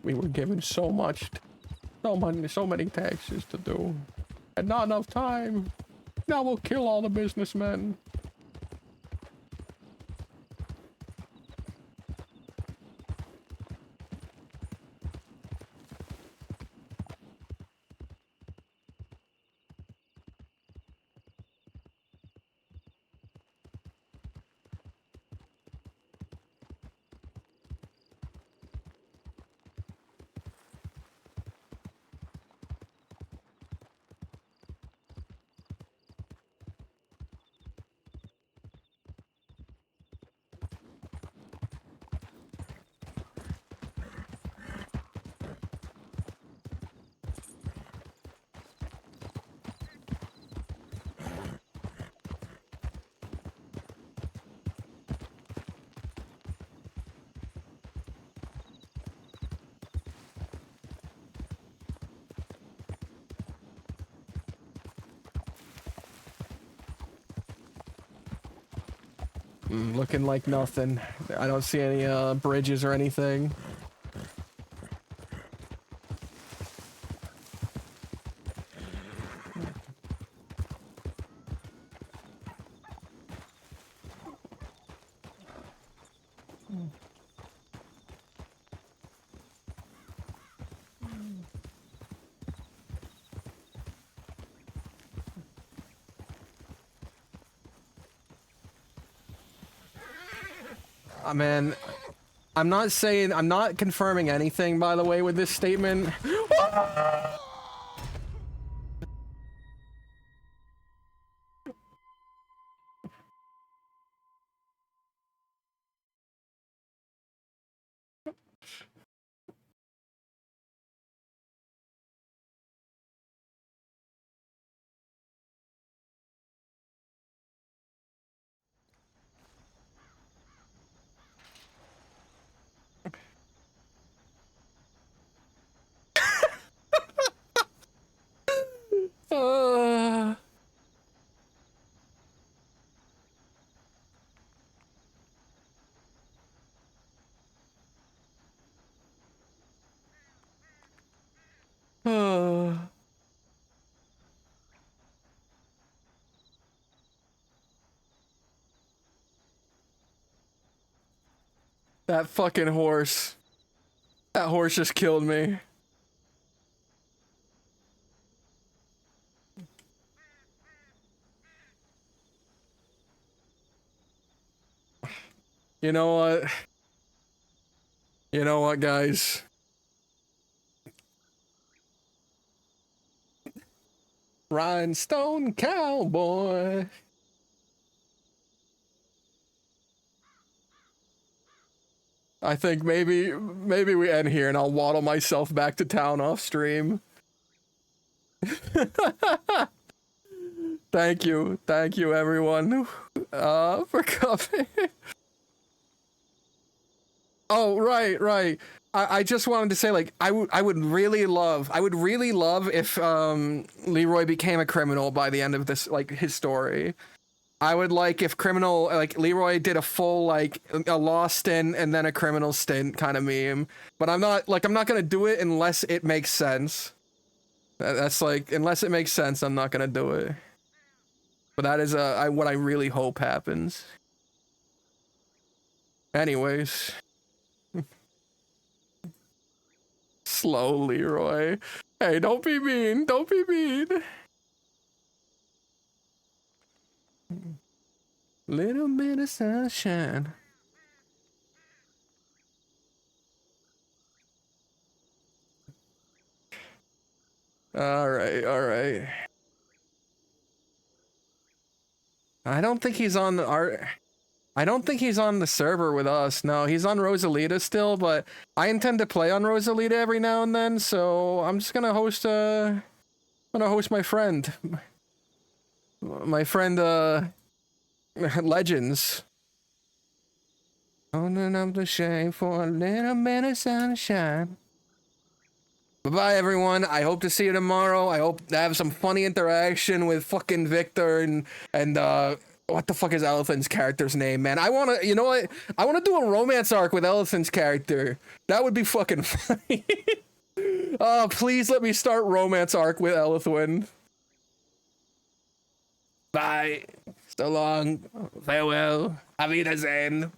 We were given so many taxes to do, and not enough time. Now we'll kill all the businessmen. Looking like nothing. I don't see any bridges or anything. Man, I'm not confirming anything, by the way, with this statement. Uh, uh, that fucking horse. That horse just killed me. You know what? You know what, guys? Rhinestone Cowboy. I think maybe we end here and I'll waddle myself back to town off stream. Thank you everyone for coming. Oh, right. I just wanted to say, like, I would really love if Leeroy became a criminal by the end of this, like, his story. I would like if Leeroy did a full, like, a law stint and then a criminal stint kind of meme. But I'm not gonna do it unless it makes sense. That's like, unless it makes sense, I'm not gonna do it. But that is what I really hope happens. Anyways. Slow Leeroy. Hey, don't be mean. Don't be mean. Little bit of sunshine. All right. I don't think he's on the server with us. No, he's on Rosalita still, but I intend to play on Rosalita every now and then, so I'm just gonna host my friend. My friend Legends. Owning up the shade for a little bit of sunshine. Bye-bye, everyone. I hope to see you tomorrow. I hope to have some funny interaction with fucking Victor and what the fuck is Elephant's character's name, man? You know what? I wanna do a romance arc with Elephant's character. That would be fucking funny. Oh, please let me start romance arc with Elephant. Bye. So long. Farewell. Auf Wiedersehen.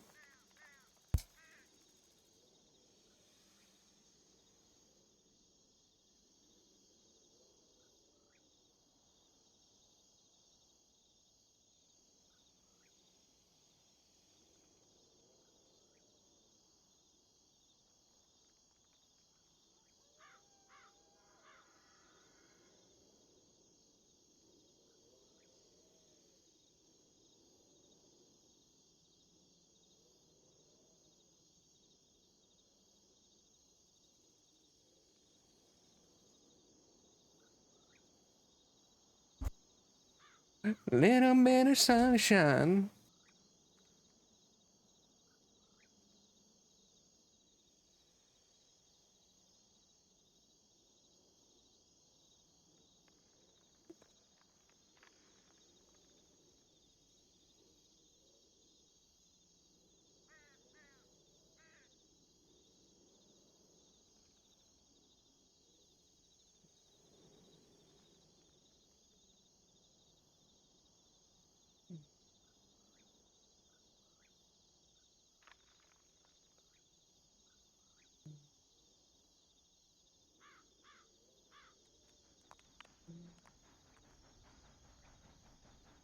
Little bit of sunshine.